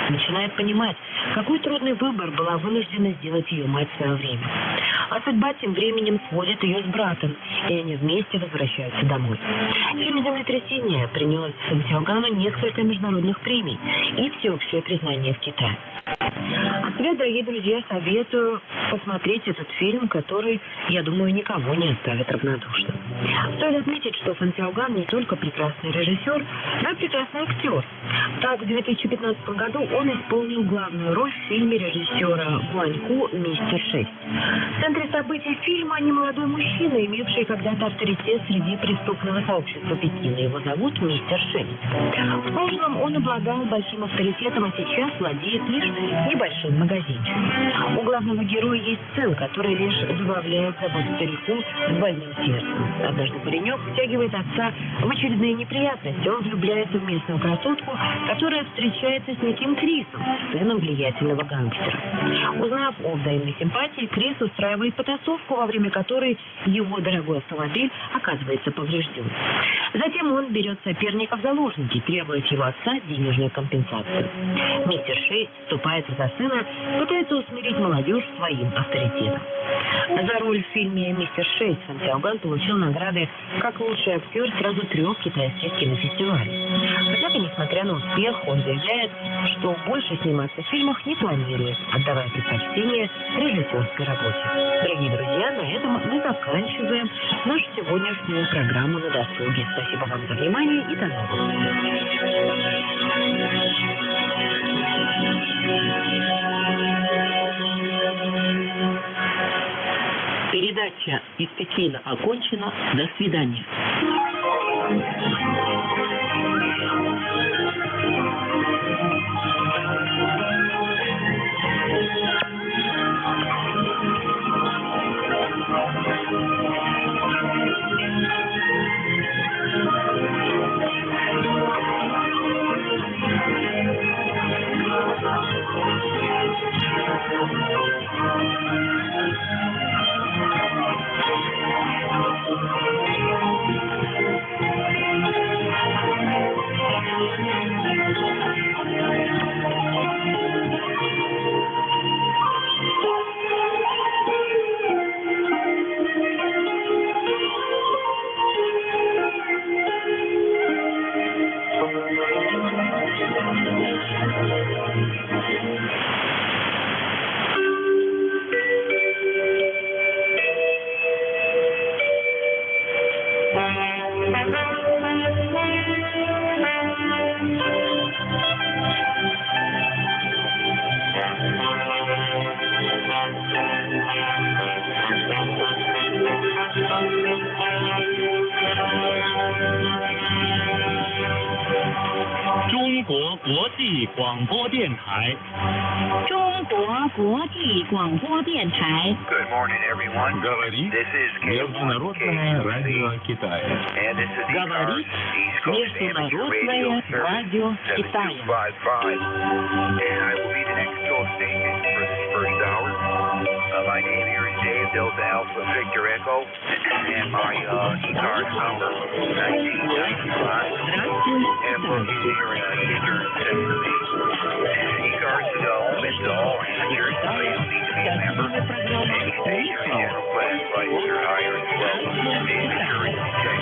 начинает понимать, какой трудный выбор была вынуждена сделать ее мать в свое время. А судьба тем временем сводит ее с братом, и они вместе возвращаются домой. Фильм «Землетрясение» принес Сантьягану несколько международных премий и всеобщее признание в Китае. А тебе, дорогие друзья, советую посмотреть этот фильм, который, я думаю, никого не оставит равнодушным. Стоит отметить, что Сантьяган не только прекрасный режиссер, но и прекрасный актер. Так, в 2015 году он исполнил главную роль в фильме режиссера Гуаньку «Мистер 6». В центре событий фильма немолодой мужчина, имевший когда-то авторитет среди преступного сообщества Пекина. Его зовут Мистер 6. В прошлом он обладал большим авторитетом, а сейчас владеет лишь небольшим магазинчиком. У главного героя есть сын, который лишь добавляет забот старику с больным сердцем. Однажды паренек втягивает отца в очередные неприятности. Он влюбляется в местную красотку, которая встречается с неким Крисом, сыном влиятельного гангстера. Узнав о взаимной симпатии, Крис устраивает потасовку, во время которой его дорогой автомобиль оказывается поврежден. Затем он берет соперника в заложники и требует его отца денежную компенсацию. Мистер 6 вступается за сына, пытается усмирить молодежь своим авторитетом. За роль в фильме «Мистер 6» Сантьяган получил награды как лучший актер сразу 3 китайских кинофестивалей. Однако, несмотря на успех, он заявляет, что больше сниматься в фильмах не планирует, отдавая предпочтение режиссерской работе. Дорогие друзья, на этом мы заканчиваем нашу сегодняшнюю программу «На досуге». Спасибо вам за внимание и до новых встреч. Передача из Пекина окончена. До свидания. Good morning, everyone. Говорит This is Международное радио Китая. and this is Говорит ECARS, East Coast Amateur Radio Международное Service радио Китая. 7255. And I will be the next coast station for this first hour. My name here is Dave Delta Alpha Victor Echo, and my ECARS number 1995. And we're here in Eastern Tennessee. ECARS is home to all rangers. They don't need to be a member. Any station in general class prices are higher as well. The insurance check.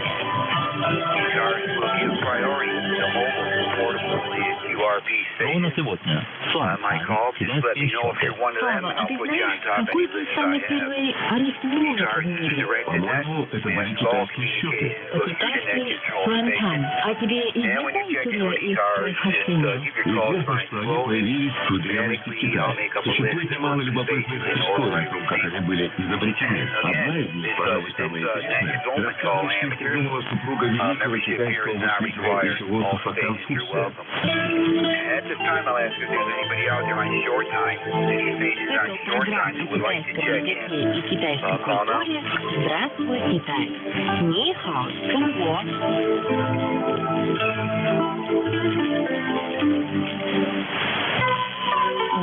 ECARS will give priority to mobile, portable, QRP Что на stations. сегодня? My call, just let me know if you're one of them, Слава, and а I'll ты put you on знаешь, top of какой any был list самый I have. первый арифметик ECARS в is мире? directed at По-моему, это мои китайские счеты. По-китайски Суантан. А тебе And when известна you check история your их ECARS, just происхождения? give your calls Известно, by что они slow. появились в древности Medically, Китая. make up a Существует list немало of любопытных stations in историй order о том, как они были изобретены. Одна из них, пожалуй, самая известная, рассказывает, что их придумала супруга великого китайского мыслителя и философа Конфуция. At this time, I'll ask if there's anybody out there on short time, any faces on Это short программа time that would like to «Китайское check языке in. и китайской культуре». Здравствуй, Китай. Ни хао, Чунго.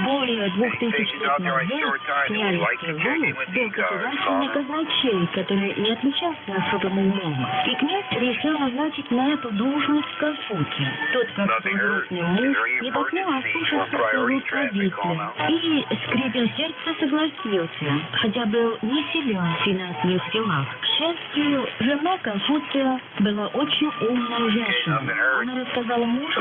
Более 2 stations out there on short time that would like to check in with был ECARS, государственный казначей, который не отличался особым умом. И князь решил назначить на эту должность Касуки. Тот, как благородный муж, не посмел ослушаться своего правителя. И, скрипя сердце, согласился, хотя был не силен в финансовых делах. К счастью, жена Конфуция была очень умной женщиной. Она рассказала мужу, что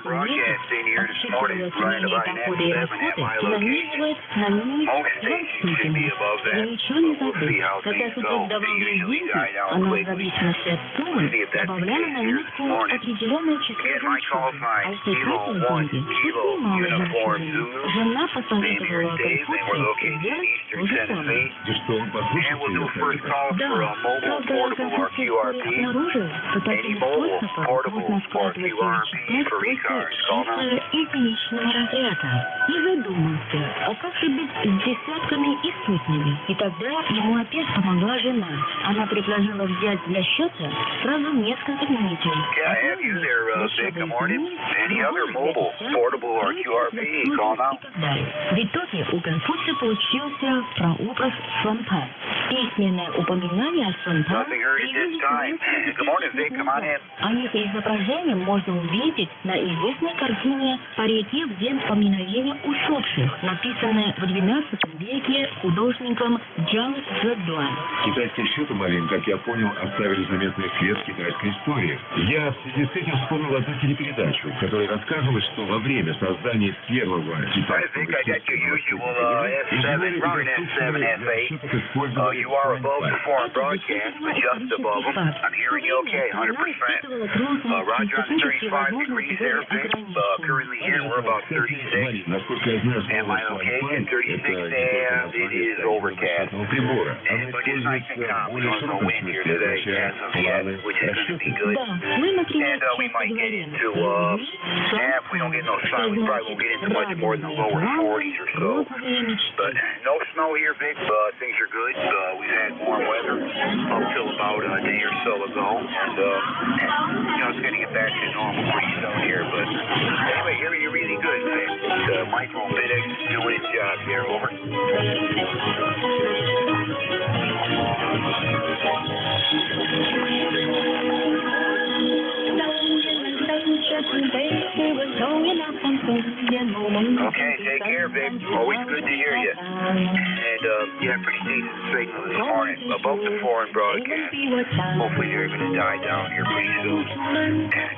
каждый месяц отсчитывала семейные доходы и расходы и нанизывает на них 20 сотен. Я ничего не забыл. Когда супруг давал ей деньги, она в зависимости от суммы добавляла на нитку определенное число женщин. А если тратили деньги, то снимала женщину. Жена посоветовала Конфуцию сделать то же самое. Да, правда, Конфуций обнаружил, что таким способом можно складывать и вычитать только единичного разряда. И задумался, а как же быть с десятками и сотнями? И тогда ему опять помогла жена. Она предложила взять для счета сразу несколько знаменителей. В итоге у Конфуция получился прообраз Сванпа. Письменное упоминание о Сванпа появилось а их изображение можно увидеть на известной картине «Парети в день поминовения усопших», написанной в XII веке художником NJ2US. Китайские счеты, Марин, как я понял, оставили заметный след в китайской истории. Я в связи с этим вспомнил одну телепередачу, в которой рассказывалось, что во время создания первого китайского you are above the foreign broadcast, but just above them. I'm hearing you okay, 100%. Roger on 35 degrees there, Vic. Currently here, we're about 36. Am I okay? At 36, and it is overcast. But it's nice and calm. We don't have no wind here today, as of yet, which is going to be good. And we might get into, if we don't get no sun, we probably won't get into much more than the lower 40s or so. But no snow here, Vic. Things are good. We've had warm weather up till about a day or so ago, and it's going to get back to normal pretty soon here. But anyway, here you're really good, Vic. The micro FedEx is doing its job here. Over. Okay, take care, Vic. Always good to hear you. And, pretty decent signal this morning above the foreign broadcast. Hopefully they're going to die down here pretty soon.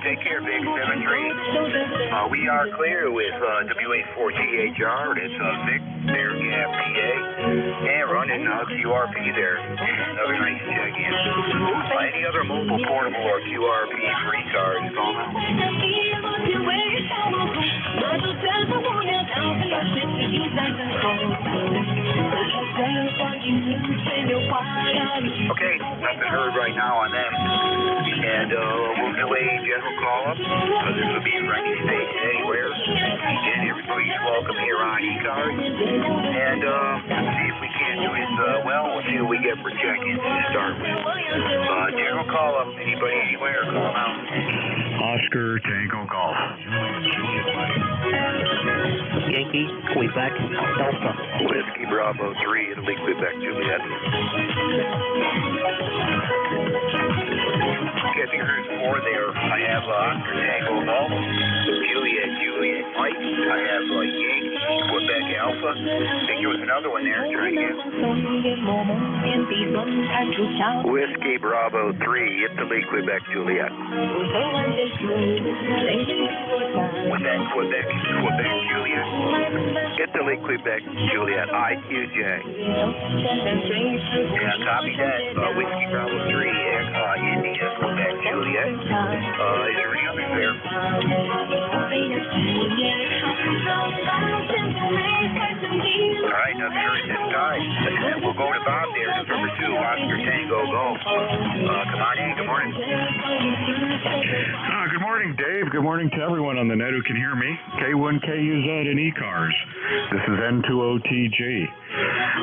Take care, Vic. 7-3. We are clear with WA4GHR. That's Vic, Bear Gap, PA. And running QRP there. Another nice check-in. Any other mobile, portable, or QRP for ECARS, call them. Okay, nothing heard right now on them. And we'll do a general call-up. This will be for any station anywhere. And everybody's welcome here on ECARS. And see if we can't do it we'll see what we get for check-ins to start with. General call-up, anybody anywhere, call out. Oscar Tango Golf. Yankee, Quebec, Delta. Whiskey Bravo 3, Italy, Quebec, Juliet. Okay, I think there's 4 there. I have Oscar Tango Golf, Juliet, Mike. I have Yankee, Quebec Alpha. I think there was another one there. Try again. Whiskey Bravo 3, Italy, Quebec, Juliet. Was that Quebec, Juliet? Italy, Quebec, Juliet, IQJ. Yeah, copy that. Whiskey Bravo 3, India, Quebec, Juliet. Is there any others there? All right, nothing heard this time. And we'll go to Bob there, November 2, Oscar Tango Golf. Come on in, good morning. Good morning, Dave. Good morning to everyone on the net who can hear me. K1KUZ and ECARS. This is N2OTG.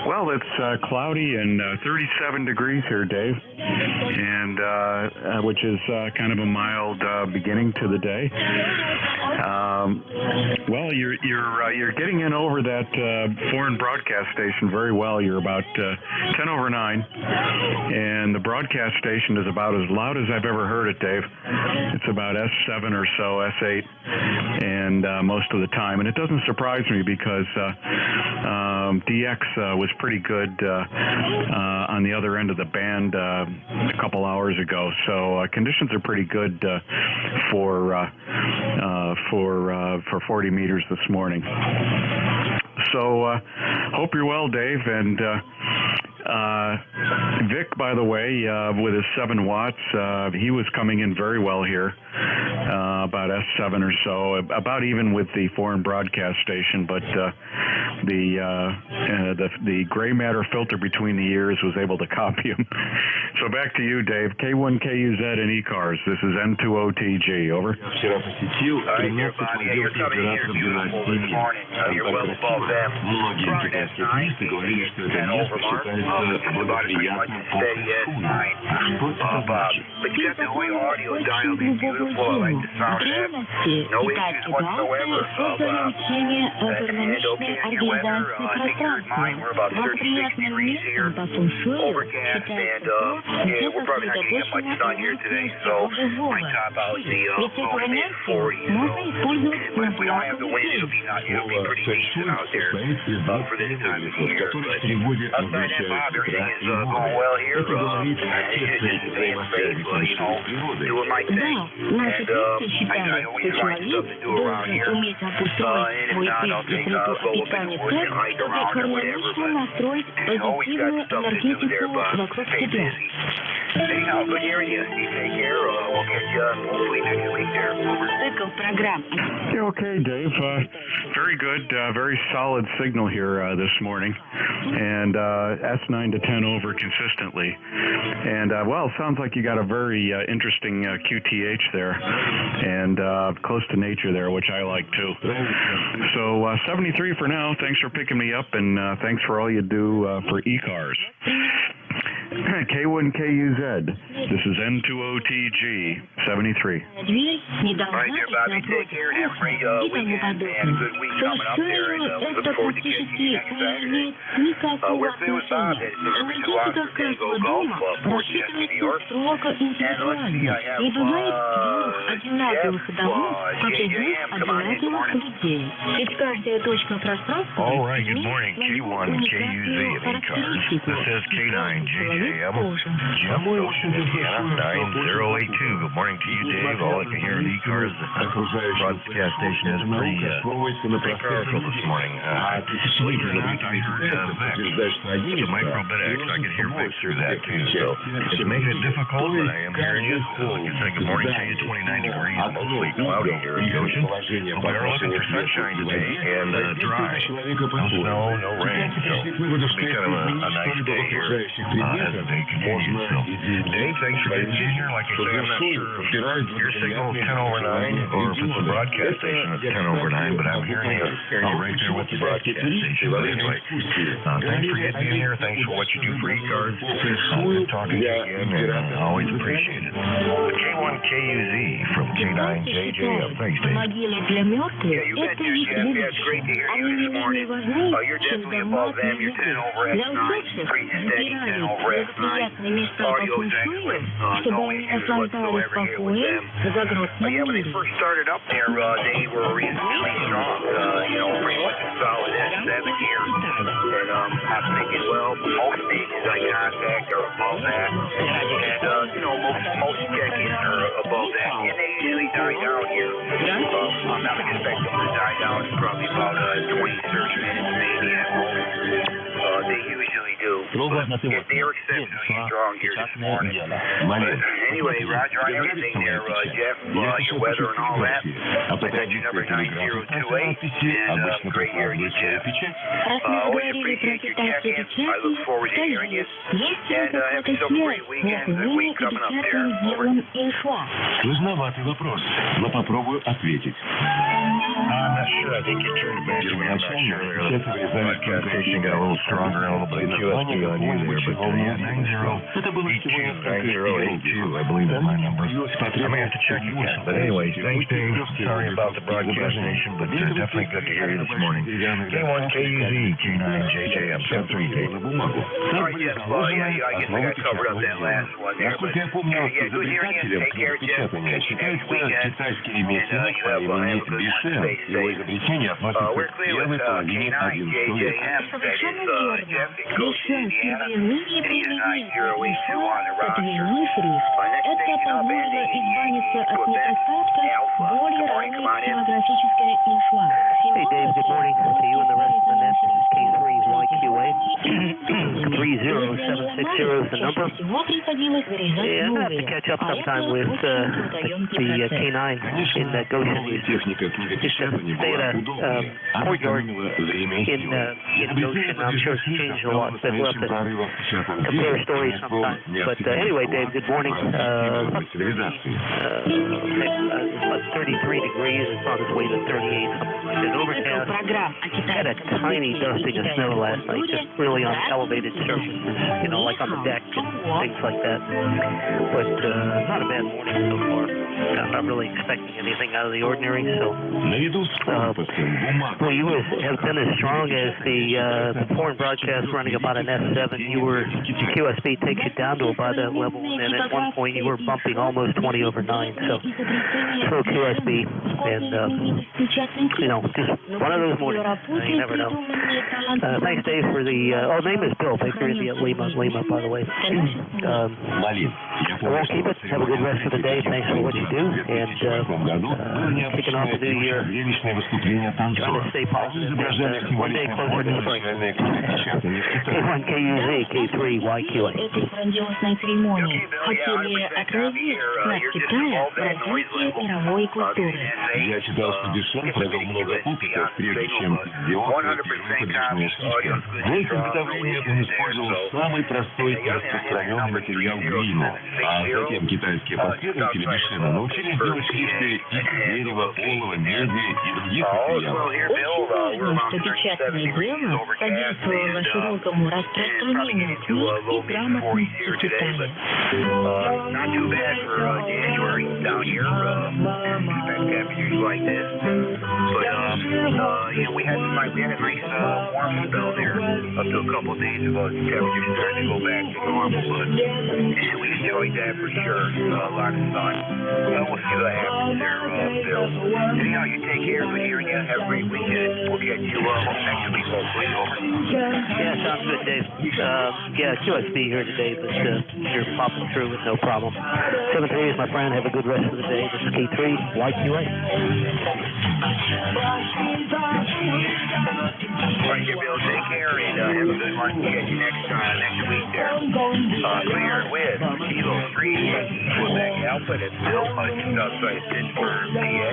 Well, it's cloudy and 37 degrees here, Dave, and which is kind of a mild beginning to the day. Well, you're getting in over that foreign broadcast station very well. You're about 10 over 9, and the broadcast station is about as loud as I've ever heard it, Dave. It's about S7 or so, S8, and most of the time. And it doesn't surprise me because DX was pretty good on the other end of the band a couple hours ago. So conditions are pretty good for 40 meters this morning. So hope you're well, Dave. And Vic, by the way, with his 7 watts, he was coming in very well here, about S7 or so, about even with the foreign broadcast station. But the gray matter filter between the ears was able to copy him. So back to you, Dave. K1KUZ and ECARS. This is N2OTG. Over. You're coming here beautiful this morning. You're well above them. Front S9, 10 over mark. It's about a 3 much steady S9. But you got the whole audio dialed in beautiful. I like the sound of that. No issues whatsoever. And okay on your weather. I think you're in mine. We're about 36 degrees here. Overcast, and yeah, we're probably not going to get much sun here today, so might top out the low to mid 40s. So if we don't have the wind, it'll be pretty decent out there for this time of year. But outside that, Bob, everything is going well here. Just staying safe, doing my thing. And I always find stuff to do around here. And if not, I'll take go up in the woods and hike around or whatever. But always got stuff to do there, Bob. Stay busy. Anyhow, good hearing you. You take care. We'll get you hopefully next week there. Over. Yeah, okay, Dave. Very good. Very solid signal here this morning. And S9 to 10 over consistently. And, well, sounds like you got a very interesting QTH there. And close to nature there, which I like, too. So 73 for now. Thanks for picking me up, and thanks for all you do for ECARS. K1KUZ. This is N2OTG 73. All right, there, Bobby. Take care and have a great weekend and a good week coming up there. And we look forward to getting you next Saturday. We're playing with Bob at the Riverview Oscar Go Golf Club, Port Chester, New York. And let's see, I have JJM coming on in the morning. All right, good morning. K1KUZ and ECARS. This is K9JJM. Jim, Ocean, Indiana, 9082. Good morning to you, Dave. All I can hear at ECARS. The broadcast station is pretty powerful this morning. Later tonight, I heard Vic. The micro bit X, I could hear Vic through that, too. So it's making it difficult, but I am hearing you. Like I said, good morning to you. 29 degrees, mostly cloudy here in Goshen. We are looking for sunshine today and dry. No snow, no rain. So it'll be kind of a nice day here as the day continues. So, Dave, thanks for getting in here. Like I say, I'm not sure if your signal is 10 over 9 or if it's a broadcast station that's 10 over 9, but I'm hearing you right there with the broadcast station. But anyway, thanks for getting in here. Thanks for what you do for ECARS. Good talking to you again, and I always appreciate it. K1KUZ from K9JJM. Thanks, Dave. Yeah, you bet, Jeff. Yeah, it's great to hear you this morning. You're definitely above them. You're 10 over S9. Pretty steady 10 over S9. Audio's excellent. No issues whatsoever here with them. Yeah, when they first started up there, they were really strong. Pretty much a solid S7 here. And I'm thinking, well, most stages I contact are above that. And, most check-ins are above that. And they usually die down here. I'm not expecting them to die down. It's probably about 20, 30 minutes maybe at most. They usually do. If they're exceptionally strong here this morning. But anyway, Roger on everything there, Jeff, your weather and all that. I got you number 9028, and great hearing you, Jeff. Always appreciate your check-in. I look forward to hearing you. And have yourself a great weekend, the week coming up there. Over. Сложноватый вопрос, но попробую ответить. I'm not sure. I think you turned back to me. I'm not sure. The broadcast got a little stronger and a little bit of QSB on you there, but yeah, 9082, I believe is my number. I may have to check again. But anyway, thanks, Dave. Sorry about the broadcast station, but definitely good to hear you this morning. K1KUZ, K9JJM, 73, Dave. All right, yes, well, yeah, I guess I got covered up that last one there. But, yeah, good hearing you. Take care, Jeff. Catch you next weekend. And you have a good one. Stay safe. We're clear with K9JJM. That is Jeff in Goshen, Indiana. And he is 9082 on the roster. My next station up, NJ2US, Alpha. Good morning, come on in. Hey, Dave, good morning to you and the rest of the net. This is K3YQA. 30760 is the number. Yeah, I'm going to have to catch up sometime with the K9 in Goshen. Just to stay at a courtyard in Goshen. I'm sure it's changed a lot, but we'll have to compare stories sometime. But anyway, Dave, good morning. About 33 degrees. It's on its way to 38. It's overcast. Had a tiny dusting of snow last night, just really on elevated surfaces, you know, like on the deck and things like that. But not a bad morning so far. I'm not really expecting anything out of the ordinary, so well, you have been as strong as the foreign broadcast running about an S7. QSB takes you down to about that level, and then at one point you were bumping almost 20 over 9. So QSB, and you know, just one of those mornings. You never know. Thanks, Dave, for the name is Bill. Thanks for the Lima, by the way. I won't keep it. Have a good rest of the day. Thanks for what you do, and kicking off the new year, trying to stay positive. One day closer to spring. K1KUZ, K3YQA. Этой грандиозной церемонии хотели отразить вклад Китая в развитие мировой культуры. Я читал, что Дешон провел много опытов, прежде чем сделать публичные штучки. Для изготовления он использовал самый простой и распространенный материал глину, а затем китайские последователи Дешена научились делать шрифты из дерева, олова, меди и других материалов. Очень важно, что печатное дело содействовало широкому распространению книг и грамотности Китая. Not too bad for January down here. Expect temperatures like this, but you know, we had a nice warm spell there up to a couple of days ago. Temperatures starting to go back to normal, but we enjoyed that for sure. A lot of sun. We'll see what happens there, Bill. Anyhow, you take care. Good hearing you. Have a great weekend. We'll catch you next week, hopefully. Over. Yeah, sounds good, Dave. Yeah, QSB here today, but you're popping through with no problem. 7-3 is my friend. Have a good rest of the day. This is K3YQA. All right, here, Bill. Take care and have a good one. Catch you next week there. Clear with Kilo 3 Yankee Quebec Alpha. That's Bill just outside Pittsburgh, PA.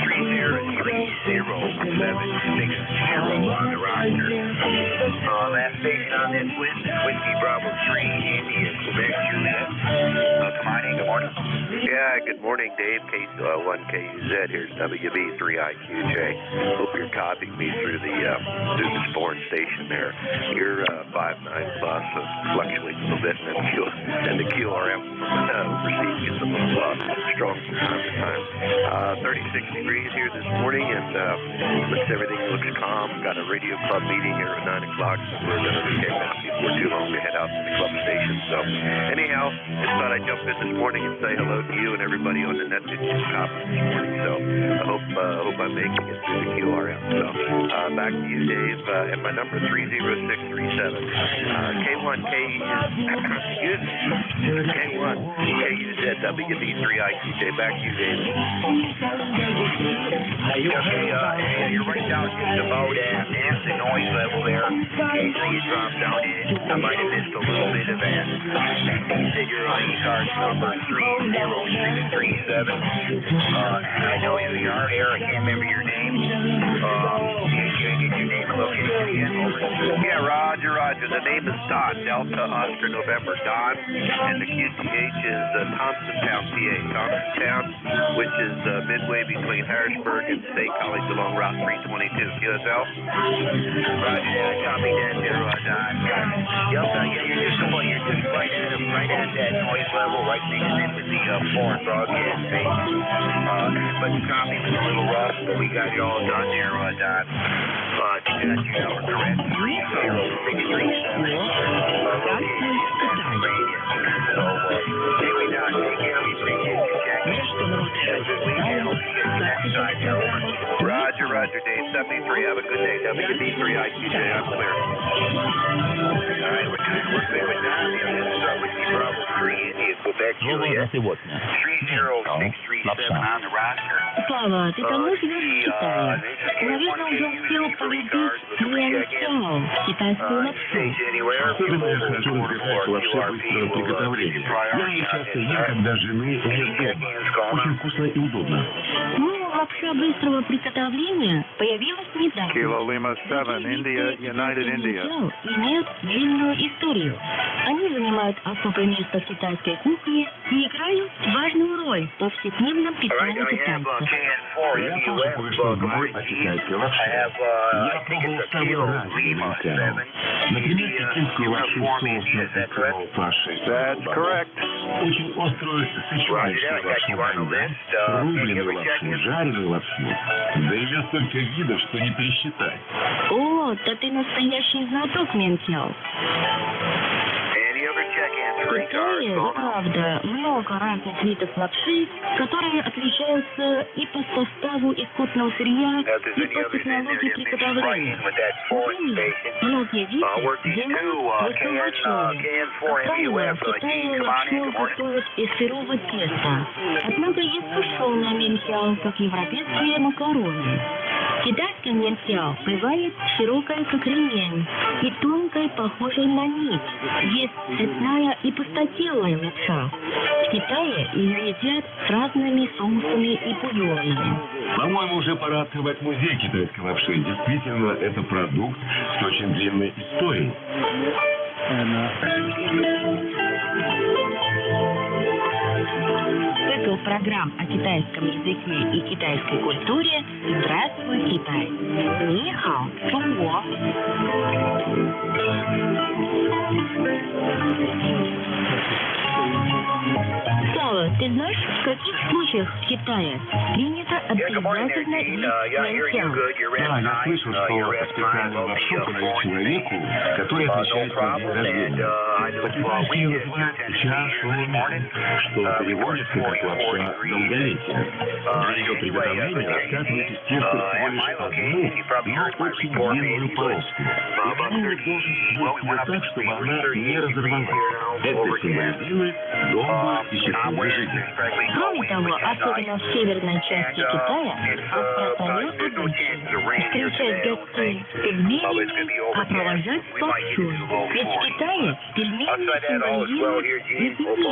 3030760 on the roster. Last station on this list is Whiskey Bravo 3 India Quebec Juliet. Come on in. Good morning. Yeah, good morning, Dave. K1KUZ. Here's WB3IQJ. Hope you're copying me through the Sporn station there. Your 5.9 plus fluctuates a little bit, and the QRM overseas gets a little strong from time to time. 36 degrees here this morning, and everything looks calm. Got a radio club meeting here at 9 o'clock, so we're going to get back before too long to head out to the club station. So anyhow, just thought I'd jump in this morning and say hello to you and everybody on the net that just copied this morning. So I hope I'm making it through the QRM. So back to you, Dave, and my number 30637. K1KUZ WB3IQJ. Back to you, Dave. Okay, you're right down just about at the noise level there. Occasionally you drop down in. I might have missed a little bit of that. You said your ECARS number 30637. I know who you are here. I can't remember your name. You can get your name located. again. Over. Yeah, Roger, Roger. The name is Don, Delta Oscar November Don, and the QTH is Thompsontown, PA. Thompsontown, which is midway between Harrisburg and State College along Route 322. QSL? Roger, yeah, copy that there, Don. Yep, yeah, you're just right at that noise level, right next into the foreign broadcast page. But the copy was a little rough, but we got it all done there, Don. I think that's your number correct. 30637. Location Pennsylvania. So, anyway, Don, take care. We appreciate you checking. Have a good weekend. Hope you get the next side there. Roger, Roger, Dave. 73. Have a good day. WB3IQJ. I'm clear. All right, we're good. We're good with Don. Whiskey Bravo 3, India, Quebec, Juliet. 30637 on the roster. Слава, ты давно живешь в Китае? Наверное, уже успел полюбить Янсяо, китайскую лапшу. Особенно я хочу разгадать лапшу быстрого приготовления. Я ее часто ем, когда жены нет дома. Очень вкусно и удобно. Ну, лапша быстрого приготовления появилась недавно. Kilo Lima 7, India, United India. Имеют длинную историю. Они занимают особое место в китайской кухне и играют важную роль в повседневном питании китайцев. Я тоже кое-что знаю о китайской лапше. Я пробовал самые разные варианты. Например, пекинскую лапшу с соусом эскимо фарши. That's correct. Очень острую сычуанскую лапшу бэнда, рубленую лапшу, жареную лапшу. Да ее столько видов, что не пересчитать. О, да ты настоящий знаток, Ментяо. В Китае, правда, много разных видов лапши, которые отличаются и по составу исходного сырья, и по технологии приготовления. Например, многие виды делают высолоченные. Как правило, в Китае лапшу готовят из сырого теста. Однако есть сушеная ментяо, как европейские макароны. Китайская ментяо бывает широкая, как ремень, и тонкой, похожей на нить. Есть цветная и пустотелая лапша. В Китае ее едят с разными соусами и бульонами. По-моему, уже пора открывать музей китайской лапши. Действительно, это продукт с очень длинной историей. Цикл программ о китайском языке и китайской культуре «Здравствуй, Китай». Ни хао, Чунго. Слава, ты знаешь, в каких случаях в Китае принято обязательно есть ментяо? Да, я слышал, что специальную лапшу подают человеку, который отмечает свой день рождения. По-китайски ее называют чашуми, что переводится как лапша долголетия. Для ее приготовления раскатывают из теста всего лишь одну, но очень длинную полоску. И хлеб должен съесть ее так, чтобы она не разорвалась. Это символизирует долгую и счастливую жизнь. Кроме того, особенно в северной части Китая, распространен обычай встречать гостей с пельменями, а провожать с лапшой. Ведь в Китае пельмени символизируют единение,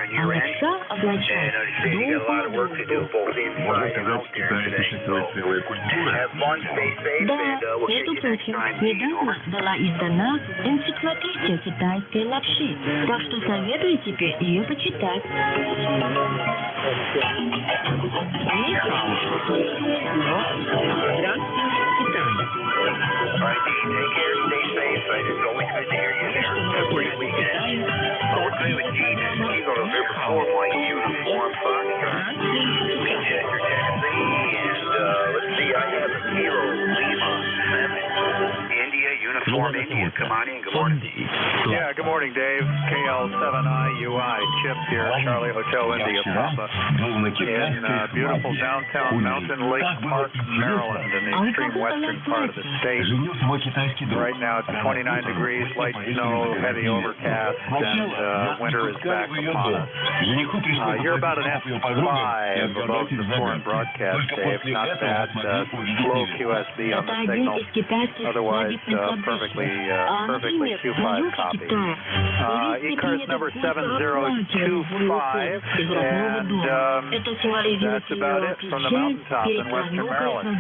а лапша означает долгую дружбу. Можно сказать, в Китае существует целая культура. Да, между прочим, недавно была издана энциклопедия китайской лапши, так что советую тебе ее почитать. Нихао. Здравствуй, Китай. Uniform India, come on in. Good morning. Yeah, good morning, Dave. KL7IUI, Chip here, Charlie Hotel India, Papa. In beautiful downtown Mountain Lake Park, Maryland, in the extreme western part of the state. Right now it's 29 degrees, light snow, heavy overcast, and winter is back upon us. You're about an F5 above the foreign broadcast, Dave. Not bad. Slow QSB on the signal. Otherwise, perfect perfectly Q5 copy. ECARS number 7025, and that's about it from the mountaintop in Western Maryland.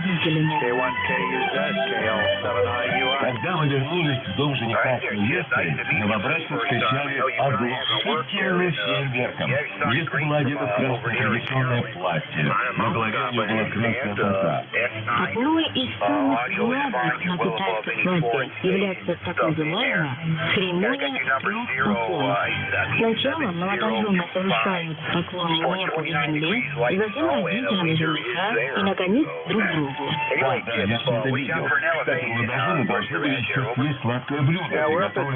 K1KUZ, KL7IUI. Когда мы вернулись в дом жениха с невестой, новобрачных встречали оглушительным фейерверком. Невеста была одета в красное традиционное платье. На голове у нее была красная коса. Одной из самых главных на китайской свадьбе является так называемая церемония трех поклонов. Сначала молодожены совершают поклон небу и земле, и затем родителям жениха, и, наконец, друг другу. Да, я все это видел. Кстати, молодожены должны были еще съесть сладкое блюдо. Yeah, we're up at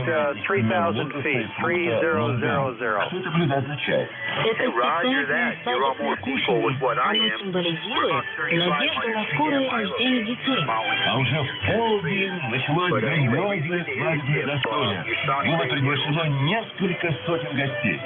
3,000 feet, 3000. Что это блюдо означает? Это специальное свадебное кушанье. Оно символизирует надежду на скорое рождение детей. А уже в полдень началось грандиозное свадебное застолье. Было приглашено несколько сотен гостей.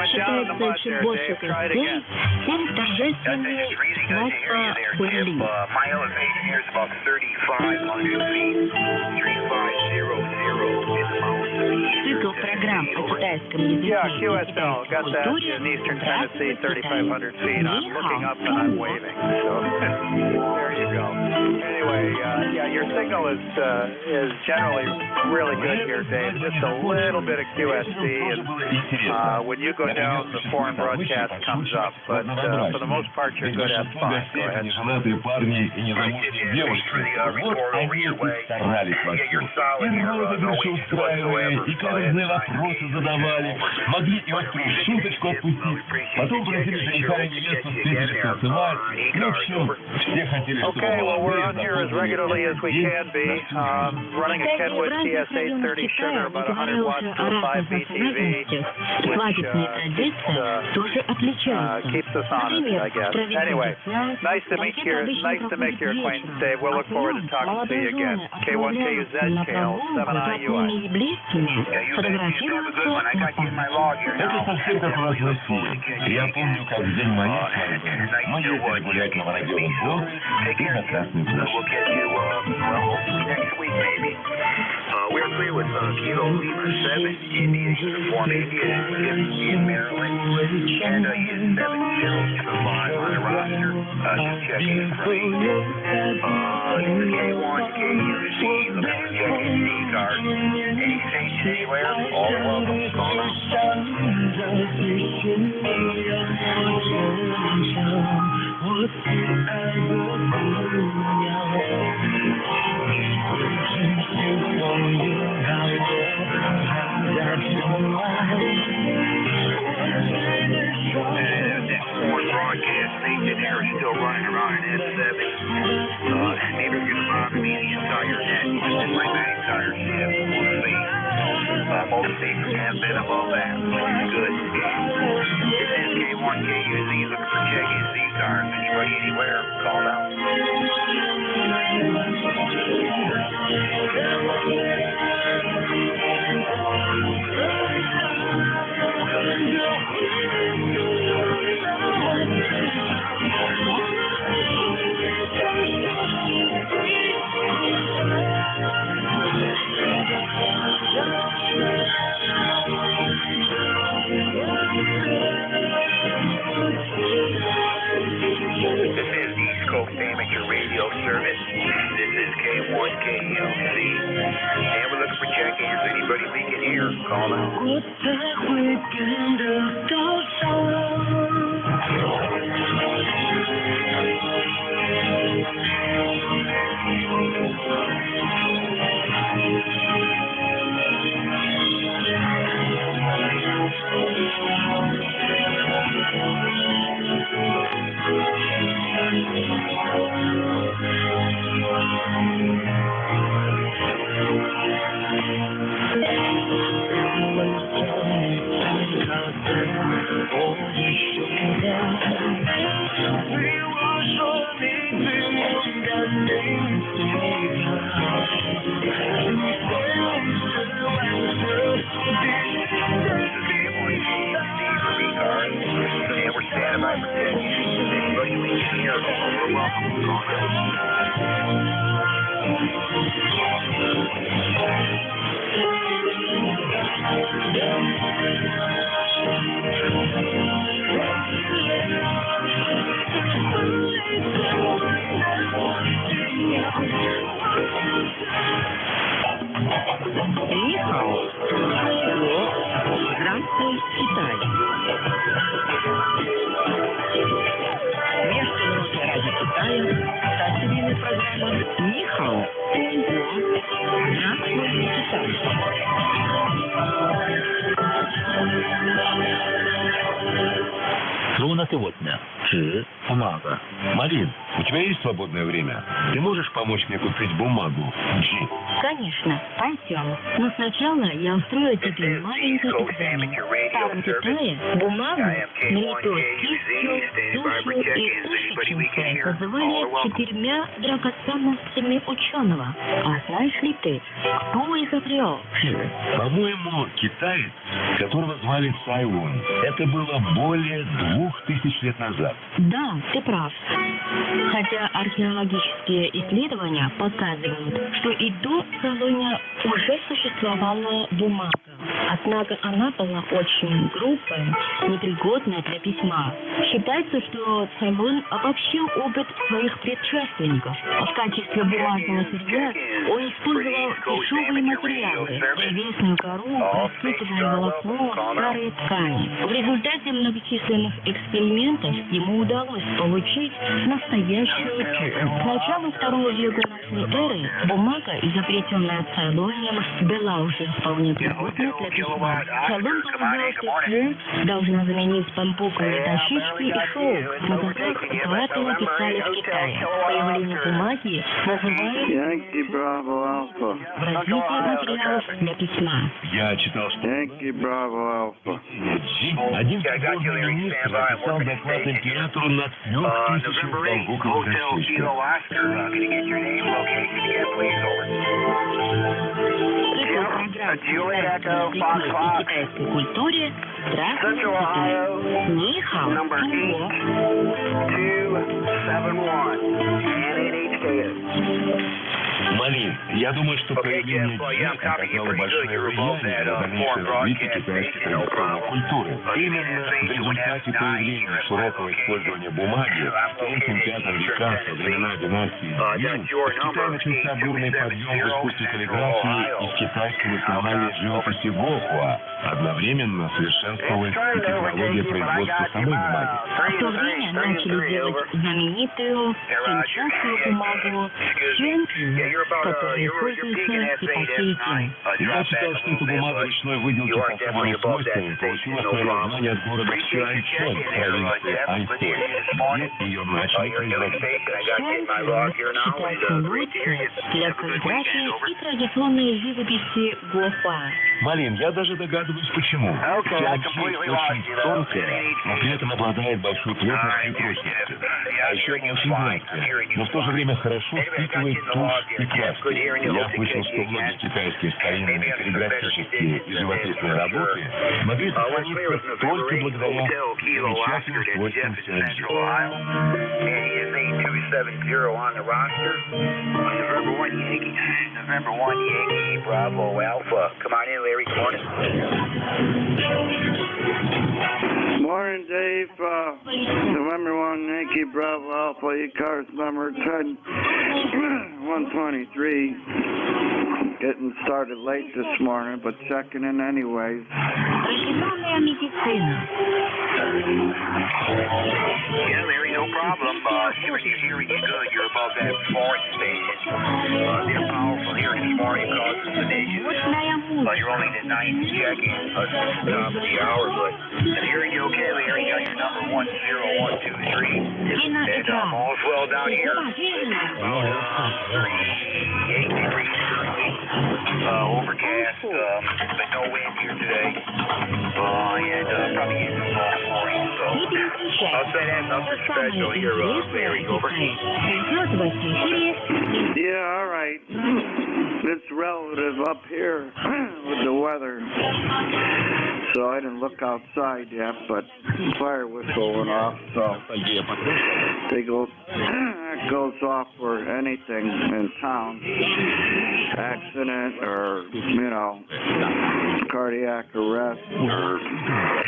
Считается, чем больше гостей, тем торжественнее свадьба Хуэли. My elevation here is about 3,500 feet. 3,500 in the mountains. Цикл программ о китайском языке и китайской культуре in Eastern Tennessee, 3,500 feet. I'm looking up and I'm waving. So there you go. Anyway, yeah, your signal is generally really good here, Dave. Just a little bit of QSC, and when you go down, the foreign broadcast comes up. But for the most part, you're good at fine. Go ahead. Неженатые парни и незамужние девушки. Вот они и старались вовсю. И розыгрыши устраивали, и каверзные вопросы задавали. Могли и острую шуточку отпустить. Потом просили жениха и невесту встретиться танцевать. В общем, все хотели, чтобы Okay, well, we're on here as regularly as we can be. Running a Kenwood TS830 sugar, about 100 watts to a 5 BTV, Свадебные традиции тоже отличаются. keeps us honest, I guess. Anyway, nice to meet your acquaintance, Dave. We'll look forward to talking to you again. K1KUZ, KL7IUI. Фотографируются на Это совсем как у нас в России. Я помню, как в день моей свадьбы мы ездили гулять на Воробьевом поле и на Красную площадь. We're clear with Kilo Lima 7, Indian Uniform India in Maryland, and using 7025 on the roster. Just checking for me. K1, KUZ, looking for checking ECARS. Any station anywhere, all welcome. Call out. Broadcast station there is still running around an S7. Neither going to bother me the entire net. Just like that entire ship. We'll see. Most stations have been above that, which is good. This is K1KUZ looking for checking ECARS. Anybody anywhere, call now. This is East Coast Amateur Radio Service. This is K1KUZ. And we're looking for check-ins. Anybody we can hear, call out. Нихао. Здравствуй, Китай. Международное радио Китая. Стартовая программа Нихао. Здравствуй, Китай. Слово на сегодня. Бумага. Марин, у тебя есть свободное время? Ты можешь помочь мне купить бумагу? Джи. Конечно, пойдем. Но сначала я устрою тебе маленький экзамен. В Старом Китае бумагу наряду с кистью, тушью и тысячницей называли 4 драгоценностями ученого. А знаешь ли ты, кто изобрел? По-моему, китаец, которого звали Цайлун. Это было более 2000 лет назад. Да, ты прав. Хотя археологические исследования показывают, что и до Цайлуня уже существовала бумага. Однако она была очень грубой, непригодной для письма. Считается, что Цайлун обобщил опыт своих предшественников. В качестве бумажного сырья он использовал дешевые материалы, древесную кору, растительное волокно, старые ткани. В результате многочисленных экспериментов ему удалось получить настоящую К началу 2 века нашей эры бумага, изобретенная Цайлунием, была уже вполне пригодна для письма. Цайлун полагал, что К должна заменить бамбуковые дощечки и шелк, на которых поэты писали в Китае. Появление бумаги называют развитие материалов для письма. Я читал, что Джи, один придворный министр, написал доклад императору на 3000 бамбуковых дощечках. Китайской культуре. Здравствуйте, Китай. Нихао. Малин, я думаю, что появление Джи оказало большое влияние на дальнейшее развитие китайской традиционной культуры. Именно в результате появления широкого использования бумаги в 3-5 веках во времена династии Цзин в Китае начался бурный подъем в искусстве каллиграфии и в китайской национальной живописи Гохуа. Одновременно совершенствовалась и технология производства самой бумаги. В то время начали делать знаменитую хинчунскую бумагу сюэнцзы, которая используется и по сей день. Я читал, что эта бумага ручной выделки с особыми свойствами получила свое название от города Чуаньчэн в провинции Аньхой, где ее начали производить. Сюэнцзы считается лучшей для каллиграфии и традиционной живописи Гохуа. Малин, я даже догадываюсь, почему. Чуаньчэн очень тонкая, но при этом обладает большой плотностью и прочностью. А еще она очень гладкая, но в то же время хорошо впитывает тушь и краски. Я слышал, что многие китайские старинные каллиграфические и живописные работы могли сохраниться только благодаря замечательным свойствам Сюаньчжи. November 1 Yankee, Bravo Alpha. Come on in, Larry Cornish. Morning, Dave. November 1 Yankee, Bravo Alpha, ECARS number 10, 123. Getting started late this morning, but checking in anyways. Профессиональная медицина. Yeah, Larry, no problem. Hearing you good. You're above that foreign station. They're powerful hearing this morning causes sedation. You're only the 9th check-in top of the hour, but hearing you okay, Larry. Got your number 10123. And all's well down here. 38 degrees currently. Overcast, but no wind here today. And probably getting some fall for you. So I'll say that nothing special here, Larry. Over. Yeah, all right. It's relative up here with the weather. So I didn't look outside yet, but fire was going off, so they go goes off for anything in town, accident or, you know, cardiac arrest or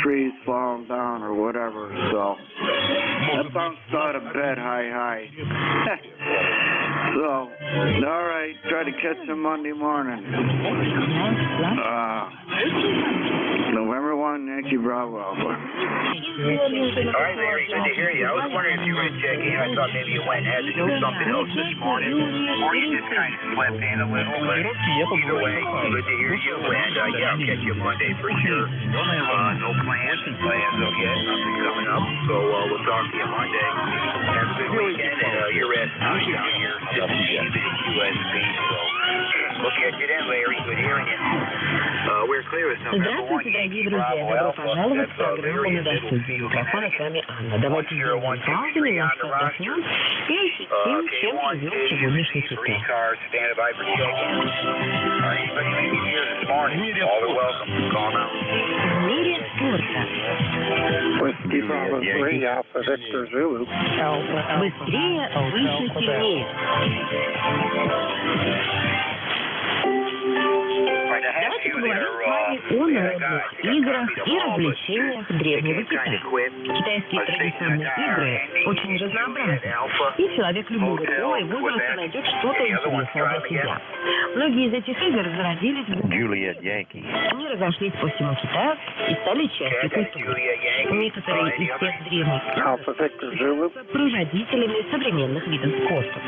trees falling down or whatever. So that bounced out of bed high. So, all right, try to catch him Monday morning. November 1, Yankee Bravo Alpha. All right, Larry, good to hear you. I was wondering if you were going to check in. I thought maybe you went and had to do something else this morning, or you just kind of slept in a little. But either way, good to hear you. And yeah, I'll catch you Monday for sure. No plans as of yet. Nothing coming up. So we'll talk to you Monday. Have a good weekend, and you're resting down here. USB. So we'll catch you then, Larry. Good hearing you. We're clear as number 1. Здравствуйте, дорогие друзья! Добро пожаловать в программу «На досуге». Микрофона с вами Анна. Давайте сделаем паузу, немножко отдохнем и ощутим, чем живет сегодняшний китай. В мире спорта. Быстрее, выше, сильнее. Давайте поговорим с вами о народных играх и развлечениях древнего Китая. Китайские традиционные игры очень разнообразны, и человек любого пола и возраста найдет что-то интересное для себя. Многие из этих игр зародились в Они разошлись по всему Китаю и стали частью культуры. Некоторые из тех древних игр прародителями современных видов спорта.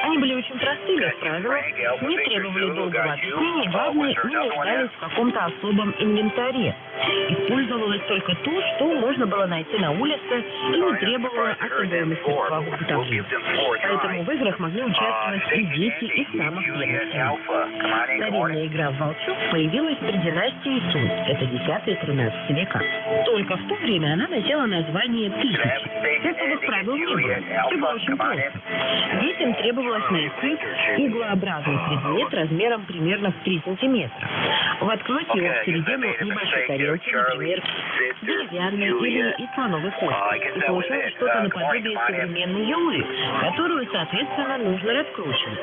Они были очень простыми в правилах, не требовали долгого объяснения, главное, не нуждались в каком-то особом инвентаре. Использовалось только то, что можно было найти на улице и не требовало особого мастерства в изготовлении. Поэтому в играх могли участвовать и дети из самых древних стран. Старинная игра в волчок появилась при династии Сун, это 10-13 века. Только в то время она носила название «Тысячи». Особых правил не было, все было очень просто. Детям требовалось найти углообразный предмет размером примерно в 3 сантиметра. Воткнуть его в середину небольшой тарелки, например, деревянной или из слоновой кости. И получалось что-то наподобие современной юлы, которую, соответственно, нужно раскручивать.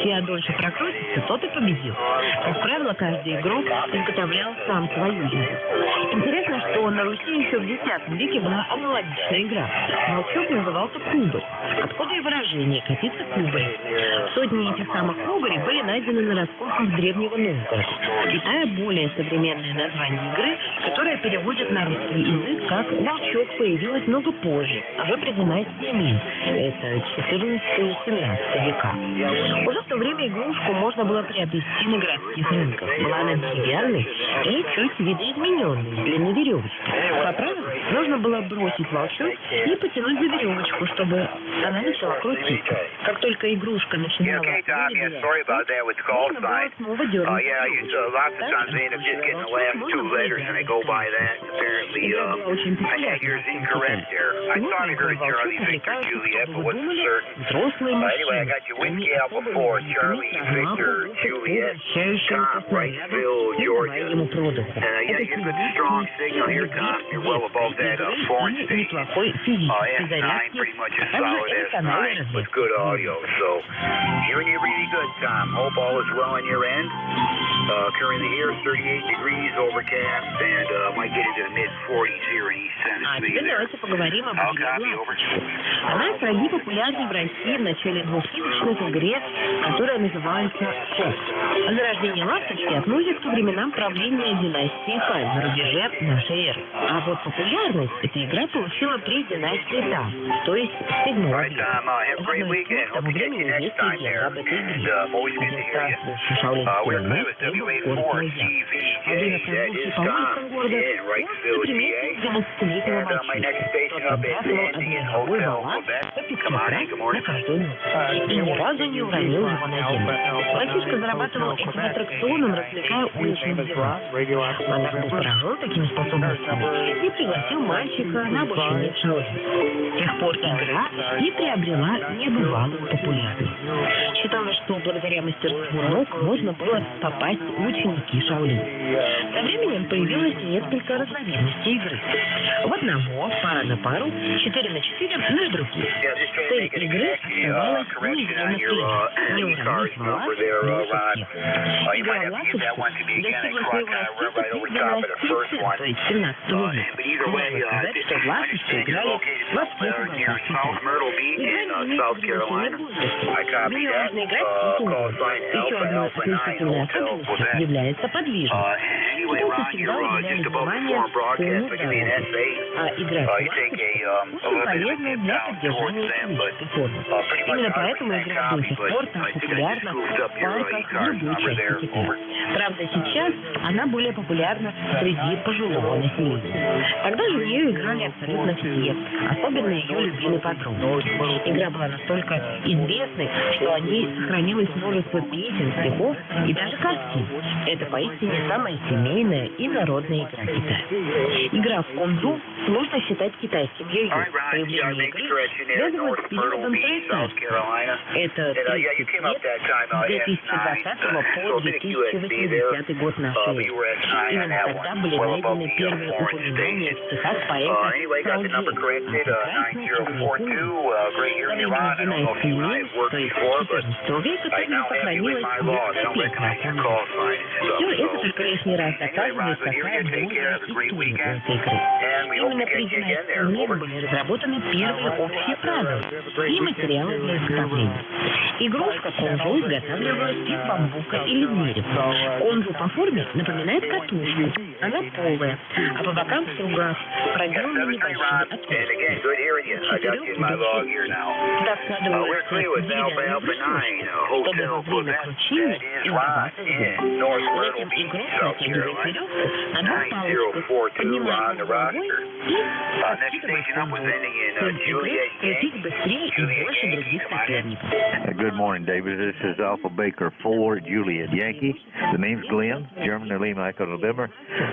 Чья дольше прокрутится, тот и победил. Как правило, каждый игрок изготовлял сам свою юлу. Интересно, что на Руси еще в X веке была аналогичная игра. Волчок назывался кубарь. Откуда и выражение «катиться кубарь». Сотни этих самых кубарей были найдены на раскопках древнего Новгорода. В Китае более современное название игры, которое переводят на русский язык как «волчок», появилось много позже, уже при династии Мин. Это 14-17 века. Уже в то время игрушку можно было приобрести на городских рынках. Была она деревянной и чуть видоизмененной, с длинной веревочкой. По правилам, нужно было бросить волчок и потянуть за веревочку, чтобы она начала крутиться. Как только игрушка начинала можно было снова дернуть. Lots of times they end up just getting the last 2 letters and they go by that. Apparently, I had yours incorrect there. I thought I heard Charlie Victor Juliet, but wasn't certain. Anyway, I got your whiskey out before. Charlie Victor Juliet, Tom, Wrightsville, Georgia. Yeah, you get a good strong signal here, Tom. You're well above that foreign station. S9 pretty much a solid S9 with good audio. So, hearing you really good, Tom. Hope all is well on your end. Currently here, 38 degrees, overcast, and might get into the mid-40s here in East Tennessee. Теперь давайте поговорим об игре. Она сродни популярной в России в начале 2000-х игре, которая называется «Фокс». Зарождение ласточки относится к временам правления династии Хань на рубеже нашей эры. А вот популярность эта игра получила при династии Тан, то есть в 7 веке. В того времени есть легенда об этой игре. Один странствующий шаолинский монах прибыл в город Тайян. Во время прогулки по улицам города он заприметил 12-летнего мальчишку. Тот отбрасывал одноголовый балласт по 500 раз на каждую ночь. И ни разу не уронил его на землю. Мальчишка зарабатывал этим аттракционом, развлекая уличных девиц. Монах был поражен такими способностями и пригласил ее мальчика на обучение в Шаолинь. С тех пор игра и приобрела небывалую популярность. Считалось, что благодаря мастерству рук можно было попасть в ученики Шаолинь. Со временем появилось несколько разновидностей игры. В одного, пара на пару, 4 на 4 на другие. Цель игры оставалась не уронить власть больше всех. Игра в ласточку достигла своего расцвета при 12, то есть 13 века. Можно сказать, что в ласточку играли во всех уголках Китая. Игра не имеет ограничения возраста. В нее можно играть с детьми. Еще одной отличительной особенностью является подвижность. Китайцы всегда уделяли внимание своему здоровью, а играть в ласточку очень полезно для поддержания физической формы. Именно поэтому игра до сих пор так популярна в парках в любой части Китая. Правда, сейчас она более популярна среди пожилого населения. Тогда же в нее играли абсолютно все, особенно ее любимый патрон. Игра была настолько известной, что о ней сохранилось множество песен, стихов и даже картин. Это поистине самая семейная и народная игра Китая. Игра в кунг-фу можно считать китайским йо-йо. Появление игры связывают с периодом швейцарства. Это 30 лет с 2020 по 2080 год нашей эры. Именно тогда были найдены первые упоминания в стихах поэта Сао Джи о прекрасной династии, то есть 14 века, тоже сохранилась несколько песен. Все это только лишний раз доказывает, какая долгая история этой игры. Именно при династии Мин были разработаны первые общие правила и материалы для изготовления. Игрушка конжу изготавливалась из бамбука или дерева. Конжу по форме напоминает катушку. Она полая, а по бокам в кругах проделаны небольшие отверстия. Туда складываются деревянные брусочки, чтобы во время кручения изгибаться звук. Затем игрок натягивает веревку на двух палочках, поднимает над головой и откидывает конжу. Цель игры — крутить быстрее и больше других соперников. Good morning, David. This is Alpha Baker 4, Juliet Yankee. The name's Glenn, German Lima Echo November,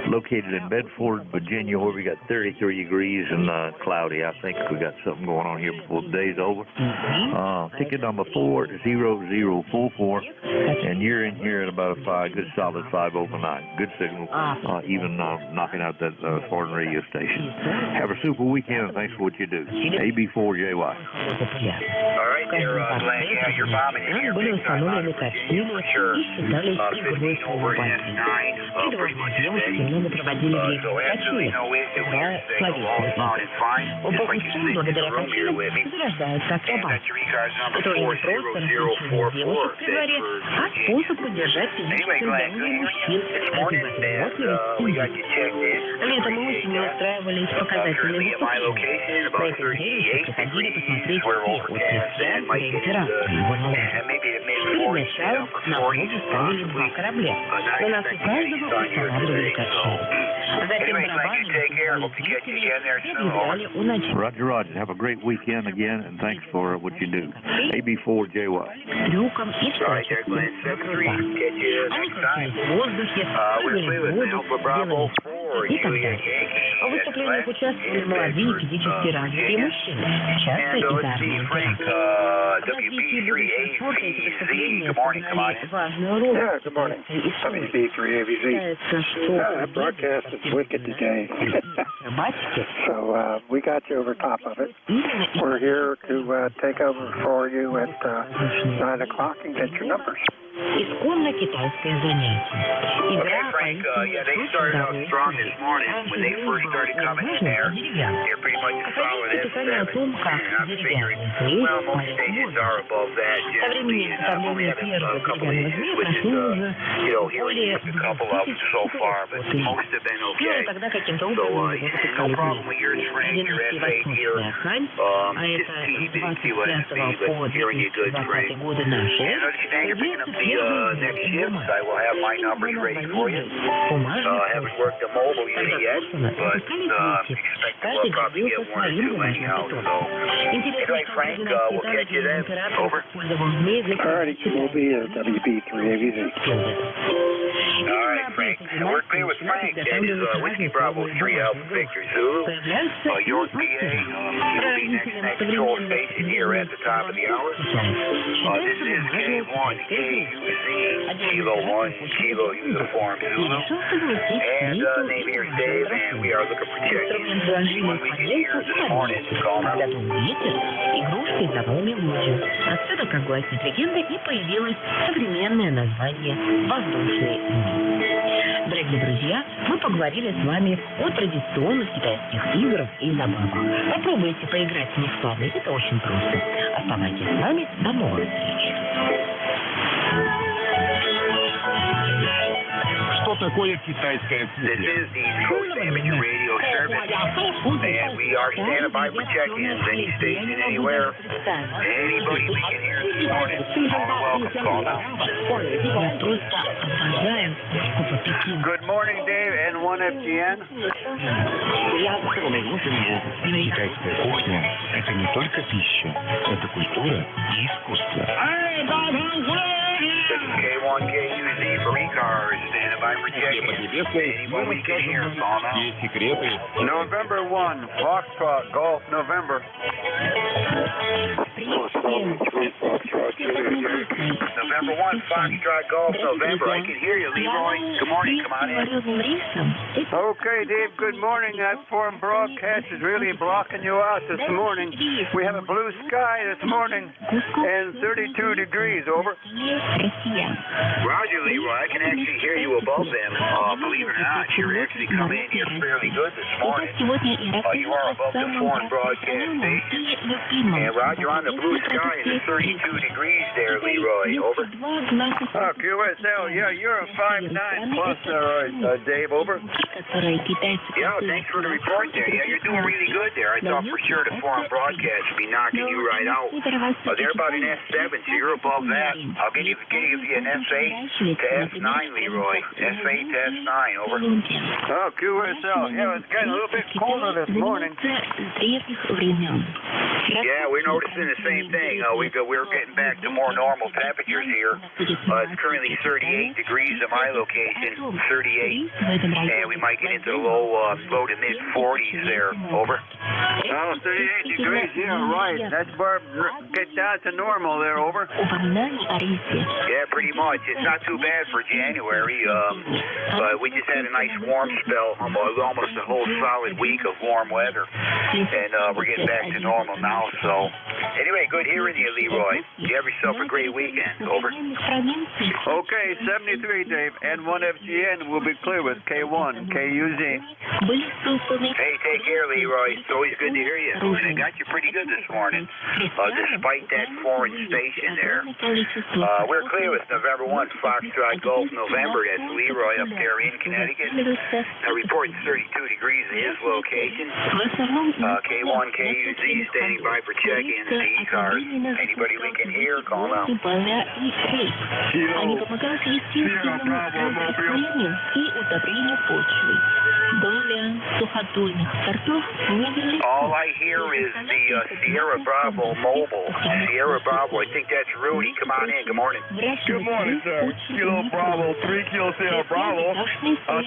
located in Bedford, Virginia, where we got 33 degrees and cloudy. I think we got something going on here before the day's over. Ticket number 40044, and you're in here at about a 5, good solid 5 overnight. Good signal, even knocking out that foreign radio station. Have a super weekend, and thanks for what you do. AB4JY. All right there, Glenn. Yeah, you're bombing in here big time on the Virginia for sure. 15 over S9, pretty much steady. So absolutely no issue here. Signal all found and fine. Just like you see in the room here with me. And that's your ECARS number 40044. Anyway, Glenn, good hearing you this morning, and we got you checked in. Летом и осенью устраивались показательные выступления. На этом зрелище приходили посмотреть все от крестьян до императора и его налогов. Перед началом на пробу ставили 2 корабля. На носу каждого устанавливали качели. Затем барабаны и объявляли о начале. Roger, Roger. Have a great weekend again, and thanks for what you do. AB4JY. Трюком и всяческим выкрутасом. Они крутились в воздухе, прыгали в воду, делали и так далее. В выступлениях участвовали молодые физически развитые мужчины, часто из армии императора. В развитии будущего спорта эти выступления сыграли важную роль в истории. Считается, что wicked today. So we got you over top of it. We're here to take over for you at 9 o'clock and get your numbers. Исконно китайское занятие. Игра Yeah, they started out strong this morning when they first started coming in there. They're pretty much as solid as seven. And I'm figuring, well, most stations are above that. Generally, and we had a couple of issues, which is, here just a couple of them so far, but most have been okay. So, no problem with yours, Frank. Your S8 here. Just see what it be, but hearing you good, Frank. And understand you're picking up the next shift. I will have my numbers ready for you. Haven't worked the mobile unit yet, but expect we'll probably get 1 or 2 anyhow. So, anyway, Frank, we'll catch you then. Over. Alrighty, we'll be at WB3AVZ. All right, Frank. we're clear with Frank. That is Whiskey Bravo 3 Alpha Victor Zulu. York, PA. You'll be next control station here at the top of the hour. This is K1, KUZ, Kilo 1, Kilo Uniform Zulu. And name here is Dave, and we are looking for check-in. When we get here this morning, call now. Игрушкой задал мелодию. Отсюда, как гласит легенда, и появилось современное название «Воздушный змей». Дорогие друзья, мы поговорили с вами о традиционных китайских играх и забавах. Попробуйте поиграть с них с вами, это очень просто. Оставайтесь с нами, до новых встреч. Что такое китайская This is the Coast Amateur Radio Service, and we are standing by for check-ins, any station, anywhere. Anybody we can hear this morning, are welcome. Call now. Good morning, Dave, N1FGN. Китайская кухня – это не только пища, это культура и искусство. This is K1KUZ for ECARS, standing by for check-in. Anyone we can hear, call now. Есть секреты. November 1, Foxtrot, Golf, November. November 1, Foxtrot Golf, November. I can hear you, Leroy. Good morning, come on in. Okay, Dave, good morning. That foreign broadcast is really blocking you out this morning. We have a blue sky this morning and 32 degrees, over. Roger, Leroy. I can actually hear you above them. Believe it or not, you're actually coming in here fairly good this morning. You are above the foreign broadcast station. And Roger, on the blue sky, it's 32 degrees there, Leroy. Over. QSL, yeah, you're a 5'9 plus, Dave, over. Yeah, thanks for the report there. Yeah, you're doing really good there. I thought for sure the foreign broadcast would be knocking you right out. They're about an S7, so you're above that. I'll give you an S8 to S9, Leroy. S8 to S9, over. Oh, QSL, yeah, it's getting a little bit colder this morning. Yeah, we're noticing the same thing. We're getting back to more normal temperatures here. It's currently 38 degrees at my location, 38, and we might get into the low to mid 40s there. Over. Oh, 38 degrees, yeah, right. That's where get down to normal there. Over. Yeah, pretty much. It's not too bad for January. But we just had a nice warm spell, almost a whole solid week of warm weather, and we're getting back to normal now. So, anyway, good hearing you, Leroy. You have yourself a great weekend. Over. Okay, 73, Dave. N1FGN will be clear with K1, KUZ. Hey, take care, Leroy. It's always good to hear you. And I got you pretty good this morning, despite that foreign station there. We're clear with November 1, Foxtrot Golf, November. That's Leroy up there in Connecticut. Reporting 32 degrees in his location. K1, KUZ standing by for check-ins to ECARS. Anybody we can hear, call now. Они помогают естественному распространению и удобрению почвы. Доля сухотульных сортов невелика. All I hear is the Sierra Bravo Mobile. Sierra Bravo, I think that's Rudy. Come on in. Good morning. Good morning, sir. Kilo Bravo, 3 Kilo Sierra Bravo.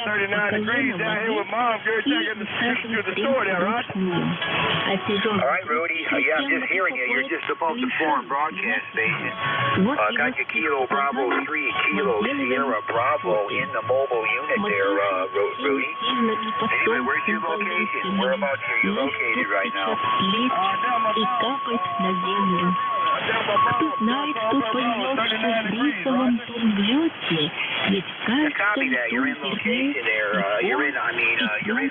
39 degrees down here with Mom. Good checking to the store there, right? All right, Rudy. Yeah, I'm just hearing you. You're just above the foreign broadcast station. Got your Kilo Bravo 3 Kilo Sierra Bravo in the mobile unit there, Rudy. Anyway, where's your location? Whereabouts are you located right now? И капает на землю. Кто знает, кто поймет, что в рисовом том лете, ведь Copy that. You're in location there. You're in Maryland. You're in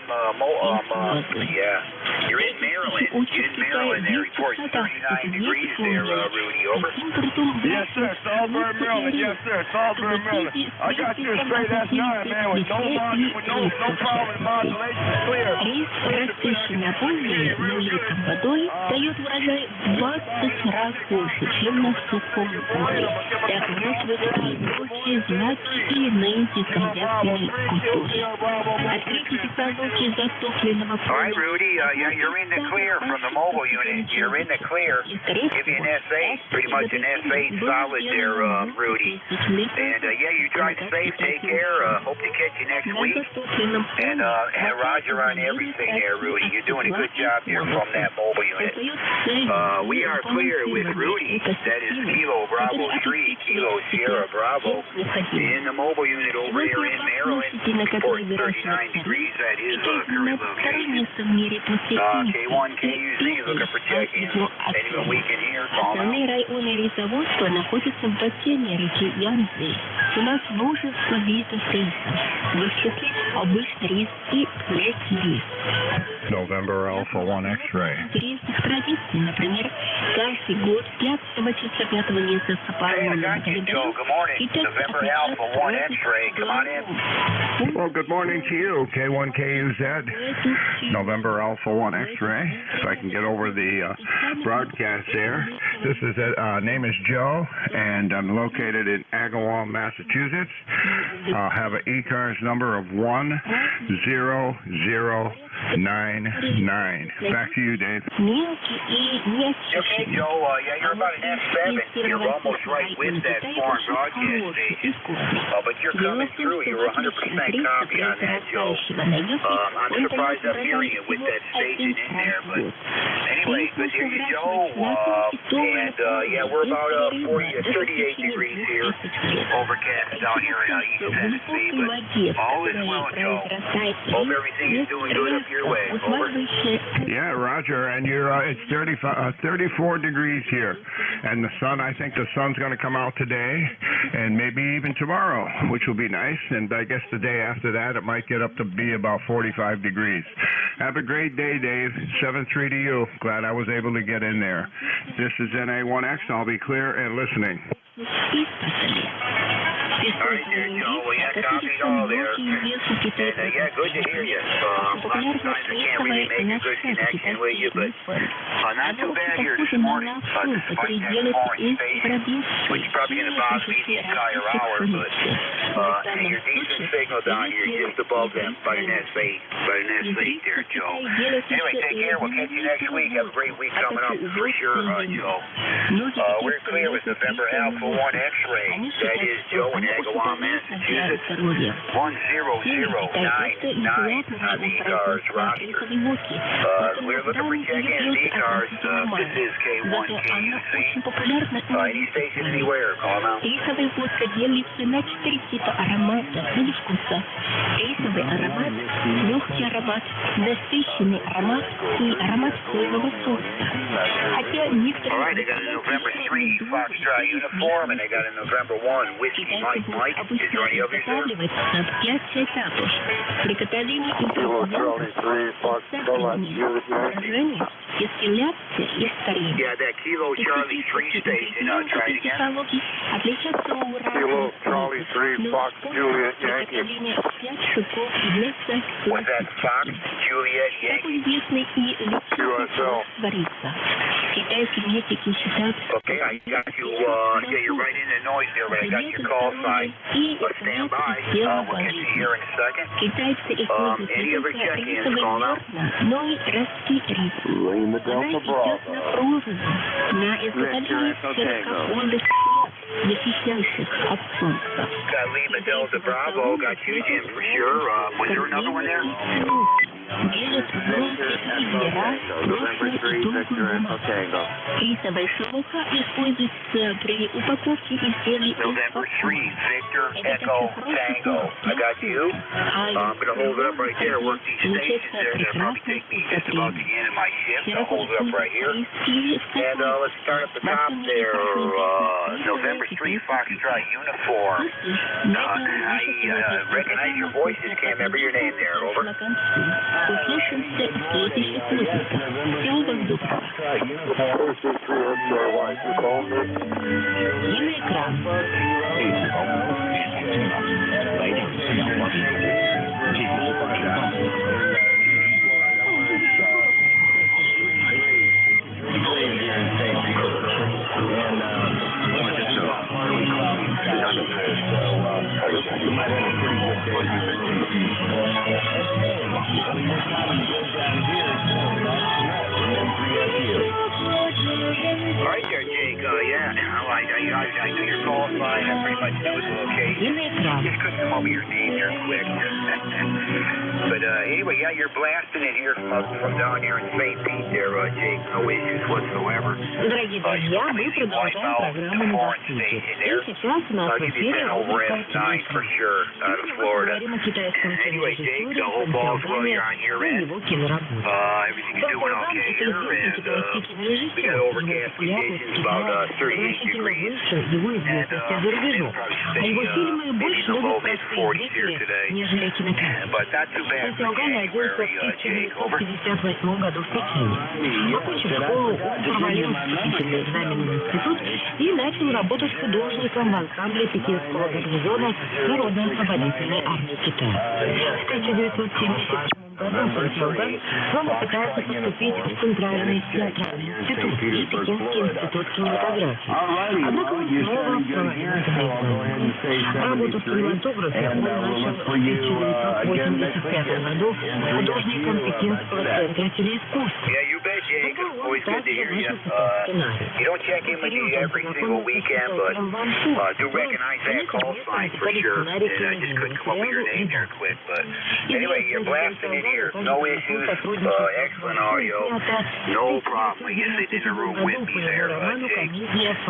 Maryland there. Reporting 39 degrees there, Rudy. Over. Yes, sir. Salisbury, Maryland. Yes, sir. Salisbury, Maryland. I got you a straight S9, man, with no problem in modulation. Clear. Рис, просыщенный полной, налитым водой, дает урожай 20 раз больше, чем на сухом море. Так вот вы прочие знаки и иные государственные культуры. Открытие технологии затопленного All right, Rudy, yeah, you're in the clear from the mobile unit. You're in the clear. Give you an S8, pretty much an S8 solid there, Rudy. And yeah, you drive safe, take care. Hope to catch you next week. And Roger on everything there, Rudy. You're doing a good job there from that mobile unit. We are clear with Rudy. That is Kilo Bravo 3, Kilo Sierra Bravo. In the mobile unit over here in Maryland, reporting 39 degrees. That is current location. K1, KUZ, looking for check-in. Anyone we can hear, call out. Основные районы рейсоводства находятся в бассейне реки Янцзы. У нас множество видов рейсов. В их числе обычный рейс и легкий рейс. November Alpha 1 X-ray. Интересных традиций, например, каждый год 5 числа 5 месяца по лунному календарю Китай отмечает Well, good morning to you, K1KUZ, November Alpha 1 X-ray. If I can get over the broadcast there. This is name is Joe, and I'm located in Agawam, Massachusetts. I have an ECARS number of 10099. Back to you, Dave. Okay, Joe, yeah, you're about an S7. You're almost right with that foreign broadcast station. But you're coming through. You're 100% copy on that, Joe. I'm surprised I'm hearing you with that station in there. But anyway, good to hear you, Joe. And yeah, we're about 38 degrees here. Overcast down here in East Tennessee. But all is well, Joe. Hope everything is doing good up your way. Over. Yeah, Roger. And you're it's 34 degrees here. And the sun, I think the sun's going to come out today and maybe even tomorrow, which will be nice. And I guess the day after that, it might get up to be about 45 degrees. Have a great day, Dave. 7-3 to you. Glad I was able to get in there. This is NA1X. I'll be clear and listening. All right there, Joe. Well, yeah, copied all there. And, yeah, good to hear you. Lots of times I can't really make a good connection with you, but not too bad here this morning. Despite that foreign station, which is probably going to bother me the entire hour, but your decent signal down here just above them by an S8. By an S8 there, Joe. Anyway, take care. We'll catch you next week. Have a great week coming up for sure, Joe. We're clear with November Alpha 1 X-ray. That is Joe in Agawam, Massachusetts. 10099 on the ECARS roster. We're looking for check-in ECARS. This is K1 KUZ. Any station anywhere, call now. Рисовая водка делится на 4 типа аромата или вкуса. Рисовый аромат, легкий аромат, насыщенный аромат и аромат соевого соуса. Хотя некоторые... All right, they got a November 3 Foxtrot uniform, and they got a November 1 Whiskey Mike Mike. Is there any others there? В 5 этапов. Приготовление ингредиентов, поражение, дистилляция и старение. Yeah, that Kilo Charlie 3 station. Try it again. Отличаться уровнем. Kilo Charlie 3 Fox Juliet Yankee. Was that Fox Juliet Yankee? Известный и лечебный творится. Китайские медики считают... Okay, I got you. Yeah, you're right in the noise there, but I got your call sign. Stand by. We'll get you here in a second. Any other check-ins going out? Но и расти риск. Она сейчас напружена на изготовление сверховодных защищающих от солнца. Got Lima Delta Bravo. Got you, Jim, for sure. Was there another one there? Делят бронзы и веера, прошлое и тонкую бумагу. Рисовая шелуха используется при упаковке изделий из November 3, Victor Echo Tango. I got you. I'm going to hold it up right there. Work these stations there. That'll probably take me just about the end of my shift. I'll hold it up right here. And let's start at the top there. November 3 Foxtrot uniform. I recognize your voice. Just can't remember your name there. Over. Услышимся в следующих выпусках. Всего вам доброго. И на экран. And All right there, Jake. I knew your call sign. I pretty much knew the location. Just couldn't come over your name here quick. But anyway, yeah, you're blasting it here from down here in St. Pete there, Jake. No issues whatsoever. Дорогие друзья, мы продолжаем программу «Новости». И сейчас у нас в эфире говорим о китайском кинорежиссере Сантьягане и его киноработе. Сантьяган – это известный китайский кинорежиссер. Его популярность в Китае значительно выше его известности за рубежом. А его фильмы больше любят простые зрители, нежели кинокритики. Сантьяган родился в 1958 году в Пекине. Окончив школу, он провалил вступительные экзамены в институт и начал работать художником в ансамбле пекинского гарнизона Народно-освободительной армии Китая. В 1977 году Сантьяган снова пытается поступить в Центральный театральный институт и Пекинский институт кинематографии. Однако он снова провалился в экзамене. Работу в кинематографе он начал в 1985 году художником Пекинского центра телеискусства. Always good to hear you. You don't check in with me every single weekend, but do recognize that call sign for sure. And I just couldn't come up with your name there quick. But anyway, you're blasting it here. No issues. Excellent audio. No problem. You sit in the room with me there, Jake.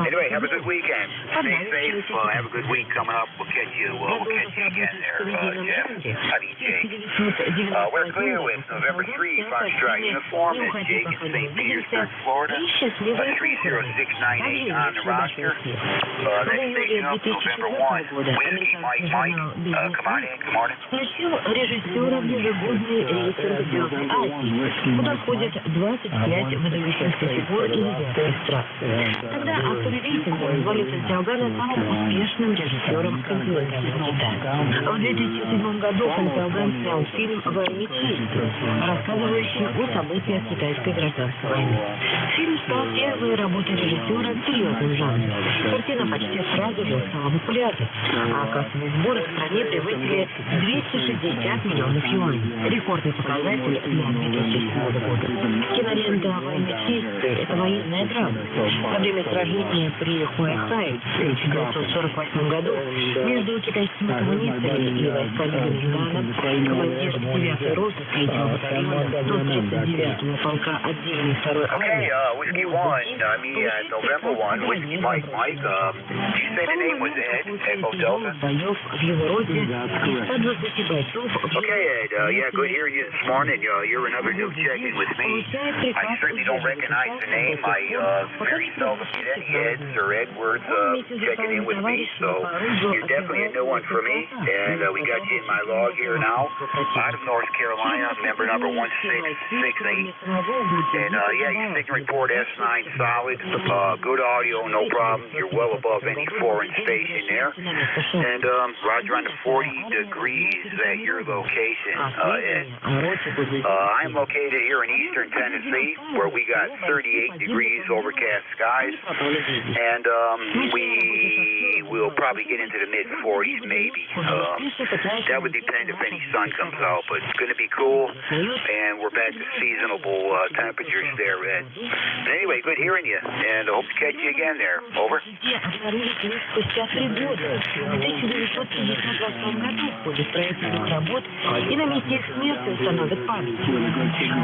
Anyway, have a good weekend. Stay safe. Have a good week coming up. We'll catch you again there, Jeff. I mean, Jake. We're clear with November 3 Foxtrot uniform. That's Jake in St. Petersburg, Florida. 30698 on the roster. Next station up November 1. Whiskey Mike. Come on in. Good morning. Включил режиссера в ежегодный рейтинг звезд Азии, куда входят 25 выдающихся фигур из азиатских стран. Тогда авторы рейтинга назвали Сантьягана самым успешным режиссером континентального Китая. В 2007 году Сантьяган снял фильм «Войны чести», рассказывающий о событиях китайской гражданской войны. Фильм стал первой работой режиссера в серьезном жанре. Картина почти сразу же стала популярной, а кассовые сборы в стране превысили 260 миллионов юаней. Рекордный показатель для 2007 года. Кинолента «Войны чести» — это военная драма. Во время сражения при Хуайхае в 1948 году между китайскими коммунистами и войсками Миндана командир 9-й роты 3-го батальона 139-го полка отдельной 2-й армии. Whiskey 1, November 1, Whiskey Mike. You said the name was Ed, Echo Delta. Боев в его роте из 120 бойцов. Okay, Ed, good hearing you this morning. You're another new check-in with me. I certainly don't recognize the name. I very seldom get any Eds or Edwards checking in with me, so you're definitely a new one for me. And we got you in my log here now. Out of North Carolina, member number 1668. And your signal report S9 solid. Good audio, no problem. You're well above any foreign station there. And roger on the 40 degrees at your location, Ed. I'm located here in eastern Tennessee, where we got 38 degrees, overcast skies. And we will probably get into the mid-40s, maybe. That would depend if any sun comes out, but it's going to be cool. And we're back to seasonable temperatures there, Ed. But anyway, good hearing you, and I hope to catch you again there. Over. Спустя 3 года, в 1958 году, в ходе строительных работ, и на месте их смерти установят памятник.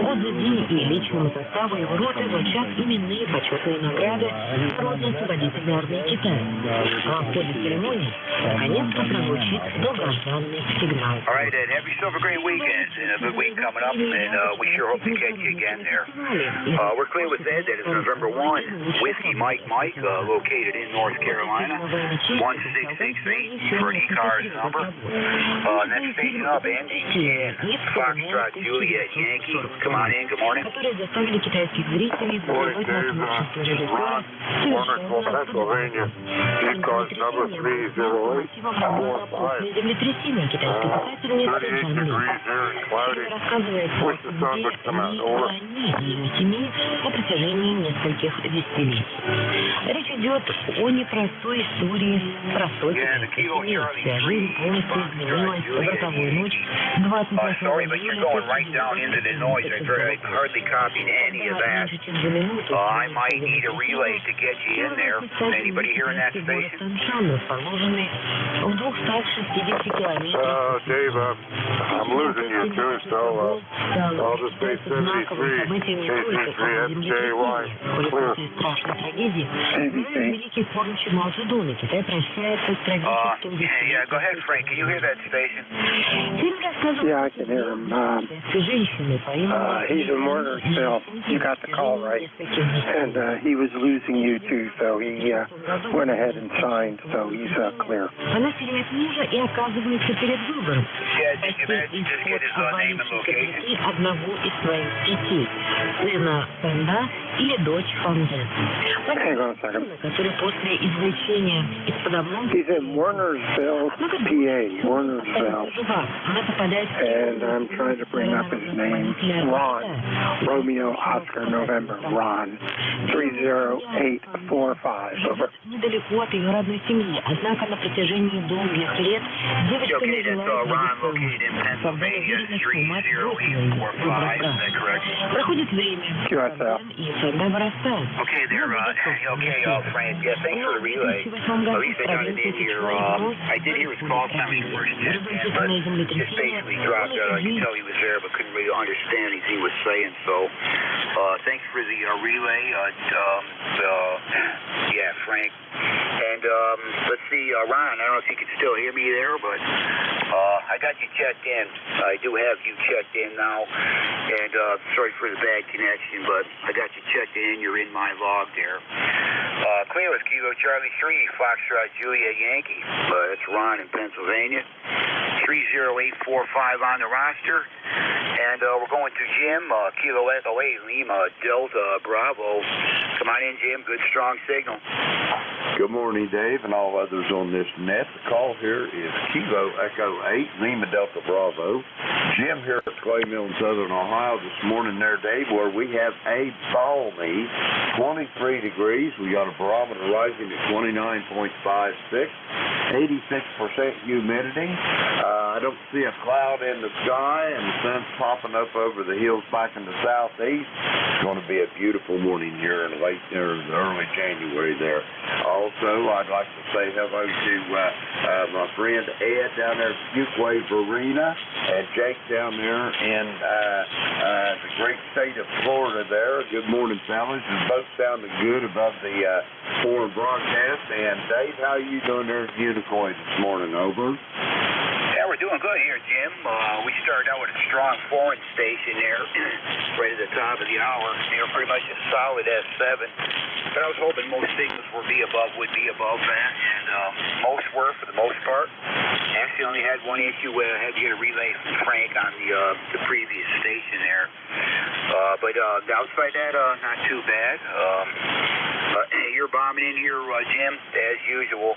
Год за день и личному составу его роты вручат именные почетные награды Народно-освободительной армии Китая. А в ходе церемонии наконец-то прозвучит долгожданный сигнал. All right, Ed, have yourself a great weekend and a good week coming up, and we sure hope to catch you again there. We're clear with Ed that it's November 1, Whiskey Mike, located in North Carolina, 1668 for an ECARS number. Next station up, NJ2US, Foxtrot, Juliet, Yankee. Come on in, good morning. Которые заставили китайских зрителей забывать на творчество режиссера. Pennsylvania, ECARS number землетрясение китайский писатель не рассказывает о семье на протяжении нескольких десятилетий. Речь идет о непростой истории простой китайской семьи, чья жизнь полностью изменилась в роковую ночь 28 расположенный в 260 километрах. Dave, I'm losing you too, so I'll just say 73, K33SJY, clear. Страшной трагедии. Великий форум чумазу дома. Китай прощается с трагическим Yeah, go ahead, Frank. Can you hear that station? Yeah, I can hear him. He's in Warnersville. You got the call right. And he was losing you too, so he went ahead and signed, so he's clear. Она теряет мужа и оказывается перед выбором. Одного из своих детей, сына Фэнда или дочь Фэнда. Который после извлечения из-под обломки... He's in Warnersville, PA, Warnersville. And I'm trying to bring up his name. Ron. Romeo, Oscar, November. Ron. 30845. Over. Недалеко от ее родной семьи. Однако на протяжении долгих лет девочка не желает проходит время, и Фэнда вырастает. Okay, there, Frank. Yeah, thanks for the relay. At least I got it in here. I did hear his call coming first, but just basically dropped out. I could tell he was there, but couldn't really understand anything he was saying. So, thanks for the relay. Yeah, Frank. And let's see, Ron, I don't know if you can still hear me there, but I got you checked in. I do have you checked in now. And sorry for the bad connection, but I got you checked in. You're in my log there. Clear with Kilo Charlie 3, Foxtrot Juliet Yankee. That's Ron in Pennsylvania. 30845 on the roster. And we're going to Jim, Kilo Echo 8, Lima, Delta, Bravo. Come on in, Jim. Good, strong signal. Good morning, Dave, and all others on this net. The call here is Kilo Echo 8, Lima Delta Bravo. Jim here at Clay Mill in Southern Ohio this morning there, Dave, where we have a balmy 23 degrees. We got a barometer rising at 29.56, 86% humidity. I don't see a cloud in the sky, and the sun's popping up over the hills back in the southeast. It's going to be a beautiful morning here in early January there. Also, I'd like to say hello to my friend Ed down there at Fuquay Arena and Jake down there in the great state of Florida there. Good morning, fellas. You're both sounding good above the foreign broadcast. And Dave, how are you doing there at Unicoi this morning? Over. Yeah, we're doing good here, Jim. We started out with a strong foreign station there, right at the top of the hour. Pretty much a solid S7. But I was hoping most signals would be above that, and most were for the most part. Actually, only had one issue where I had to get a relay from Frank on the previous station there. But outside that, not too bad. You're bombing in here, Jim, as usual.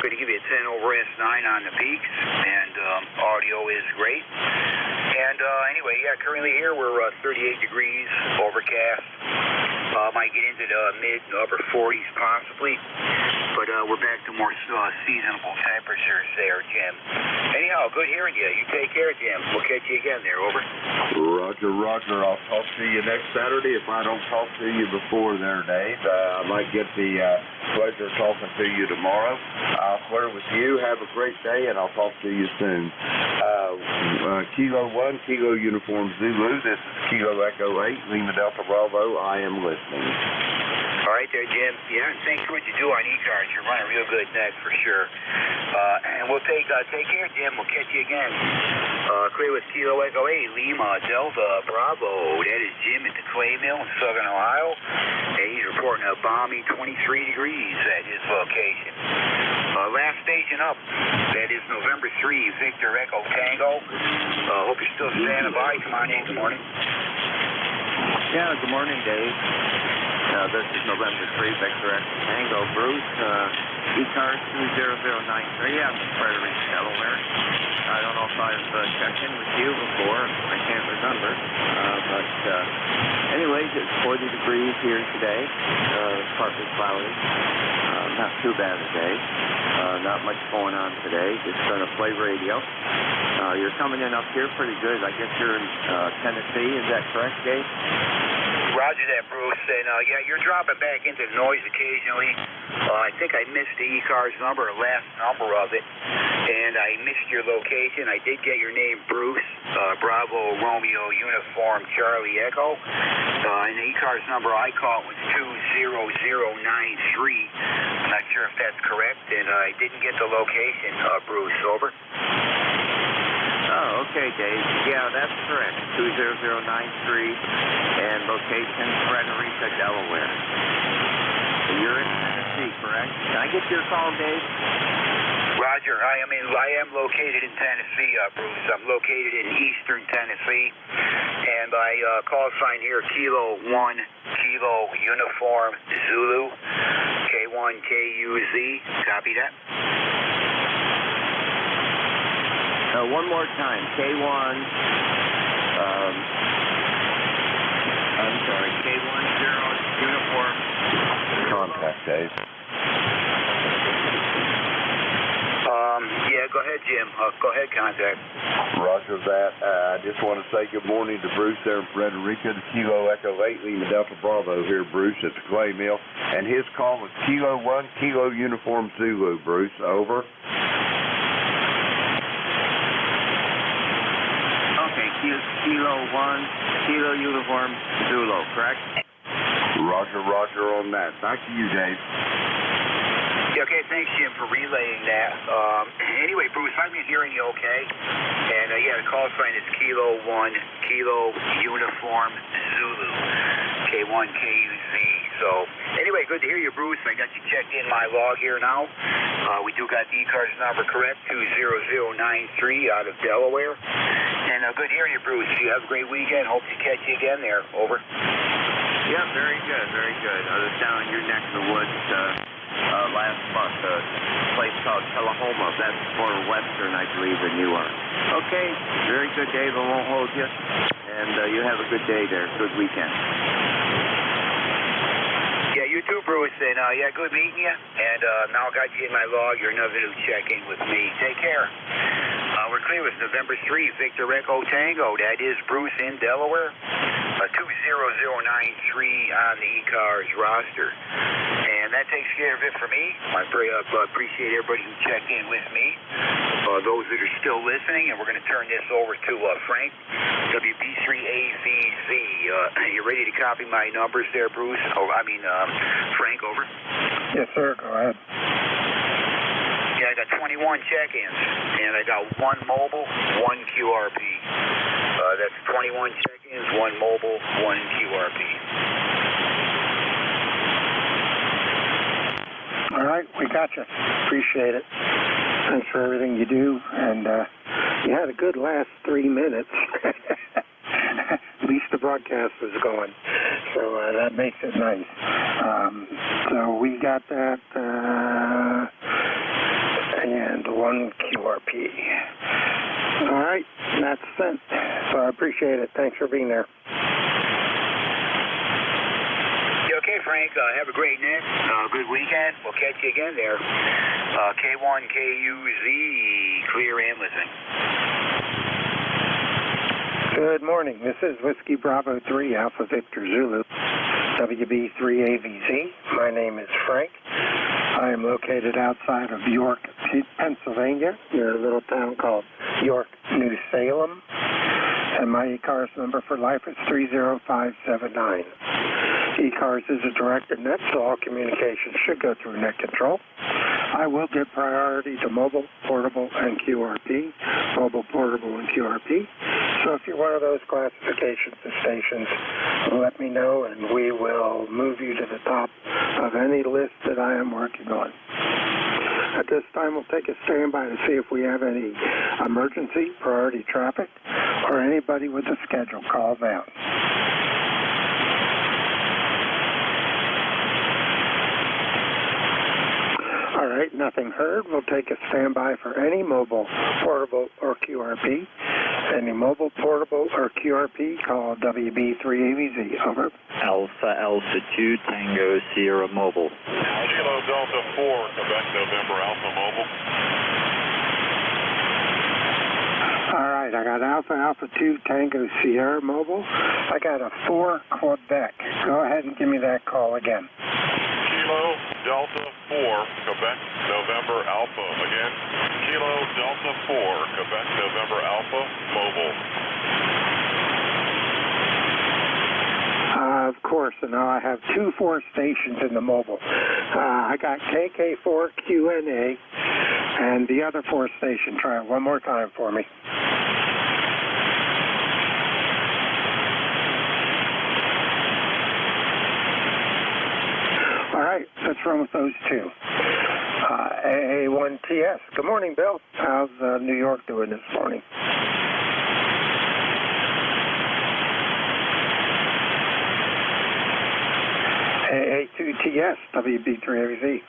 Going to give you a 10 over S9 on the peaks, and audio is great. And anyway, yeah, currently here we're 38 degrees, overcast. Might get into the mid and upper 40s possibly, but we're back to more seasonable temperatures there, Jim. Anyhow, good hearing you. You take care, Jim. We'll catch you again there. Over. Roger, Roger. I'll talk to you next Saturday if I don't talk to you before there, Dave. I might get the pleasure of talking to you tomorrow. I'll clear with you. Have a great day, and I'll talk to you soon. Kilo 1, Kilo Uniform Zulu. This is Kilo Echo 8, Lima Delta Bravo. I am listening. All right there, Jim. Yeah, and thanks for what you do on ECARS. You're running real good net for sure. And we'll take care, Jim. We'll catch you again. Clear with Kilo Echo 8, Lima Delta Bravo. That is Jim at the Clay Mill in Southern Ohio. And he's reporting a balmy 23 degrees at his location. Last station up, that is November 3, Victor Echo Tango. Hope you're still standing by. Come on in. Good morning. Yeah, good morning, Dave. This is November 3, Victor Echo Tango. Bruce, ECARS 20093 out of Frederick, Delaware. I don't know if I've checked in with you before. I can't remember. But anyways, it's 40 degrees here today. Partly cloudy. Not too bad a day. Not much going on today. Just going to play radio. You're coming in up here pretty good. I guess you're in Tennessee. Is that correct, Dave? Roger that, Bruce. And yeah, you're dropping back into the noise occasionally. I think I missed the ECARS number, last number of it, and I missed your location. I did get your name, Bruce, Bravo, Romeo, Uniform, Charlie, Echo. And the ECARS number I called was 20093. I'm not sure if that's correct, and I didn't get the location, Bruce. Over. Oh, okay, Dave. Yeah, that's correct. 20093 and location Frederica, Delaware. You're in Tennessee, correct? Can I get your call, Dave? Roger. I am located in Tennessee, Bruce. I'm located in eastern Tennessee, and my call sign here, Kilo 1, Kilo Uniform Zulu, K1KUZ. Copy that. One more time, K1, I'm sorry, K10 Uniform. Contact, Dave. Yeah, go ahead, Jim. Go ahead, contact. Roger that. I just want to say good morning to Bruce there in Frederica, the Kilo Echo 8 Lima Delta Bravo here, Bruce, at the clay mill. And his call was Kilo 1, Kilo Uniform Zulu, Bruce. Over. Kilo 1, Kilo Uniform Zulu, correct? Roger on that. Back to you, Dave. Yeah, okay, thanks, Jim, for relaying that. Anyway, Bruce, I've been hearing you okay. And, yeah, the call sign is Kilo 1, Kilo Uniform Zulu, K1KUZ. So, anyway, good to hear you, Bruce. I got you checked in my log here now. We do got the ECARS number correct, 20093 out of Delaware. And good hearing you, Bruce. You have a great weekend. Hope to catch you again there. Over. Yeah, very good, very good. I was down in your neck of the woods last month, a place called Tullahoma. That's for Western, I believe, than you are. Okay, very good, Dave. I won't hold you. And you have a good day there. Good weekend. Yeah, you too, Bruce. And yeah, good meeting you. And now I got you in my log. You're another new check-in with me. Take care. We're clear with November 3, Victor Echo Tango. That is Bruce in Delaware. 20093 on the ECARS roster. And that takes care of it for me. I appreciate everybody who checked in with me. Those that are still listening, and we're going to turn this over to Frank, WB3AVZ. You ready to copy my numbers there, Bruce? Frank, over. Yes, sir. Go ahead. Yeah, I got 21 check-ins, and I got 1 mobile, 1 QRP. That's 21 check-ins, 1 mobile, 1 QRP. All right, we got you. Appreciate it. Thanks for everything you do, and you had a good last 3 minutes. At least the broadcast was going, so that makes it nice. So we got that, and 1 QRP. All right, that's sent. So I appreciate it. Thanks for being there. Okay, Frank, have a great night. Good weekend. We'll catch you again there. K1KUZ, clear and listening. Good morning. This is Whiskey Bravo 3, Alpha Victor Zulu, WB3AVZ. My name is Frank. I am located outside of York, Pennsylvania, near a little town called York, New Salem. And my ECARS number for life is 30579. ECARS is a directed net, so all communications should go through net control. I will give priority to mobile, portable, and QRP. Mobile, portable, and QRP. So if you're one of those classifications of stations, let me know, and we will move you to the top of any list that I am working on. At this time, we'll take a standby to see if we have any emergency, priority traffic, or anybody with a schedule call down. All right, nothing heard. We'll take a standby for any mobile, portable, or QRP. Any mobile, portable, or QRP, call WB3ABZ. Over. Alpha 2, Tango Sierra Mobile. Kilo Delta 4, Quebec November Alpha Mobile. All right, I got Alpha 2, Tango Sierra Mobile. I got a 4 Quebec. Go ahead and give me that call again. Kilo Delta 4, Quebec November Alpha. Again, Kilo Delta 4, Quebec November Alpha Mobile. Of course, and now I have 2 4 stations in the mobile. I got KK4QNA and the other 4 station. Try it one more time for me. All right, let's run with those 2. AA1TS. Good morning, Bill. How's New York doing this morning? AA2TS, WB3AZ.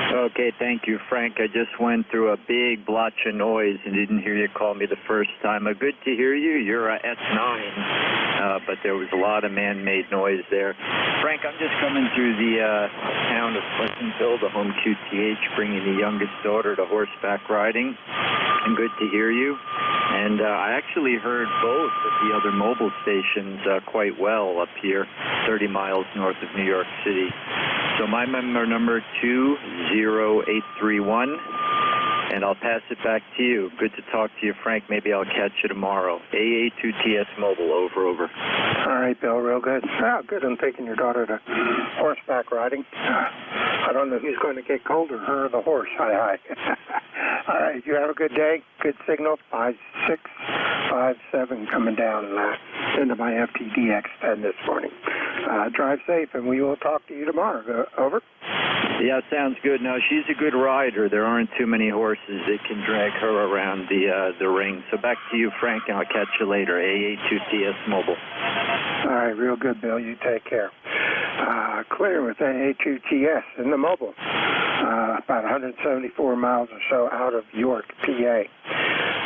Okay, thank you, Frank. I just went through a big blotch of noise and didn't hear you call me the first time. Good to hear you. You're a S9, but there was a lot of man-made noise there. Frank, I'm just coming through the town of Pleasantville, the home QTH, bringing the youngest daughter to horseback riding. And good to hear you. And I actually heard both of the other mobile stations quite well up here, 30 miles north of New York City. So my member number 20831, and I'll pass it back to you. Good to talk to you, Frank. Maybe I'll catch you tomorrow. AA2TS Mobile, over. All right, Bill, real good. Oh, good. I'm taking your daughter to horseback riding. I don't know who's going to get colder, her or the horse. Hi. All right, you have a good day. Good signal. 5657 coming down into my FTDX10 this morning. Drive safe, and we will talk to you tomorrow. Over. Yeah, sounds good. No, she's a good rider. There aren't too many horses that can drag her around the ring. So back to you, Frank, and I'll catch you later. AA2TS Mobile. All right, real good, Bill. You take care. Clear with AA2TS in the mobile. About 174 miles or so out of York, PA.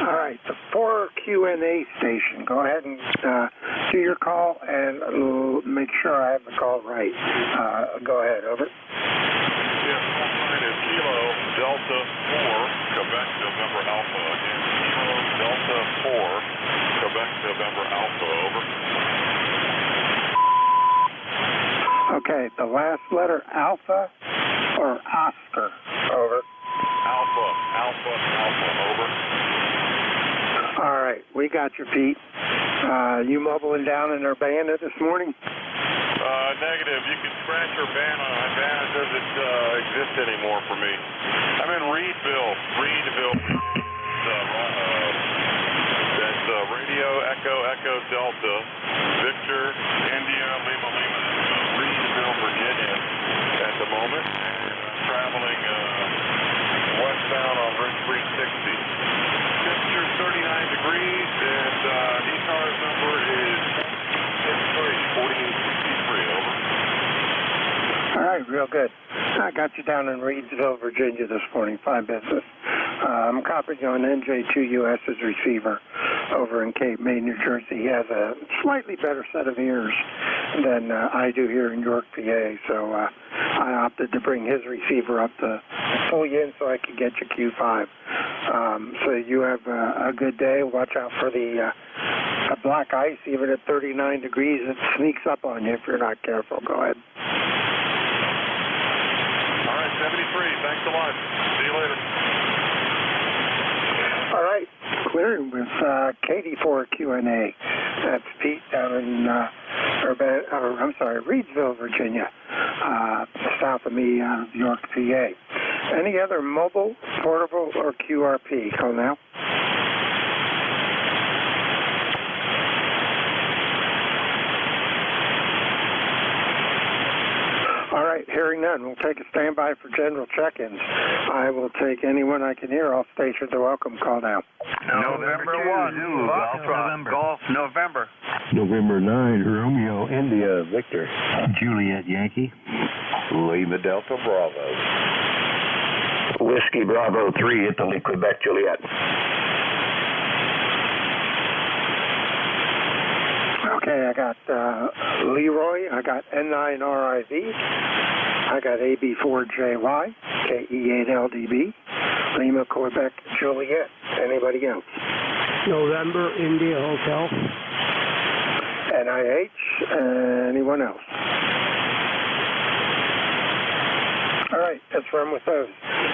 All right, the 4QNA station. Go ahead and do your call and make sure I have the call right. Go ahead, over. Yes, mine is Kilo Delta 4, Quebec November Alpha. Again, Kilo Delta 4, Quebec November Alpha, over. Okay, the last letter, Alpha or Oscar, over. Alpha, over. All right, we got you, Pete. You mobiling down in Urbana this morning? Negative. You can scratch Urbana. Urbana doesn't exist anymore for me. I'm in Reedville. That's Radio Echo Delta, Victor, India, Lima, Reedville, Virginia at the moment. And I'm traveling westbound on Route 360. Temperature's 39 degrees, and ECARS number is 4863, over. All right, real good. I got you down in Reedsville, Virginia this morning, 5 business. I'm copying on NJ2US's receiver over in Cape May, New Jersey. He has a slightly better set of ears than I do here in York, PA, so I opted to bring his receiver up to pull you in so I could get you Q5. So you have a good day. Watch out for the black ice. Even at 39 degrees, it sneaks up on you if you're not careful. Go ahead. All right, 73. Thanks a lot. See you later. All right, clearing with KD4QNA. That's Pete down in Reedsville, Virginia, south of me out of York, PA. Any other mobile, portable, or QRP? Call now. All right, hearing none. We'll take a standby for general check-ins. I will take anyone I can hear. All stations are welcome. Call now. November 1, Golf, November. November 9, Romeo, India, Victor. Juliet Yankee. Lima Delta Bravo. Whiskey Bravo 3, Italy, Quebec, Juliet. Okay, I got Leroy, I got N9RIV, I got AB4JY, KE8LDB, Lima, Quebec, Juliet. Anybody else? November, India Hotel. NIH, anyone else? All right, let's run with those.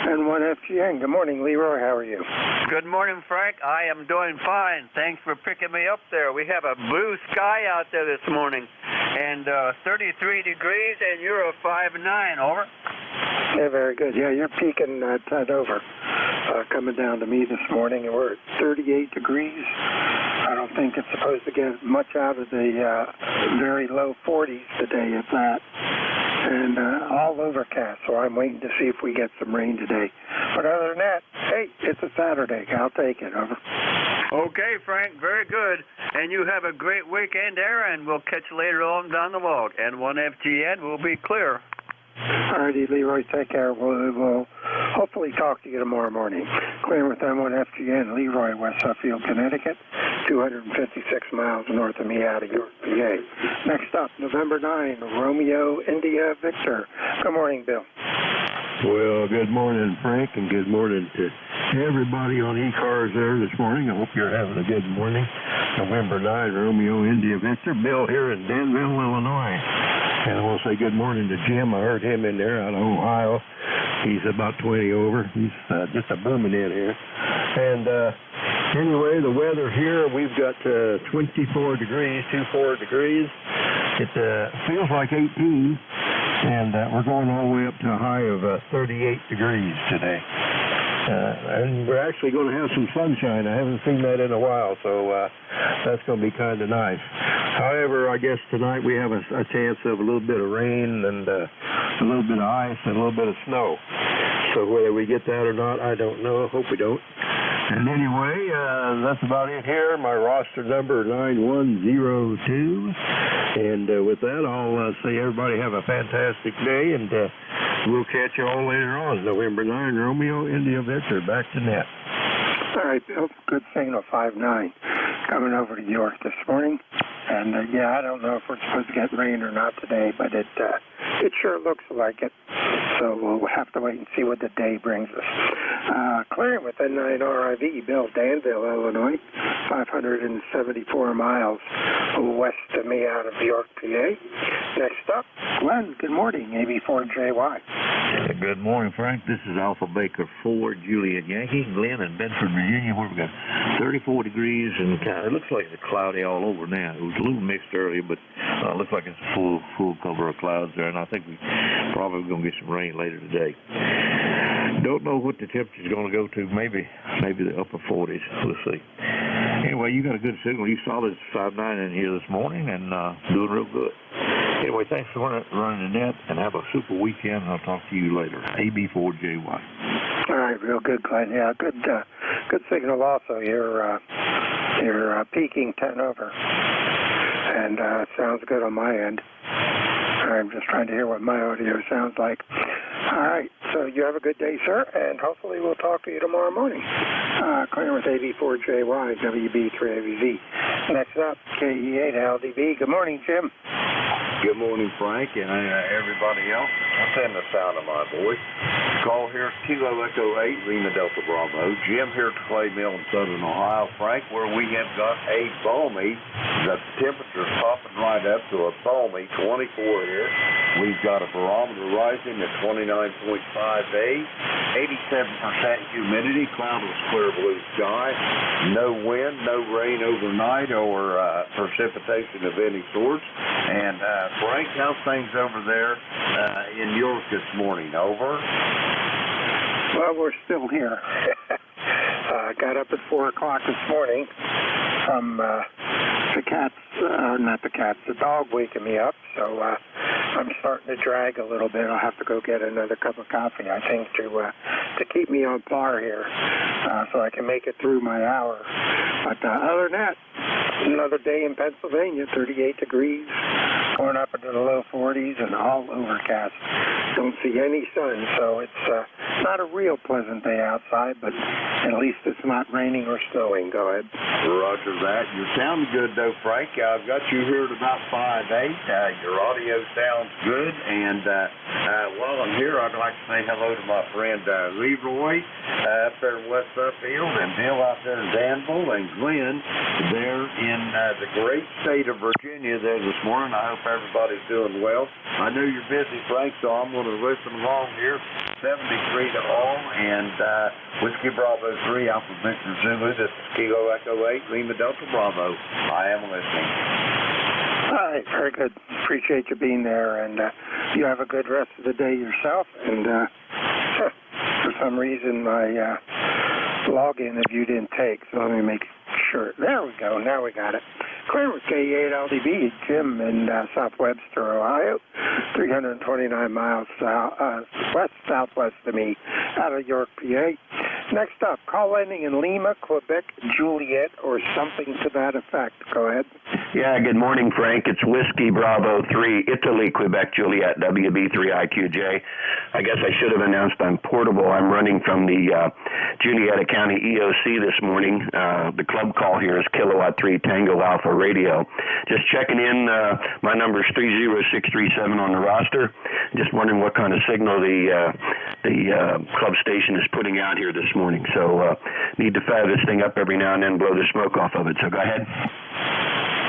N1FGN, good morning, Leroy, how are you? Good morning, Frank. I am doing fine. Thanks for picking me up there. We have a blue sky out there this morning, and 33 degrees, and you're a 5'9", over. Yeah, very good. Yeah, you're peaking that over. Coming down to me this morning, and we're at 38 degrees. I don't think it's supposed to get much out of the very low 40s today, if that. And all overcast, so I'm waiting to see if we get some rain today. But other than that, hey, it's a Saturday. I'll take it. Over. Okay, Frank, very good. And you have a great weekend there, and we'll catch you later on down the log. N1FGN will be clear. All righty, Leroy, take care. We'll hopefully talk to you tomorrow morning. Clear with M1FGN, Leroy, West Suffield, Connecticut, 256 miles north of me out of York, PA. Next up, November 9, Romeo, India, Victor. Good morning, Bill. Well, good morning, Frank, and good morning to everybody on ECARS there this morning. I hope you're having a good morning. November 9, Romeo, India, Victor. Bill here in Danville, Illinois. And I want to say good morning to Jim. I heard him in there out of Ohio. He's about 20 over. He's just a booming in here. And anyway, the weather here, we've got 24 degrees, 24 degrees. It feels like 18. And we're going all the way up to a high of 38 degrees today. And we're actually going to have some sunshine. I haven't seen that in a while, so that's going to be kind of nice. However, I guess tonight we have a chance of a little bit of rain and a little bit of ice and a little bit of snow. So whether we get that or not, I don't know. I hope we don't. And anyway, that's about it here. My roster number 9102. And with that, I'll say everybody have a fantastic day, and we'll catch you all later on. November 9, Romeo, India, Victor, back to net. All right, Bill. Good signal, 5'9", coming over to York this morning. And, yeah, I don't know if we're supposed to get rain or not today, but it sure looks like it. So we'll have to wait and see what the day brings us. Clearing with N9RIV, Bill, Danville, Illinois, 574 miles west of me out of York, PA. Next up, Glenn, good morning, AB4JY. Good morning, Frank. This is Alpha Baker 4, Juliet Yankee, Glenn in Bedford, Virginia, where we've got 34 degrees, and it looks like it's cloudy all over now. It was a little mixed earlier, but it looks like it's a full cover of clouds there, and I think we probably going to get some rain later today. Don't know what the temperature is going to go to. Maybe the upper 40s. We'll see. Anyway, you got a good signal. You saw this 5'9" in here this morning, and doing real good. Anyway, thanks for running the net, and have a super weekend. I'll talk to you later. AB4JY. All right, real good, Glenn. Yeah, good signal also. You're peaking 10 over, and sounds good on my end. I'm just trying to hear what my audio sounds like. All right, so you have a good day, sir, and hopefully we'll talk to you tomorrow morning. Clear with AB4JY, WB3AVV. Next up, KE8LDB. Good morning, Jim. Good morning, Frank, and everybody else. Within the sound of my voice. Call here, Kilo Echo 8, Lima Delta Bravo. Jim here at Clay Mill in Southern Ohio, Frank, where we have got a balmy, the temperature's popping right up to a balmy 24 here. We've got a barometer rising at 29.5 days, 87% humidity, cloudless clear blue sky, no wind, no rain overnight or precipitation of any sort. And Frank, how's things over there in York this morning? Over? Well, we're still here. Got up at 4 o'clock this morning from the dog waking me up, so I'm starting to drag a little bit. I'll have to go get another cup of coffee, I think, to keep me on par here, so I can make it through my hour. But other than that, another day in Pennsylvania, 38 degrees, going up into the low 40s and all overcast. Don't see any sun, so it's not a real pleasant day outside, but at least it's not raining or snowing. Go ahead. Roger that. You're sounding good, though, Frank. I've got you here at about 5'8". Your audio sounds good. And while I'm here, I'd like to say hello to my friend Leroy up there in West Suffield, and Bill out there in Danville, and Glenn there in the great state of Virginia there this morning. I hope everybody's doing well. I know you're busy, Frank, so I'm going to listen along here. 73 to all, and Whiskey Bravo 3, Alpha Victor Zulu. This is Kilo Echo 8, Lima Delta Bravo. I am listening. All right, very good. Appreciate you being there, and you have a good rest of the day yourself. And for some reason, my login of you didn't take, so let me make sure. There we go. Now we got it. Clear with K8LDB, Jim in South Webster, Ohio, 329 miles southwest of me, out of York, PA. Next up, call ending in Lima, Quebec, Juliet, or something to that effect. Go ahead. Yeah, good morning, Frank. It's Whiskey Bravo 3, Italy, Quebec, Juliet, WB3IQJ. I guess I should have announced I'm portable. I'm running from the Juniata County EOC this morning. The club call here is Kilowatt 3 Tango Alpha Radio. Just checking in. My number is 30637 on the roster. Just wondering what kind of signal the club station is putting out here this morning. So need to fire this thing up every now and then, blow the smoke off of it. So go ahead.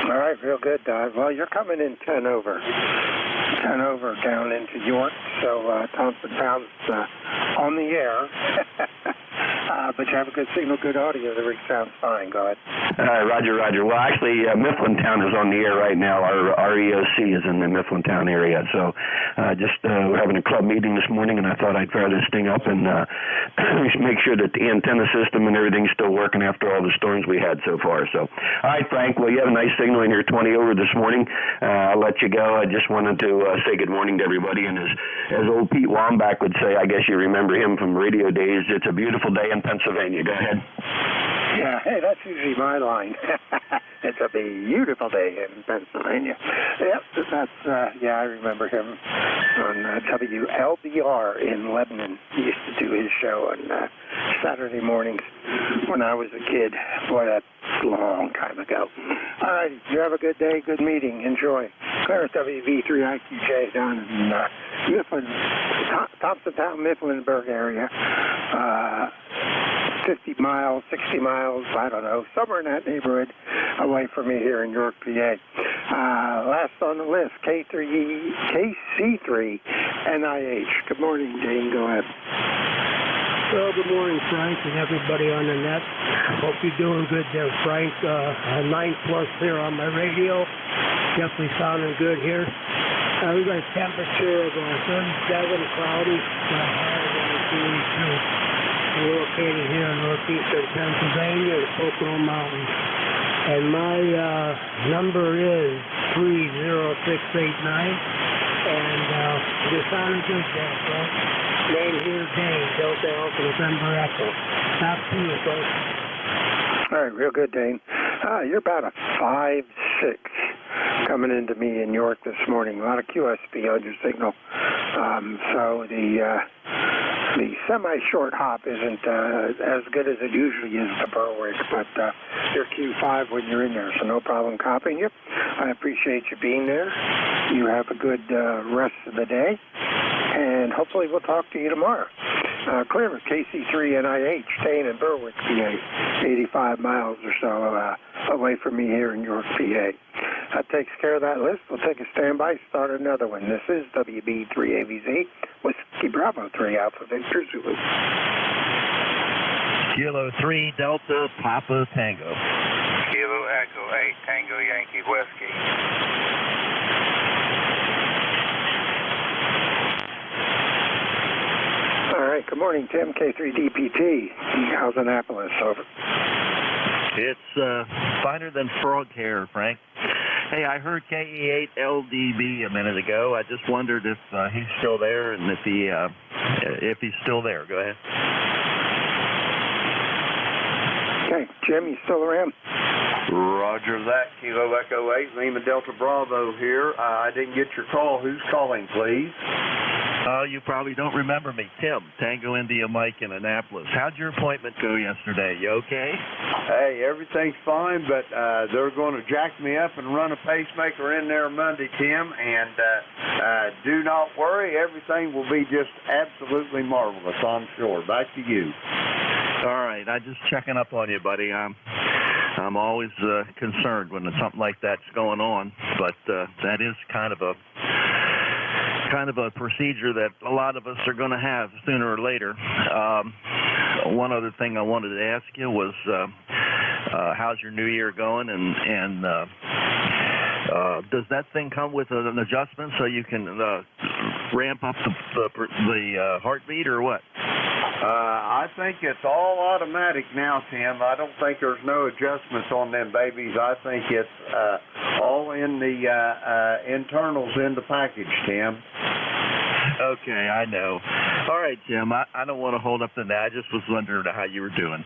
All right, real good, Dave. Well, you're coming in 10 over. 10 over down into York, so Thompson Town's on the air. But you have a good signal, good audio. The rig sounds fine. Go ahead. Roger. Well, actually, Mifflintown is on the air right now. Our EOC is in the Mifflintown area. So we're having a club meeting this morning, and I thought I'd fire this thing up and make sure that the antenna system and everything's still working after all the storms we had so far. So, all right, Frank. Well, you have a nice signal in your 20 over this morning. I'll let you go. I just wanted to say good morning to everybody. And as old Pete Wambach would say, I guess you remember him from radio days, it's a beautiful day in Pennsylvania. Go ahead. Yeah, hey, that's usually my line. It's a beautiful day in Pennsylvania. Yep, that's, I remember him on WLBR in Lebanon. He used to do his show on Saturday mornings when I was a kid. Boy, that's a long time ago. All right, you have a good day, good meeting. Enjoy. Clarence WV3IQJ down in Mifflin, Thompsontown, Mifflinburg area. 50 miles, 60 miles, I don't know, somewhere in that neighborhood away from me here in York, PA. Last on the list, KC3 NIH. Good morning, Dane. Go ahead. Well, good morning, Frank, and everybody on the net. Hope you're doing good there, Frank. 9+ here on my radio. Definitely sounding good here. We got a temperature of 37, cloudy, high of 42. We're located here in northeastern Pennsylvania, the Pocono Mountains. And my number is 30689. And you're sounding good there, folks. Name here, Dane, Delta Alpha November Echo. Back to you, folks. All right, real good, Dane. You're about a 5'6" coming into me in York this morning. A lot of QSP on your signal. So the semi-short hop isn't as good as it usually is to Berwick, but you're Q5 when you're in there, so no problem copying you. I appreciate you being there. You have a good rest of the day, and hopefully we'll talk to you tomorrow. Clear with KC3 NIH, staying in Berwick, PA, 85 miles or so away from me here in York, PA. That takes care of that list. We'll take a standby, start another one. This is WB3AVZ, Whiskey Bravo 3 Alpha Victor Zulu. Kilo 3 Delta Papa Tango. Kilo Echo 8 Tango Yankee Whiskey. All right, good morning, Tim, K3DPT, how's Annapolis, over? It's finer than frog hair, Frank. Hey, I heard KE8LDB a minute ago. I just wondered if he's still there and if he's still there. Go ahead. Okay, Jim, you still around? Roger that. Kilo Echo 8, Lima Delta Bravo here. I didn't get your call. Who's calling, please? Oh, you probably don't remember me. Tim, Tango India Mike in Annapolis. How'd your appointment go yesterday? You okay? Hey, everything's fine, but they're going to jack me up and run a pacemaker in there Monday, Tim, and do not worry, everything will be just absolutely marvelous, I'm sure. Back to you. All right, I'm just checking up on you, buddy. I'm always concerned when something like that's going on, but that is kind of a procedure that a lot of us are going to have sooner or later. One other thing I wanted to ask you was, how's your new year going? And does that thing come with an adjustment so you can ramp up the heartbeat or what? I think it's all automatic now, Tim. I don't think there's no adjustments on them babies. I think it's all in the internals in the package, Tim. Okay, I know. All right, Jim, I don't want to hold up the net. I just was wondering how you were doing.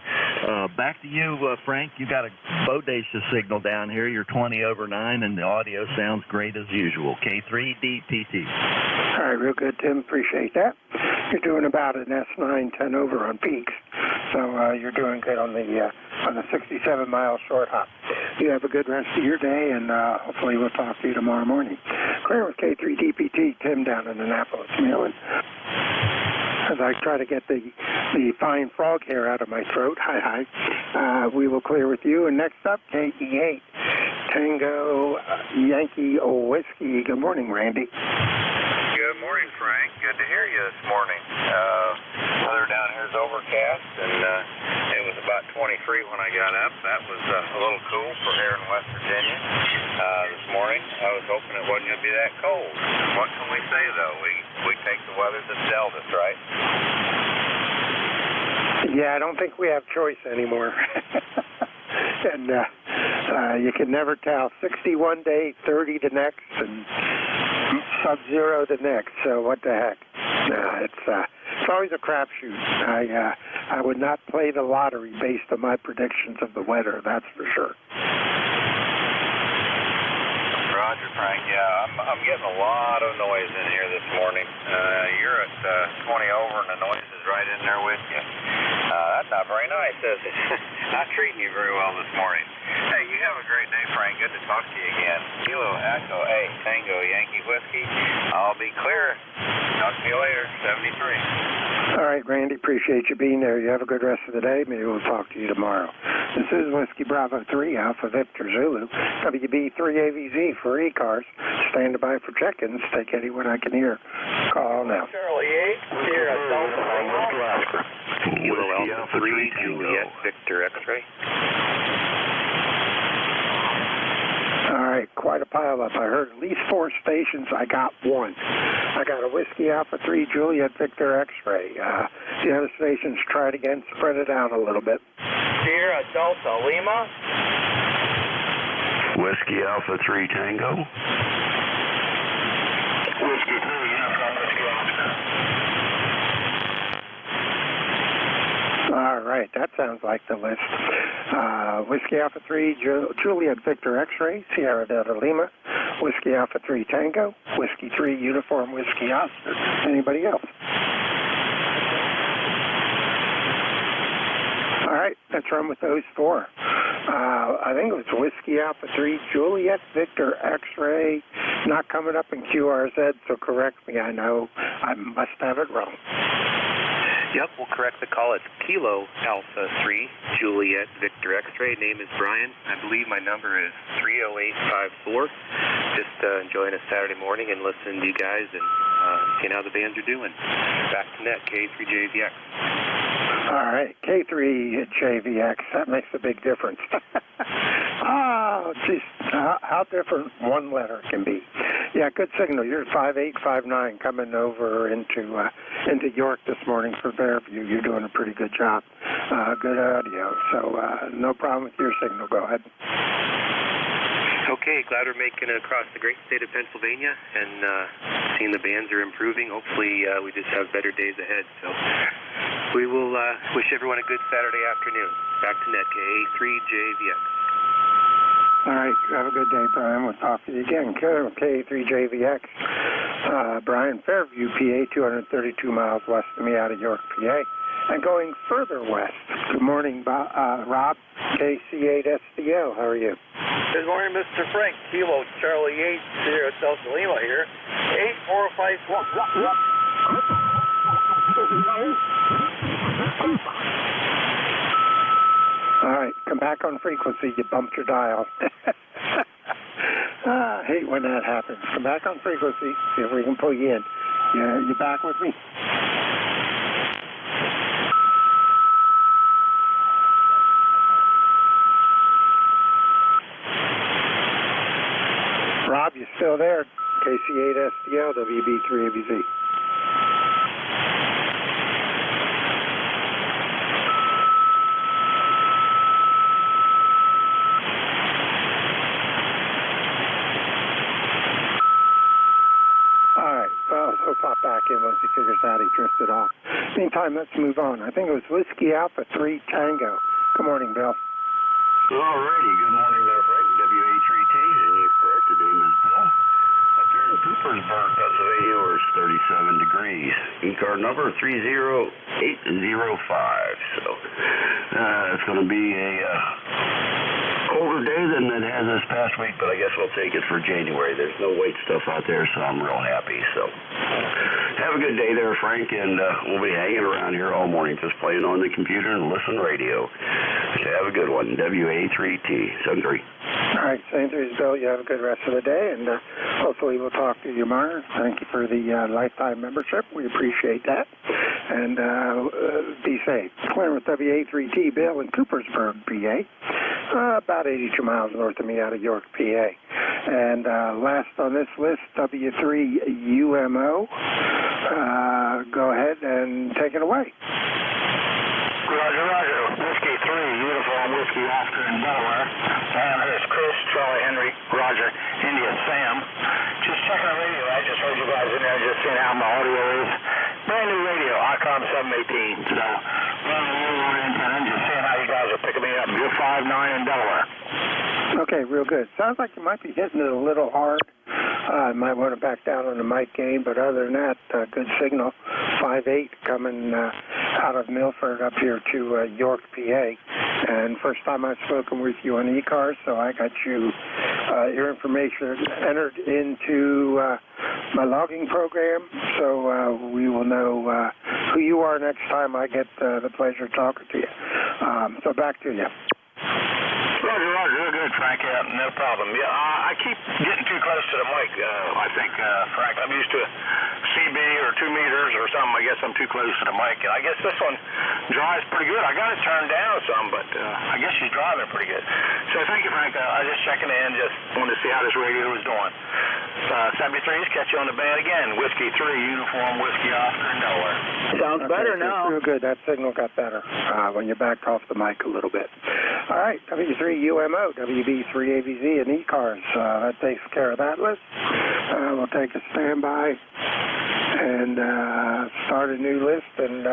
Back to you, Frank. You got a bodacious signal down here. You're 20 over 9, and the audio sounds great as usual. K3DPT. All right, real good, Tim. Appreciate that. You're doing about an S9 10 over on peaks, so you're doing good on the 67-mile short hop. You have a good rest of your day, and hopefully we'll talk to you tomorrow morning. Clear with K3DPT, Tim down in Annapolis, Maryland. As I try to get the fine frog hair out of my throat, hi, we will clear with you. And next up, KE8, Tango Yankee Whiskey. Good morning, Randy. Good morning, Frank. Good to hear you this morning. Weather down here is overcast, and it was about 23 when I got up. That was a little cool for here in West Virginia. This morning, I was hoping it wasn't going to be that cold. What can we say, though? We take the weather that's dealt us, right? Yeah, I don't think we have choice anymore. And you can never tell. 61 day, 30 the next, and sub-zero the next. So what the heck? It's always a crapshoot. I would not play the lottery based on my predictions of the weather. That's for sure. Roger, Frank. Yeah, I'm getting a lot of noise in here this morning. You're at 20 over, and the noise is right in there with you. That's not very nice, is it? Not treating you very well this morning. Hey, you have a great day, Frank. Good to talk to you again. Kilo Echo 8 Tango Yankee Whiskey. I'll be clear. Talk to you later. 73. All right, Randy. Appreciate you being there. You have a good rest of the day. Maybe we'll talk to you tomorrow. This is Whiskey Bravo 3 Alpha Victor Zulu. WB3AVZ for ECARS. Stand by for check-ins. Take anyone I can hear. Call now. Charlie 8, Sierra Delta. Kilo Alpha 3, Juliet Victor X-ray. All right, quite a pile-up. I heard at least 4 stations. I got 1. I got a Whiskey Alpha 3 Juliet Victor X-ray. The other stations, try it again, spread it out a little bit. Sierra Delta Lima. Whiskey Alpha 3 Tango. Whiskey 3 All right, that sounds like the list. Whiskey Alpha 3 Juliet Victor X-ray, Sierra Delta Lima, Whiskey Alpha 3 Tango, Whiskey 3 Uniform Whiskey Oscar. Anybody else? All right, let's run with those 4. I think it was Whiskey Alpha 3 Juliet Victor X-ray, not coming up in QRZ, so correct me. I know I must have it wrong. Yep, we'll correct the call. It's Kilo Alpha 3 Juliet Victor X-ray. Name is Brian. I believe my number is 30854. Just enjoying a Saturday morning and listening to you guys and seeing how the bands are doing. Back to net, K3JVX. All right, K3JVX. That makes a big difference. Oh, geez, how different one letter can be. Yeah, good signal. You're 5859 coming over into York this morning for Fairview. You're doing a pretty good job. Good audio. So no problem with your signal. Go ahead. Okay, glad we're making it across the great state of Pennsylvania and seeing the bands are improving. Hopefully we just have better days ahead. So we will wish everyone a good Saturday afternoon. Back to net, K3JVX. All right. Have a good day, Brian. We'll talk to you again. K3JVX. Brian, Fairview, PA, 232 miles west of me out of York, PA. And going further west. Good morning, Rob, KC8SDL. How are you? Good morning, Mr. Frank. Kilo Charlie 8, Sierra Delta Lima here. 8451. All right, come back on frequency. You bumped your dial. I hate when that happens. Come back on frequency. See if we can pull you in. You back with me? Rob, you still there? KC8SDL, WB3ABZ. He'll pop back in once he figures out he drifted off. Meantime, let's move on. I think it was Whiskey Alpha 3 Tango. Good morning, Bill. All righty. Good morning there, Frank. WA3T, and you're correct. The name is Bill. Up there in Coopersburg, Pennsylvania, where it's 37 degrees. ECAR number 30805. So it's going to be a colder day than it has this past week, but I guess we'll take it for January. There's no weight stuff out there, so I'm real happy. So have a good day there, Frank, and we'll be hanging around here all morning just playing on the computer and listen to radio. So have a good one. WA3T, 73. All right, same to you, Bill. You have a good rest of the day, and hopefully we'll talk to you tomorrow. Thank you for the lifetime membership. We appreciate that. And be safe. Clear with WA3T, Bill in Coopersburg, PA. About 82 miles north of me out of York, PA. And last on this list, W3UMO. Go ahead and take it away. Roger, Roger. Whiskey 3, Uniform Whiskey Oscar in Delaware. And here's Chris, Charlie Henry, Roger, India Sam. Just checking the radio. I just heard you guys in there, just seeing how my audio is. Brand new radio, ICOM 718. So, running a new antenna, just seeing how you guys are picking me up. You're 5'9" in Delaware. Okay, real good. Sounds like you might be hitting it a little hard. Might want to back down on the mic gain, but other than that, good signal. 5'8" coming out of Milford up here to York, PA. And first time I've spoken with you on ECARS, so I got your information entered into my logging program, so we will know who you are next time I get the pleasure of talking to you. So back to you. Roger, Roger. Real good, Frank. Yeah, no problem. Yeah, I keep getting too close to the mic, I think, Frank. I'm used to CB or 2 meters or something. I guess I'm too close to the mic. I guess this one drives pretty good. I got it turned down some, but I guess she's driving pretty good. So thank you, Frank. I was just checking in, just wanted to see how this radio was doing. 73's catch you on the band again. Whiskey 3, Uniform Whiskey Oscar in Delaware. Sounds better now. Real good. That signal got better when you backed off the mic a little bit. All right, W3UMO, WB3ABZ, and ECARS. That takes care of that list. We'll take a standby and start a new list and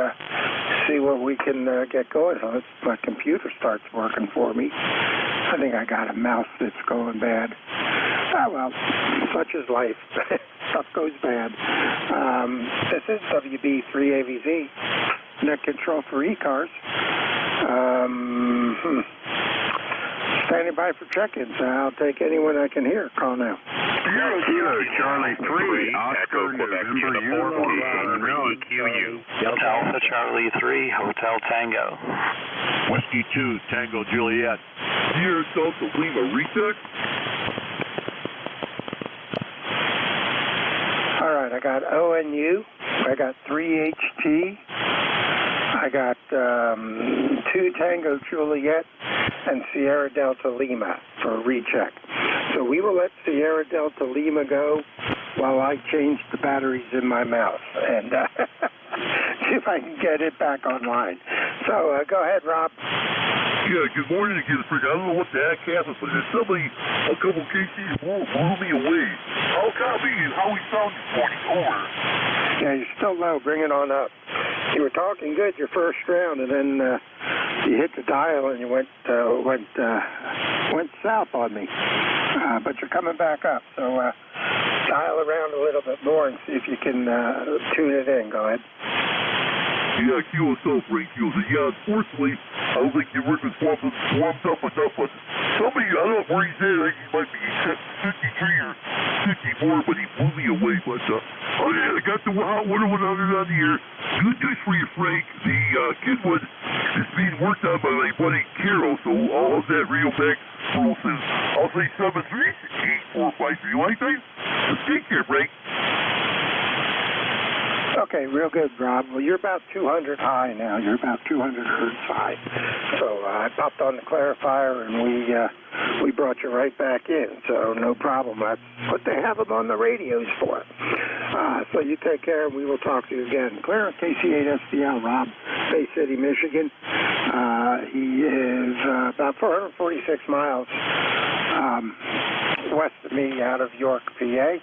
see what we can get going. So my computer starts working for me. I think I got a mouse that's going bad. Well, such is life. Stuff goes bad. This is WB3ABZ, net control for ECARS. Standing by for check-ins. I'll take anyone I can hear. Call now. Kilo Charlie 3, Oscar November Uniform EQU. Delta Alpha Charlie 3, Hotel Tango. Whiskey 2, Tango Juliet. Sierra Delta Lima Retech. All right, I got ONU. I got 3HT. I got 2 Tango Juliet and Sierra Delta Lima for a recheck. So we will let Sierra Delta Lima go while I change the batteries in my mouse and see if I can get it back online. So go ahead, Rob. Yeah, good morning again, Frank. I don't know what the heck happened, but there's somebody a couple KCs blew me away. How we found you 40 over? Yeah, you're still low. Bring it on up. You were talking good your first round, and then you hit the dial and you went south on me. But you're coming back up, so dial around a little bit more and see if you can tune it in. Go ahead. Yeah, Kilo South Ray Kilo. Yeah, unfortunately, I don't think the work was swamped up enough, but somebody, I don't know where he's at, I think he might be 53 or 54, but he blew me away. But I got the hot water went on the air. Good news for you, Frank. The Kidwood is being worked on by my buddy Carol, so I'll have that radio back. I'll say 73845. You like that? Take care, Frank. Okay, real good, Rob. Well, you're about 200 high now. You're about 200 hertz high. So I popped on the clarifier, and we brought you right back in. So no problem. That's what they have them on the radios for. So you take care, and we will talk to you again. Clear KC8SDL, Rob, Bay City, Michigan. He is about 446 miles west of me out of York, PA.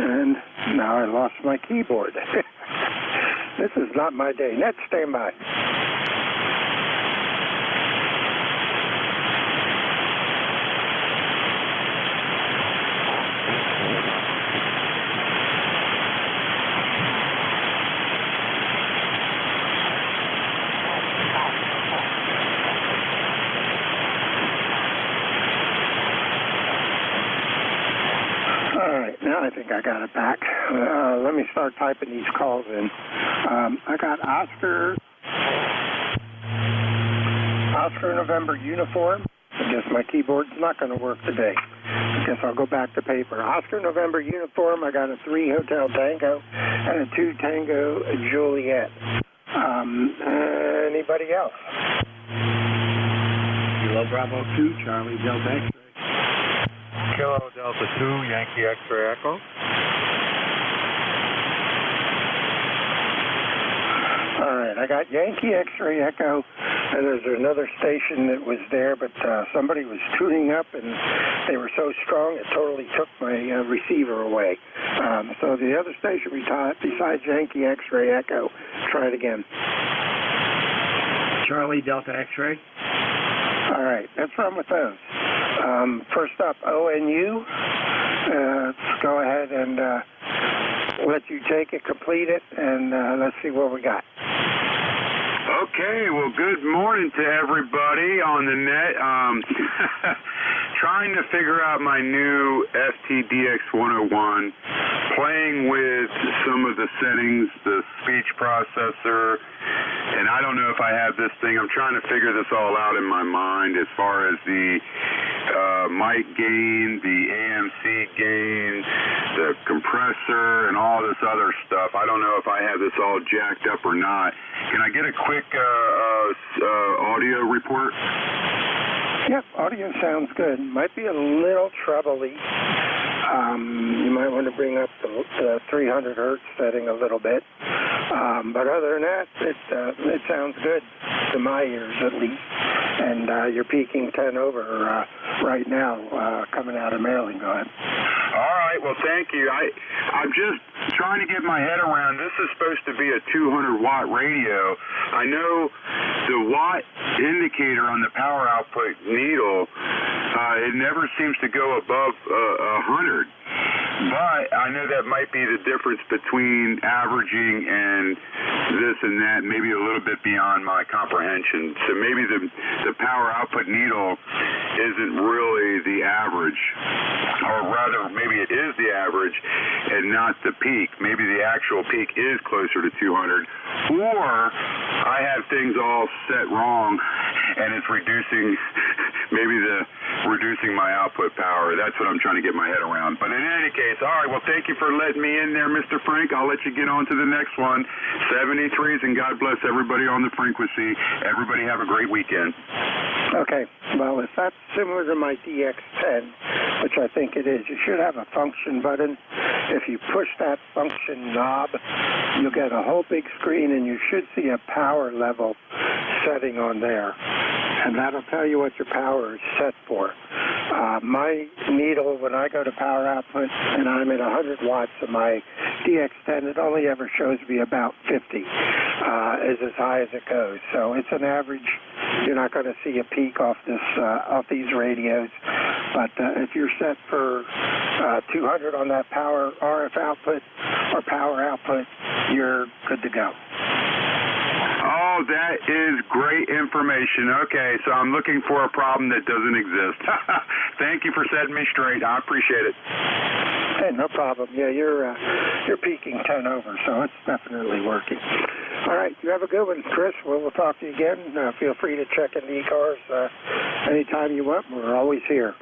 And now I lost my keyboard. This is not my day. Net, stand by. Now I think I got it back. Let me start typing these calls in. I got Oscar November uniform. I guess my keyboard's not going to work today. I guess I'll go back to paper. Oscar November uniform. I got a 3 Hotel Tango and a 2 Tango Juliet. Anybody else? Kilo Bravo 2, Charlie Delta X-ray. Kilo Delta 2, Yankee X-ray Echo. All right, I got Yankee X-ray Echo, and there's another station that was there, but somebody was tuning up, and they were so strong it totally took my receiver away. So the other station besides Yankee X-ray Echo, try it again. Charlie Delta X-ray. All right, let's run with those. First up, ONU. Let's go ahead and let you take it, complete it, and let's see what we got. Okay, well, good morning to everybody on the net. Trying to figure out my new FTDX101, playing with some of the settings, the speech processor, and I don't know if I have this thing. I'm trying to figure this all out in my mind as far as the mic gain, the AMC gain, the compressor, and all this other stuff. I don't know if I have this all jacked up or not. Can I get a quick audio report? Yep, audio sounds good. Might be a little trebly. You might want to bring up the 300 hertz setting a little bit. But other than that, it sounds good to my ears at least. And you're peaking 10 over right now coming out of Maryland. Go ahead. All right, well, thank you. I'm just trying to get my head around, this is supposed to be a 200-watt radio. I know the watt indicator on the power output needle, it never seems to go above 100. But I know that might be the difference between averaging and this and that, maybe a little bit beyond my comprehension. So maybe the power output needle isn't really the average, or rather, maybe it is the average and not the peak. Maybe the actual peak is closer to 200, or I have things all set wrong and it's reducing my output power. That's what I'm trying to get my head around. But in any case, all right, well, thank you for letting me in there, Mr. Frank. I'll let you get on to the next one. 73s, and God bless everybody on the frequency. Everybody have a great weekend. Okay, well, if that's similar to my DX10, which I think it is, you should have a function button. If you push that function knob, you'll get a whole big screen, and you should see a power level setting on there. And that'll tell you what your power is set for. My needle, when I go to power output and I'm at 100 watts of my DX10, it only ever shows me about 50, is as high as it goes. So it's an average. You're not going to see a peak off these radios. But if you're set for 200 on that power RF output or power output, you're good to go. Oh, that is great information. Okay, so I'm looking for a problem that doesn't exist. Thank you for setting me straight. I appreciate it. Hey, no problem. Yeah, you're peaking 10 over, so it's definitely working. All right, you have a good one, Chris. We'll talk to you again. Feel free to check in the ECARS anytime you want. We're always here.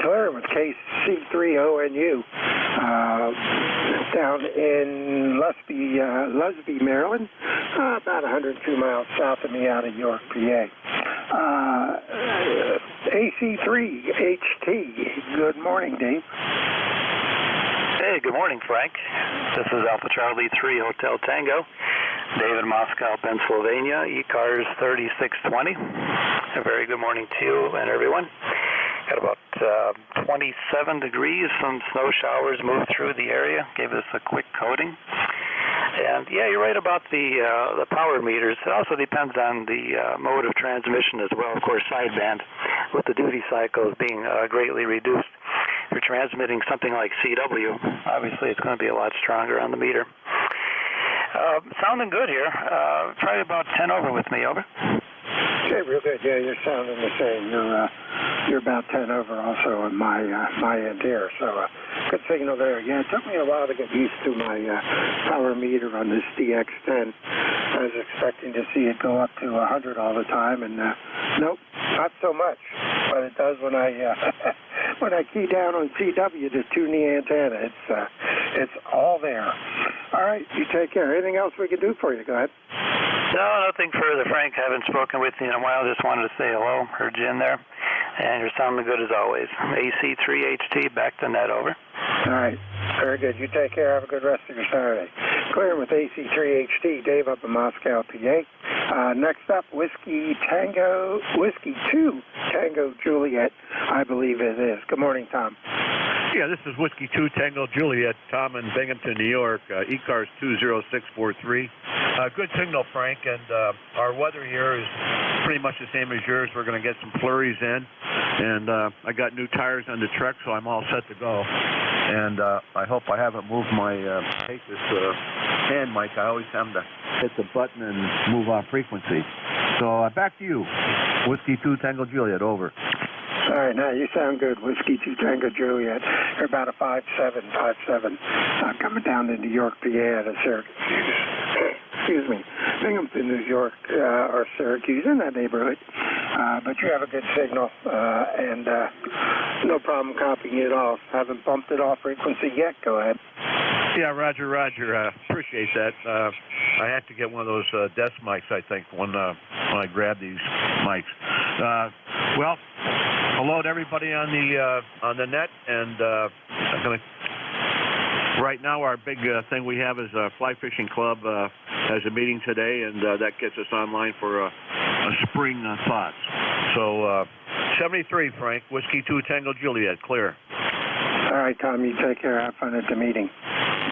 Claire with KC3ONU down in Lusby, Maryland, about 102 miles south of me out of York, PA. AC3HT, good morning, Dave. Hey, good morning, Frank. This is Alpha Charlie 3 Hotel Tango, David, Moscow, Pennsylvania, ECARS 3620. A very good morning to you and everyone. Got about 27 degrees, some snow showers moved through the area, gave us a quick coating. And yeah, you're right about the power meters. It also depends on the mode of transmission as well. Of course, sideband, with the duty cycles being greatly reduced. If you're transmitting something like CW, obviously it's going to be a lot stronger on the meter. Sounding good here. Try about 10 over with me, over. Okay, real good. Yeah, you're sounding the same. You're about 10 over also on my end here. So good signal there. Yeah, it took me a while to get used to my power meter on this DX10. I was expecting to see it go up to 100 all the time, and nope, not so much. But it does when I when I key down on CW to tune the antenna. It's all there. All right, you take care. Anything else we can do for you? Go ahead. No, nothing further, Frank. Haven't spoken with you in a while. Just wanted to say hello. Heard you in there. And you're sounding good as always. AC3HT, back to net, over. All right. Very good. You take care. Have a good rest of your Saturday. Clear with AC3HT, Dave up in Moscow, PA. Next up, Whiskey 2 Tango Juliet, I believe it is. Good morning, Tom. Yeah, this is Whiskey 2 Tango Juliet, Tom in Binghamton, New York, ECARS 20643. Good signal, Frank, and our weather here is pretty much the same as yours. We're going to get some flurries in, and I got new tires on the truck, so I'm all set to go. And I hope I haven't moved my take this hand mic. I always have to hit the button and move off frequency. So back to you, Whiskey 2 Tango Juliet, over. All right, now you sound good. Whiskey 2 Tango Juliet. You're about a 5'7", coming down to New York, PA out of Syracuse. Excuse me, Binghamton, New York, or Syracuse, in that neighborhood. But you have a good signal, and no problem copying it off. Haven't bumped it off frequency yet. Go ahead. Yeah, Roger. Appreciate that. I have to get one of those desk mics, I think, when I grab these mics. Well, hello to everybody on the net, and I'm going to. Right now, our big thing we have is Fly Fishing Club has a meeting today, and that gets us online for a spring thoughts. So 73, Frank, Whiskey 2 Tango Juliet, clear. All right, Tom, you take care. Have fun at the meeting.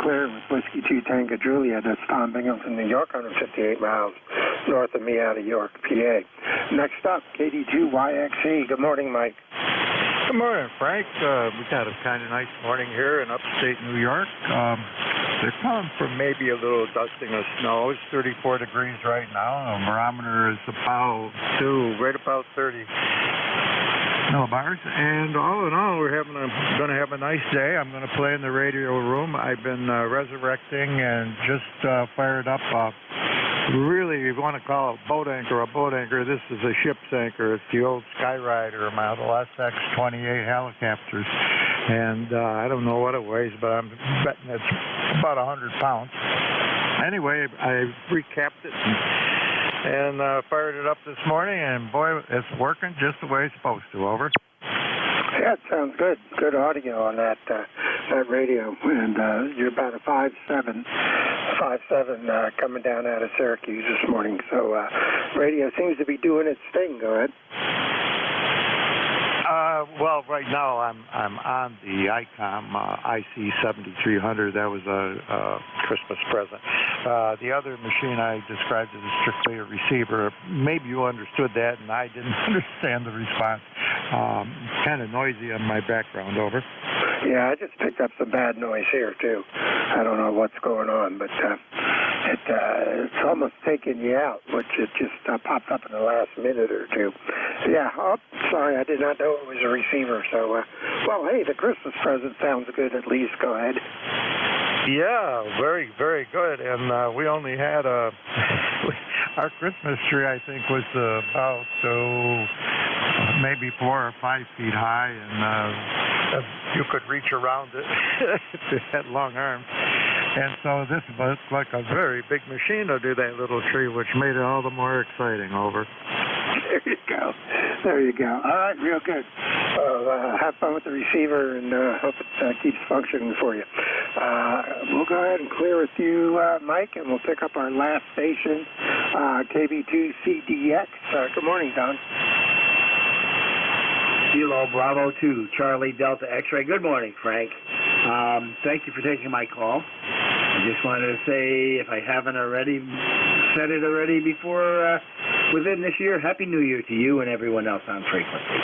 Clear with Whiskey 2 Tango Juliet. That's Tom Binghamton, New York, 158 miles north of me out of York, PA. Next up, KD2YXE. Good morning, Mike. Good morning, Frank. We got a kind of nice morning here in upstate New York. They're calling for maybe a little dusting of snow. It's 34 degrees right now. The barometer is right about 30 millibars. And all in all, we're going to have a nice day. I'm going to play in the radio room. I've been resurrecting and just fired up really, you want to call it a boat anchor. This is a ship's anchor. It's the old Skyrider model SX-28 helicopters. And I don't know what it weighs, but I'm betting it's about 100 pounds. Anyway, I recapped it and fired it up this morning, and boy, it's working just the way it's supposed to. Over. Yeah, it sounds good. Good audio on that radio. And you're about a 5'7", coming down out of Syracuse this morning. So radio seems to be doing its thing. Go ahead. Well, right now I'm on the ICOM IC 7300. That was a Christmas present. The other machine I described as strictly a receiver. Maybe you understood that, and I didn't understand the response. It's kind of noisy on my background. Over. Yeah, I just picked up some bad noise here too. I don't know what's going on, but it's almost taking you out, which it just popped up in the last minute or two. Yeah, sorry, I did not know it was a receiver. So, well, hey, the Christmas present sounds good at least. Go ahead. Yeah, very, very good. And we only had our Christmas tree, I think, was about maybe 4 or 5 feet high, and you could reach around it if it had long arms. And so this was like a very big machine to do that little tree, which made it all the more exciting. Over. There you go. There you go. All right, real good. Have fun with the receiver, and hope it keeps functioning for you. We'll go ahead and clear with you, Mike, and we'll pick up our last station, KB2CDX. Good morning, Don. Kilo Bravo 2, Charlie Delta X-Ray. Good morning, Frank. Thank you for taking my call. I just wanted to say, if I haven't already said it already before, within this year, Happy New Year to you and everyone else on frequency.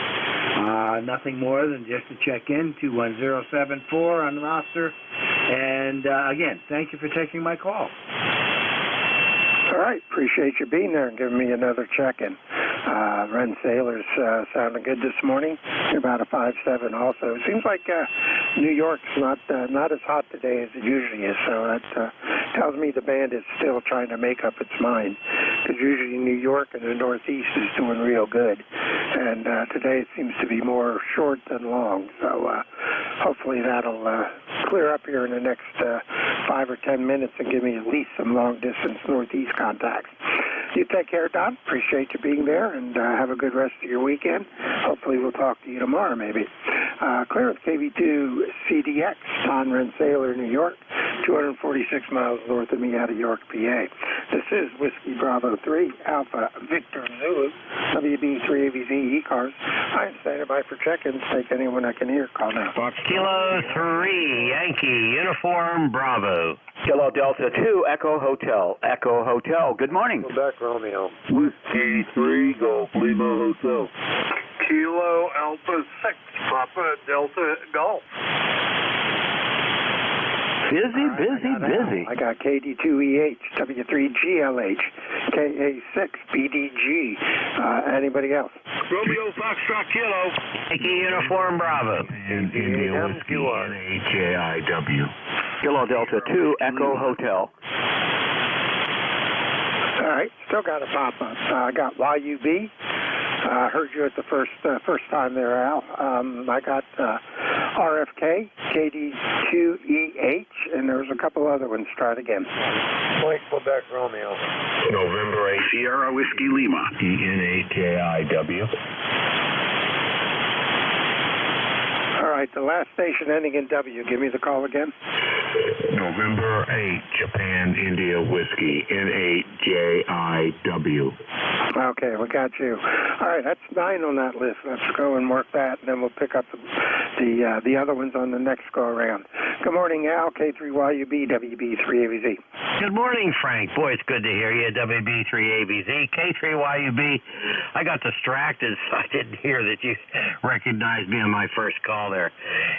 Nothing more than just to check in, 21074 on the roster. And again, thank you for taking my call. All right, appreciate you being there and giving me another check-in. Ren Sailor's sounding good this morning. You're about a 5.7 also. It seems like New York's not as hot today as it usually is, so that tells me the band is still trying to make up its mind, because usually New York and the Northeast is doing real good, and today it seems to be more short than long, so hopefully that'll clear up here in the next 5 or 10 minutes and give me at least some long-distance Northeast contacts. You take care, Don. Appreciate you being there, and have a good rest of your weekend. Hopefully we'll talk to you tomorrow, maybe. Clear with KB2CDX, Don Ren Sailor, New York, 246 miles north of me out of York, PA. This is Whiskey Bravo 3, Alpha Victor Zulu, WB3ABZ ECARS. I am standing by for check-ins. Take anyone I can hear. Call now. Kilo 3, Yankee, Uniform Bravo. Kilo Delta 2, Echo Hotel. Echo Hotel, good morning. Quebec Romeo. Whiskey 3, Golf Lima Hotel. Kilo Alpha 6, Papa Delta Golf. Busy. I got KD2EH, W3GLH, KA6, BDG. Anybody else? Romeo Foxtrot Kilo. Yankee Uniform Bravo. India Whiskey, NJIW. Kilo Delta 2, Echo Hotel. All right, still got a pop-up. I got YUB. I heard you at the first time there, Al. I got RFK, KD2EH, and there was a couple other ones. Try it again. Point Quebec Romeo. November 8, Sierra Whiskey Lima. ENAJIW. All right, the last station ending in W. Give me the call again. November 8, Japan India Whiskey, NAJIW. Okay, we got you. All right, that's 9 on that list. Let's go and work that, and then we'll pick up the other ones on the next go-around. Good morning, Al, K3YUB, WB3ABZ. Good morning, Frank. Boy, it's good to hear you. WB3ABZ, K3YUB. I got distracted, so I didn't hear that you recognized me on my first call there.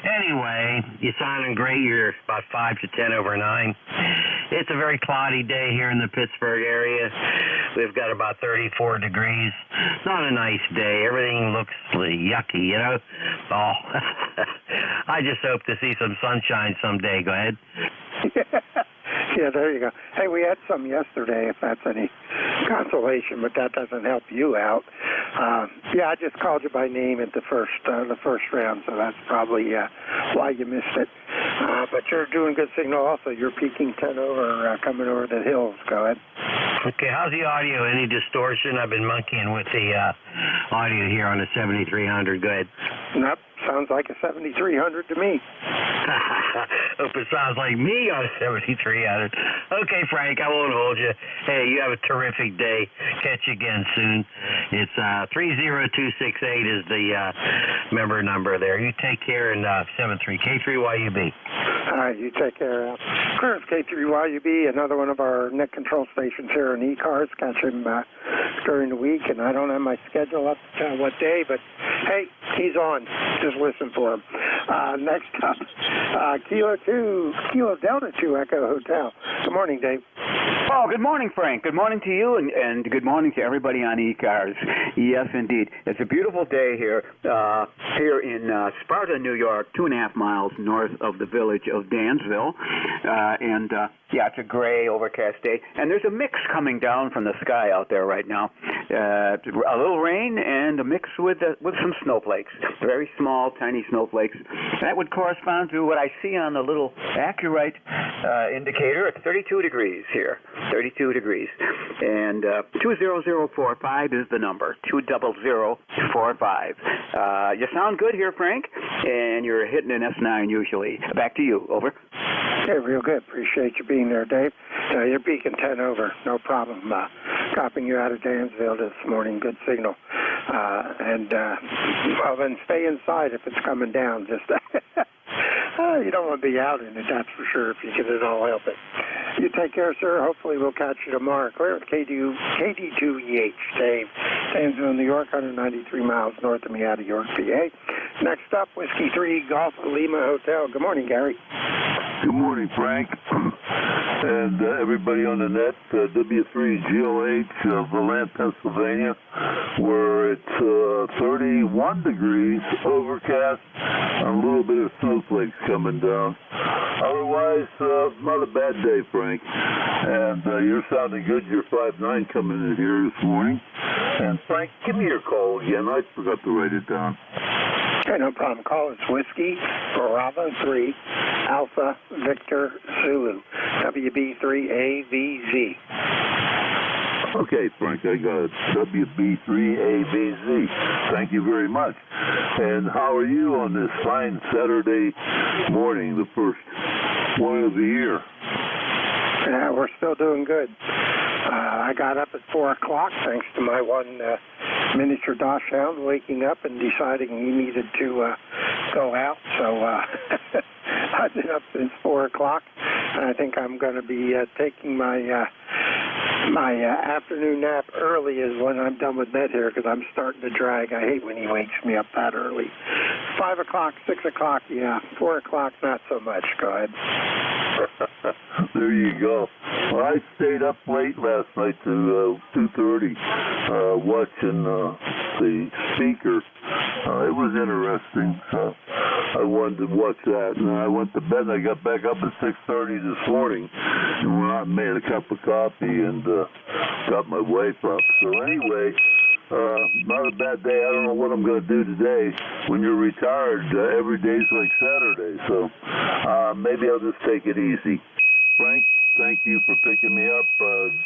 Anyway, you're sounding great. You're about 5 to 10 over 9. It's a very cloudy day here in the Pittsburgh area. We've got about 34 degrees. Not a nice day. Everything looks yucky, you know? Oh, I just hope to see some sunshine someday. Go ahead. Yeah, there you go. Hey, we had some yesterday, if that's any consolation, but that doesn't help you out. Yeah, I just called you by name at the first round, so that's probably why you missed it. But you're doing good signal also. You're peaking 10 over, coming over the hills. Go ahead. Okay, how's the audio? Any distortion? I've been monkeying with the audio here on the 7300. Go ahead. Nope, Sounds like a 7300 to me. Hope it sounds like me on a 7300. Okay, Frank, I won't hold you. Hey, you have a terrific day. Catch you again soon. It's 30268 is the member number there. You take care and 73 K3YUB. All right, you take care. Chris, K3YUB, another one of our net control stations here in ECARS. Catch him during the week, and I don't have my schedule up to what day, but hey, he's on. Just listen for him. Next up, Kilo Delta 2 Echo Hotel. Good morning, Dave. Oh, good morning, Frank. Good morning to you, and good morning to everybody on ECARS. Yes, indeed. It's a beautiful day here in Sparta, New York, 2.5 miles north of the village of Dansville. Yeah, it's a gray, overcast day. And there's a mix coming down from the sky out there right now. A little rain and a mix with some snowflakes. Very small, tiny snowflakes. That would correspond to what I see on the little Accurite indicator. It's 32 degrees here. 32 degrees. And 20045 is the number. 20045. You sound good here, Frank. And you're hitting an S9 usually. Back to you. Over. Okay, real good. Appreciate you being there, Dave. You're Beacon 10 over. No problem. Copying you out of Dansville this morning. Good signal. Well, then stay inside if it's coming down. Just you don't want to be out in it, that's for sure, if you can at all help it. You take care, sir. Hopefully we'll catch you tomorrow. Clear with KD2EH, Dave. Dansville, New York, 193 miles north of me out of York, PA. Next up, Whiskey 3 Golf Lima Hotel. Good morning, Gary. Good morning, Frank. And everybody on the net, W3GLH of Valent, Pennsylvania, where it's 31 degrees, overcast, and a little bit of snowflakes coming down. Otherwise, not a bad day, Frank. And you're sounding good. You're 5'9" coming in here this morning. And Frank, give me your call again. I forgot to write it down. Okay, no problem. Call us Whiskey Bravo 3 Alpha Victor Zulu WB3AVZ. Okay, Frank, I got it. WB3AVZ. Thank you very much. And how are you on this fine Saturday morning, the first one of the year? Yeah, we're still doing good. I got up at 4 o'clock thanks to my one miniature Dachshund waking up and deciding he needed to go out. So I've been up since 4 o'clock. And I think I'm going to be taking my afternoon nap early is when I'm done with net here because I'm starting to drag. I hate when he wakes me up that early. 5 o'clock, 6 o'clock, yeah. 4 o'clock, not so much. Go ahead. There you go. Well, I stayed up late last night to 2:30 watching the speaker. It was interesting. So I wanted to watch that. And I went to bed and I got back up at 6:30 this morning and went out and made a cup of coffee and got my wife up. So anyway, not a bad day. I don't know what I'm going to do today. When you're retired, every day's like Saturday. So maybe I'll just take it easy. Frank, thank you for picking me up.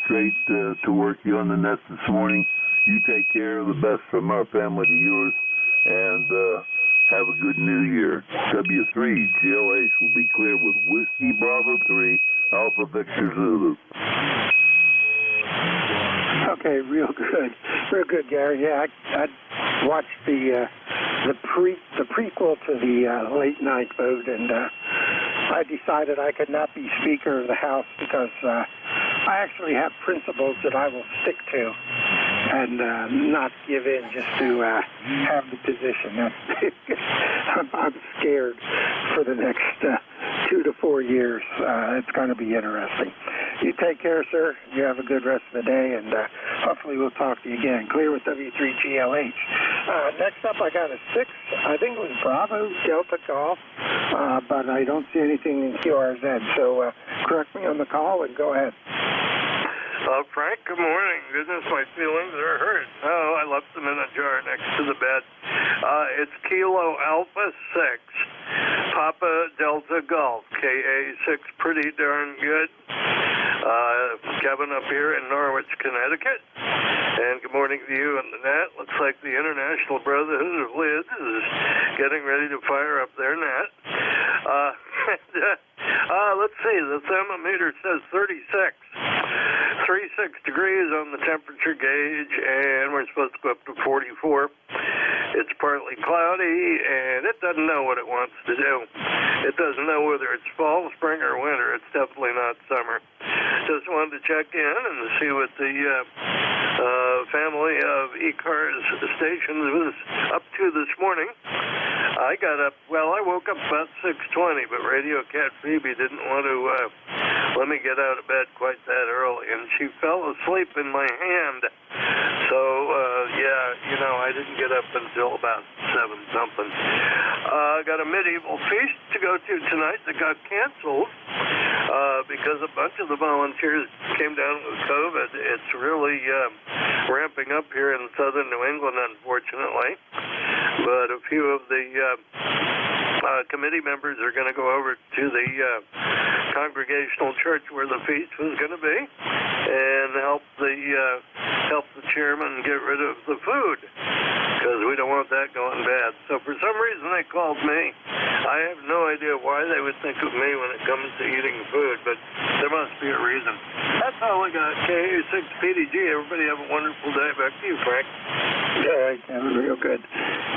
Great to work you on the net this morning. You take care. The best from our family to yours. And have a good new year. W3GLH will be clear with Whiskey Bravo 3 Alpha Victor Zulu. Okay, real good, Gary. Yeah, I watched the prequel to the late night vote, and I decided I could not be Speaker of the House because I actually have principles that I will stick to and not give in just to have the position. I'm scared for the next 2 to 4 years. It's going to be interesting. You take care, sir. You have a good rest of the day, and hopefully we'll talk to you again. Clear with W3GLH. Next up, I got a 6. I think it was Bravo Delta Golf, but I don't see anything in QRZ. So correct me on the call and go ahead. Frank, good morning. Goodness, my feelings are hurt. Oh, I left them in a jar next to the bed. It's Kilo Alpha 6, Papa Delta Golf, KA6, pretty darn good. Kevin up here in Norwich, Connecticut. And good morning to you and the net. Looks like the International Brotherhood of Lids is getting ready to fire up their net. Let's see, the thermometer says 36 degrees on the temperature gauge, and we're supposed to go up to 44. It's partly cloudy, and it doesn't know what it wants to do. It doesn't know whether it's fall, spring, or winter. It's definitely not summer. Just wanted to check in and see what the family of ECARS stations was up to this morning. I got up, well, I woke up about 6:20, but Radio Cat Phoebe didn't want to let me get out of bed quite that early, and she fell asleep in my hand. So, I didn't get up until about 7-something. I got a medieval feast to go to tonight that got canceled because a bunch of the volunteers came down with COVID. It's really ramping up here in southern New England, unfortunately. But a few of the committee members are going to go over to the congregational church where the feast was going to be and help the chairman get rid of the food, because we don't want that going bad. So for some reason they called me. I have no idea why they would think of me when it comes to eating food, but there must be a reason. That's all I got. KU6PDG. Everybody have a wonderful day. Back to you, Frank. Yeah, that was real good.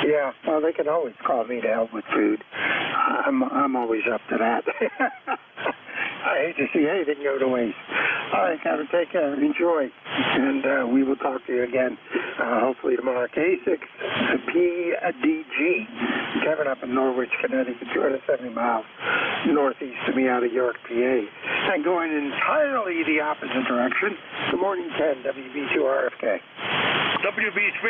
Yeah, well, they can always call me to help with food. I'm always up to that. I hate to see anything go to waste. All right, Kevin, take care. Enjoy. And we will talk to you again, hopefully tomorrow. K6PDG. Kevin up in Norwich, Connecticut, 270 miles northeast of me out of York, PA. And going entirely the opposite direction. Good morning, Ken, WB2RFK. WB3,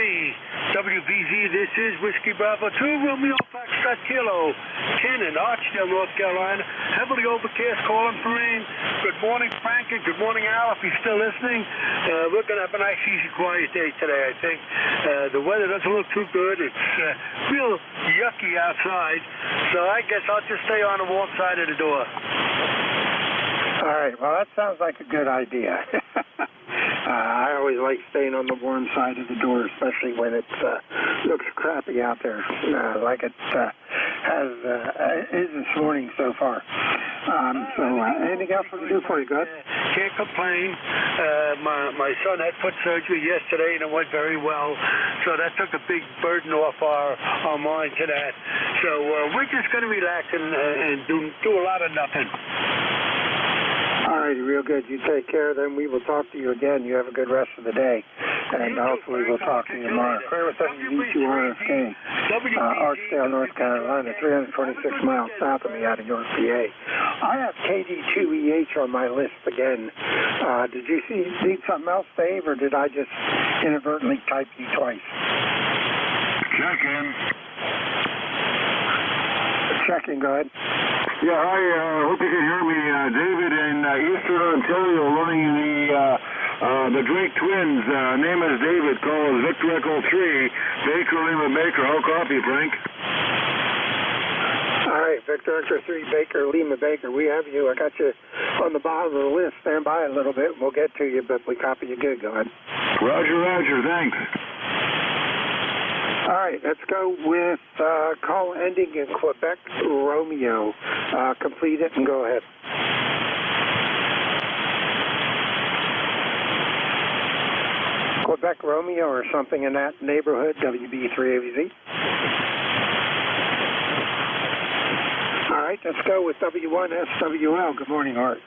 WBZ, this is Whiskey Bravo 2, Romeo Foxtrot Kilo, 10 in Archdale, North Carolina, heavily overcast, calling for rain. Good morning, Frank, and good morning, Al, if you're still listening. We're going to have a nice, easy, quiet day today, I think. The weather doesn't look too good. It's real yucky outside, so I guess I'll just stay on the warm side of the door. All right, well, that sounds like a good idea. I always like staying on the warm side of the door, especially when it looks crappy out there, like it is this morning so far. Anything else we can do for you, good? Can't complain. My son had foot surgery yesterday, and it went very well. So that took a big burden off our mind to that. So we're just going to relax and do a lot of nothing. All right, real good. You take care, then we will talk to you again. You have a good rest of the day, and hopefully we'll talk to you tomorrow. Clear with WB2RFK, Archdale, North Carolina, 326 miles south of me out of York, PA. I have KD2EH on my list again. Did you see something else, Dave, or did I just inadvertently type you twice? Check in. Checking, go ahead. Yeah, I hope you can hear me. David in Eastern Ontario running the Drake Twins. Name is David. Call is Victor Echo 3. Baker, Lima Baker. How copy, Frank? All right, Victor Echo 3, Baker, Lima Baker. We have you. I got you on the bottom of the list. Stand by a little bit. We'll get to you, but we copy you good. Go ahead. Roger, roger. Thanks. All right, let's go with call ending in Quebec, Romeo. Complete it and go ahead. Quebec, Romeo, or something in that neighborhood, WB3AVZ. All right, let's go with W1SWL. Good morning, Art.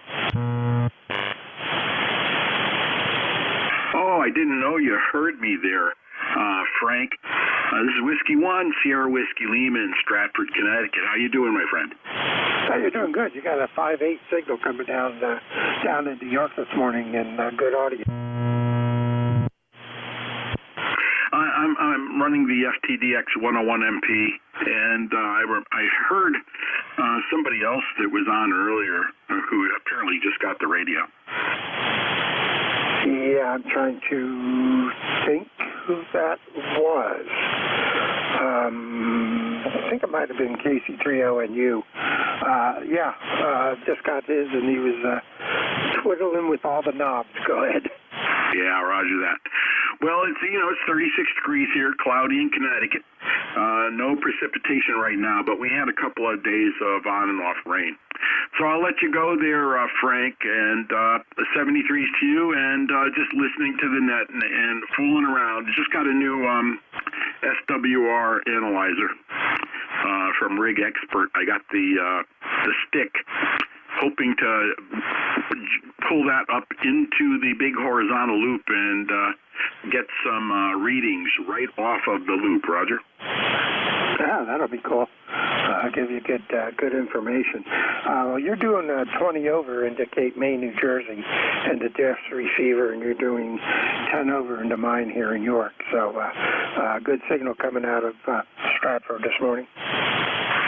Oh, I didn't know you heard me there, Frank. This is Whiskey 1, Sierra Whiskey Lima in Stratford, Connecticut. How you doing, my friend? Oh, you're doing good. You got a 5.8 signal coming down into York this morning, and good audio. I'm running the FTDX 101MP, and I heard somebody else that was on earlier who apparently just got the radio. Yeah, I'm trying to think who that was. I think it might have been KC30NU. Just got his, and he was twiddling with all the knobs. Go ahead. Yeah, roger that. Well, it's 36 degrees here, cloudy in Connecticut. No precipitation right now, but we had a couple of days of on and off rain. So I'll let you go there, Frank, and 73s to you, and just listening to the net and fooling around. Just got a new SWR analyzer from Rig Expert. I got the stick, hoping to pull that up into the big horizontal loop and get some readings right off of the loop, Roger. Yeah, that'll be cool. I'll give you good information. Well, you're doing 20 over into Cape May, New Jersey, into Jeff's receiver, and you're doing 10 over into mine here in York. So good signal coming out of Stratford this morning.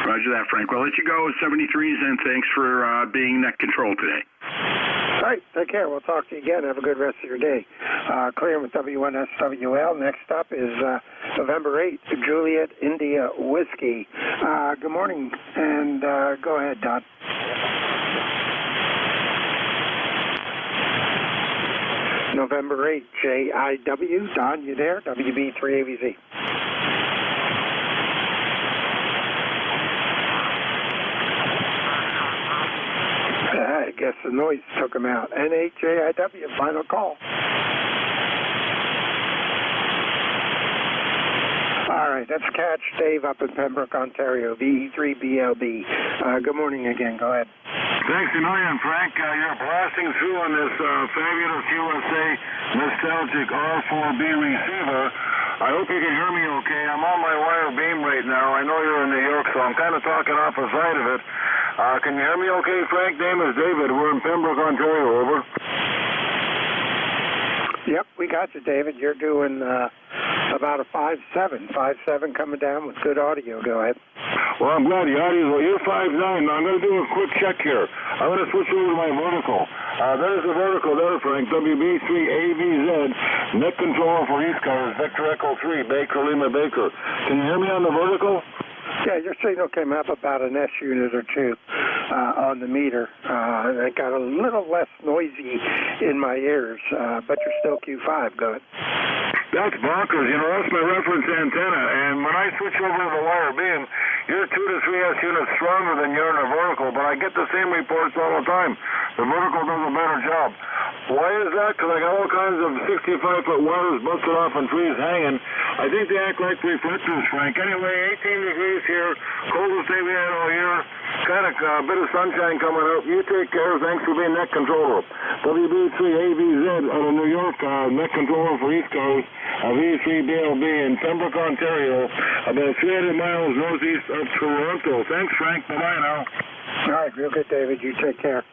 Roger that, Frank. Well, I'll let you go with 73s, and thanks for being net control today. All right, take care. We'll talk to you again. Have a good rest of your day. Clearing with W1SWL. Next up is November 8th, Juliet India Whiskey. Good morning, and go ahead, Don. November 8th, JIW. Don, you there? WB3AVZ. I guess the noise took him out. NHJIW, final call. All right, let's catch Dave up in Pembroke, Ontario, VE3BLB. Good morning again. Go ahead. Thanks a million, Frank. You're blasting through on this fabulous USA nostalgic R4B receiver. I hope you can hear me okay. I'm on my wire beam right now. I know you're in New York, so I'm kind of talking off the side of it. Can you hear me okay, Frank? Name is David. We're in Pembroke, Ontario. Over. Yep, we got you, David. You're doing about a 5.7. 5.7 coming down with good audio. Go ahead. Well, I'm glad the audio. Well, you're 5.9. Now, I'm going to do a quick check here. I'm going to switch over to my vertical. There's the vertical there, Frank. WB3AVZ. Net control for ECARS. Victor Echo 3. Baker Lima Baker. Can you hear me on the vertical? Yeah, your signal came up about an S unit or two on the meter. It got a little less noisy in my ears, but you're still Q5. Go ahead. That's bonkers. That's my reference antenna. And when I switch over to the wire beam, you're 2 to 3 S units stronger than you're in a vertical, but I get the same reports all the time. The vertical does a better job. Why is that? Because I got all kinds of 65-foot wires busted off and trees hanging. I think they act like reflectors, Frank. Anyway, 18 degrees here, coldest day we had all year. Kind of a bit of sunshine coming out. You take care. Thanks for being net controller. WB3AVZ out of New York, net controller for ECARS, V3BLB in Pembroke, Ontario, about 300 miles northeast of Toronto. Thanks, Frank. Bye-bye now. All right, real good, David. You take care.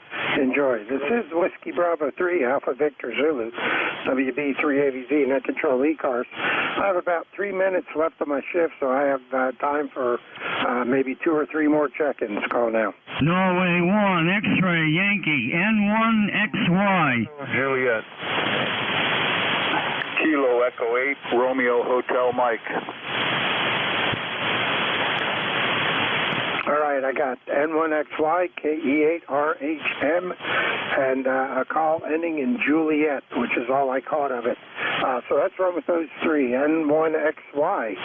Enjoy. This is Whiskey Bravo 3, Alpha Victor Zulu, WB3AVZ, net control ECARS. I have about 3 minutes left on my shift, so I have time for maybe 2 or 3 more check-ins. Call now. Norway 1, X-ray, Yankee, N1XY. Juliet. Kilo Echo 8, Romeo Hotel Mike. All right, I got N1XY, KE8RHM, and a call ending in Juliet, which is all I caught of it. So that's wrong with those 3, N1XY.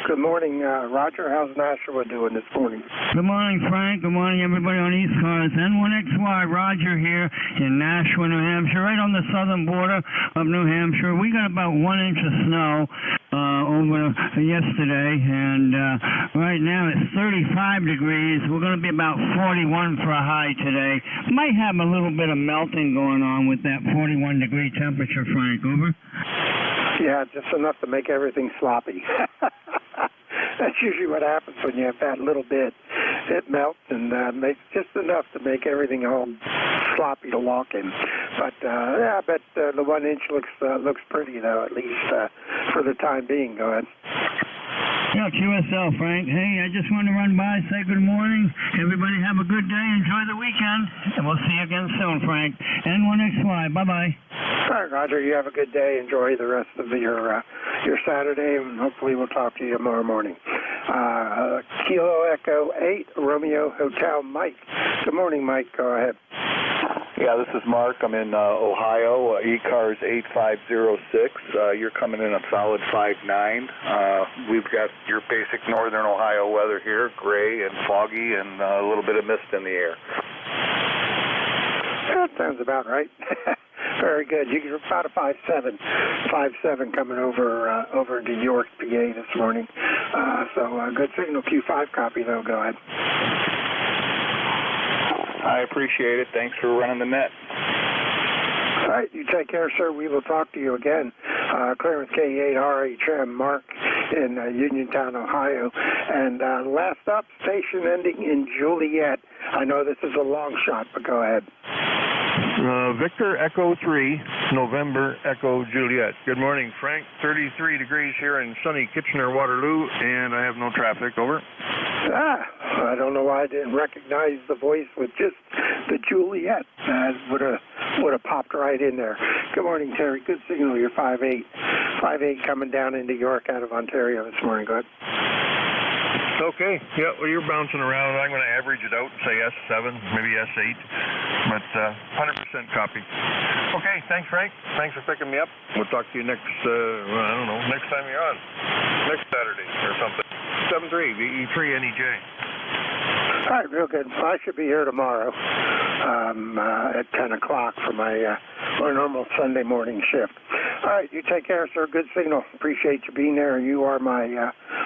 Good morning, Roger. How's Nashua doing this morning? Good morning, Frank. Good morning, everybody on ECARS. N1XY, Roger here in Nashua, New Hampshire, right on the southern border of New Hampshire. We got about 1 inch of snow over yesterday, and right now it's 35 degrees. We're going to be about 41 for a high today. Might have a little bit of melting going on with that 41-degree temperature, Frank. Over? Yeah, just enough to make everything sloppy. That's usually what happens when you have that little bit. It melts and makes just enough to make everything all sloppy to walk in. But yeah, I bet the 1 inch looks pretty though, at least for the time being. Go ahead. Yeah, QSL, Frank. Hey, I just wanted to run by, say good morning. Everybody have a good day. Enjoy the weekend. And we'll see you again soon, Frank. N1XY. Bye-bye. All right, Roger. You have a good day. Enjoy the rest of your Saturday, and hopefully we'll talk to you tomorrow morning. Kilo Echo 8, Romeo Hotel Mike. Good morning, Mike. Go ahead. Yeah, this is Mark. I'm in Ohio, ECARS 8506. You're coming in a solid 5.9. We've got your basic northern Ohio weather here, gray and foggy and a little bit of mist in the air. That sounds about right. Very good. You're about a 5.7. 5.7 coming over to York, PA this morning. So good signal. Q5 copy, though. Go ahead. I appreciate it. Thanks for running the net. All right, you take care, sir. We will talk to you again. Clearance K8RHM, Mark in Uniontown, Ohio. And last up, station ending in Juliet. I know this is a long shot, but go ahead. Victor Echo 3, November Echo Juliet. Good morning, Frank. 33 degrees here in sunny Kitchener-Waterloo, and I have no traffic. Over. I don't know why I didn't recognize the voice with just the Juliet. Would have popped right in there. Good morning, Terry. Good signal. You're 5.8. 5.8 coming down into York out of Ontario this morning. Go ahead. Okay. Yeah, well, you're bouncing around. I'm going to average it out and say S7, maybe S8, but 100% copy. Okay, thanks, Frank. Thanks for picking me up. We'll talk to you next, I don't know, next time you're on. Next Saturday or something. 7-3, VE3 NEJ. All right, real good. I should be here tomorrow at 10 o'clock for my normal Sunday morning shift. All right, you take care, sir. Good signal. Appreciate you being there. You are my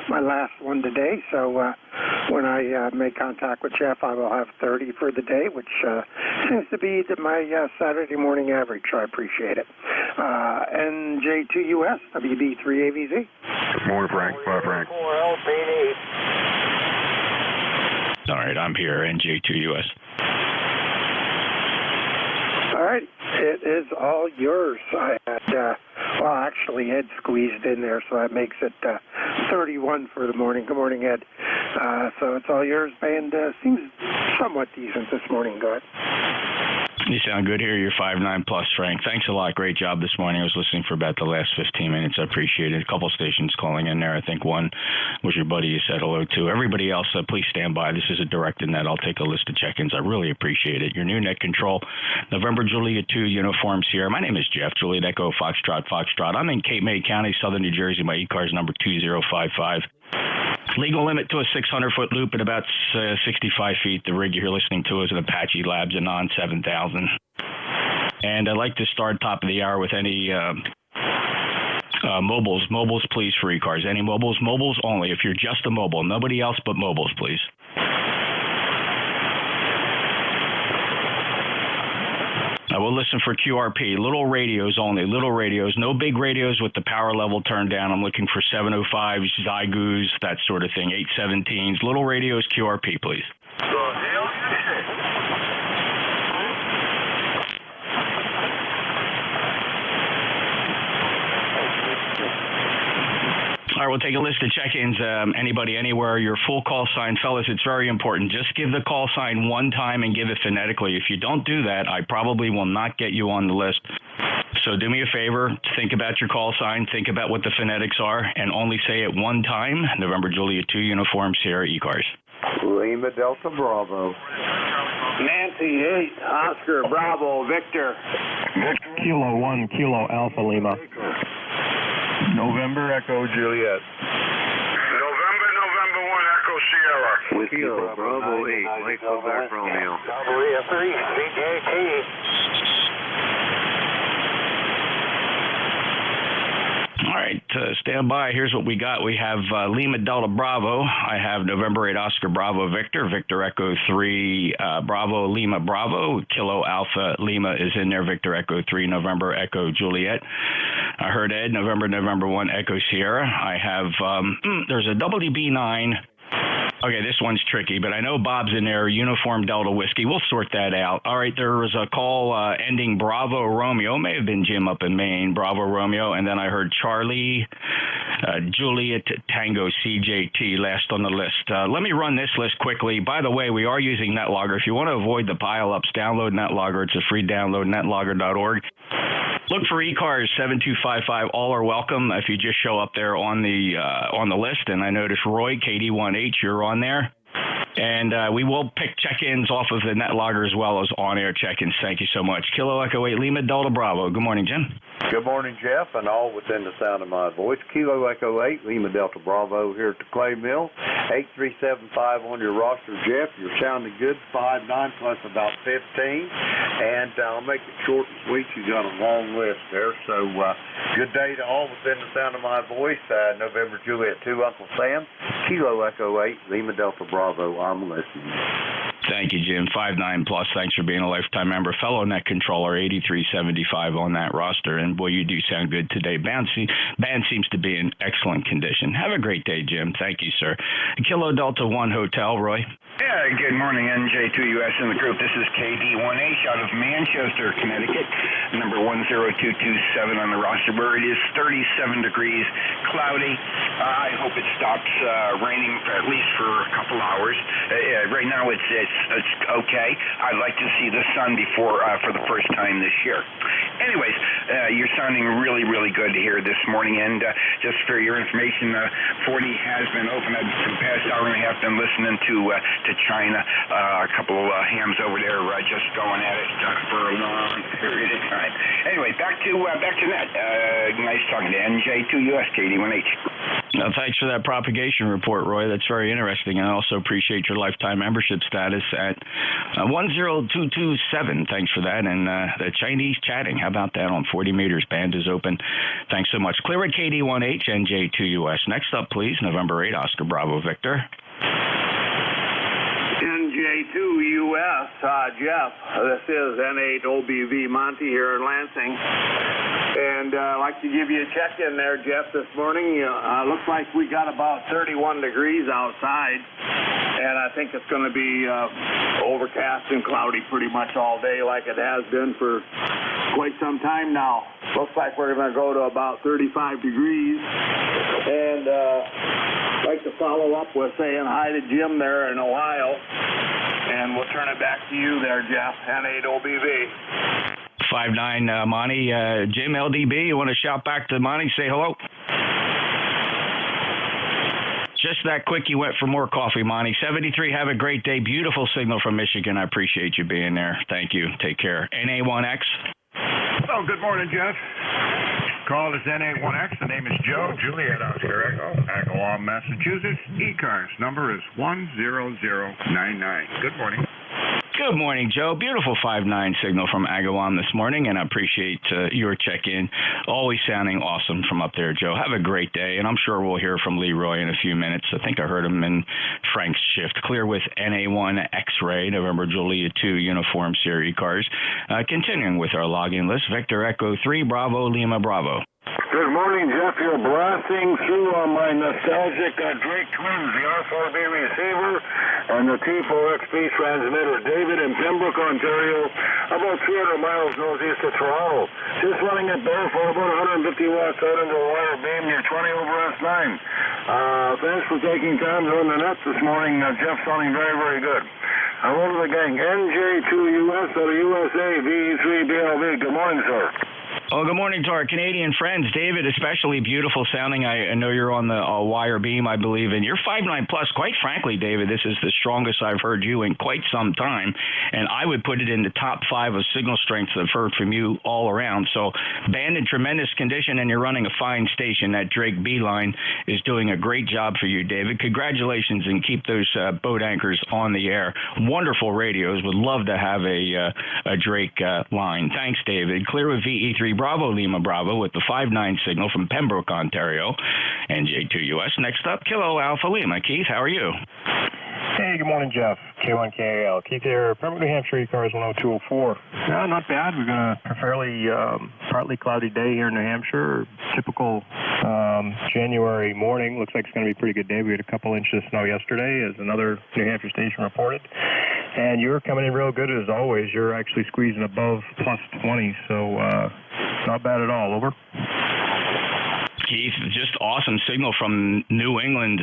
last one today, so when I make contact with Jeff, I will have 30 for the day, which seems to be my Saturday morning average, so I appreciate it. NJ2US, WB3AVZ. Good morning, Frank. Bye, Frank. All right, I'm here, NJ2US. All right, it is all yours. I had, actually, Ed squeezed in there, so that makes it 31 for the morning. Good morning, Ed. So it's all yours, and seems somewhat decent this morning. Go ahead. You sound good here. You're 5.9 plus, Frank. Thanks a lot. Great job this morning. I was listening for about the last 15 minutes. I appreciate it. A couple stations calling in there. I think one was your buddy you said hello to. Everybody else, please stand by. This is a directed net. I'll take a list of check-ins. I really appreciate it. Your new net control, November Juliet 2 uniforms here. My name is Jeff, Juliet Echo Foxtrot. I'm in Cape May County, Southern New Jersey. My ECARS number 2055. Legal limit to a 600-foot loop at about 65 feet. The rig you're listening to is an Apache Labs Anon 7000. And I'd like to start top of the hour with any mobiles. Mobiles, please, for ECARS. Any mobiles? Mobiles only. If you're just a mobile. Nobody else but mobiles, please. I will listen for QRP. Little radios only. Little radios. No big radios with the power level turned down. I'm looking for 705s, Zygoos, that sort of thing. 817s. Little radios, QRP, please. All right, we'll take a list of check-ins. Anybody, anywhere, your full call sign. Fellas, it's very important. Just give the call sign one time and give it phonetically. If you don't do that, I probably will not get you on the list. So do me a favor. Think about your call sign. Think about what the phonetics are, and only say it one time. November Juliet 2 uniform, Sierra ECARS. Lima Delta Bravo. Nancy 8, Oscar Bravo, Victor. Kilo 1, Kilo Alpha Lima. November Echo Juliet. November 1 Echo Sierra. Whiskey Bravo 8, Mike Quebec Romeo. Korea 3, VJT. All right, stand by. Here's what we got. We have Lima Delta Bravo. I have November 8 Oscar Bravo Victor. Victor Echo 3 Bravo Lima Bravo. Kilo Alpha Lima is in there. Victor Echo 3 November Echo Juliet. I heard Ed. November 1 Echo Sierra. I have there's a WB9. Okay, this one's tricky, but I know Bob's in there. Uniform Delta Whiskey. We'll sort that out. All right, there was a call ending Bravo Romeo. May have been Jim up in Maine. Bravo Romeo. And then I heard Charlie, Juliet Tango CJT last on the list. Let me run this list quickly. By the way, we are using NetLogger. If you want to avoid the pile-ups, download NetLogger. It's a free download, netlogger.org. Look for ECARS 7255. All are welcome if you just show up there on the list. And I noticed Roy, KD1H, you're on there. And we will pick check-ins off of the net logger as well as on-air check-ins. Thank you so much. Kilo Echo 8 Lima Delta Bravo. Good morning, Jim. Good morning, Jeff, and all within the sound of my voice. Kilo Echo 8 Lima Delta Bravo here at the Clay Mill. 8375 on your roster, Jeff. You're sounding good. 5'9" plus about 15. And I'll make it short and sweet. You got a long list there. So good day to all within the sound of my voice. November Juliet 2, Uncle Sam. Kilo Echo 8 Lima Delta Bravo. I'm listening. Thank you, Jim. 5'9" plus. Thanks for being a lifetime member. Fellow net controller, 8375 on that roster. And boy, you do sound good today. Band seems to be in excellent condition. Have a great day, Jim. Thank you, sir. Kilo Delta 1 Hotel, Roy. Yeah, good morning, NJ2US in the group. This is KD1H out of Manchester, Connecticut, number 10227 on the roster, where it is 37 degrees, cloudy. I hope it stops raining at least for a couple hours. Right now it's okay. I'd like to see the sun before for the first time this year. Anyways, you're sounding really, really good here this morning, and just for your information, 40 has been open. I've for the past hour and a half been listening to China, a couple of hams over there just going at it for a long period of time. Anyway, back to net. Nice talking to NJ2US, KD1H. Thanks for that propagation report, Roy. That's very interesting. And I also appreciate your lifetime membership status at 10227. Thanks for that. And the Chinese chatting. How about that on 40 meters? Band is open. Thanks so much. Clear at KD1H, NJ2US. Next up, please, November 8, Oscar Bravo Victor. NJ2US, Jeff. This is N8OBV Monty here in Lansing. And I'd like to give you a check-in there, Jeff, this morning. Looks like we got about 31 degrees outside. And I think it's going to be overcast and cloudy pretty much all day like it has been for quite some time now. Looks like we're going to go to about 35 degrees. And I'd like to follow up with saying hi to Jim there in Ohio. And we'll turn it back to you there, Jeff, N8OBV. 5'9", Monty. Jim, LDB, you want to shout back to Monty, say hello? Just that quick, you went for more coffee, Monty. 73, have a great day. Beautiful signal from Michigan. I appreciate you being there. Thank you. Take care. NA1X. Oh, good morning, Jeff. Call is NA1X. The name is Joe. Juliet Oscar Echo, Agawam, Massachusetts. ECARS number is 10099. Good morning. Good morning, Joe. Beautiful 5'9" signal from Agawam this morning, and I appreciate your check-in. Always sounding awesome from up there, Joe. Have a great day, and I'm sure we'll hear from Leroy in a few minutes. I think I heard him in Frank's shift. Clear with NA1 X-Ray, November Juliet 2 Uniform Series cars. Continuing with our login list, Victor Echo 3, Bravo, Lima, Bravo. Good morning, Jeff. You're blasting through on my nostalgic Drake Twins, the R4B receiver, and the T4XP transmitter. David in Pembroke, Ontario, about 300 miles northeast of Toronto. Just running it bare for about 150 watts out into a wire beam. You're 20 over S9. Thanks for taking time to run the net this morning. Jeff sounding very, very good. Hello to the gang. NJ2US out of USA, VE3BLV. Good morning, sir. Oh, good morning to our Canadian friends. David, especially beautiful sounding. I know you're on the wire beam, I believe, and you're 5'9" plus. Quite frankly, David, this is the strongest I've heard you in quite some time, and I would put it in the top 5 of signal strengths I've heard from you all around. So band in tremendous condition, and you're running a fine station. That Drake B line is doing a great job for you, David. Congratulations, and keep those boat anchors on the air. Wonderful radios. Would love to have a Drake line. Thanks, David. Clear with VE3 Bravo, Lima Bravo with the 5'9" signal from Pembroke, Ontario. NJ2US. Next up, Kilo Alpha Lima. Keith, how are you? Hey, good morning, Jeff. K1KAL. Keith here, Pembroke, New Hampshire, ECARS 10204. No, not bad. We've got a fairly partly cloudy day here in New Hampshire. Typical January morning. Looks like it's going to be a pretty good day. We had a couple inches of snow yesterday, as another New Hampshire station reported. And you're coming in real good as always. You're actually squeezing above plus 20, so not bad at all. Over. Keith, just awesome signal from New England,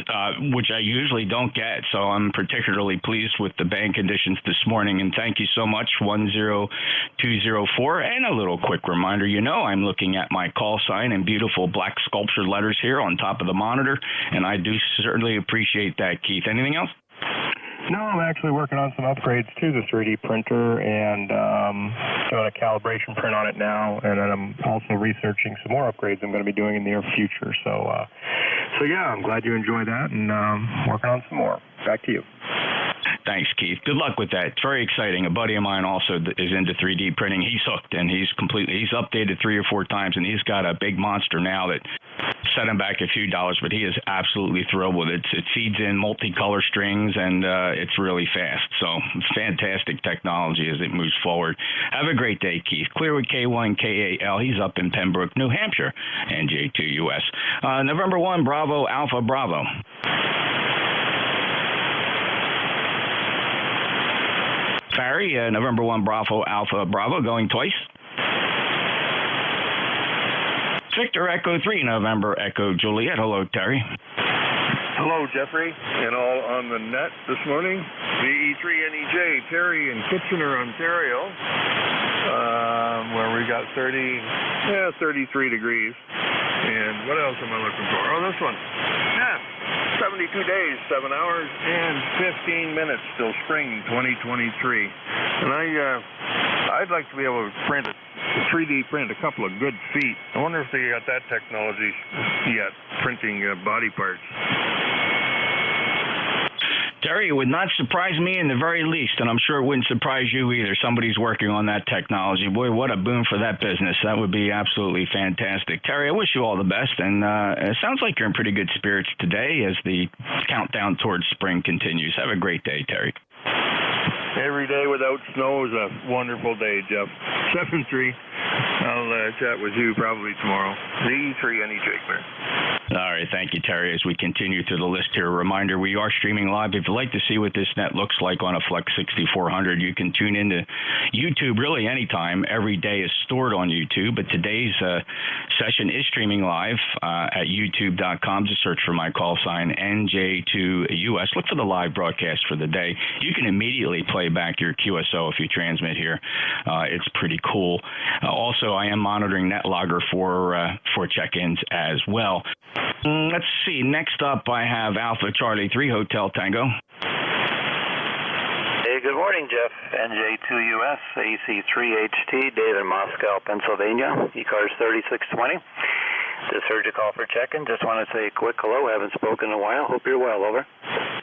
which I usually don't get, so I'm particularly pleased with the band conditions this morning, and thank you so much, 10204. And a little quick reminder, you know I'm looking at my call sign in beautiful black sculptured letters here on top of the monitor, and I do certainly appreciate that, Keith. Anything else? No, I'm actually working on some upgrades to the 3D printer and doing a calibration print on it now, and then I'm also researching some more upgrades I'm going to be doing in the near future. So yeah, I'm glad you enjoy that, and working on some more. Back to you. Thanks, Keith. Good luck with that. It's very exciting. A buddy of mine also is into 3D printing. He's hooked, and he's updated 3 or 4 times, and he's got a big monster now that set him back a few dollars, but he is absolutely thrilled with it. It feeds in multicolor strings, and it's really fast. So it's fantastic technology as it moves forward. Have a great day, Keith. Clear with K1KAL. He's up in Pembroke, New Hampshire, NJ2US. November 1, Bravo, Alpha, Bravo. Barry, November 1, Bravo, Alpha, Bravo, going twice. Victor, Echo 3, November, Echo, Juliet. Hello, Terry. Hello, Jeffrey, and all on the net this morning. VE3NEJ, Terry in Kitchener, Ontario, where we got 33 degrees. And what else am I looking for? Oh, this one. Yeah, 72 days, 7 hours, and 15 minutes till spring 2023. And I'd like to be able to 3D print a couple of good feet. I wonder if they got that technology yet, printing body parts. Terry, it would not surprise me in the very least, and I'm sure it wouldn't surprise you either. Somebody's working on that technology. Boy, what a boon for that business. That would be absolutely fantastic. Terry, I wish you all the best, and it sounds like you're in pretty good spirits today as the countdown towards spring continues. Have a great day, Terry. Every day without snow is a wonderful day, Jeff. 7-3. I'll chat with you probably tomorrow. VE3NEJ, clear. All right, thank you, Terry. As we continue through the list here, a reminder, we are streaming live. If you'd like to see what this net looks like on a Flex 6400, you can tune into YouTube really anytime. Every day is stored on YouTube, but today's session is streaming live at youtube.com. Just search for my call sign, NJ2US. Look for the live broadcast for the day. You can immediately play back your QSO if you transmit here. It's pretty cool. Also, I am monitoring NetLogger for check-ins as well. Let's see. Next up, I have Alpha Charlie 3 Hotel Tango. Hey, good morning, Jeff. NJ2US, AC3HT, David, Moscow, Pennsylvania, ECARS 3620. Just heard you call for check-in. Just want to say a quick hello. Haven't spoken in a while. Hope you're well. Over.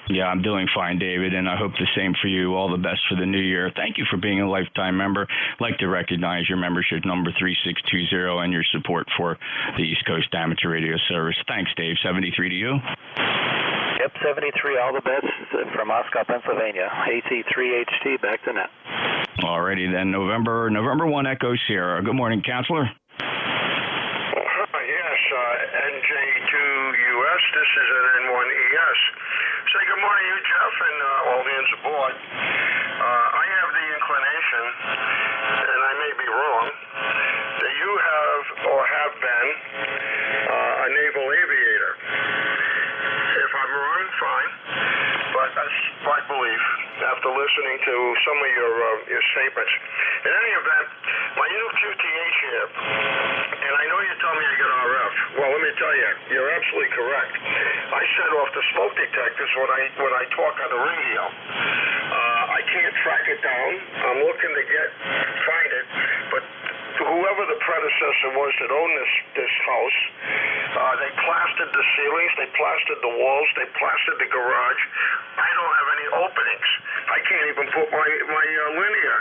Yeah, I'm doing fine, David, and I hope the same for you. All the best for the new year. Thank you for being a lifetime member. I'd like to recognize your membership number 3620 and your support for the East Coast Amateur Radio Service. Thanks, Dave. 73 to you. Yep, 73. All the best from Moscow, Pennsylvania. AC3HT, back to net. Alrighty then. November 1 Echo Sierra. Good morning, Counselor. NJ2US, this is an N1ES. Say good morning to you, Jeff, and all hands aboard. I have the inclination, and I may be wrong, that you have or have been a naval aviator. If I'm wrong, fine, but that's my belief after listening to some of your statements. In any event, my new QTH ship, and I know you tell me I get RF. Well, let me tell you, you're absolutely correct. I set off the smoke detectors when I talk on the radio. I can't track it down. I'm looking to find it, but whoever the predecessor was that owned this house, they plastered the ceilings, they plastered the walls, they plastered the garage. I don't have any openings. I can't even put my linear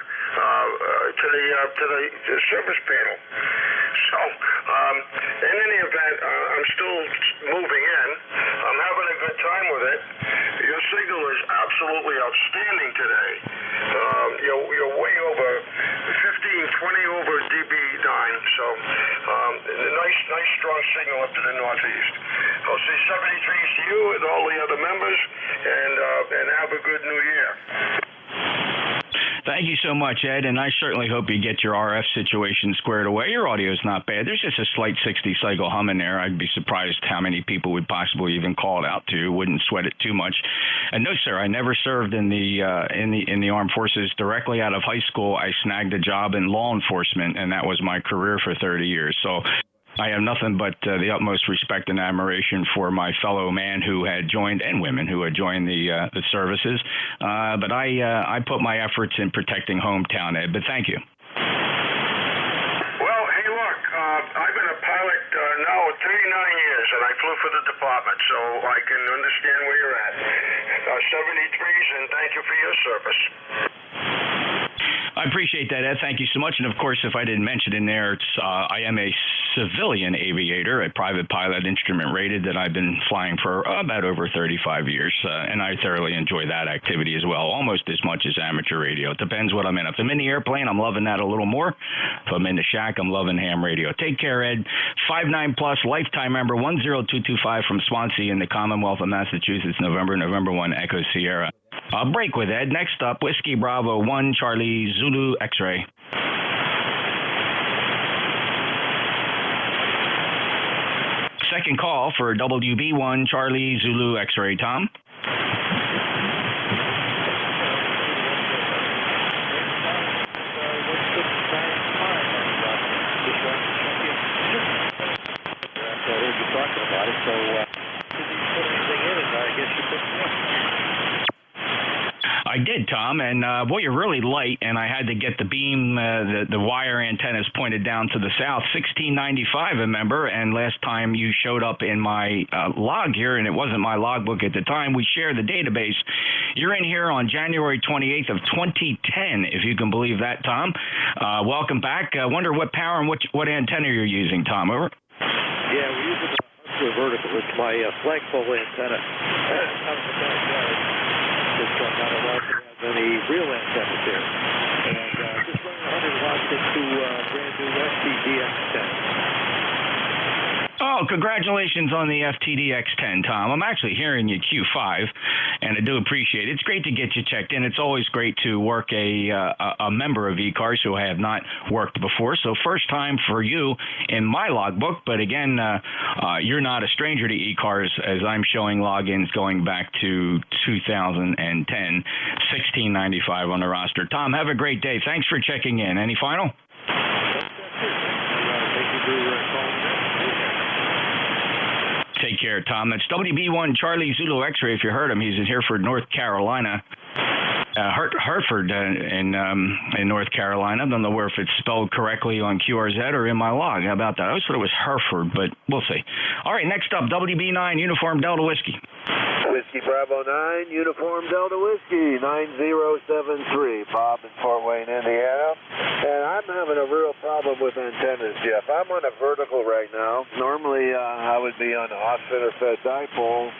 to the service panel. So, in any event, I'm still moving in. I'm having a good time with it. Your signal is absolutely outstanding today. You're way over 20 over dB9. So, nice strong signal up to the northeast. I'll say 73s to you and all the other members, and have a good new year. Thank you so much, Ed, and I certainly hope you get your RF situation squared away. Your audio is not bad. There's just a slight 60-cycle hum in there. I'd be surprised how many people would possibly even call it out to. Wouldn't sweat it too much. And no, sir, I never served in the armed forces. Directly out of high school, I snagged a job in law enforcement, and that was my career for 30 years. So I have nothing but the utmost respect and admiration for my fellow man who had joined, and women who had joined the services. But I put my efforts in protecting hometown, Ed. But thank you. Well, hey, look, I've been a pilot now 39 years, and I flew for the department, so I can understand where you're at. 73s, and thank you for your service. I appreciate that, Ed. Thank you so much. And, of course, if I didn't mention in there, I am a civilian aviator, a private pilot, instrument rated, that I've been flying for about over 35 years. And I thoroughly enjoy that activity as well, almost as much as amateur radio. It depends what I'm in. If I'm in the airplane, I'm loving that a little more. If I'm in the shack, I'm loving ham radio. Take care, Ed. 59+, lifetime member 10225 from Swansea in the Commonwealth of Massachusetts, November 1, Echo Sierra. I'll break with Ed. Next up, Whiskey Bravo 1, Charlie Zulu X-Ray. Second call for WB1, Charlie Zulu X-Ray. Tom? I did, Tom, and boy, you're really light, and I had to get the beam, the wire antennas pointed down to the south. 1695, remember, and last time you showed up in my log here, and it wasn't my logbook at the time, we share the database. You're in here on January 28th of 2010, if you can believe that, Tom. Welcome back. I wonder what power and what antenna you're using, Tom, over? Yeah, we're using the vertical. It's my flagpole antenna. Not allowed to have any real antennas there. And just running 100 watts into brand new FTDX10. Oh, congratulations on the FTDX10, Tom. I'm actually hearing you Q5, and I do appreciate it. It's great to get you checked in. It's always great to work a member of ECARS who I have not worked before. So first time for you in my logbook, but again, you're not a stranger to ECARS, as I'm showing logins going back to 2010, 1695 on the roster. Tom, have a great day. Thanks for checking in. Any final? Take care, Tom. That's WB1 Charlie Zulu X-Ray. If you heard him, he's in Hereford, North Carolina. Hertford in North Carolina. I don't know if it's spelled correctly on QRZ or in my log. How about that? I always thought it was Hereford, but we'll see. All right, next up, WB9 Uniform Delta Whiskey. Whiskey Bravo 9, Uniform Delta Whiskey, 9073, Bob in Fort Wayne, Indiana. And I'm having a real problem with antennas, Jeff. I'm on a vertical right now. Normally, I would be on a hot center-fed dipole.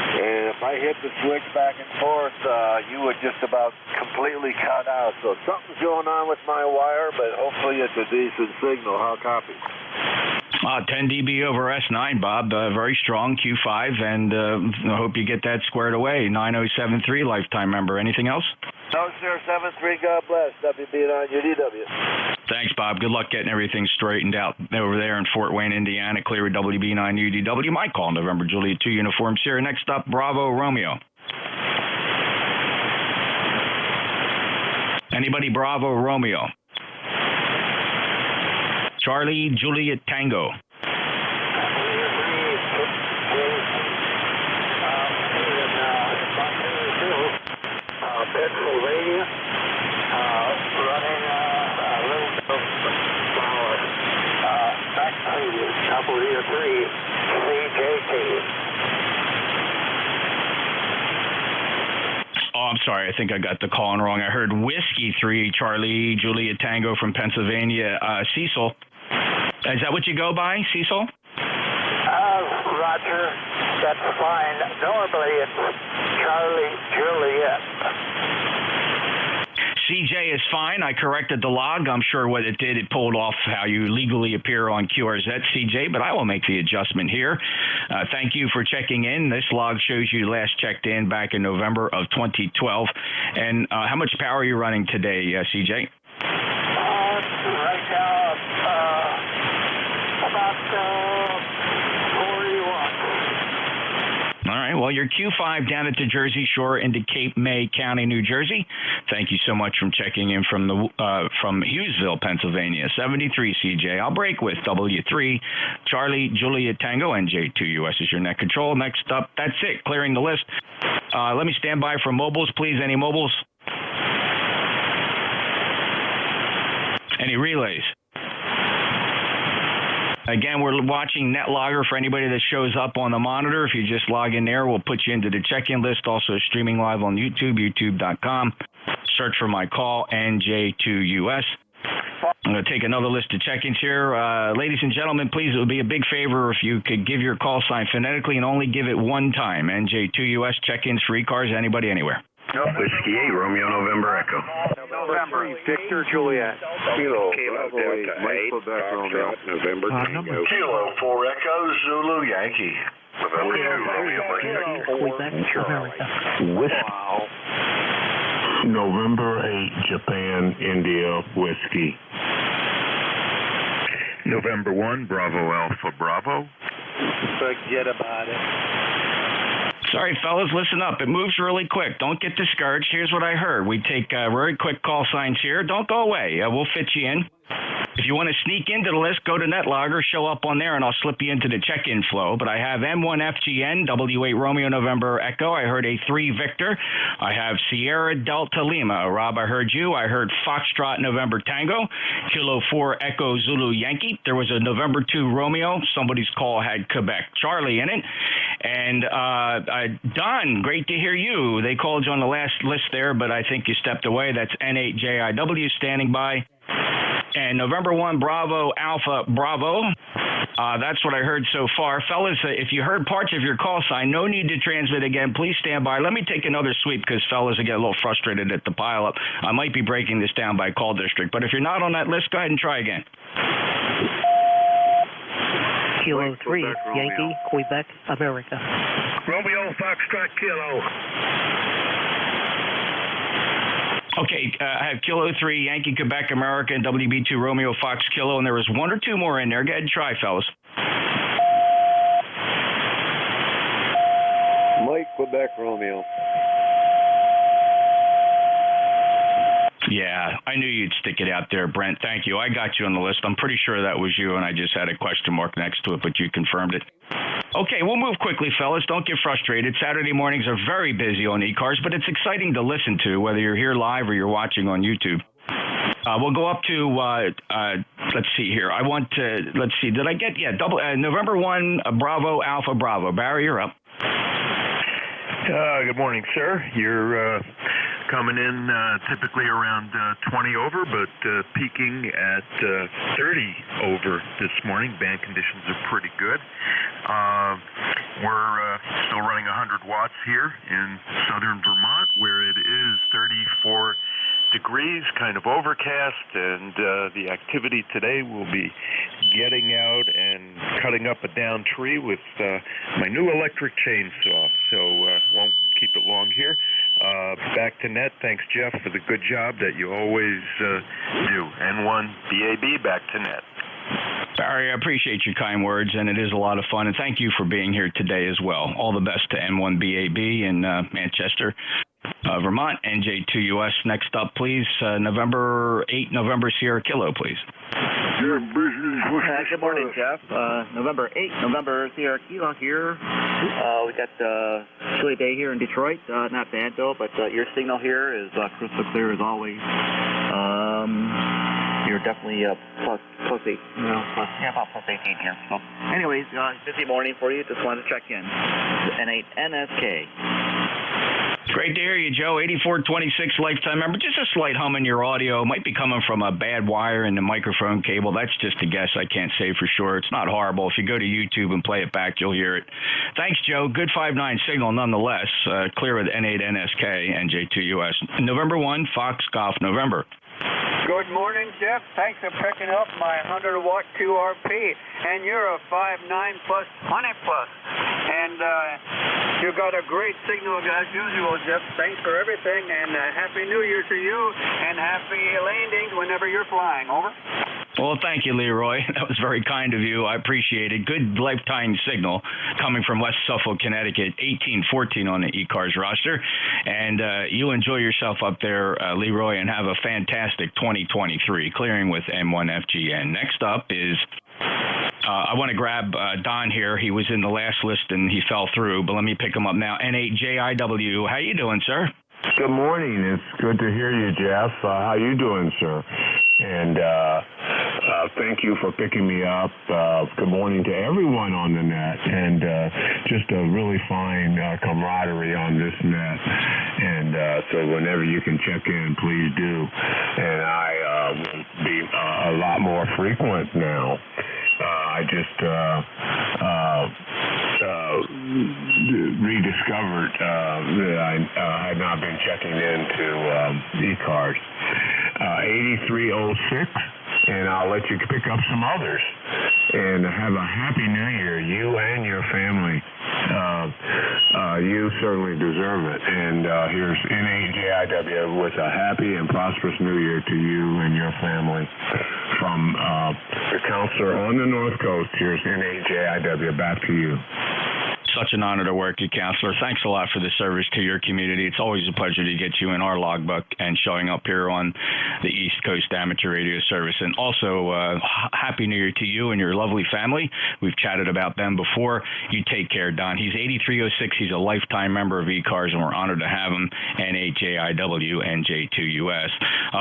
And if I hit the switch back and forth, you would just about completely cut out. So something's going on with my wire, but hopefully it's a decent signal. How copy? 10 dB over S9, Bob. Very strong Q5, and I hope you get that squared away. 9073 lifetime member. Anything else? No, sir. 73. God bless. WB9 UDW. Thanks, Bob. Good luck getting everything straightened out over there in Fort Wayne, Indiana. Clear with WB9 UDW. My call, November Juliet 2 Uniform Sierra. Next up, Bravo Romeo. Anybody Bravo Romeo? Charlie Juliet Tango. Pennsylvania, running a little bit of power. Back to W3, CJT. Oh, I'm sorry. I think I got the calling wrong. I heard Whiskey 3, Charlie Juliet Tango from Pennsylvania. Cecil. Is that what you go by, Cecil? Roger. That's fine. Normally it's Charlie Juliet. CJ is fine. I corrected the log. I'm sure what it did, it pulled off how you legally appear on QRZ, CJ, but I will make the adjustment here. Thank you for checking in. This log shows you last checked in back in November of 2012. And how much power are you running today, CJ? Right now, about 40 watts. All right. Well, you're Q5 down at the Jersey Shore into Cape May County, New Jersey. Thank you so much for checking in from Hughesville, Pennsylvania. 73 CJ. I'll break with W3 Charlie Julia Tango. NJ2US is your net control. Next up, that's it. Clearing the list. Let me stand by for mobiles, please. Any mobiles? Any relays? Again, we're watching NetLogger for anybody that shows up on the monitor. If you just log in there, we'll put you into the check-in list. Also streaming live on YouTube, youtube.com. Search for my call, NJ2US. I'm going to take another list of check-ins here. Ladies and gentlemen, please, it would be a big favor if you could give your call sign phonetically and only give it one time. NJ2US check-ins for ECARS, anybody, anywhere. Whiskey 8, Romeo, November, Echo. November, Victor, Juliet. Kilo Delta 8, Foxtrot, November, Tango. Kilo 4 Echo, Zulu, Yankee. Wow. November 8, Japan, India, Whiskey. November 1, Bravo Alpha Bravo. Forget about it. Sorry, fellas, listen up. It moves really quick. Don't get discouraged. Here's what I heard. We take very quick call signs here. Don't go away. We'll fit you in. If you want to sneak into the list, go to NetLogger, show up on there, and I'll slip you into the check-in flow. But I have M1FGN, W8 Romeo November Echo. I heard A3 Victor. I have Sierra Delta Lima. Rob, I heard you. I heard Foxtrot November Tango. Kilo 4 Echo Zulu Yankee. There was a November 2 Romeo. Somebody's call had Quebec Charlie in it. And Don, great to hear you. They called you on the last list there, but I think you stepped away. That's N8JIW standing by. And November 1, Bravo, Alpha, Bravo. That's what I heard so far. Fellas, if you heard parts of your call sign, no need to transmit again. Please stand by. Let me take another sweep because fellas get a little frustrated at the pileup. I might be breaking this down by call district. But if you're not on that list, go ahead and try again. Kilo 3, Yankee, Quebec, America. Romeo, Foxtrot, Kilo. Okay, I have Kilo 3, Yankee, Quebec, America, and WB2 Romeo, Fox, Kilo, and there was one or two more in there. Go ahead and try, fellas. Mike, Quebec, Romeo. Yeah, I knew you'd stick it out there, Brent. Thank you. I got you on the list. I'm pretty sure that was you, and I just had a question mark next to it, but you confirmed it. Okay, we'll move quickly, fellas. Don't get frustrated. Saturday mornings are very busy on ECARS, but it's exciting to listen to, whether you're here live or you're watching on YouTube. We'll go up to, let's see here. I want to, let's see, did I get, November 1, Bravo, Alpha, Bravo. Barry, you're up. Good morning, sir. You're coming in typically around 20 over, but peaking at 30 over this morning. Band conditions are pretty good. We're still running 100 watts here in southern Vermont, where it is 34 degrees, kind of overcast, and the activity today will be getting out and cutting up a down tree with my new electric chainsaw, so won't keep it long here. Back to net. Thanks, Jeff, for the good job that you always do. N1BAB, back to net. Barry, I appreciate your kind words, and it is a lot of fun, and thank you for being here today as well. All the best to N1BAB in Manchester, Vermont. NJ2US next up, please. November 8, November Sierra Kilo, please. Good morning, Jeff. November 8, November Sierra Kilo here. We got a chilly day here in Detroit. Not bad, though, but your signal here is crystal clear as always. You're definitely plus 8, about plus 18 here. So, anyways, busy morning for you. Just wanted to check in. N8 NSK. Great to hear you, Joe. 8426 lifetime member. Just a slight hum in your audio. Might be coming from a bad wire in the microphone cable. That's just a guess. I can't say for sure. It's not horrible. If you go to YouTube and play it back, you'll hear it. Thanks, Joe. Good 5-9 signal nonetheless. Clear with N8 NSK, NJ2US. November 1, Fox Golf, November. Good morning, Jeff. Thanks for picking up my 100-watt 2RP. And you're a 5.9 plus 100 plus. And you got a great signal as usual, Jeff. Thanks for everything. And Happy New Year to you. And happy landings whenever you're flying. Over. Well, thank you, Leroy. That was very kind of you. I appreciate it. Good lifetime signal coming from West Suffolk, Connecticut, 1814 on the ECARS roster. And you enjoy yourself up there, Leroy, and have a fantastic 2023, clearing with N1FGN. Next up is... I want to grab Don here. He was in the last list and he fell through, but let me pick him up now. N8JIW. How you doing, sir? Good morning. It's good to hear you, Jeff. How you doing, sir? And thank you for picking me up. Good morning to everyone on the net, and just a really fine camaraderie on this net. And so whenever you can check in, please do. And I will be a lot more frequent now. I just rediscovered that I had not been checking into ECARS. 8306, and I'll let you pick up some others. And have a happy New Year, you and your family. You certainly deserve it. And here's N8JIW with a happy and prosperous New Year to you and your family. From the counselor on the North Coast, here's N8JIW. Back to you. Such an honor to work you, Counselor. Thanks a lot for the service to your community. It's always a pleasure to get you in our logbook and showing up here on the East Coast Amateur Radio Service. And also, Happy New Year to you and your lovely family. We've chatted about them before. You take care, Don. He's 8306. He's a lifetime member of ECARS, and we're honored to have him. N8JIW, NJ2US.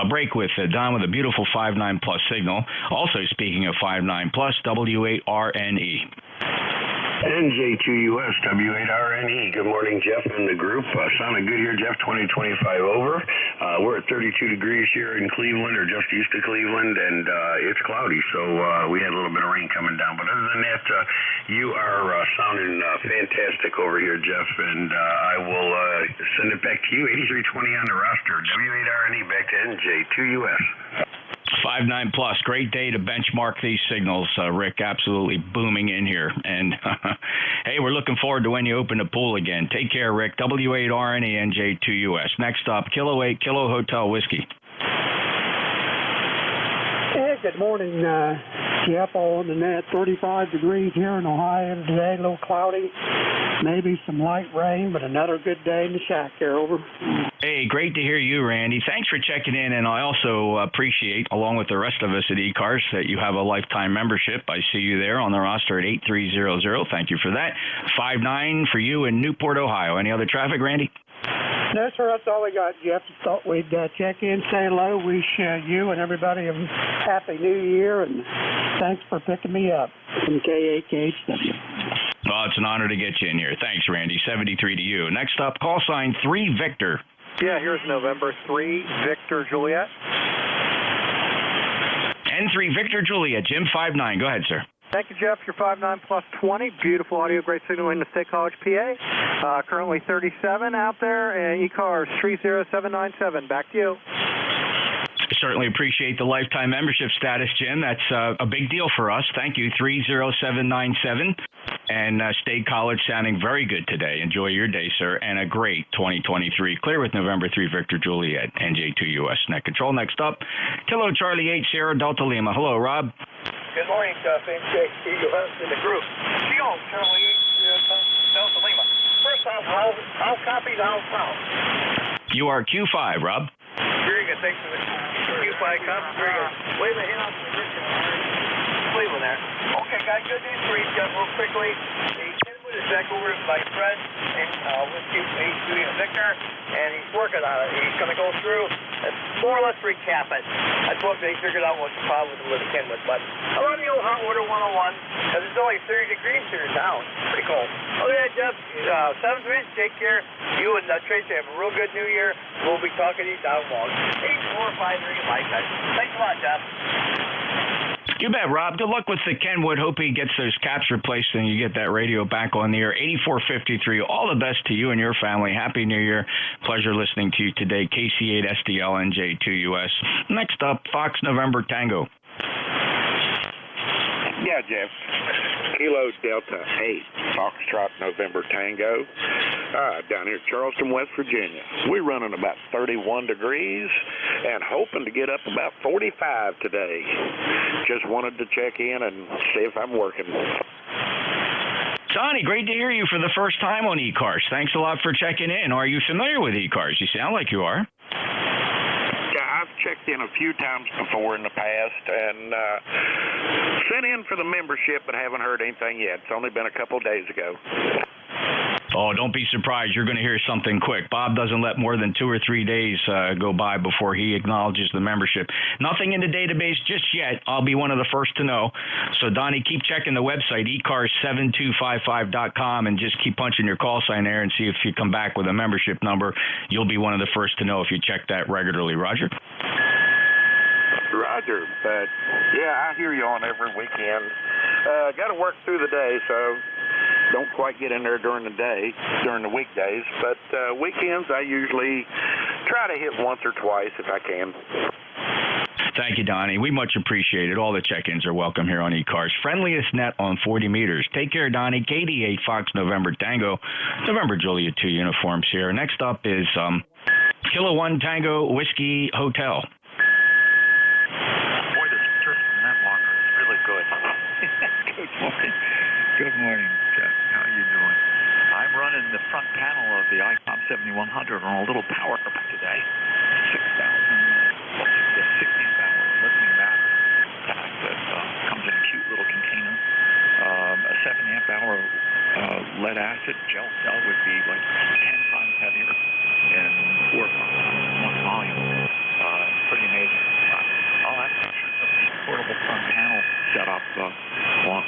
Break with Don with a beautiful 5.9 plus signal. Also, speaking of 5.9 plus, W8RNE. NJ2US, W8RNE. Good morning, Jeff and the group. Sounding good here, Jeff. 2025 over. We're at 32 degrees here in Cleveland, or just east of Cleveland, and it's cloudy, so we had a little bit of rain coming down. But other than that, you are sounding fantastic over here, Jeff, and I will send it back to you. 8320 on the roster. W8RNE back to NJ2US. 5.9 plus, great day to benchmark these signals, Rick. Absolutely booming in here. And hey, we're looking forward to when you open the pool again. Take care, Rick. W8RNE, NJ2US. Next up, Kilo 8, Kilo Hotel Whiskey. Hey, good morning, Jeff. All on the net. 35 degrees here in Ohio today, a little cloudy. Maybe some light rain, but another good day in the shack here. Over. Hey, great to hear you, Randy. Thanks for checking in, and I also appreciate, along with the rest of us at ECARS, that you have a lifetime membership. I see you there on the roster at 8300. Thank you for that. 5.9 for you in Newport, Ohio. Any other traffic, Randy? No, sir, that's all we got, Jeff. Just thought we'd check in, say hello, wish you and everybody a happy New Year, and thanks for picking me up from K8KHW. Well, it's an honor to get you in here. Thanks, Randy. 73 to you. Next up, call sign 3 Victor. Yeah, here's November 3 Victor Juliet. N3 Victor Juliet, Jim 5.9. Go ahead, sir. Thank you, Jeff. Your 5.9 plus 20. Beautiful audio, great signal in the State College, PA. Currently 37 out there, and ECARS 30797. Back to you. Certainly appreciate the lifetime membership status, Jim. That's a big deal for us. Thank you. 30797. And State College sounding very good today. Enjoy your day, sir, and a great 2023. Clear with November 3 Victor Juliet, NJ2US Net Control. Next up, Kilo Charlie 8 Sierra Delta Lima. Hello, Rob. Good morning, NJ2US in the group. Kilo Charlie 8 Delta Lima. First off, how copy the house now? You are Q5, Rob. Very good. Thanks for the Q5 copy. Very good. Wait a minute, Cleveland there. Okay, got good news for you, Jeff, real quickly. The Kenwood is back over by Fred and Whiskey 8 Victor, and he's working on it. He's going to go through and more or less recap it. That's what they figured out was the problem with the Kenwood. But I run the old hot water 101 because it's only 30 degrees here now. It's pretty cold. Okay, Jeff, 7th inch, take care. You and Tracy have a real good New Year. We'll be talking to you down long. 8453 like that. Thanks a lot, Jeff. You bet, Rob. Good luck with the Kenwood. Hope he gets those caps replaced and you get that radio back on the air. 8453. All the best to you and your family. Happy New Year. Pleasure listening to you today. KC8SDL NJ2US. Next up, Fox November Tango. Yeah, Jeff. Kilo Delta 8, Foxtrot November Tango, down here in Charleston, West Virginia. We're running about 31 degrees and hoping to get up about 45 today. Just wanted to check in and see if I'm working. Donnie, great to hear you for the first time on ECARS. Thanks a lot for checking in. Are you familiar with ECARS? You sound like you are. Yeah, I've checked in a few times before in the past and sent in for the membership, but haven't heard anything yet. It's only been a couple days ago. Oh, don't be surprised. You're going to hear something quick. Bob doesn't let more than 2 or 3 days go by before he acknowledges the membership. Nothing in the database just yet. I'll be one of the first to know. So, Donnie, keep checking the website, ECARS7255.com, and just keep punching your call sign there and see if you come back with a membership number. You'll be one of the first to know if you check that regularly. Roger? Roger, but yeah, I hear you on every weekend. Got to work through the day, so don't quite get in there during the day, during the weekdays, but weekends I usually try to hit once or twice if I can. Thank you, Donnie. We much appreciate it. All the check-ins are welcome here on ECARS. Friendliest net on 40 meters. Take care, Donnie. KD8 Fox November Tango, November Juliet 2 uniforms here. Next up is Kilo 1 Tango Whiskey Hotel. Boy, this turkey from that walker is really good. Good morning. Good morning, Jeff. How are you doing? I'm running the front panel of the ICOM 7100 on a little power up today. 16-hour lithium battery that comes in a cute little container. A 7-amp-hour lead acid gel cell would be like 10 times heavier and 4 times 1 volume. Pretty amazing. I'll have pictures of the portable front panel set up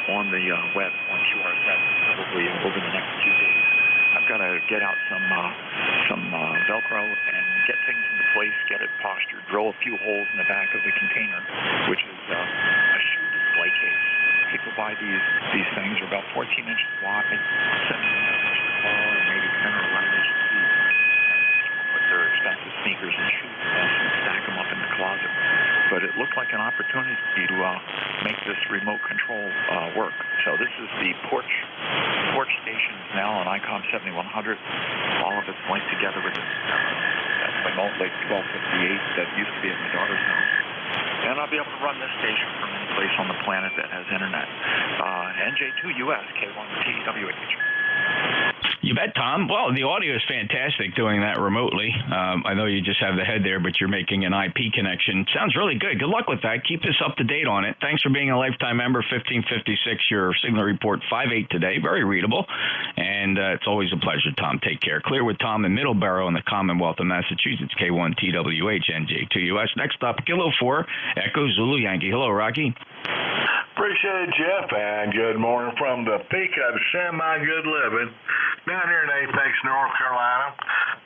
on the web on QRZ probably over the next few days. I've got to get out some Velcro and get things into place, get it postured, drill a few holes in the back of the container, which is a shoe display case. People buy these things. They're about 14 inches wide, 7 inches tall, and maybe 10 or 11 inches deep. Put their expensive sneakers and shoes and stack them up in the closet. But it looked like an opportunity to make this remote control work. So this is the porch station now on ICOM 7100. All of it's linked together with that's my Malt Lake 1258 that used to be at my daughter's house. And I'll be able to run this station from any place on the planet that has internet. NJ2US, K1TWH. You bet, Tom. Well, the audio is fantastic doing that remotely. I know you just have the head there, but you're making an IP connection. Sounds really good. Good luck with that. Keep us up to date on it. Thanks for being a lifetime member, 1556. Your signal report 58 today. Very readable. And it's always a pleasure, Tom. Take care. Clear with Tom in Middleborough in the Commonwealth of Massachusetts, K1TWH, NJ2US. Next up, Kilo 4, Echo Zulu Yankee. Hello, Rocky. Appreciate it, Jeff, and good morning from the peak of semi-good living down here in Apex, North Carolina.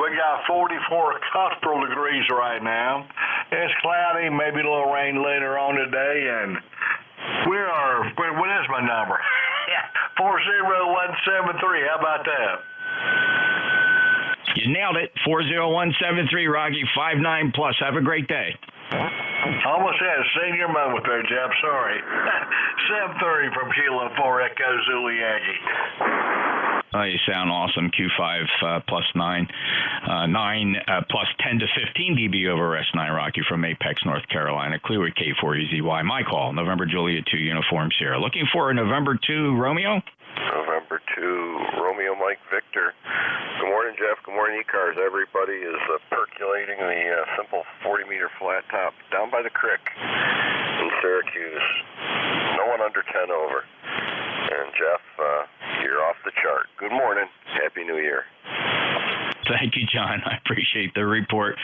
We got 44 comfortable degrees right now. It's cloudy, maybe a little rain later on today, and what is my number? 40173, how about that? You nailed it. 40173, Rocky, 59 plus. Have a great day. Almost had a senior moment there, Jeff. Sorry. 730 from Kilo 4 Echo Zulu Yankee. Oh, you sound awesome. Q5 plus 9. 9 plus 10 to 15 dB over S9 Rocky from Apex, North Carolina. Clearwood K4EZY. My call. November Juliet 2 uniforms here. Looking for a November 2 Romeo? November 2 Romeo Mike Victor. Good morning, Jeff. Good morning, ECARS. Everybody is percolating the simple 40-meter flat top down by the creek in Syracuse. No one under 10 over. And, Jeff, you're off the chart. Good morning. Happy New Year. Thank you, John. I appreciate the report.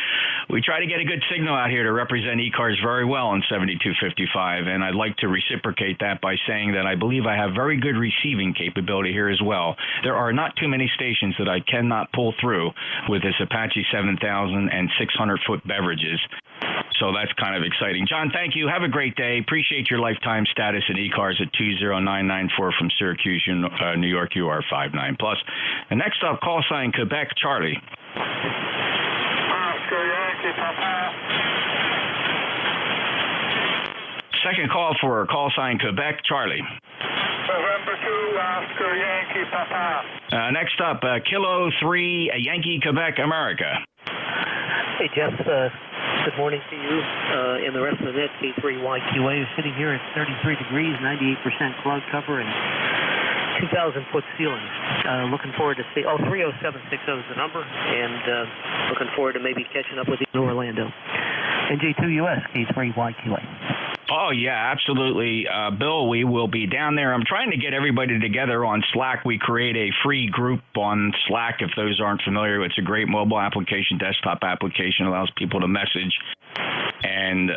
We try to get a good signal out here to represent ECARS very well on 7255, and I'd like to reciprocate that by saying that I believe I have very good receiving capability here as well. There are not too many stations that I cannot pull through with this Apache 7000 and 600-foot beverages. So that's kind of exciting. John, thank you. Have a great day. Appreciate your lifetime status at ECARS at 20994 from Syracuse, New York, UR59 plus. And next up, call sign Quebec, Charlie. Yankee, Second call for call sign Quebec, Charlie. November 2 Oscar Yankee Papa. Next up, Kilo 3 Yankee Quebec America. Hey, Jeff. Good morning to you and the rest of the net. K3YQA is sitting here at 33 degrees, 98% cloud cover, and 2,000-foot ceiling. Looking forward to see. 30760 is the number, and looking forward to maybe catching up with you in Orlando. NJ2US, K3YQA. Oh, yeah, absolutely. Bill, we will be down there. I'm trying to get everybody together on Slack. We create a free group on Slack. If those aren't familiar, it's a great mobile application, desktop application, allows people to message. And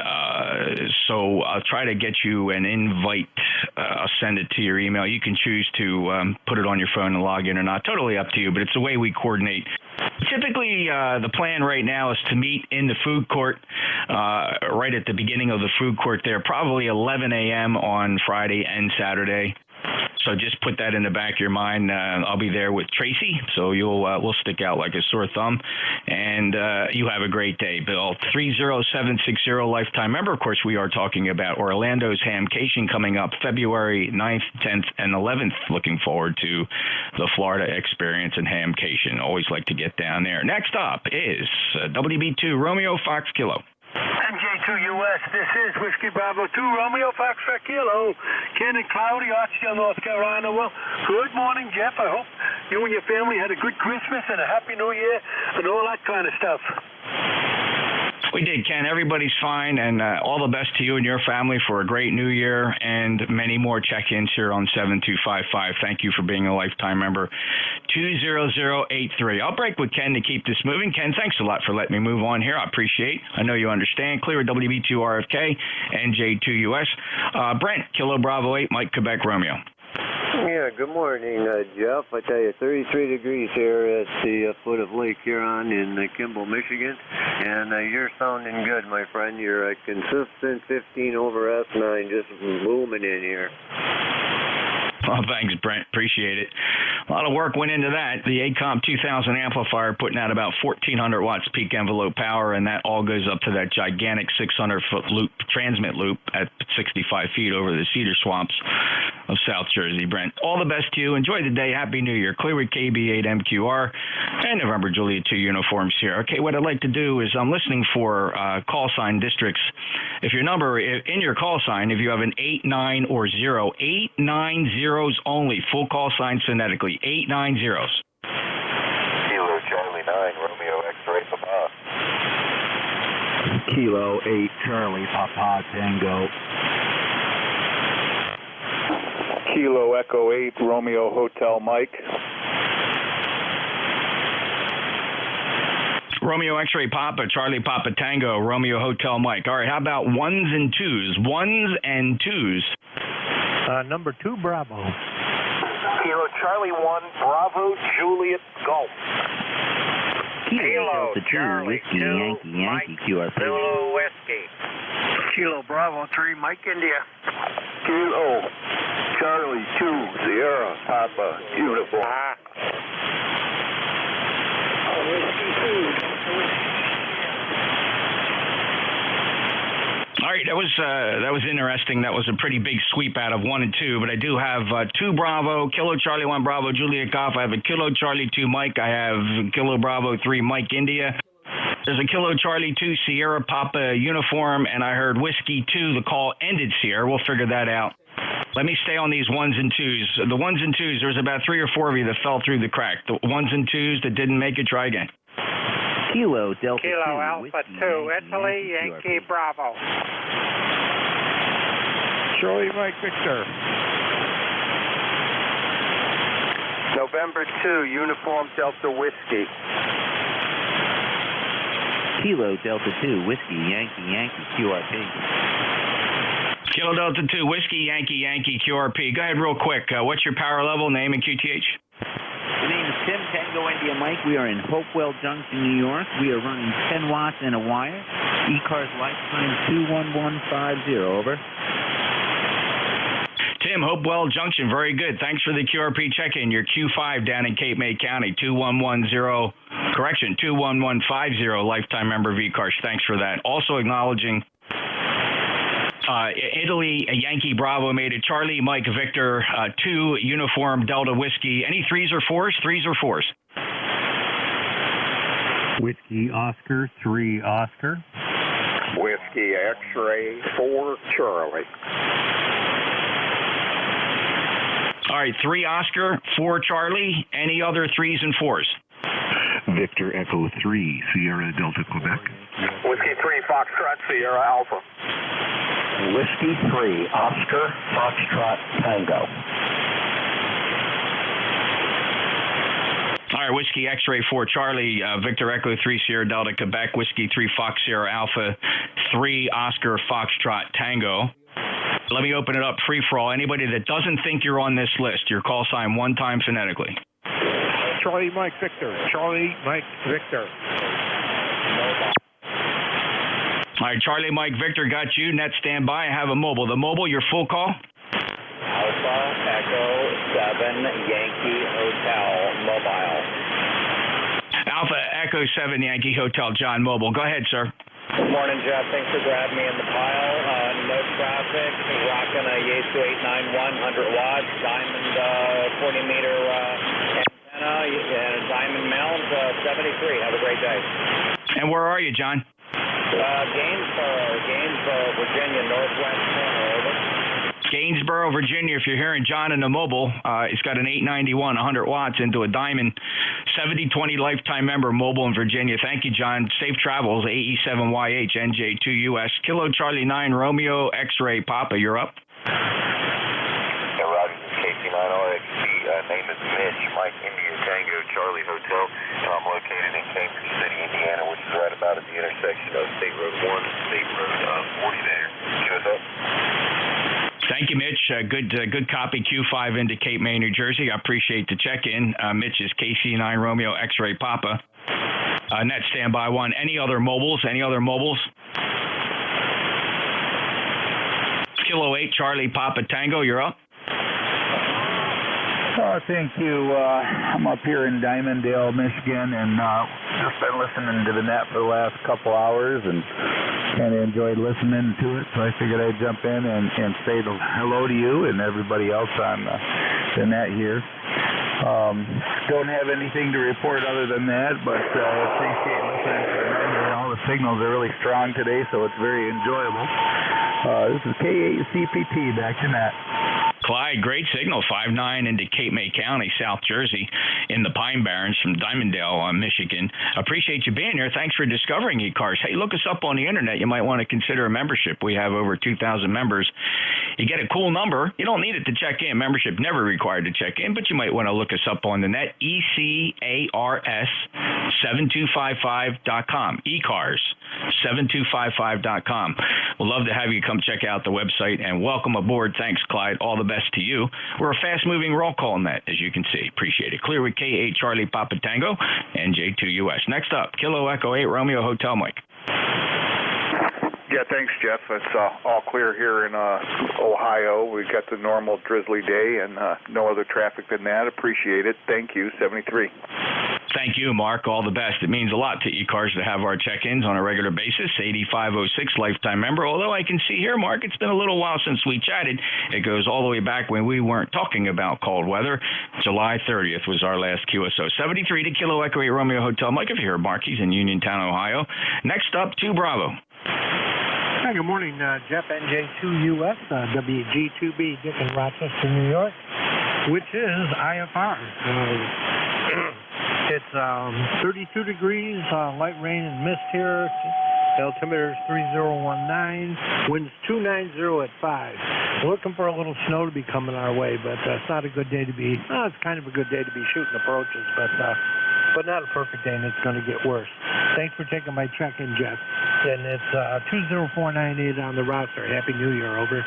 so I'll try to get you an invite. I'll send it to your email. You can choose to put it on your phone and log in or not. Totally up to you, but it's the way we coordinate. Typically, the plan right now is to meet in the food court right at the beginning of the food court there, probably 11 a.m. on Friday and Saturday. So just put that in the back of your mind. I'll be there with Tracy, so we'll stick out like a sore thumb. And you have a great day, Bill. 30760 lifetime member. Of course, we are talking about Orlando's Hamcation coming up February 9th, 10th, and 11th. Looking forward to the Florida experience and Hamcation. Always like to get down there. Next up is WB2 Romeo Fox Kilo. NJ2US, this is Whiskey Bravo 2, Romeo Fox for Kilo, Ken and Cloudy, Archdale, North Carolina. Well, good morning, Jeff. I hope you and your family had a good Christmas and a Happy New Year and all that kind of stuff. We did, Ken. Everybody's fine, and all the best to you and your family for a great new year and many more check-ins here on 7255. Thank you for being a lifetime member. 20083. I'll break with Ken to keep this moving. Ken, thanks a lot for letting me move on here. I appreciate. I know you understand. Clear WB2 RFK, NJ2US. Brent, Kilo Bravo 8, Mike Quebec Romeo. Yeah, good morning, Jeff. I tell you, 33 degrees here at the foot of Lake Huron in Kimball, Michigan. And you're sounding good, my friend. You're a consistent 15 over S9, just booming in here. Oh, thanks, Brent. Appreciate it. A lot of work went into that. The ACOM 2000 amplifier putting out about 1,400 watts peak envelope power, and that all goes up to that gigantic 600-foot loop, transmit loop at 65 feet over the cedar swamps of South Jersey, Brent. All the best to you. Enjoy the day. Happy New Year. Clear with KB8MQR and November Juliet 2 uniforms here. Okay, what I'd like to do is I'm listening for call sign districts. If your number in your call sign, if you have an 8, 9, or 0, 8, 9, 0s only, full call sign phonetically, 8, 9, 0s. Kilo Charlie 9, Romeo X-ray Papa. Kilo 8, Charlie Papa Tango. Kilo Echo 8, Romeo Hotel Mike. Romeo X-ray Papa, Charlie Papa Tango, Romeo Hotel Mike. All right, how about ones and twos? Ones and twos. Number 2, Bravo. Kilo Charlie 1, Bravo Juliet Golf. Kilo Charlie 2, Yankee QRP. Zulu Whiskey. Kilo Bravo 3, Mike India. Kilo Charlie 2, Sierra Papa Uniform. All right, that was interesting. That was a pretty big sweep out of 1 and 2, but I do have 2 Bravo, Kilo Charlie 1 Bravo, Juliet Golf. I have a Kilo Charlie 2 Mike. I have Kilo Bravo 3 Mike India. There's a Kilo Charlie 2 Sierra Papa uniform, and I heard Whiskey 2. The call ended, Sierra. We'll figure that out. Let me stay on these ones and twos. The ones and twos, there's about 3 or 4 of you that fell through the crack. The ones and twos that didn't make it, try again. Kilo Delta Kilo 2, Alpha 2, Italy, Yankee Bravo. Charlie Mike Victor. November 2, Uniform Delta Whiskey. Kilo Delta 2, Whiskey Yankee QRP. Kilo Delta 2, Whiskey Yankee QRP. Go ahead real quick. What's your power level, name, and QTH? The name is Tim Tango India Mike. We are in Hopewell Junction, New York. We are running 10 watts and a wire. ECARS lifetime 21150. Over. Tim, Hopewell Junction. Very good. Thanks for the QRP check-in. You're Q5 down in Cape May County. 21150 lifetime member of ECARS. Thanks for that. Also acknowledging Italy, Yankee Bravo made it. Charlie Mike Victor 2 Uniform Delta Whiskey. Any 3s or 4s? 3s or 4s? Whiskey Oscar 3 Oscar. Whiskey X-ray 4 Charlie. All right, 3 Oscar, 4 Charlie. Any other 3s and 4s? Victor Echo 3 Sierra Delta Quebec. Whiskey 3 Foxtrot Sierra Alpha. Whiskey 3 Oscar Foxtrot Tango. All right, Whiskey X-Ray 4 Charlie, Victor Echo 3 Sierra Delta Quebec, Whiskey 3 Fox Sierra Alpha, 3 Oscar Foxtrot Tango. Let me open it up free for all. Anybody that doesn't think you're on this list, your call sign one time phonetically. Charlie Mike Victor. Charlie Mike Victor. All right, Charlie Mike Victor got you. Net standby. I have a mobile. The mobile, your full call? Alpha Echo 7 Yankee Hotel Mobile. Alpha Echo 7 Yankee Hotel John Mobile. Go ahead, sir. Good morning, Jeff. Thanks for grabbing me in the pile. No traffic. Rocking a Yaesu 891, 100 watts, diamond 40-meter antenna, and diamond mount 73. Have a great day. And where are you, John? Gainesboro, Virginia, northwest corner. Over. Gainesboro, Virginia. If you're hearing John in the mobile, it's got an 891, 100 watts into a diamond 7020 lifetime member mobile in Virginia. Thank you, John. Safe travels. AE7YH NJ2US Kilo Charlie 9 Romeo X-Ray Papa. You're up. Hey, Roger. This is KC9RXC. Name is Mitch. Mike India Tango Charlie Hotel. I'm located in Cambridge City, Indiana, which is right about at the intersection of State Road 1 and State Road 40 there. Give us up. Thank you, Mitch. Good copy. Q5 into Cape May, New Jersey. I appreciate the check-in. Mitch is KC9 Romeo X-Ray Papa. Net standby 1. Any other mobiles? Kilo 8 Charlie Papa Tango. You're up. Thank you. I'm up here in Diamonddale, Michigan, and just been listening to the net for the last couple hours and kind of enjoyed listening to it, so I figured I'd jump in and say hello to you and everybody else on the net here. Don't have anything to report other than that, but I appreciate listening to the net here. All the signals are really strong today, so it's very enjoyable. This is K8CPT, back to net. Clyde, great signal, 5.9 into Cape May County, South Jersey, in the Pine Barrens from Diamonddale, Michigan. Appreciate you being here. Thanks for discovering ECARS. Hey, look us up on the internet. You might want to consider a membership. We have over 2,000 members. You get a cool number. You don't need it to check in. Membership never required to check in, but you might want to look us up on the net, ECARS7255.com, ECARS7255.com. We'd love to have you come check out the website, and welcome aboard. Thanks, Clyde. All the best to you. We're a fast-moving roll call net, as you can see. Appreciate it. Clear with K8 Charlie Papa Tango, NJ2US. Next up, Kilo Echo 8 Romeo Hotel Mike. Yeah, thanks, Jeff. It's all clear here in Ohio. We got the normal drizzly day and no other traffic than that. Appreciate it. Thank you. 73. Thank you, Mark. All the best. It means a lot to ECARS to have our check-ins on a regular basis. 8506 lifetime member. Although I can see here, Mark, it's been a little while since we chatted. It goes all the way back when we weren't talking about cold weather. July 30th was our last QSO. 73 to Kilo Echo 8 Romeo Hotel Mike. If you're here, Mark, he's in Uniontown, Ohio. Next up, 2 Bravo. Hi, good morning, Jeff, NJ2US, WG2B, Dick in Rochester, New York, which is IFR. It's 32 degrees, light rain and mist here. Altimeter is 3019, winds 290 at 5. We're looking for a little snow to be coming our way, but it's not a good day to be, it's kind of a good day to be shooting approaches, but not a perfect day, and it's going to get worse. Thanks for taking my check-in, Jeff. And it's 20498 on the roster. Happy New Year, over.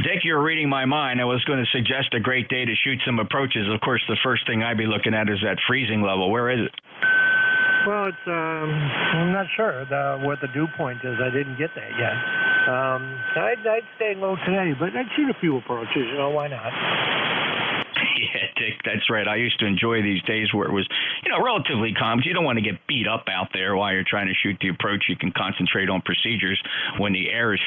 Dick, you're reading my mind. I was going to suggest a great day to shoot some approaches. Of course, the first thing I'd be looking at is that freezing level. Where is it? Well, it's I'm not sure what the dew point is. I didn't get that yet. I'd stay low today, but I'd shoot a few approaches. Why not? Yeah, Dick. That's right. I used to enjoy these days where it was, relatively calm. You don't want to get beat up out there while you're trying to shoot the approach. You can concentrate on procedures when the air is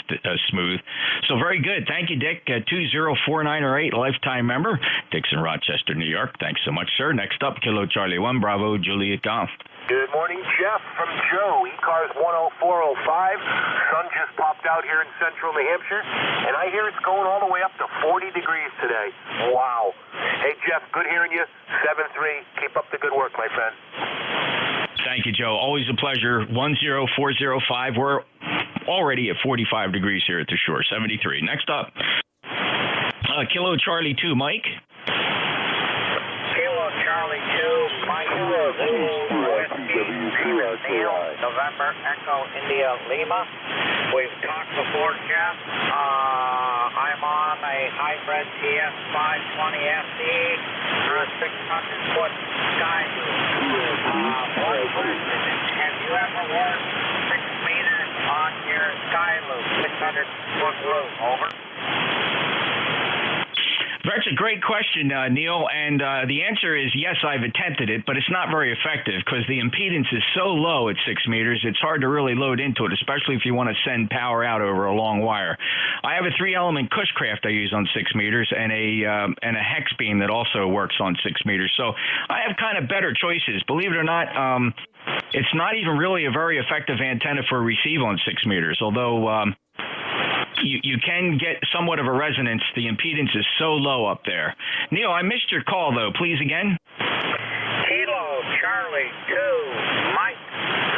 smooth. So very good. Thank you, Dick. 204908, lifetime member. Dick's in Rochester, New York. Thanks so much, sir. Next up, Kilo Charlie 1, Bravo, Juliet Golf. Good morning, Jeff from Joe, ECARS 10405. Sun just popped out here in central New Hampshire, and I hear it's going all the way up to 40 degrees today. Wow. Hey, Jeff, good hearing you. 7-3. Keep up the good work, my friend. Thank you, Joe. Always a pleasure. 10405. We're already at 45 degrees here at the shore. 73. Next up, Kilo Charlie 2, Mike. Kilo Charlie 2, Mike Neil, November Echo India Lima. We've talked before, Jeff. I'm on a hybrid TS 520 FE for a 600-foot sky loop. One question: have you ever worked 6 meters on your sky loop, 600-foot loop? Over. That's a great question, Neil, and the answer is yes, I've attempted it, but it's not very effective because the impedance is so low at 6 meters, it's hard to really load into it, especially if you want to send power out over a long wire. I have a 3-element Cushcraft I use on 6 meters and a hex beam that also works on 6 meters, so I have kind of better choices. Believe it or not, it's not even really a very effective antenna for receive on 6 meters, although you can get somewhat of a resonance. The impedance is so low up there. Neil, I missed your call, though. Please again. Kilo Charlie 2, Mike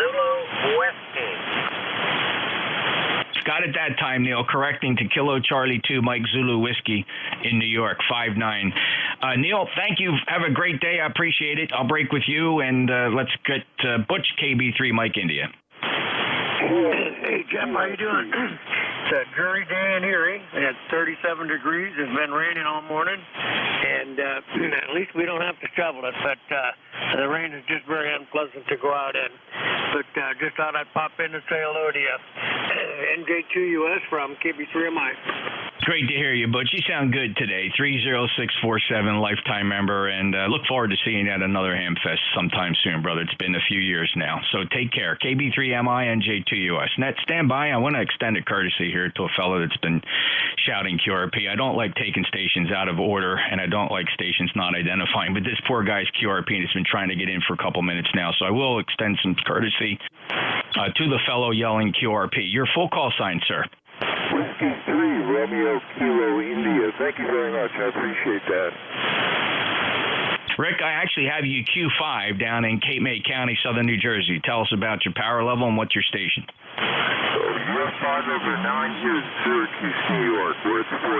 Zulu Whiskey. Got it that time, Neil. Correcting to Kilo Charlie 2, Mike Zulu Whiskey in New York, 5-9. Neil, thank you. Have a great day. I appreciate it. I'll break with you, and let's get Butch KB3, Mike India. Hey, Jeff, how you doing? It's a dreary day in Erie. It's 37 degrees. It's been raining all morning, and at least we don't have to shovel it, but the rain is just very unpleasant to go out in. But just thought I'd pop in and say hello to you. NJ2US from KB3MI. Great to hear you, Butch. You sound good today. 30647, lifetime member, and look forward to seeing you at another Hamfest sometime soon, brother. It's been a few years now, so take care. KB3MI, NJ2US. Net, stand by. I want to extend a courtesy here to a fellow that's been shouting QRP. I don't like taking stations out of order, and I don't like stations not identifying, but this poor guy's QRP and has been trying to get in for a couple minutes now, so I will extend some courtesy to the fellow yelling QRP. Your full call sign, sir. Whiskey 3, Romeo Kilo India. Thank you very much. I appreciate that. Rick, I actually have you Q5 down in Cape May County, Southern New Jersey. Tell us about your power level and what's your station. So, you're 5 over 9 here in Syracuse, New York, where it's 47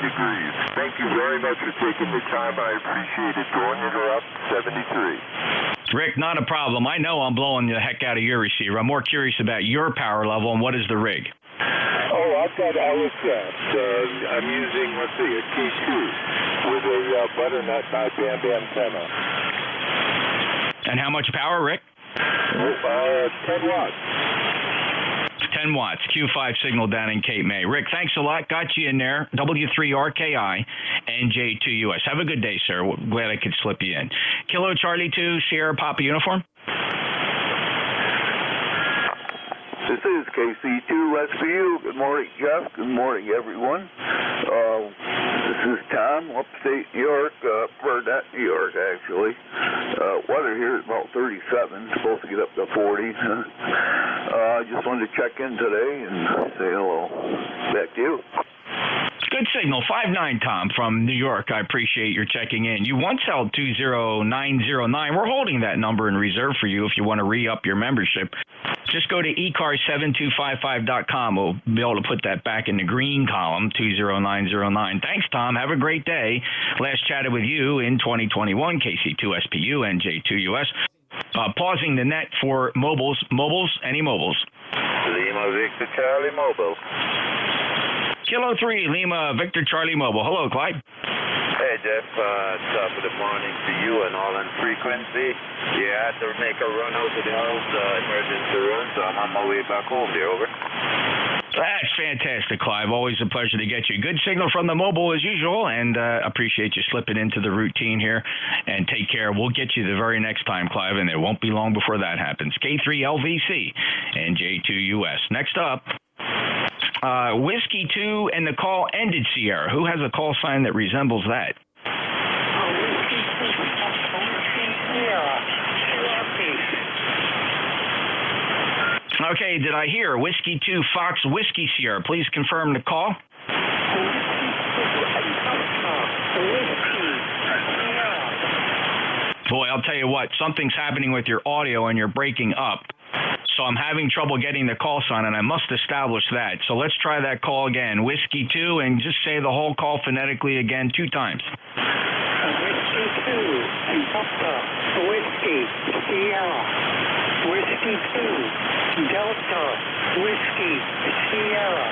degrees. Thank you very much for taking the time. I appreciate it. Going interrupt 73. Rick, not a problem. I know I'm blowing the heck out of your receiver. I'm more curious about your power level and what is the rig. Oh, I've got Allocast. I'm using, let's see, a K2 with a butternut sideband antenna. And how much power, Rick? 10 watts. 10 watts, Q5 signal down in Cape May. Rick, thanks a lot. Got you in there. W3RKI, NJ2US. Have a good day, sir. Glad I could slip you in. Kilo Charlie 2, Sierra Papa Uniform. This is KC2 West for you. Good morning, Jeff. Good morning, everyone. This is Tom, upstate New York, Burnett, New York, actually. Weather here is about 37, supposed to get up to 40. I just wanted to check in today and say hello. Back to you. Good signal. 5-9, Tom, from New York. I appreciate your checking in. You once held 20909. We're holding that number in reserve for you if you want to re-up your membership. Just go to ECARS7255.com. We'll be able to put that back in the green column, 20909. Thanks, Tom. Have a great day. Last chatted with you in 2021, KC2SPU, NJ2US. Pausing the net for mobiles. Any mobiles? Lima Victor Charlie Mobile. Kilo 3, Lima Victor Charlie Mobile. Hello, Clyde. Hey, Jeff. Top of the morning to you and all on frequency. Yeah, I had to make a run out to the house, emergency run, so I'm on my way back home there. Over. That's fantastic, Clive. Always a pleasure to get you. Good signal from the mobile as usual, and appreciate you slipping into the routine here. And take care. We'll get you the very next time, Clive, and it won't be long before that happens. K3LVC, NJ2US. Next up, Whiskey 2 and the call ended Sierra. Who has a call sign that resembles that? Okay, did I hear Whiskey 2 Fox Whiskey Sierra? Please confirm the call. Boy, I'll tell you what, something's happening with your audio and you're breaking up. So I'm having trouble getting the call sign, and I must establish that. So let's try that call again. Whiskey 2, and just say the whole call phonetically again 2 times. Whiskey 2, Delta, Whiskey, Sierra. Whiskey 2, Delta, Whiskey, Sierra.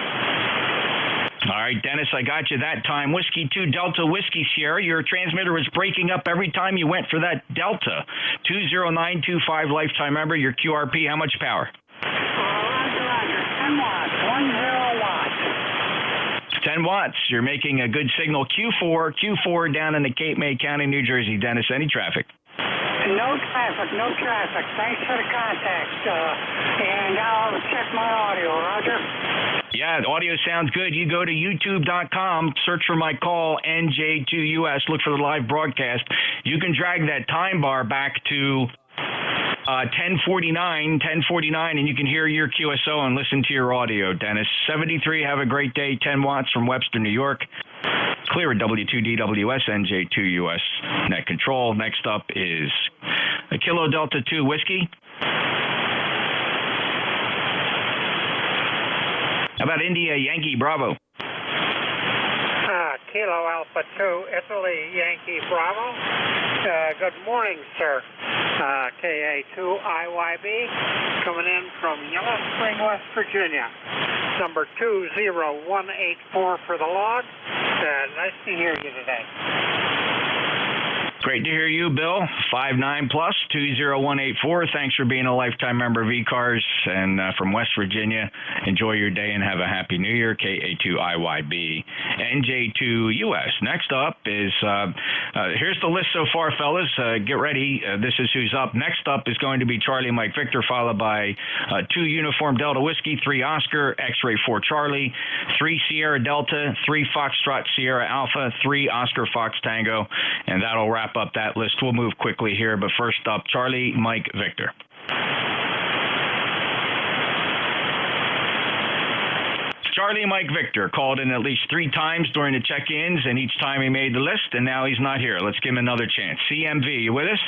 All right, Dennis, I got you that time. Whiskey 2, Delta, Whiskey, Sierra. Your transmitter was breaking up every time you went for that Delta. 20925 lifetime member. Your QRP, how much power? Roger, 10 watts, 10 watts. 10 watts. You're making a good signal. Q4 down in the Cape May County, New Jersey. Dennis, any traffic? No traffic. Thanks for the contact. And I'll check my audio, Roger. Yeah, audio sounds good. You go to youtube.com, search for my call, NJ2US, look for the live broadcast. You can drag that time bar back to 10:49, and you can hear your QSO and listen to your audio, Dennis. 73, have a great day. 10 watts from Webster, New York. Clear at W2DWS, NJ2US net control. Next up is a Kilo Delta 2 Whiskey. How about India Yankee Bravo? Kilo Alpha 2, Italy Yankee Bravo. Good morning, sir. KA2IYB, coming in from Yellow Spring, West Virginia. Number 20184 for the log. Nice to hear you today. Great to hear you, Bill. 59 plus 20184. Thanks for being a lifetime member of ECARS and from West Virginia. Enjoy your day and have a happy New Year. KA2IYB, NJ2US. Next up is here's the list so far, fellas. Get ready. This is who's up. Next up is going to be Charlie Mike Victor, followed by 2 Uniform Delta Whiskey, 3 Oscar, X-Ray 4 Charlie, 3 Sierra Delta, 3 Foxtrot Sierra Alpha, 3 Oscar Fox Tango, and that'll wrap up that list. We'll move quickly here, but first up, Charlie Mike Victor. Charlie Mike Victor called in at least 3 times during the check-ins, and each time he made the list, and now he's not here. Let's give him another chance. CMV, you with us?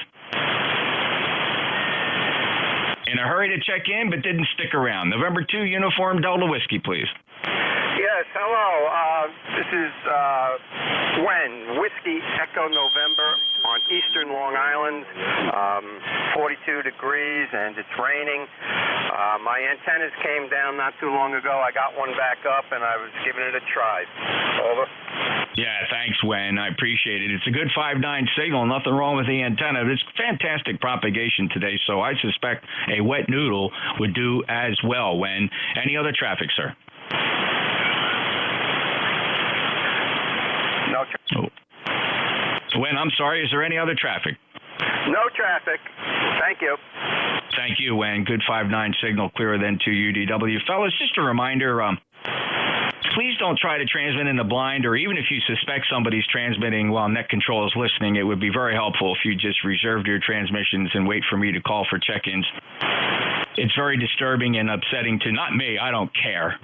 In a hurry to check in, but didn't stick around. November 2, Uniform Delta Whiskey, please. Yes, hello. This is Gwen, Whiskey Echo November on eastern Long Island. 42 degrees and it's raining. My antennas came down not too long ago. I got one back up and I was giving it a try. Over. Yeah, thanks, Wen. I appreciate it. It's a good 5.9 signal. Nothing wrong with the antenna. It's fantastic propagation today, so I suspect a wet noodle would do as well, Wen. Any other traffic, sir? No traffic. Wen, I'm sorry. Is there any other traffic? No traffic. Thank you. Thank you, Wen. Good 5.9 signal, clearer than 2 UDW. Fellas, just a reminder, please don't try to transmit in the blind, or even if you suspect somebody's transmitting while net control is listening, it would be very helpful if you just reserved your transmissions and wait for me to call for check-ins. It's very disturbing and upsetting to not me, I don't care,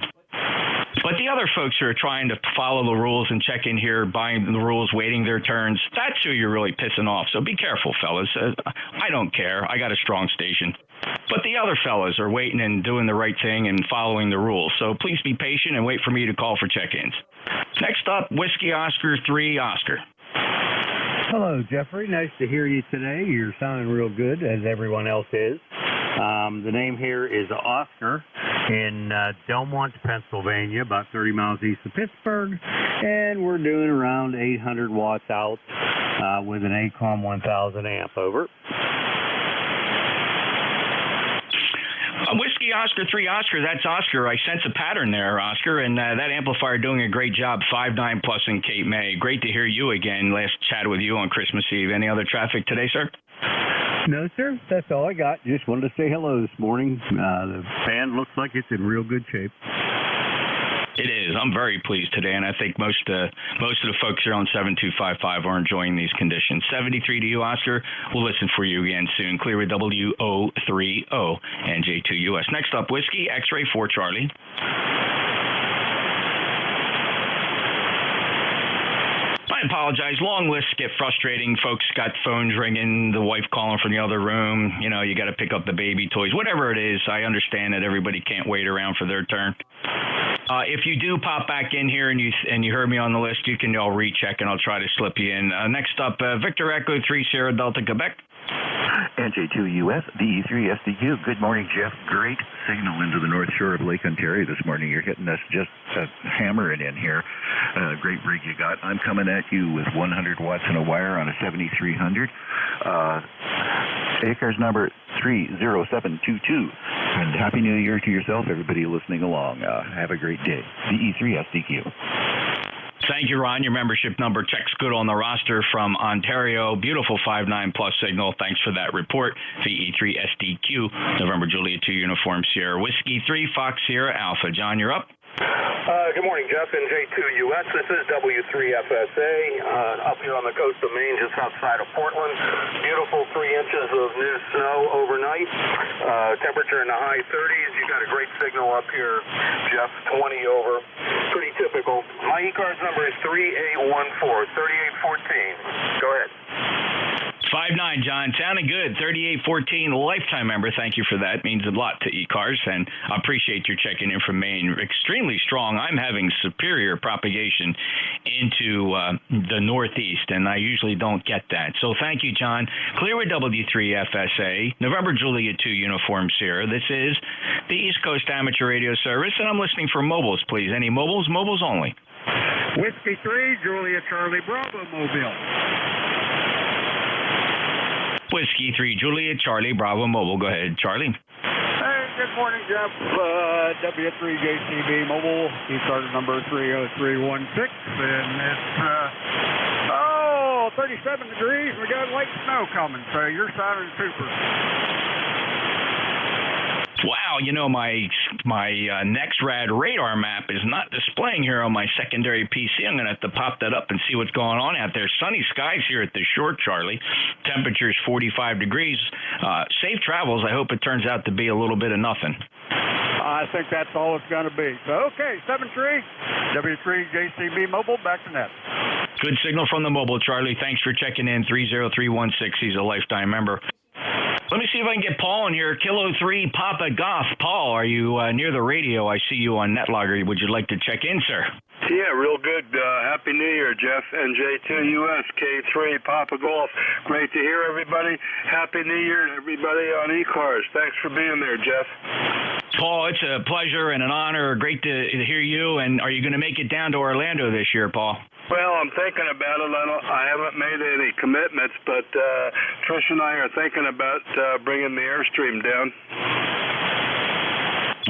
but the other folks who are trying to follow the rules and check in here, buying the rules, waiting their turns. That's who you're really pissing off. So be careful, fellas. I don't care. I got a strong station. But the other fellas are waiting and doing the right thing and following the rules. So please be patient and wait for me to call for check-ins. Next up, Whiskey Oscar 3 Oscar. Hello, Jeffrey. Nice to hear you today. You're sounding real good, as everyone else is. The name here is Oscar in Delmont, Pennsylvania, about 30 miles east of Pittsburgh, and we're doing around 800 watts out with an ACOM 1000 amp. Over. Whiskey Oscar 3 Oscar, that's Oscar. I sense a pattern there, Oscar, and that amplifier doing a great job, 5.9 plus in Cape May. Great to hear you again. Last chat with you on Christmas Eve. Any other traffic today, sir? No, sir. That's all I got. Just wanted to say hello this morning. The band looks like it's in real good shape. It is. I'm very pleased today, and I think most of the folks here on 7255 are enjoying these conditions. 73 to you, Oscar. We'll listen for you again soon. Clear with WO30 NJ2US. Next up, Whiskey X-Ray 4 Charlie. I apologize. Long lists get frustrating. Folks got phones ringing, the wife calling from the other room. You know, you got to pick up the baby toys. Whatever it is, I understand that everybody can't wait around for their turn. If you do pop back in here and you heard me on the list, you can all recheck and I'll try to slip you in. Next up, Victor Echo 3 Sierra Delta Quebec. NJ2US, DE3SDQ. Good morning, Jeff. Great signal into the North Shore of Lake Ontario this morning. You're hitting us just hammering in here. Great rig you got. I'm coming at you with 100 watts in a wire on a 7300. ECARS number 30722. And Happy New Year to yourself, everybody listening along. Have a great day. DE3SDQ. Thank you, Ron. Your membership number checks good on the roster from Ontario. Beautiful 5.9 plus signal. Thanks for that report. VE3SDQ, November Juliet 2 Uniform Sierra Whiskey 3 Fox Sierra Alpha. John, you're up. Good morning, Jeff. NJ2US. This is W3FSA up here on the coast of Maine, just outside of Portland. Beautiful 3 inches of new snow overnight. Temperature in the high 30s. You got a great signal up here, Jeff. 20 over. Pretty typical. My ECARS number is 3814, 3814. Go ahead. 5.9, John. Sounding good. 3814, lifetime member. Thank you for that. Means a lot to ECARS, and I appreciate your checking in from Maine. Extremely strong. I'm having superior propagation into the Northeast, and I usually don't get that. So thank you, John. Clear with W3FSA, November Juliet 2 Uniform Sierra. This is the East Coast Amateur Radio Service, and I'm listening for mobiles, please. Any mobiles? Mobiles only. Whiskey 3, Julia Charlie Bravo Mobile. Whiskey 3, Juliet Charlie Bravo Mobile. Go ahead, Charlie. Hey, good morning, Jeff. W3JCB Mobile, ECARS number 30316, and it's 37 degrees. We got light snow coming, so you're sounding super. Wow, you know, my NextRad radar map is not displaying here on my secondary PC. I'm going to have to pop that up and see what's going on out there. Sunny skies here at the shore, Charlie. Temperature is 45 degrees. Safe travels. I hope it turns out to be a little bit of nothing. I think that's all it's going to be. So, okay, 7-3, W3JCB Mobile, back to net. Good signal from the mobile, Charlie. Thanks for checking in. 30316. He's a lifetime member. Let me see if I can get Paul in here. Kilo 3 Papa Golf. Paul, are you near the radio? I see you on NetLogger. Would you like to check in, sir? Yeah, real good. Happy New Year, Jeff. NJ2US, K3 Papa Golf. Great to hear everybody. Happy New Year to everybody on ECARS. Thanks for being there, Jeff. Paul, it's a pleasure and an honor. Great to hear you. And are you going to make it down to Orlando this year, Paul? Well, I'm thinking about it. I haven't made any commitments, but Trish and I are thinking about bringing the Airstream down.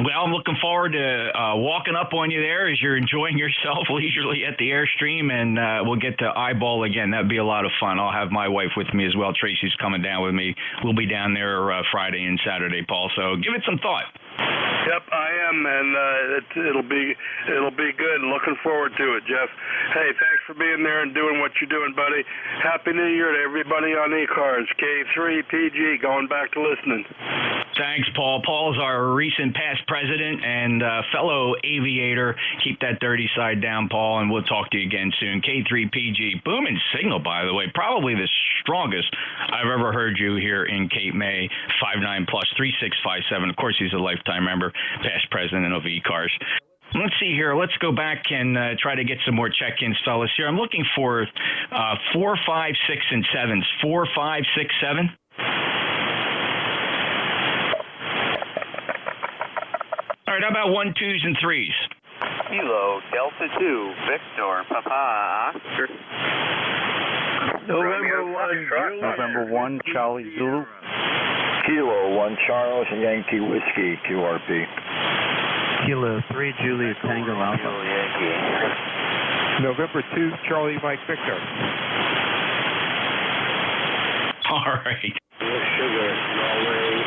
Well, I'm looking forward to walking up on you there as you're enjoying yourself leisurely at the Airstream, and we'll get to eyeball again. That'd be a lot of fun. I'll have my wife with me as well. Tracy's coming down with me. We'll be down there Friday and Saturday, Paul, so give it some thought. Yep, I am, and it'll be good. Looking forward to it, Jeff. Hey, thanks for being there and doing what you're doing, buddy. Happy New Year to everybody on ECARS. K3PG, going back to listening. Thanks, Paul. Paul's our recent past president and fellow aviator. Keep that dirty side down, Paul, and we'll talk to you again soon. K3PG, booming signal, by the way. Probably the strongest I've ever heard you here in Cape May. 5.9 plus 3657. Of course, he's a lifetime member, past president of ECARS. Let's see here. Let's go back and try to get some more check-ins, fellas. Here, I'm looking for 4, 5, 6, and 7s. 4, 5, 6, 7. All right, how about 1, 2s, and 3s? Kilo Delta 2, Victor, Papa, Oscar. November 1, Charlie Zulu. Kilo 1 Charles Yankee Whiskey, QRP. Kilo 3 Juliet Tango Alpha. November 2, Charlie Mike Victor. All right. Sugar, Norway,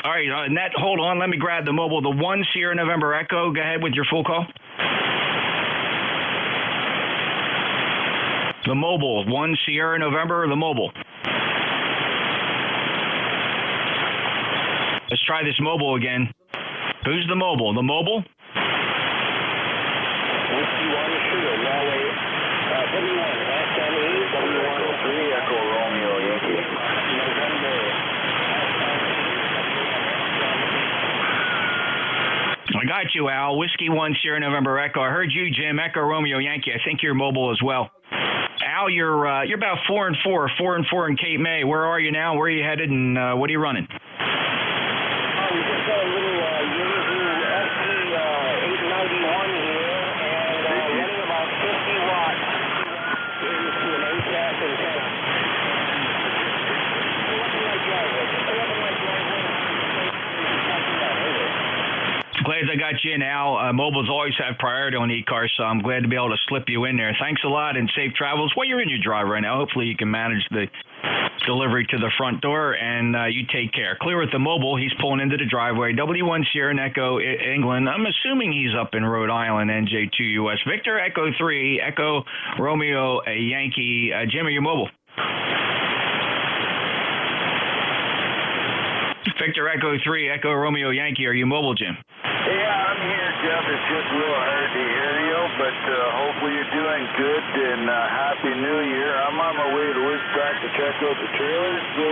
All right, Nat, hold on. Let me grab the mobile. The 1 Sierra November Echo. Go ahead with your full call. The mobile. 1 Sierra November, the mobile. Let's try this mobile again. Who's the mobile? The mobile? Whiskey 1 Sugar, Norway, W1, W1, 3 Echo Romeo Yankee. I got you, Al. Whiskey 1 Sierra November Echo. I heard you, Jim. Echo Romeo Yankee. I think you're mobile as well. Al, you're about 4 and 4 in Cape May. Where are you now? Where are you headed, and what are you running? We just got a little Yahoo SC891 here, and running about 50 watts. Here's to an ACARS antenna. Glad I got you in, Al. Mobiles always have priority on ECARS, so I'm glad to be able to slip you in there. Thanks a lot and safe travels. Well, you're in your drive right now. Hopefully you can manage the delivery to the front door, and you take care. Clear with the mobile. He's pulling into the driveway. W1 Sierra Echo, England. I'm assuming he's up in Rhode Island, NJ2US. Victor, Echo 3, Echo Romeo, a Yankee. Jim, are you mobile? Victor, Echo 3, Echo Romeo, Yankee. Are you mobile, Jim? Yeah, I'm here, Jeff. It's just real hard to hear you, but hopefully you're doing good, and Happy New Year. I'm on my way to Woodstock to check out the trailers, so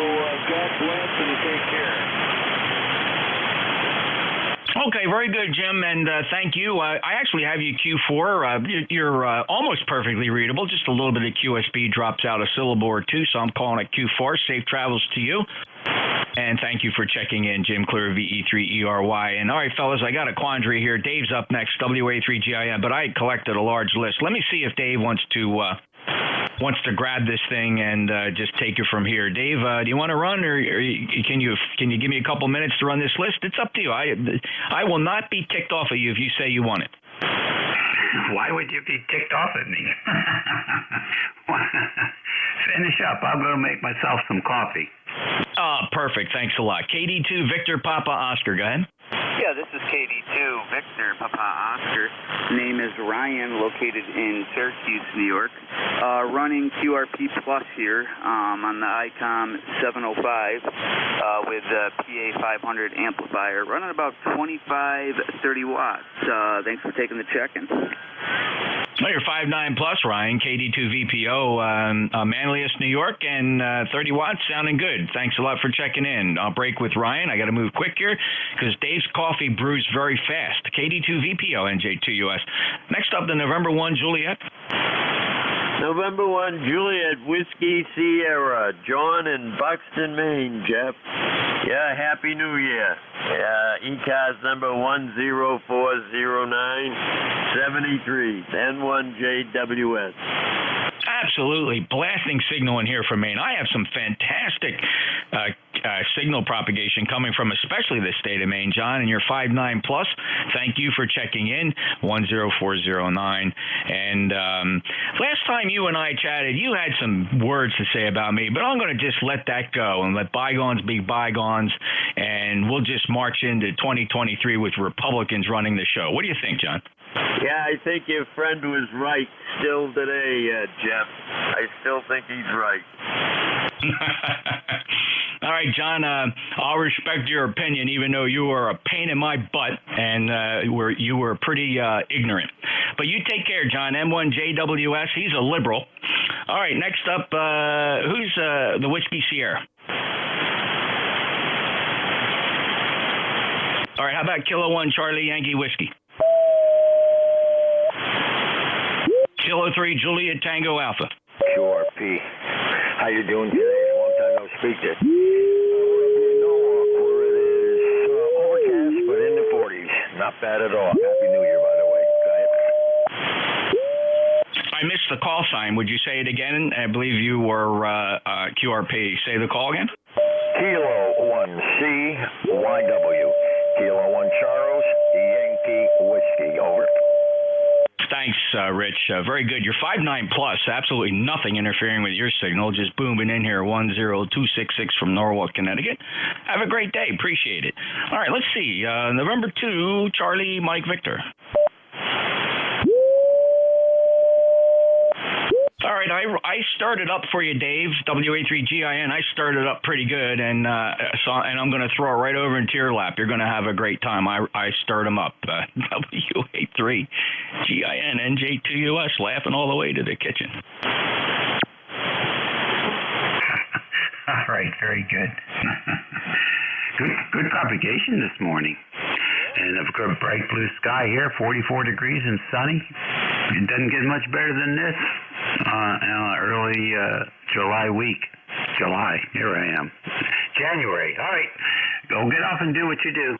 God bless and take care. Okay, very good, Jim, and thank you. I actually have you Q4. You're almost perfectly readable. Just a little bit of QSB drops out a syllable or two, so I'm calling it Q4. Safe travels to you. And thank you for checking in, Jim Clear, VE3ERY. And all right, fellas, I got a quandary here. Dave's up next, WA3GIM, but I collected a large list. Let me see if Dave wants to grab this thing and just take it from here. Dave, do you want to run, or can you give me a couple minutes to run this list? It's up to you. I will not be ticked off at you if you say you want it. Why would you be ticked off at me? Finish up. I'll go make myself some coffee. Perfect. Thanks a lot. KD2 Victor Papa Oscar. Go ahead. Yeah, this is KD2 Victor Papa Oscar. Name is Ryan, located in Syracuse, New York. Running QRP Plus here on the ICOM 705 with the PA500 amplifier. Running about 25-30 watts. Thanks for taking the check-in. Well, you're 5.9 plus, Ryan, KD2 VPO, Manlius, New York, and 30 watts, sounding good. Thanks a lot for checking in. I'll break with Ryan. I got to move quick here because Dave's coffee brews very fast. KD2 VPO, NJ2US. Next up, the November 1 Juliet. November 1 Juliet Whiskey Sierra, John in Buxton, Maine, Jeff. Yeah, Happy New Year. ECARS number 1040973, N1JWS. Absolutely. Blasting signal in here from Maine. I have some fantastic signal propagation coming from especially the state of Maine, John, and you're 5.9 plus. Thank you for checking in, 10409. And last time you and I chatted, you had some words to say about me, but I'm going to just let that go and let bygones be bygones, and we'll just march into 2023 with Republicans running the show. What do you think, John? Yeah, I think your friend was right still today, Jeff. I still think he's right. All right, John, I'll respect your opinion, even though you are a pain in my butt and you were pretty ignorant. But you take care, John. M1JWS, he's a liberal. All right, next up, who's the Whiskey Sierra? All right, how about Kilo 1 Charlie Yankee Whiskey? Kilo 3 Juliet Tango Alpha. QRP. How you doing today? Long time no speak to. Where it is overcast, but in the 40s. Not bad at all. Happy New Year, by the way. Go ahead. I I missed the call sign. Would you say it again? I believe you were QRP. Say the call again. Kilo 1CYW. Kilo 1 Charles, Yankee Whiskey. Over. Thanks, Rich. Very good. You're 5.9 plus. Absolutely nothing interfering with your signal. Just booming in here, 10266 from Norwalk, Connecticut. Have a great day. Appreciate it. All right, let's see. November 2, Charlie, Mike, Victor. All right, I started up for you, Dave. WA3GIN. I started up pretty good, and I'm going to throw it right over into your lap. You're going to have a great time. I stirred them up. WA3GIN, NJ2US, laughing all the way to the kitchen. All right, very good. Good propagation this morning. And of course, bright blue sky here, 44 degrees and sunny. It doesn't get much better than this early July week. July, here I am. January. All right, go get off and do what you do.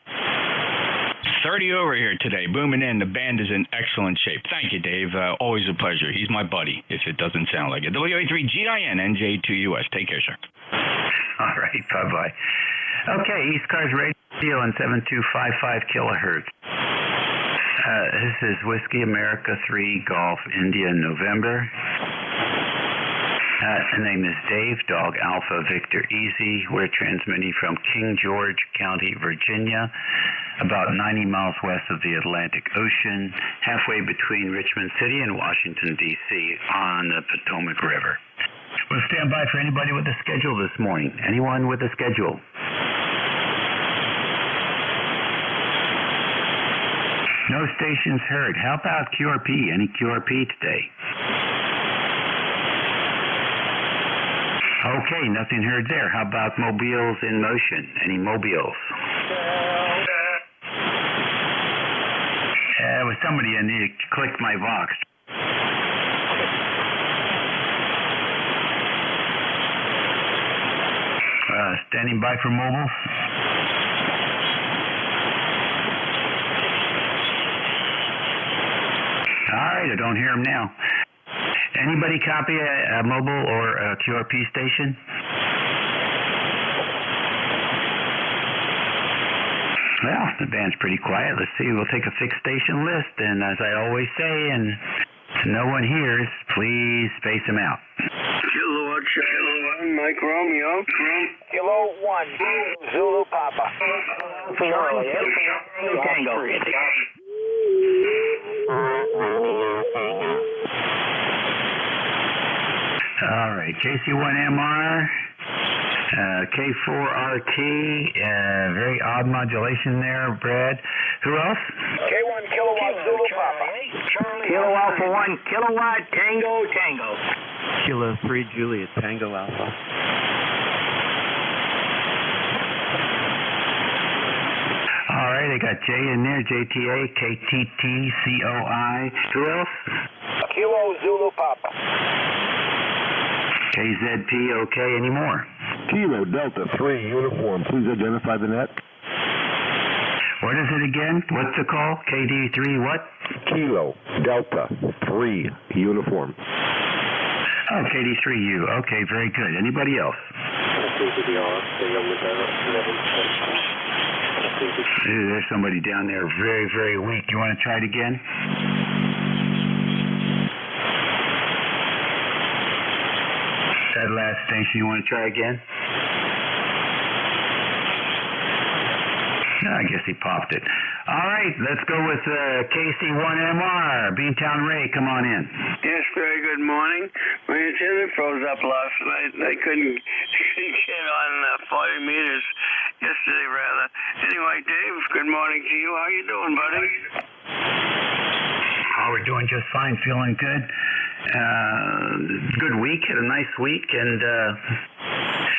30 over here today, booming in. The band is in excellent shape. Thank you, Dave. Always a pleasure. He's my buddy, if it doesn't sound like it. WA3GIN, NJ2US. Take care, sir. All right, bye-bye. Okay, ECARS radio on 7255 kilohertz. This is Whiskey America 3 Golf India November. The name is Dave, Dog Alpha Victor Easy. We're transmitting from King George County, Virginia, about 90 miles west of the Atlantic Ocean, halfway between Richmond City and Washington, D.C. on the Potomac River. We'll stand by for anybody with a schedule this morning. Anyone with a schedule? No stations heard. How about QRP? Any QRP today? Okay, nothing heard there. How about mobiles in motion? Any mobiles? It was somebody I need to click my Vox. Standing by for mobiles. All right, I don't hear them now. Anybody copy a mobile or a QRP station? Well, the band's pretty quiet. Let's see. We'll take a fixed station list, and as I always say, and no one hears, please space them out. Kilo 1, Mike Romeo. Kilo 1, Zulu Papa. Tango. All right, KC1MR, K4RT, very odd modulation there, Brad. Who else? K1 Kilowatt Zulu Papa. Kilo Alpha 1, Kilowatt Tango Tango. Kilo 3 Juliet Tango Alpha. All right, I got J in there, JTA, KTT, COI. Who else? Kilo Zulu Papa. KZP, okay, any more? Kilo Delta 3 Uniform, please identify the net. What is it again? What's the call? KD3 what? Kilo Delta 3 Uniform. Oh, KD3U. Okay, very good. Anybody else? There's somebody down there very, very weak. You want to try it again? That last station, you want to try again? I guess he popped it. All right, let's go with KC1MR. Beantown Ray, come on in. Yes, very good morning. My antenna froze up last night, and I couldn't get on 40 meters yesterday, rather. Anyway, Dave, good morning to you. How you doing, buddy? Oh, we're doing just fine, feeling good. Good week, had a nice week, and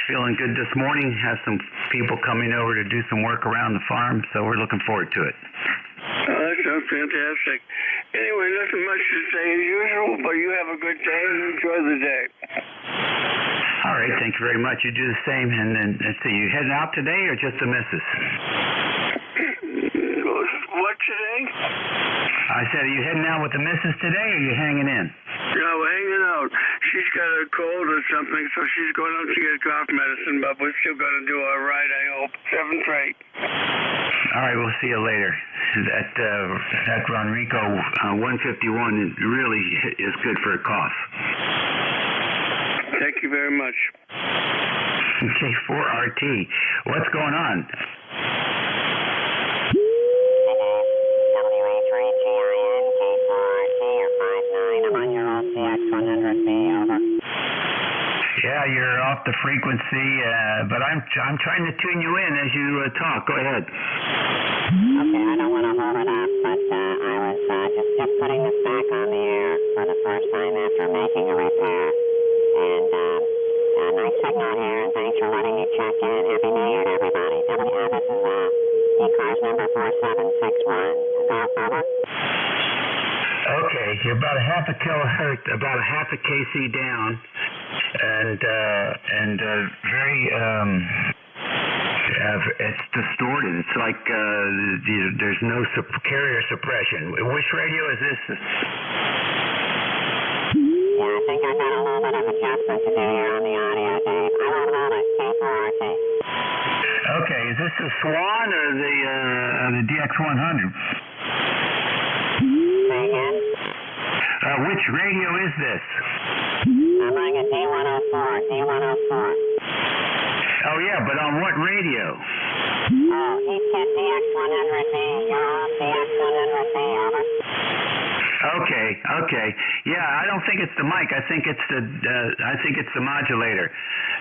feeling good this morning. Have some people coming over to do some work around the farm, so we're looking forward to it. Oh, that sounds fantastic. Anyway, nothing much to say as usual, but you have a good day and enjoy the day. All right, thank you very much. You do the same, and then let's see, you heading out today or just the missus? What today? I said, are you heading out with the missus today or are you hanging in? No, got a cold or something, so she's going up to get cough medicine, but we're still going to do all right, I hope. 7-8. All right, we'll see you later. That Ronrico 151 really is good for a cough. Thank you very much. Okay, 4RT. What's going on? Yeah, you're off the frequency, but I'm trying to tune you in as you talk. Go ahead. Okay, I don't want to hold it up, but I was just kept putting this back on the air for the first time after making a repair. And nice signal here, and thanks for letting me check in. Happy New Year to everybody. This is ECARS number 4761. Over. Okay, you're about a half a kilohertz, about a half a kc down, and very it's distorted. It's like there's no carrier suppression. Which radio is this? Yeah, I think I got a little bit of adjustment to do here on the audio, Dave. I don't know it. K4RT. Okay, is this the Swan or the DX100? Say again? Which radio is this? I'm like a D104. Oh yeah, but on what radio? Oh, he said DX100B. You're on DX100B, over. Okay. Yeah, I don't think it's the mic. I think it's the modulator.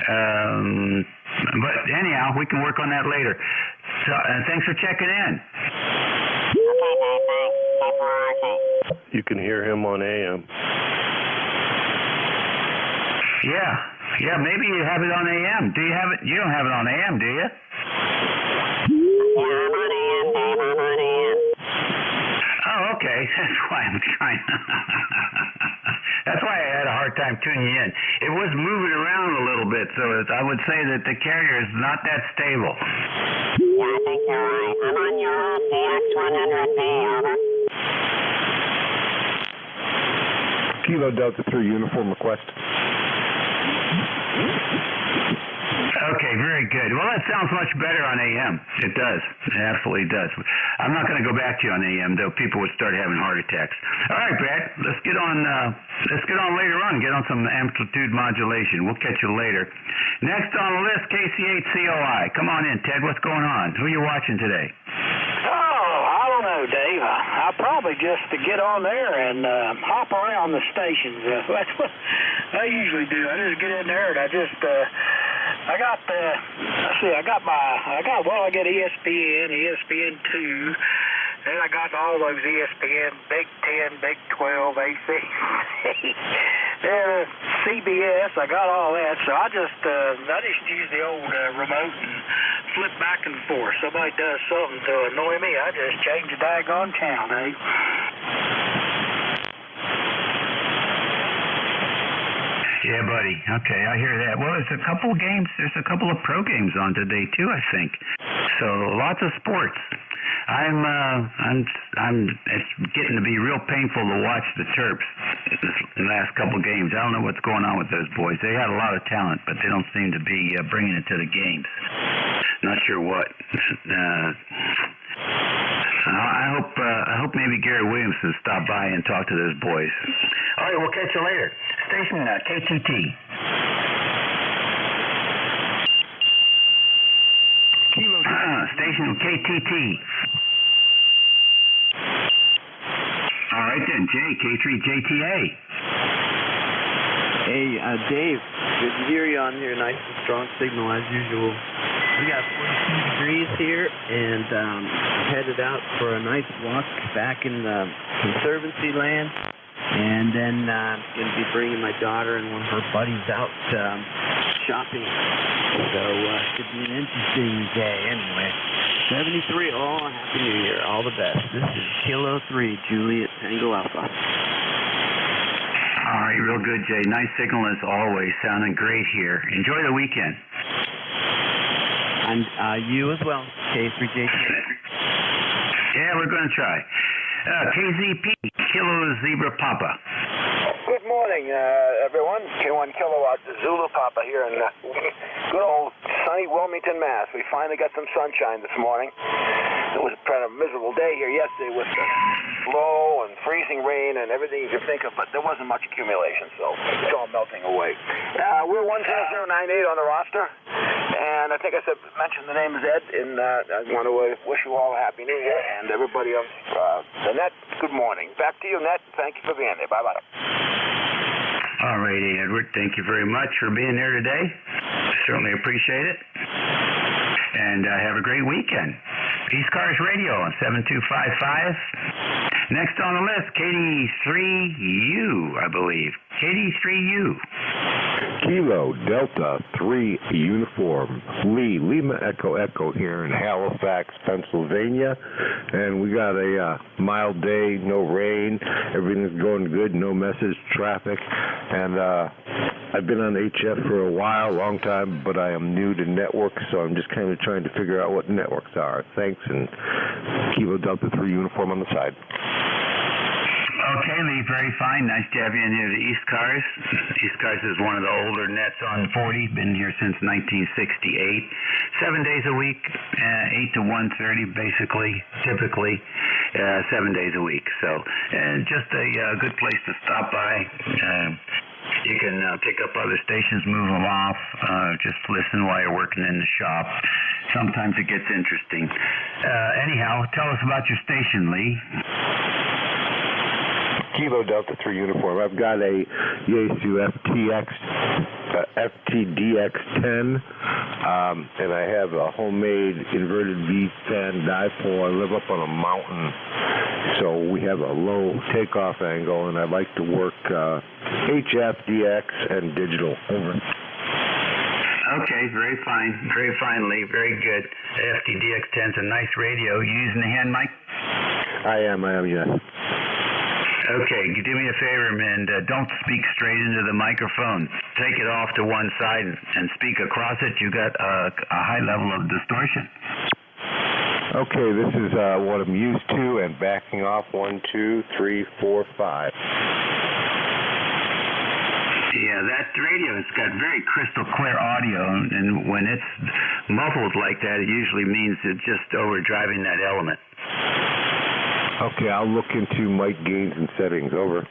But anyhow, we can work on that later. So, thanks for checking in. Okay, Dave. Thanks. K4RT. You can hear him on AM. Yeah, maybe you have it on AM. Do you have it? You don't have it on AM, do you? Yeah, I'm on AM, Dave. I'm on AM. Oh, okay. That's why I'm trying. That's why I had a hard time tuning you in. It was moving around a little bit, so I would say that the carrier is not that stable. Yeah, I think you're right. I'm on your DX100B, over. Kilo Delta 3 uniform request. Okay, very good. Well, that sounds much better on AM. It does. It absolutely does. I'm not going to go back to you on AM, though. People would start having heart attacks. All right, Brad. Let's get on later on. Get on some amplitude modulation. We'll catch you later. Next on the list, KC8COI. Come on in, Ted. What's going on? Who are you watching today? Oh, I don't know, Dave. I'll probably just get on there and hop around the stations. That's what I usually do. I just get in there and I get ESPN, ESPN2, then I got all those ESPN, Big 10, Big 12, AC, CBS, I got all that, so I just use the old remote and flip back and forth. Somebody does something to annoy me, I just change the daggone channel, Dave. Yeah, buddy. Okay, I hear that. Well, there's a couple of games. There's a couple of pro games on today too, I think. So lots of sports. It's getting to be real painful to watch the Terps the last couple of games. I don't know what's going on with those boys. They had a lot of talent, but they don't seem to be bringing it to the games. Not sure what. I hope maybe Gary Williams will stop by and talk to those boys. All right, we'll catch you later. Station KTT. Station KTT. All right then, K3JTA. Hey, Dave. Good to hear you on here. Nice and strong signal as usual. We got 42 degrees here, and headed out for a nice walk back in the Conservancy land. And then I'm going to be bringing my daughter and one of her buddies out shopping. So should be an interesting day anyway. 73, Happy New Year. All the best. This is Kilo 3, Juliet Tango Alpha. All right, real good, Jay. Nice signal as always. Sounding great here. Enjoy the weekend. And you as well, K3JT. Yeah, we're going to try. KZP, Kilo Zebra Papa. Good morning. morning, everyone. K1 Kilowatt Zulu Papa here in good old sunny Wilmington, Mass. We finally got some sunshine this morning. It was kind of a miserable day here yesterday with the slow and freezing rain and everything you could think of, but there wasn't much accumulation, so it's all melting away. We're 10098 on the roster, and I think I mentioned the name is Ed, and I want to wish you all a Happy New Year, and everybody on the net, good morning. Back to you, Net. Thank you for being there. Bye-bye. All righty, Edward. Thank you very much for being there today. Certainly appreciate it. And have a great weekend. ECARS Radio on 7255. Next on the list, KD3U, I believe. KD3U. Kilo Delta 3 Uniform Lima Echo Echo here in Halifax, Pennsylvania, and we got a mild day, no rain, everything's going good, no message traffic, and I've been on HF for a while, long time, but I am new to networks, so I'm just kind of trying to figure out what networks are. Thanks, and Kilo Delta 3 Uniform on the side. Okay, Lee, very fine. Nice to have you in here to ECARS. ECARS is one of the older nets on 40, been here since 1968. 7 days a week, 8 to 1:30 basically, typically, 7 days a week. So just a good place to stop by. You can pick up other stations, move them off, just listen while you're working in the shop. Sometimes it gets interesting. Anyhow, tell us about your station, Lee. Kilo Delta 3 Uniform. I've got a Yaesu FTDX10, and I have a homemade inverted V-fan dipole. I live up on a mountain, so we have a low takeoff angle, and I like to work HF, DX, and digital. Over. Okay, very fine, Lee. Very good. FTDX10 is a nice radio. You using the hand mic? I am, yes. Okay, do me a favor, man. Don't speak straight into the microphone. Take it off to one side and speak across it. You got a high level of distortion. Okay, this is what I'm used to, and backing off 1, 2, 3, 4, 5. Yeah, that radio has got very crystal clear audio, and when it's muffled like that, it usually means it's just overdriving that element. Okay, I'll look into mic gains and settings. Over.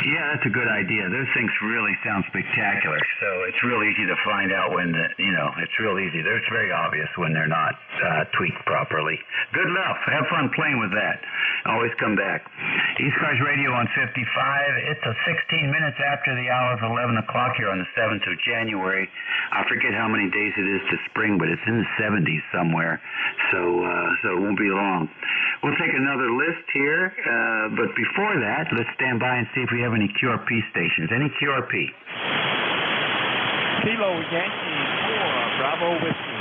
Yeah, that's a good idea. Those things really sound spectacular. So it's real easy to find out when, it's real easy. It's very obvious when they're not tweaked properly. Good enough. Have fun playing with that. Always come back. ECARS Radio on 55. It's 16 minutes after the hour of 11 o'clock here on the 7th of January. I forget how many days it is to spring, but it's in the 70s somewhere. So it won't be long. We'll take another list here, but before that, let's stand by and see if we have any QRP stations. Any QRP? Kilo Yankee 4, Bravo Whiskey.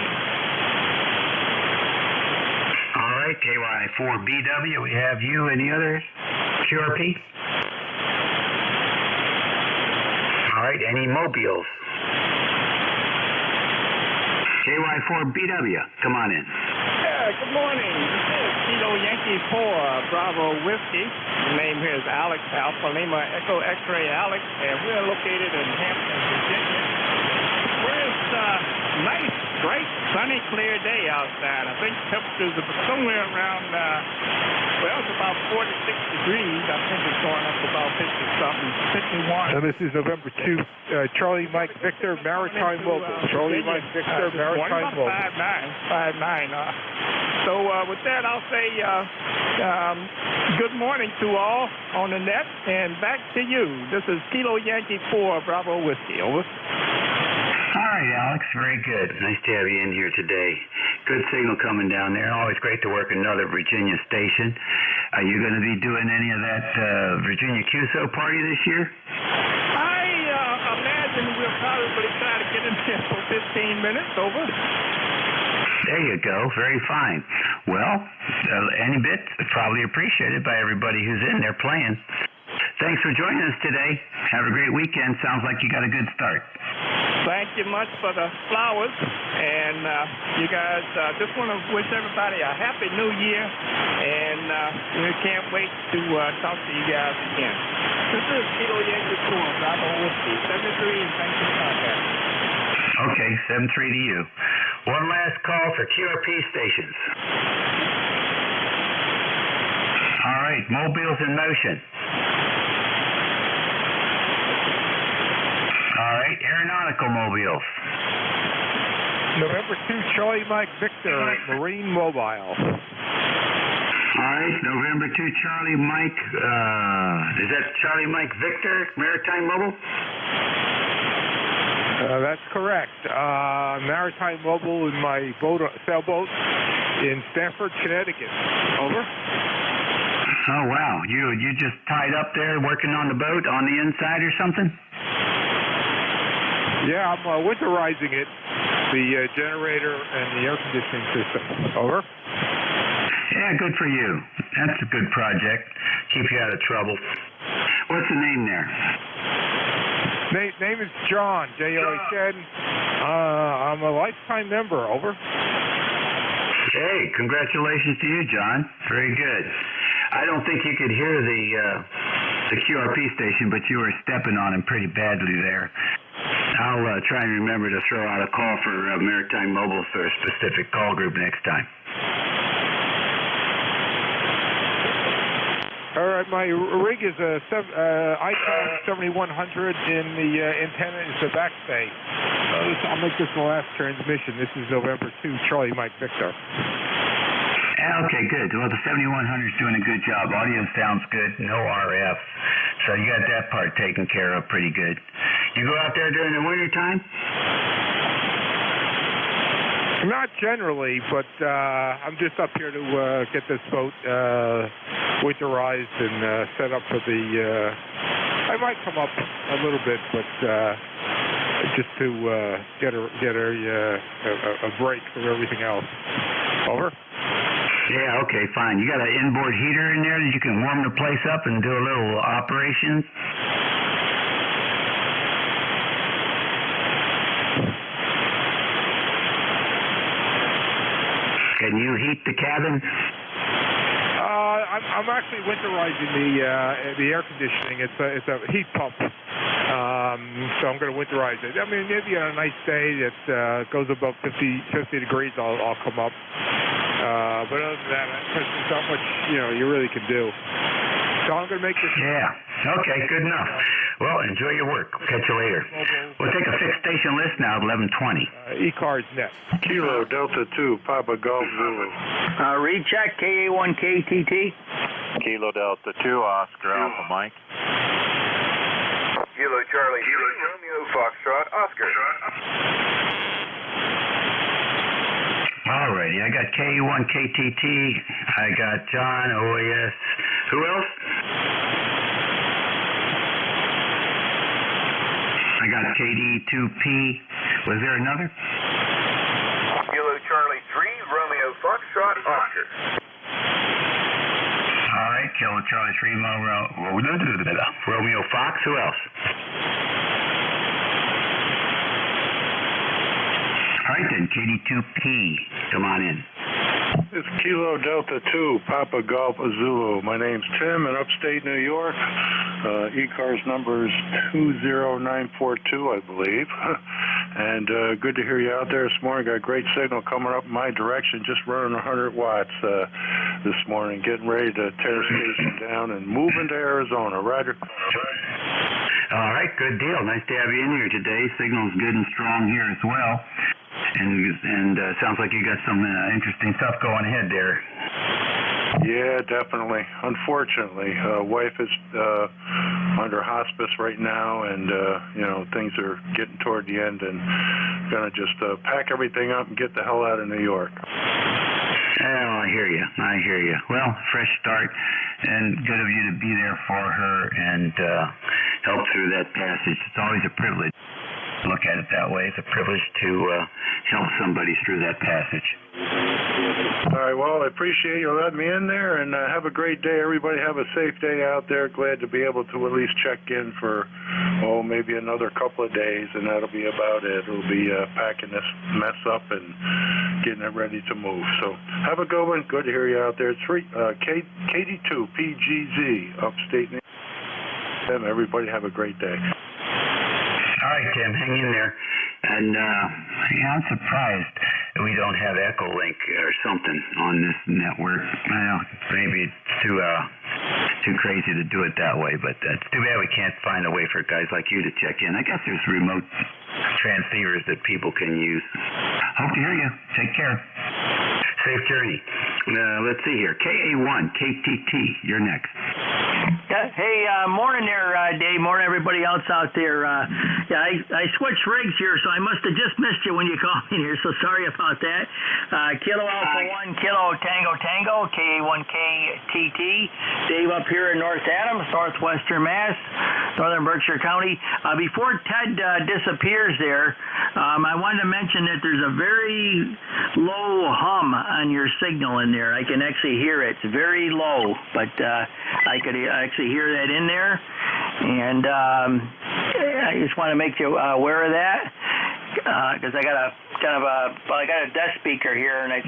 All right, KY4BW, we have you. Any other QRP? All right, any Mobiles? KY4BW, come on in. Good morning. This is Kilo Yankee 4, Bravo Whiskey. The name here is Alex, Alpha Lima Echo X-Ray Alex, and we're located in Hampton, Virginia, where it's nice, bright, sunny, clear day outside. I think temperatures are somewhere around, it's about 46 degrees. I think it's going up to about 50-something, 51. And this is November 2, Charlie Mike Victor, Maritime Mobile. Charlie Mike Victor, Maritime Mobile. 5'9". So with that, I'll say good morning to all on the net, and back to you. This is Kilo Yankee 4, Bravo Whiskey. Over. All right, Alex, very good. Nice to have you in here today. Good signal coming down there. Always great to work another Virginia station. Are you going to be doing any of that Virginia QSO party this year? I imagine we'll probably try to get in there for 15 minutes. Over. There you go. Very fine. Well, any bit probably appreciated by everybody who's in there playing. Thanks for joining us today. Have a great weekend. Sounds like you got a good start. Thank you much for the flowers. And you guys, just want to wish everybody a happy new year. And we can't wait to talk to you guys again. This is Kilo Yankee 4, Bravo Whiskey, 73, and thanks for the contact. Okay, 7-3 to you. One last call for QRP stations. All right, mobiles in motion. All right, aeronautical mobiles. November 2, Charlie Mike Victor, Marine Mobile. All right, November 2, Charlie Mike. Is that Charlie Mike Victor, Maritime Mobile? That's correct. Maritime Mobile in my sailboat in Stamford, Connecticut. Over. Oh, wow. You just tied up there working on the boat on the inside or something? Yeah, I'm winterizing it, the generator and the air conditioning system. Over. Yeah, good for you. That's a good project. Keep you out of trouble. What's the name there? Name is John, J-O-H-N. I'm a lifetime member. Over. Hey, congratulations to you, John. Very good. I don't think you could hear the QRP station, but you were stepping on him pretty badly there. I'll try and remember to throw out a call for Maritime Mobile for a specific call group next time. All right, my rig is a ICARS 7100, and the antenna is the backstay. I'll make this the last transmission. This is November 2, Charlie Mike Victor. Okay, good. Well, the 7100 is doing a good job. Audio sounds good. No RF. So you got that part taken care of pretty good. You go out there during the winter time? Not generally, but I'm just up here to get this boat winterized and set up for the... I might come up a little bit, but just to get a break from everything else. Over. Yeah, okay, fine. You got an inboard heater in there that you can warm the place up and do a little operation? Can you heat the cabin? I'm actually winterizing the air conditioning. It's a heat pump, so I'm going to winterize it. I mean, maybe on a nice day that goes above 50 degrees, I'll come up. But other than that, there's not much you really can do. So I'm going to make this. Yeah. Okay. Good enough. Well, enjoy your work. Catch you later. We'll take a fixed station list now at 11:20. ECARS net. Kilo Delta 2, Papa Golf Zulu. Recheck KA1KTT. Kilo Delta 2, Oscar Alpha Mike. Kilo Charlie 3, Romeo Foxtrot, Oscar. Alrighty, I got KA1KTT. I got John, OAS. Who else? I got KD2P. Was there another? Kilo Charlie 3, Romeo Foxtrot, Oscar. All right, Kilo Charlie 3, Romeo Fox. Who else? All right then, KD2P. Come on in. It's Kilo Delta 2, Papa Golf Zulu. My name's Tim in upstate New York. ECARS number is 20942, I believe. And good to hear you out there this morning. Got a great signal coming up in my direction. Just running 100 watts this morning. Getting ready to tear station down and move into Arizona. Roger. All right, good deal. Nice to have you in here today. Signal's good and strong here as well. And sounds like you got some interesting stuff going ahead there. Yeah, definitely. Unfortunately, wife is under hospice right now, and things are getting toward the end, and gonna just pack everything up and get the hell out of New York. Oh, I hear you. I hear you. Well, fresh start, and good of you to be there for her and help through that passage. It's always a privilege. Look at it that way. It's a privilege to help somebody through that passage. All right, well, I appreciate you letting me in there, and have a great day. Everybody have a safe day out there. Glad to be able to at least check in for, maybe another couple of days, and that'll be about it. It'll be packing this mess up and getting it ready to move. So have a good one. Good to hear you out there. It's KD2PGZ, upstate New York. And everybody have a great day. All right, Tim, hang in there. And yeah, I'm surprised that we don't have Echolink or something on this network. Well, maybe it's too crazy to do it that way, but it's too bad we can't find a way for guys like you to check in. I guess there's remote transceivers that people can use. Hope to hear you. Take care. Safe journey. Let's see here. KA1, KTT, you're next. Hey, morning there, Dave. Morning, everybody else out there. Yeah, I switched rigs here, so I must have just missed you when you called in here, so sorry about that. Kilo Alpha 1, Kilo Tango Tango, KA1KTT. Dave up here in North Adams, northwestern Mass, northern Berkshire County. Before Ted disappears there, I wanted to mention that there's a very low hum on your signal in there. I can actually hear it. It's very low, but I could actually hear that in there, and I just want to make you aware of that, because I got I got a desk speaker here, and it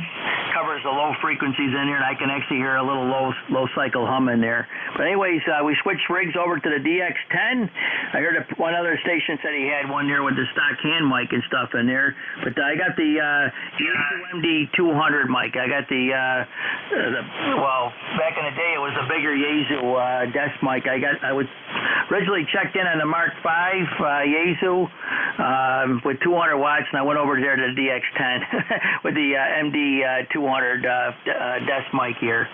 covers the low frequencies in there, and I can actually hear a little low cycle hum in there. But anyways, we switched rigs over to the DX10. I heard one other station said he had one there with the stock hand mic and stuff in there, but I got the MD200 mic. I got well, back in the day it was a bigger Yaesu desk mic. I was originally checked in on the Mark V Yaesu with 200 watts, and I went over there to the DX10 with the MD200 desk mic here.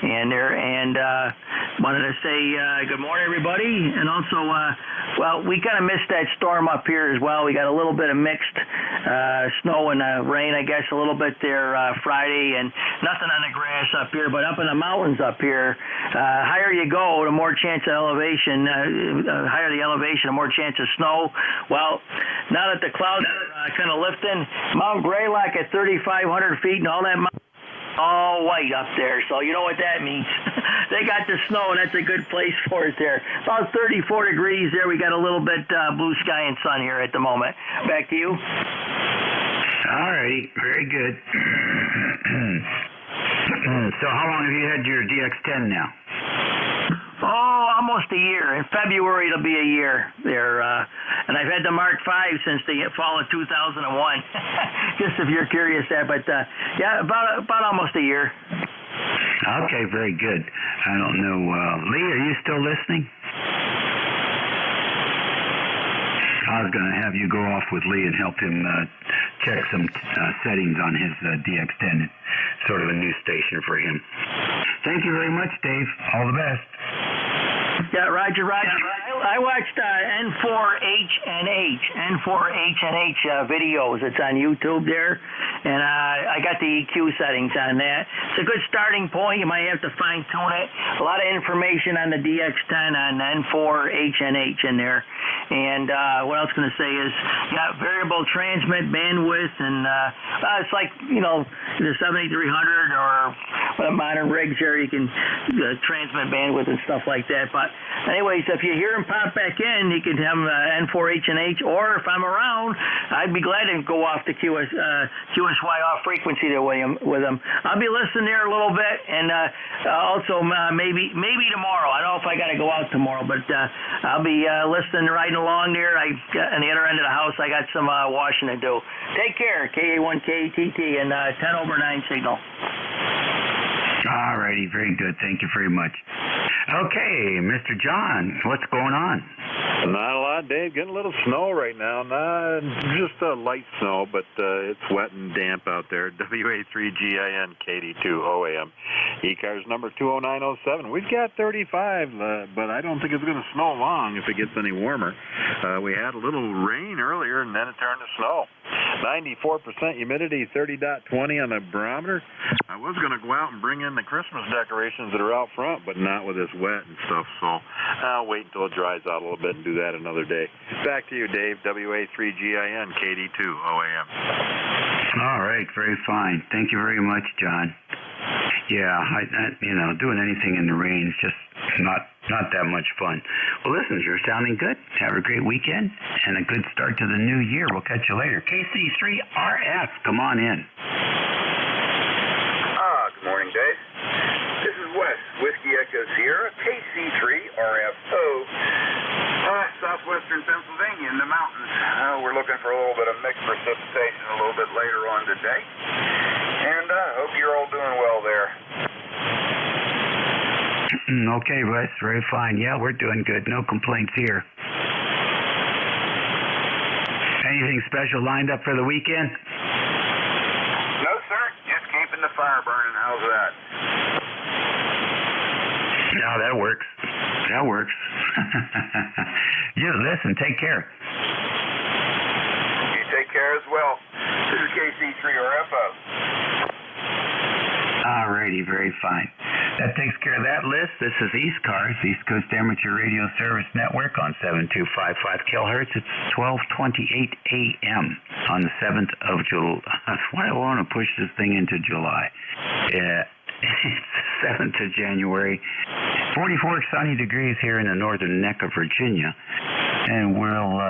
And wanted to say good morning, everybody. And also, well, we kind of missed that storm up here as well. We got a little bit of mixed snow and rain, I guess, a little bit there Friday, and nothing on the grass up here. But up in the mountains up here, higher you go, the more chance of elevation. Higher the elevation, the more chance of snow. Well, now that the clouds are kind of lifting, Mount Greylock at 3,500 feet and all that all white up there, so you know what that means. They got the snow, and that's a good place for it there. About 34 degrees there. We got a little bit blue sky and sun here at the moment. Back to you. All right, very good. So how long have you had your DX10 now? Oh, almost a year. In February, it'll be a year there. And I've had the Mark V since the fall of 2001. Just if you're curious there. But, yeah, about almost a year. Okay, very good. I don't know. Lee, are you still listening? I was going to have you go off with Lee and help him check some settings on his DX10. It's sort of a new station for him. Thank you very much, Dave. All the best. Yeah, Roger. I watched N4H videos. It's on YouTube there, and I got the EQ settings on that. It's a good starting point. You might have to fine-tune it. A lot of information on the DX10 on N4H in there. And what I was going to say is, got variable transmit bandwidth, and it's like, you know, the 7300 or modern rigs there, you can transmit bandwidth and stuff like that. But anyways, if you hear them pop back in, you can have N4H, or if I'm around, I'd be glad to go off the QSY off frequency there with them. I'll be listening there a little bit, and also maybe tomorrow. I don't know if I got to go out tomorrow, but I'll be listening, riding along there. On the other end of the house, I got some washing to do. Take care, KA1KTT, and 10/9 signal. All righty, very good. Thank you very much. Okay, Mr. John, what's going on? Not a lot, Dave. Getting a little snow right now. Not just a light snow, but it's wet and damp out there. WA3GIN KD2OAM. ECARS number 20907. We've got 35, but I don't think it's going to snow long if it gets any warmer. We had a little rain earlier, and then it turned to snow. 94% humidity, 30.20 on the barometer. I was going to go out and bring in the Christmas decorations that are out front, but not with this wet and stuff, so I'll wait until it dries out a little bit and do that another day. Back to you, Dave. WA3GIN KD2OAM. All right, very fine. Thank you very much, John. Yeah, doing anything in the rain is just not that much fun. Well, listen, you're sounding good. Have a great weekend and a good start to the new year. We'll catch you later. KC3RF, come on in. Good morning, Dave. This is Wes, Whiskey Echo Sierra, KC3RFO. southwestern Pennsylvania in the mountains. We're looking for a little bit of mixed precipitation a little bit later on today. And I hope you're all doing well there. Okay, Russ, very fine. Yeah, we're doing good. No complaints here. Anything special lined up for the weekend? No, sir. Just keeping the fire burning. How's that? No, that works. That works. You listen, take care. You take care as well. This is KC3RFO. Alrighty, very fine. That takes care of that list. This is ECARS, East Coast Amateur Radio Service Network on 7255 kilohertz. It's 12:28 a.m. on the 7th of July. That's why I want to push this thing into July. Yeah, it's 7th of January. 44 sunny degrees here in the northern neck of Virginia. And we'll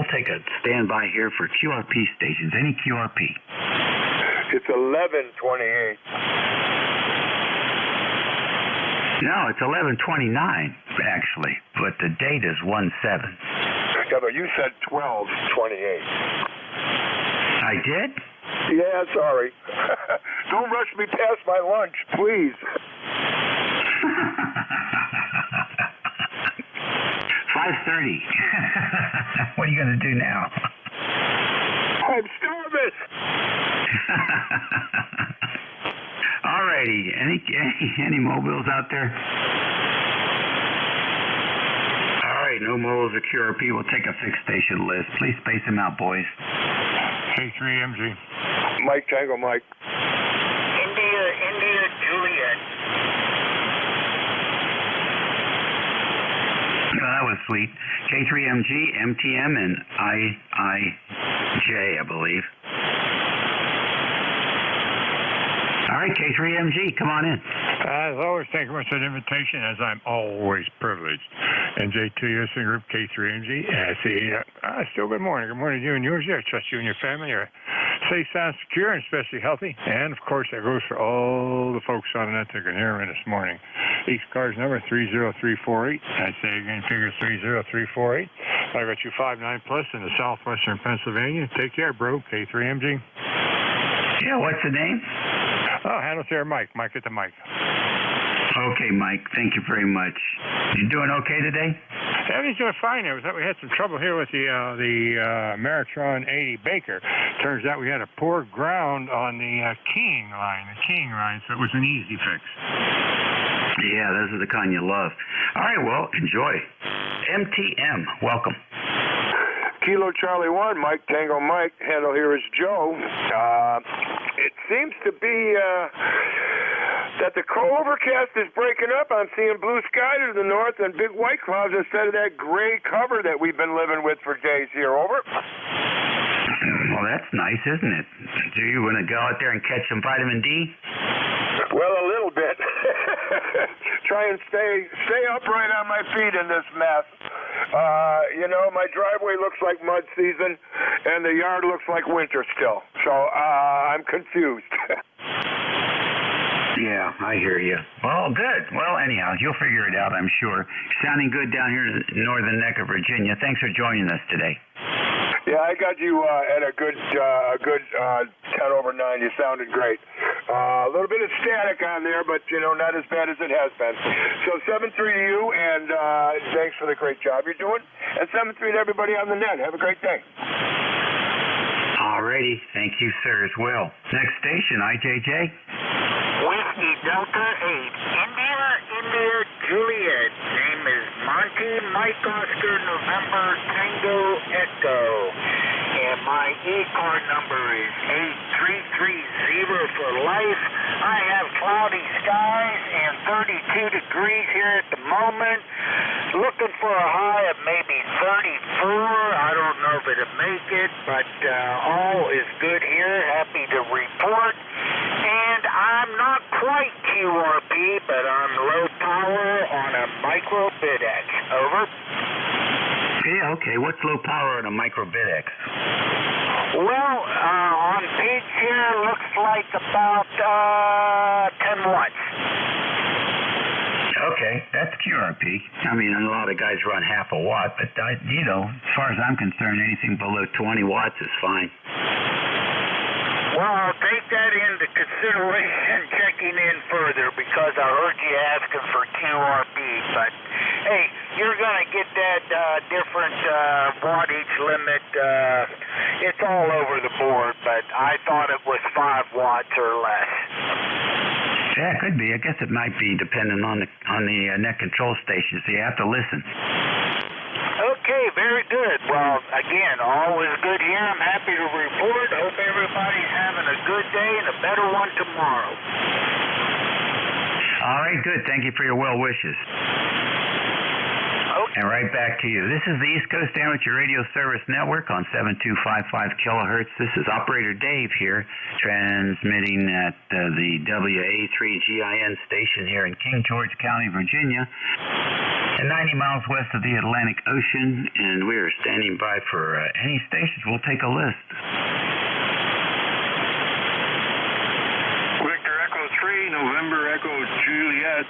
take a standby here for QRP stations. Any QRP? It's 11:28. No, it's 11:29 actually, but the date is 1/7. Yeah, but you said 12:28. I did? Yeah, sorry. Don't rush me past my lunch, please. 5:30. What are you going to do now? I'm starving. All righty. Any mobiles out there? All right, no mobiles or QRP. We'll take a fixed station list. Please space them out, boys. K3MG. Mike Tango Mike. India Juliet. Oh, that was sweet. K3MG, MTM, and IIJ, I believe. All right, K3MG, come on in. As always, thank you much for the invitation, as I'm always privileged. NJ2US Group, K3MG. Still good morning. Good morning to you and yours. I trust you and your family are safe, sound, secure, and especially healthy. And, of course, that goes for all the folks on the net that can hear me this morning. ECARS number 30348. I say again, figure 30348. I got you 59 plus in the southwestern Pennsylvania. Take care, bro. K3MG. Yeah, what's the name? Oh, handles there, Mike. Mike at the mic. Okay, Mike. Thank you very much. You doing okay today? Everything's doing fine. We had some trouble here with the Meritron 80 Baker. Turns out we had a poor ground on the keying line, so it was an easy fix. Yeah, those are the kind you love. All right, well, enjoy. MTM, welcome. Kilo Charlie 1, Mike Tango Mike. Handle here is Joe. It seems to be that the overcast is breaking up. I'm seeing blue sky to the north and big white clouds instead of that gray cover that we've been living with for days here. Over. Well, that's nice, isn't it? Do you want to go out there and catch some vitamin D? Well, a little bit. Try and stay upright on my feet in this mess. My driveway looks like mud season, and the yard looks like winter still. So I'm confused. Yeah, I hear you. Well, good. Well, anyhow, you'll figure it out, I'm sure. Sounding good down here in the northern neck of Virginia. Thanks for joining us today. Yeah, I got you at a good 10/9. You sounded great. A little bit of static on there, but, not as bad as it has been. So 7-3 to you, and thanks for the great job you're doing. And 7-3 to everybody on the net. Have a great day. Alrighty. Thank you, sir, as well. Next station, IJJ. Whiskey Delta 8. India Juliet. Name is Monty Mike Oscar November Tango Echo. And my ECAR number is 8330 for life. I have cloudy skies and 32 degrees here at the moment. Looking for a high of maybe 34. I don't know if it'll make it, but all is good here. Happy to report. And I'm not quite QRP, but I'm low power on a micro BidX. Over. Yeah, okay. What's low power on a micro BidX? Well, on page here, looks like about 10 watts. Okay, that's QRP. I mean, a lot of guys run half a watt, but, as far as I'm concerned, anything below 20 watts is fine. Well, I'll take that into consideration checking in further because I heard you asking for QRP. But, hey, you're going to get that different wattage limit. It's all over the board, but I thought it was 5 watts or less. Yeah, it could be. I guess it might be dependent on the net control station, so you have to listen. Okay, very good. Well, again, all is good here. I'm happy to report. Hope everybody's having a good day and a better one tomorrow. All right, good. Thank you for your well wishes. Okay. And right back to you. This is the East Coast Amateur Radio Service Network on 7255 kilohertz. This is Operator Dave here, transmitting at the WA3GIN station here in King George County, Virginia, and 90 miles west of the Atlantic Ocean, and we are standing by for any stations. We'll take a list. Victor Echo 3, November Echo Juliet.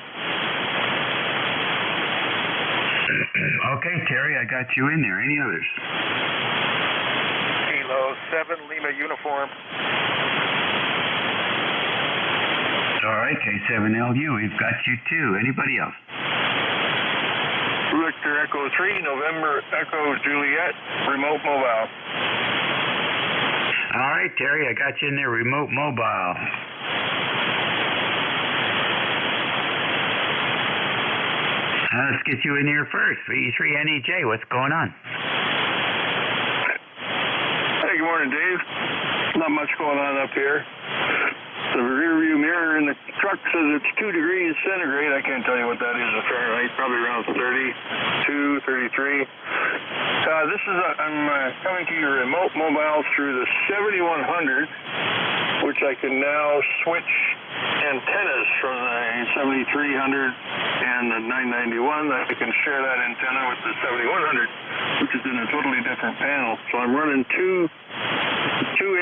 Okay, Terry, I got you in there. Any others? Kilo 7, Lima Uniform. All right, K7LU, we've got you too. Anybody else? Victor Echo 3, November Echo Juliet, remote mobile. All right, Terry, I got you in there, remote mobile. Let's get you in here first. V3NEJ, what's going on? Hey, good morning, Dave. Not much going on up here. The rear view mirror in the truck says it's 2 degrees centigrade. I can't tell you what that is in Fahrenheit. Probably around 32, 33. I'm coming to your remote mobile through the 7100, which I can now switch antennas from the 7300 and the 991. I can share that antenna with the 7100, which is in a totally different panel. So I'm running two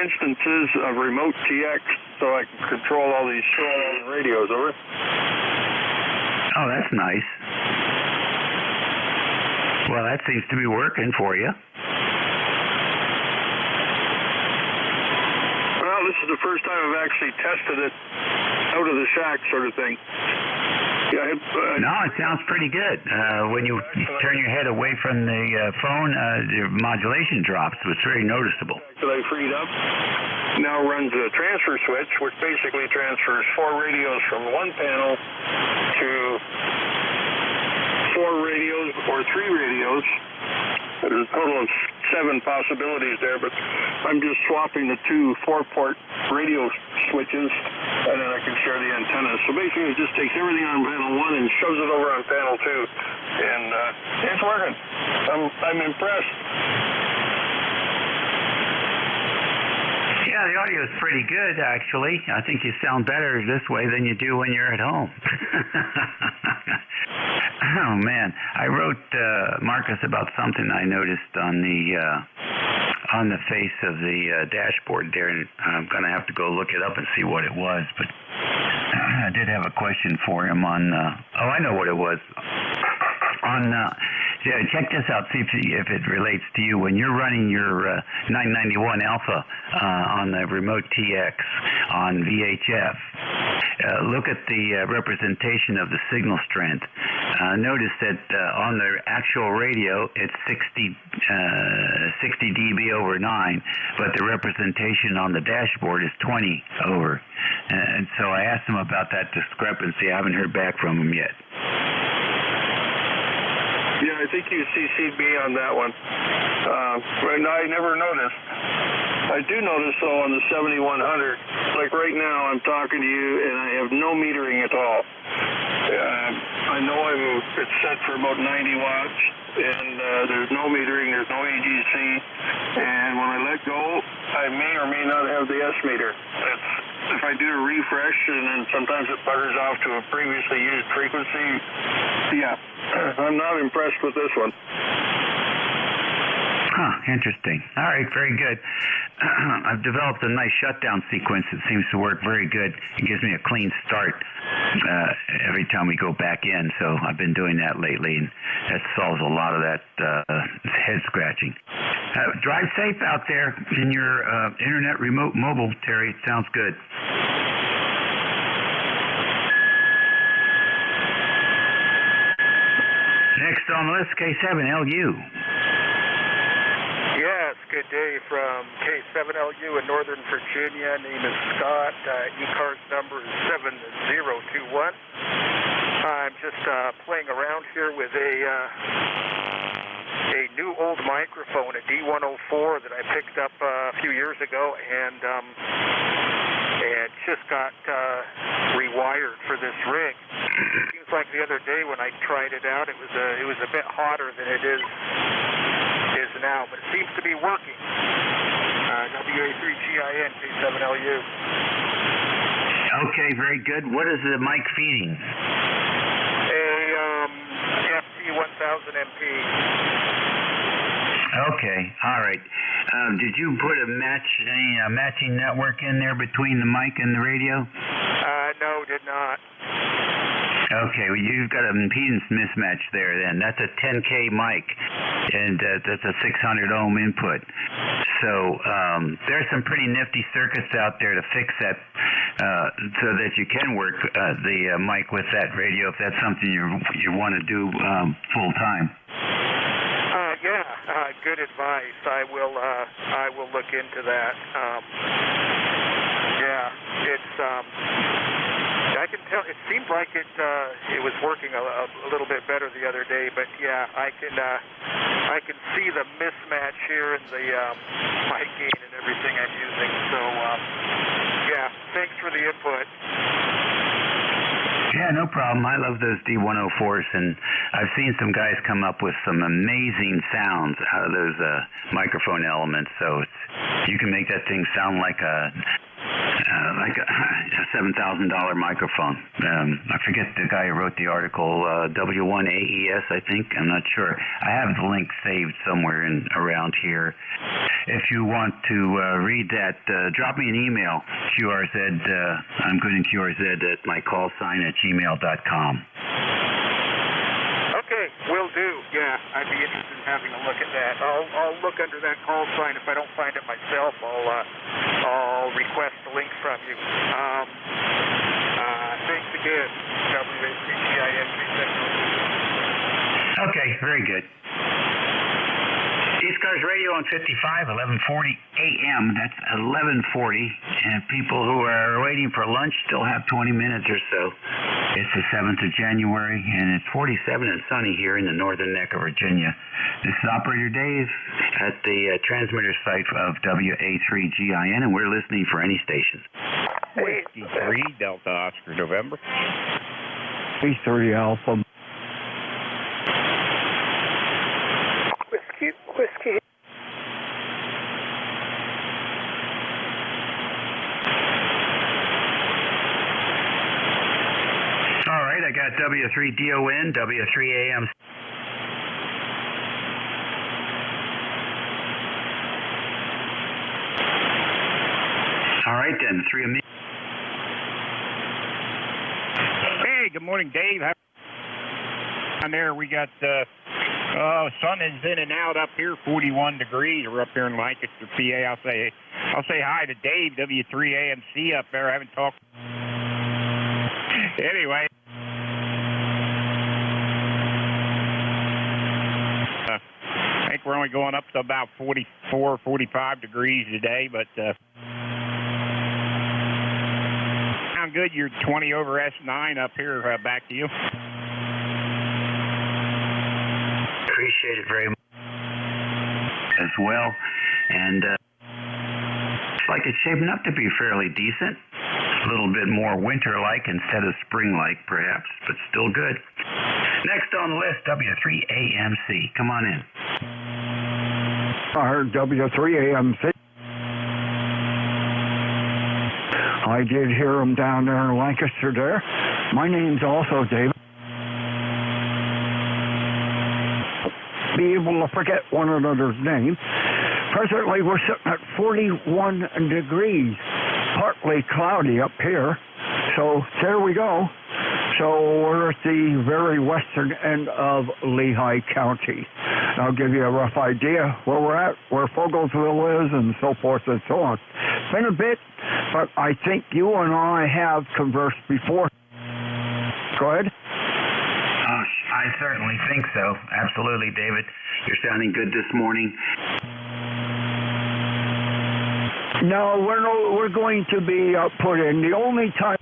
instances of remote TX so I can control all these radios. Over. Oh, that's nice. Well, that seems to be working for you. Well, this is the first time I've actually tested it out of the shack sort of thing. Yeah, no, it sounds pretty good. When you turn your head away from the phone, the modulation drops. So it's very noticeable. That I freed up now runs a transfer switch, which basically transfers 4 radios from one panel to 4 radios or 3 radios. There's a total of 7 possibilities there, but I'm just swapping the 2 4-port radio switches, and then I can share the antennas. So basically, it just takes everything on panel 1 and shoves it over on panel 2, and it's working. I'm impressed. Yeah, the audio is pretty good, actually. I think you sound better this way than you do when you're at home. Oh, man. I wrote Marcus about something I noticed on the face of the dashboard there, and I'm going to have to go look it up and see what it was. But I did have a question for him on, I know what it was. Check this out, see if it relates to you. When you're running your 991 Alpha on the remote TX on VHF, look at the representation of the signal strength. Notice that on the actual radio, it's 60 dB over 9, but the representation on the dashboard is 20 over. And so I asked him about that discrepancy. I haven't heard back from him yet. Yeah, I think you CC'd me on that one. I never noticed. I do notice, though, on the 7100, like right now I'm talking to you and I have no metering at all. I know it's set for about 90 watts, and there's no metering, there's no AGC, and when I let go, I may or may not have the S meter. If I do a refresh, and then sometimes it buggers off to a previously used frequency, yeah, I'm not impressed with this one. Interesting. All right, very good. I've developed a nice shutdown sequence that seems to work very good. It gives me a clean start every time we go back in, so I've been doing that lately, and that solves a lot of that head scratching. Drive safe out there in your internet remote mobile, Terry. It sounds good. Next on the list, K7LU. Yes, good day from K7LU in Northern Virginia. Name is Scott. ECARS number is 7021. I'm just playing around here with a new old microphone, a D104 that I picked up a few years ago, and just got rewired for this rig. Seems like the other day when I tried it out, it was a bit hotter than it is now, but it seems to be working. WA3GIN K7LU. Okay, very good. What is the mic feeding? A FT1000MP. Okay, all right. Did you put a matching network in there between the mic and the radio? No, did not. Okay, well, you've got an impedance mismatch there then. That's a 10K mic, and that's a 600 ohm input. So there's some pretty nifty circuits out there to fix that so that you can work the mic with that radio if that's something you want to do full time. Good advice. I will look into that. It's I can tell. It seemed like it was working a little bit better the other day, but yeah, I can see the mismatch here in the mic gain and everything I'm using. So thanks for the input. Yeah, no problem. I love those D104s, and I've seen some guys come up with some amazing sounds out of those microphone elements. So you can make that thing sound like a $7,000 microphone. I forget the guy who wrote the article, W1AES, I think. I'm not sure. I have the link saved somewhere around here. If you want to read that, drop me an email, QRZ. I'm good in QRZ at my call sign at gmail.com. Okay, will do. Yeah, I'd be interested in having a look at that. I'll look under that call sign. If I don't find it myself, I'll request the link from you. Thanks again, WA3GIN. Okay, very good. ECARS Radio on 55, 1140 a.m. That's 1140. And people who are waiting for lunch still have 20 minutes or so. It's the 7th of January, and it's 47 and sunny here in the northern neck of Virginia. This is Operator Dave at the transmitter site of WA3GIN, and we're listening for any stations. 53 Delta Oscar November. B3 Alpha. Whiskey. All right, I got W3DON, W3AM. All right, then, 3 of me. Hey, good morning, Dave. Down there, we got sun is in and out up here, 41 degrees. We're up here in Lancaster, PA. I'll say hi to Dave, W3AMC up there. I haven't talked. Anyway. I think we're only going up to about 44, 45 degrees today, but sound good. You're 20 over S9 up here. Back to you. Appreciate it very much as well, and it's like it's shaping up to be fairly decent, a little bit more winter-like instead of spring-like perhaps, but still good. Next on the list, W3AMC. Come on in. I heard W3AMC. I did hear them down there in Lancaster there. My name's also David. Be people to forget one another's name. Presently, we're sitting at 41 degrees, partly cloudy up here. So there we go. So we're at the very western end of Lehigh County. I'll give you a rough idea where we're at, where Fogelsville is, and so forth and so on. It's been a bit, but I think you and I have conversed before. Go ahead. I certainly think so. Absolutely, David. You're sounding good this morning. No, we're going to be put in. The only time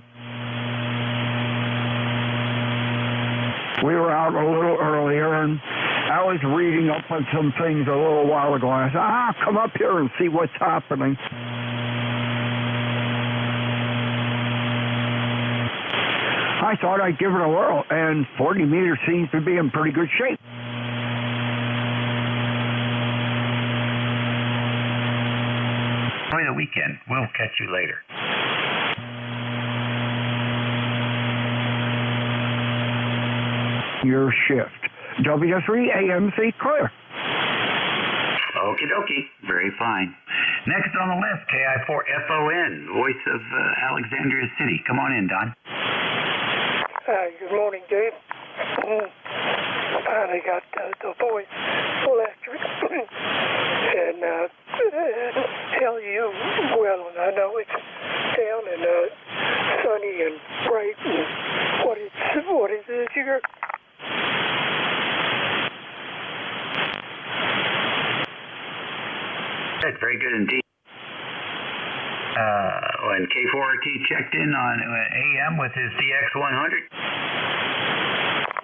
we were out a little earlier, and I was reading up on some things a little while ago, and I said, come up here and see what's happening. I thought I'd give it a whirl, and 40 meters seems to be in pretty good shape. Enjoy the weekend. We'll catch you later. Your shift. W3AMC clear. Okie dokie. Very fine. Next on the list, KI4FON, voice of Alexandria City. Come on in, Don. Good morning, Dave. I finally got the voice electric. And tell you, well, and I know it's down and sunny and bright. And what is this year? That's very good indeed. When K4RT checked in on AM with his DX100?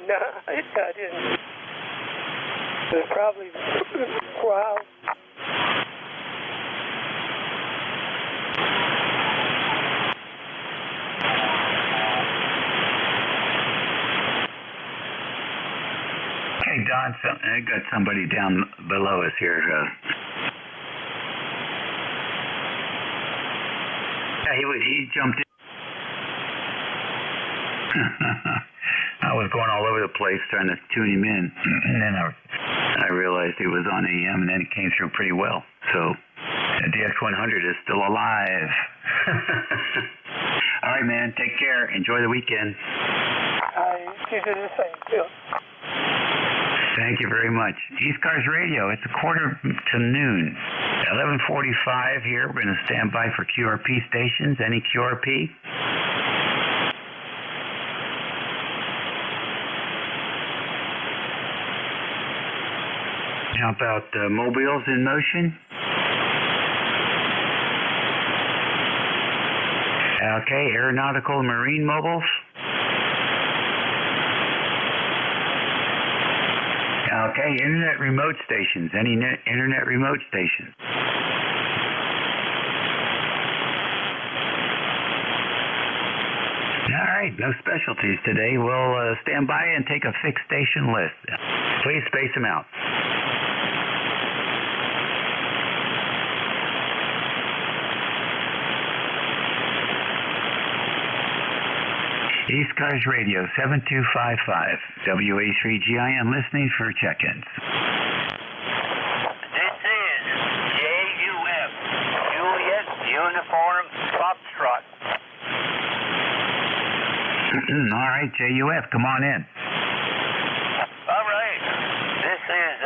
No, I didn't. It was probably a while. Hey, Don, I got somebody down below us here. He jumped in. I was going all over the place trying to tune him in, and then I realized he was on AM, and then it came through pretty well. So the DX100 is still alive. All right, man. Take care. Enjoy the weekend. You do the same, too. Thank you very much. ECARS Radio, it's 1:45 11:45 here. We're going to stand by for QRP stations. Any QRP? How about mobiles in motion? Okay, aeronautical and marine mobiles? Okay, internet remote stations. Any internet remote stations? All right, no specialties today. We'll stand by and take a fixed station list. Please space them out. ECARS Radio 7255 WA3GIN listening for check-ins. This is JUF, Juliet Uniform Foxtrot. All right, JUF, come on in. All right, this is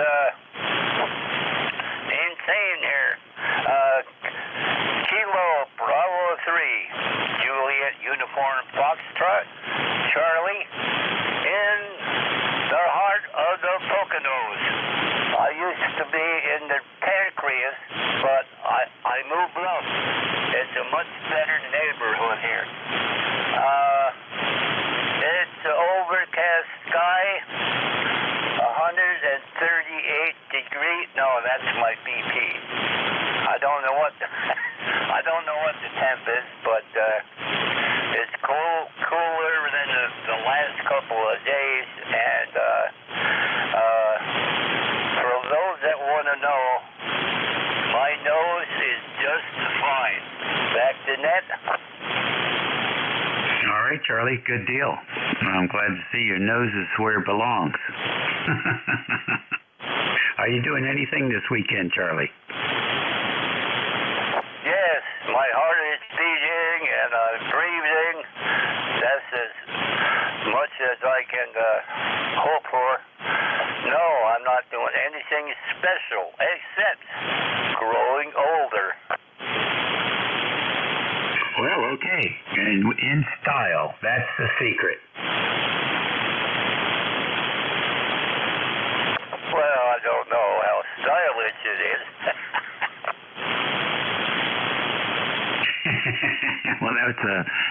insane here. Kilo Bravo 3, Juliet Uniform Foxtrot, Charlie, in the heart of the Poconos. I used to be in the Pancreas, but I moved up. It's a much better neighborhood here. It's an overcast sky, 138 degrees. No, that's my BP. I don't know what the temp is, but it's cooler than the last couple of days. And for those that want to know, my nose is just fine. Back to net. All right, Charlie, good deal. I'm glad to see your nose is where it belongs. Are you doing anything this weekend, Charlie? Yes, my heart is beating and I'm breathing. That's as much as I can hope for. No, I'm not doing anything special except growing older. Well, okay. And in style. That's the secret. Well, I don't know how stylish it is. Well,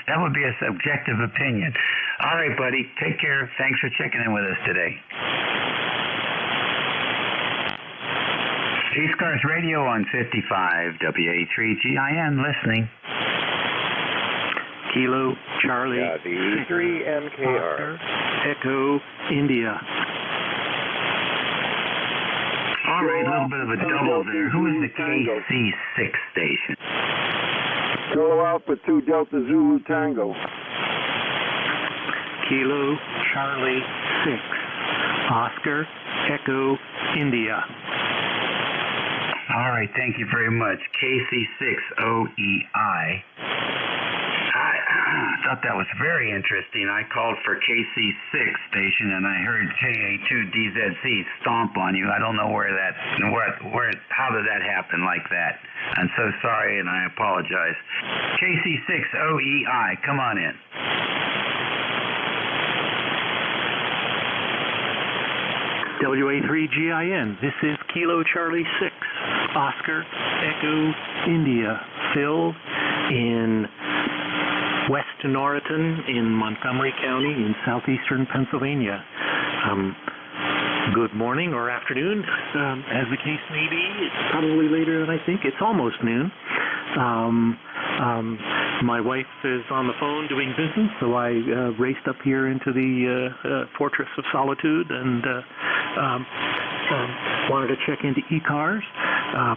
that would be a subjective opinion. All right, buddy. Take care. Thanks for checking in with us today. ECARS Radio on 55 WA3GIN listening. Kilo Charlie the 3 NKR Echo India. All right, a little bit of a double there. Who is the KC6 station? Kilo Alpha 2 Delta Zulu Tango. Kilo Charlie 6 Oscar Echo India. All right, thank you very much. KC6OEI. I thought that was very interesting. I called for KC6 station and I heard KA2DZC stomp on you. I don't know how did that happen like that? I'm so sorry and I apologize. KC6OEI, come on in. WA3GIN, this is Kilo Charlie 6, Oscar Echo India, Phil in West Norriton in Montgomery County in southeastern Pennsylvania. Good morning or afternoon, as the case may be. It's probably later than I think. It's almost noon. My wife is on the phone doing business, so I raced up here into the Fortress of Solitude and wanted to check into ECARS.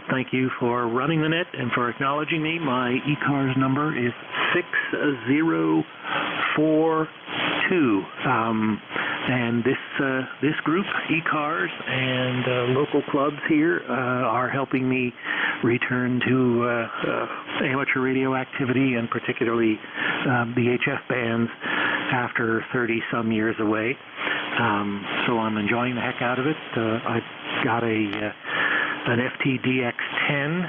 Thank you for running the net and for acknowledging me. My ECARS number is 6042. And this group, ECARS, and local clubs here are helping me return to amateur radio activity and particularly VHF bands after 30-some years away. So I'm enjoying the heck out of it. I've got an FTDX10.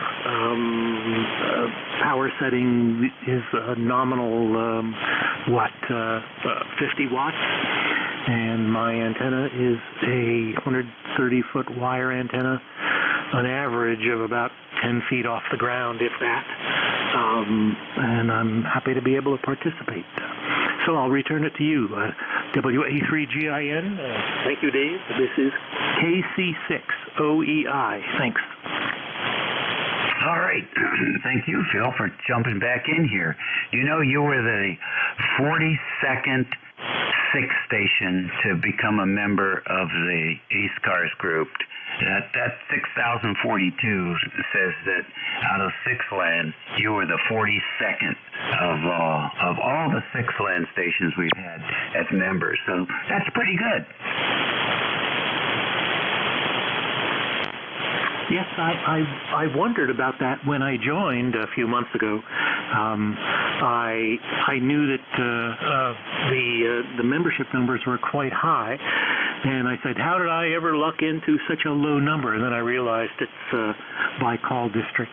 Power setting is a nominal 50 watts. And my antenna is a 130-foot wire antenna, an average of about 10 feet off the ground, if that. And I'm happy to be able to participate. So I'll return it to you. WA3GIN, thank you, Dave. This is KC6OEI. Thanks. All right. Thank you, Phil, for jumping back in here. You know, you were the 42nd sixth station to become a member of the ECARS group. That 6042 says that out of six land, you were the 42nd of all the six land stations we've had as members. So that's pretty good. Yes, I wondered about that when I joined a few months ago. I knew that the membership numbers were quite high, and I said, how did I ever luck into such a low number? And then I realized it's by call district.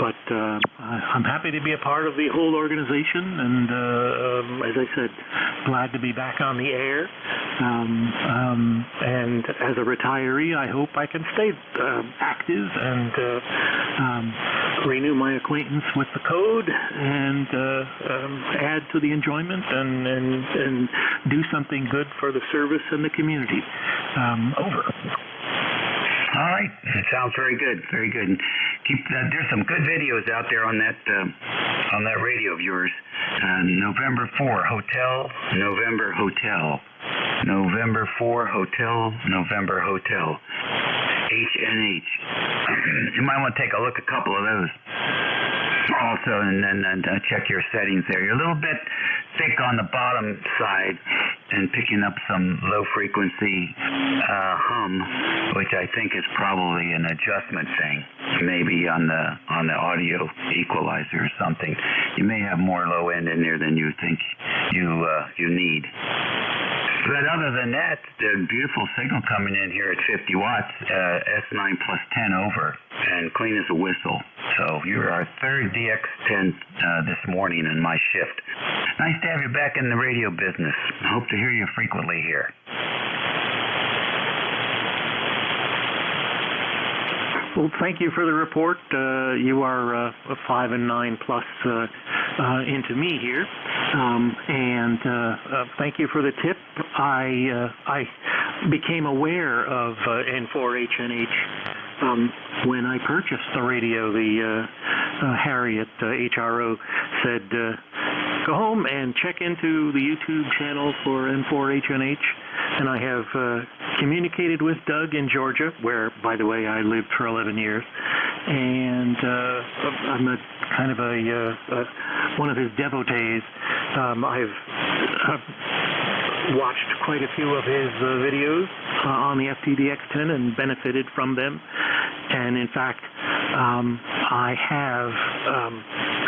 But I'm happy to be a part of the whole organization, and as I said, glad to be back on the air. And as a retiree, I hope I can stay active and renew my acquaintance with the code and add to the enjoyment and do something good for the service and the community. Over. All right, it sounds very good, very good. There's some good videos out there on that radio of yours. November 4 Hotel, November Hotel, November 4 Hotel, November Hotel, HNH. You might want to take a look at a couple of those also, and then check your settings there. You're a little bit thick on the bottom side. and picking up some low frequency hum, which I think is probably an adjustment thing, maybe on the audio equalizer or something. You may have more low end in there than you think you need. But other than that, the beautiful signal coming in here at 50 watts, S9 plus 10 over, and clean as a whistle. So you're our third DX10 this morning in my shift. Nice to have you back in the radio business. I hope to hear you frequently here. Well, thank you for the report. You are 5 and 9 plus into me here, and thank you for the tip. I became aware of N4HNH when I purchased the radio. The Harriet HRO said, go home and check into the YouTube channel for N4HNH. And I have communicated with Doug in Georgia, where, by the way, I lived for 11 years. And I'm kind of one of his devotees. I've watched quite a few of his videos on the FTDX10 and benefited from them. And in fact, I have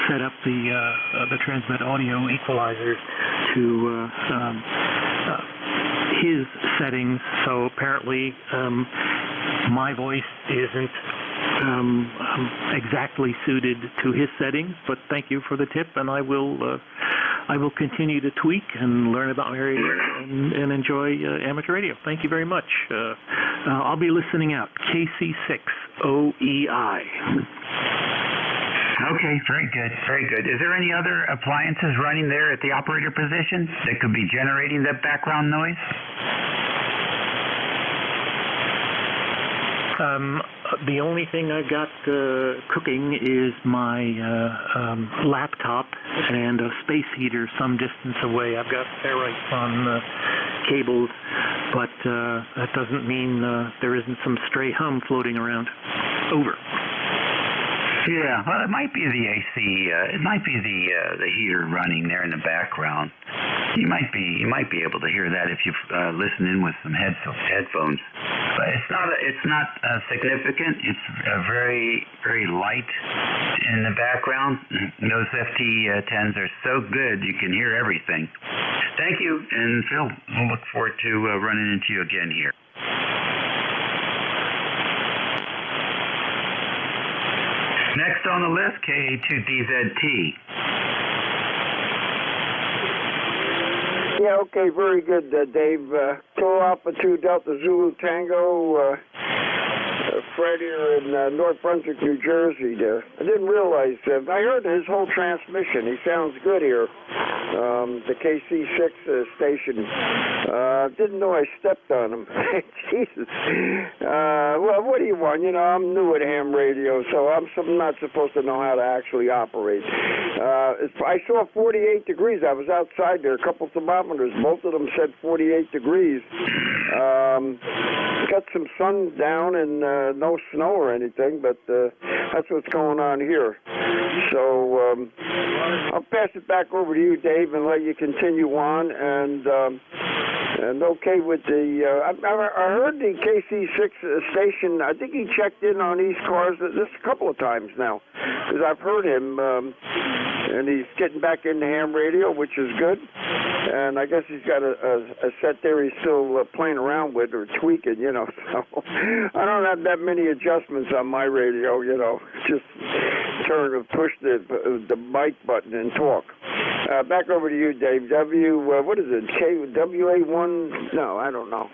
set up the transmit audio equalizer to his settings, so apparently my voice isn't exactly suited to his settings, but thank you for the tip, and I will continue to tweak and learn about my radio and enjoy amateur radio. Thank you very much. I'll be listening out. KC6OEI. Okay, very good, very good. Is there any other appliances running there at the operator position that could be generating that background noise? The only thing I've got cooking is my laptop and a space heater some distance away. I've got ferrites on cables, but that doesn't mean there isn't some stray hum floating around. Over. Yeah, well, it might be the AC. It might be the heater running there in the background. You might be able to hear that if you listen in with some headphones. But it's not significant. It's very, very light in the background. Those FT10s are so good you can hear everything. Thank you, and Phil, we'll look forward to running into you again here. Next on the list, KA2DZT. Yeah, okay, very good, Dave. Kilo Alpha 2 Delta Zulu Tango, Fred here in North Brunswick, New Jersey. I didn't realize, I heard his whole transmission. He sounds good here. The KC6 station. Didn't know I stepped on him. Jesus. Well, what do you want? You know, I'm new at ham radio, so I'm not supposed to know how to actually operate. I saw 48 degrees. I was outside there, a couple thermometers. Both of them said 48 degrees. Got some sun down and no snow or anything, but that's what's going on here. So I'll pass it back over to you, Dave, and let you continue on. And okay with the, I heard the KC6 station. I think he checked in on ECARS just a couple of times now, because I've heard him, and he's getting back into ham radio, which is good. And I guess he's got a set there he's still playing around with or tweaking, you know. So I don't have that many adjustments on my radio, you know. Just push the mic button and talk. Back over to you, Dave. What is it? WA1? No, I don't know.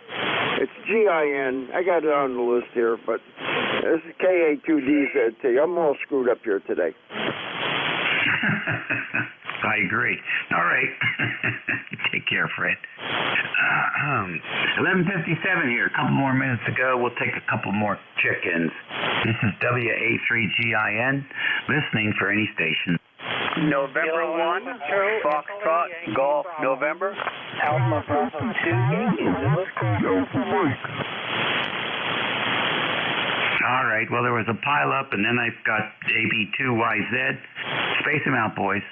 It's GIN. I got it on the list here, but this is KA2DZT. I'm all screwed up here today. I agree. All right. Take care, Fred. 11:57 here. A couple more minutes to go. We'll take a couple more check-ins. This is WA3GIN, listening for any station. November 1, Foxtrot, Golf, November. Alpha Bravo 2, All right. Well, there was a pile-up, and then I've got AB2YZ. Space them out, boys.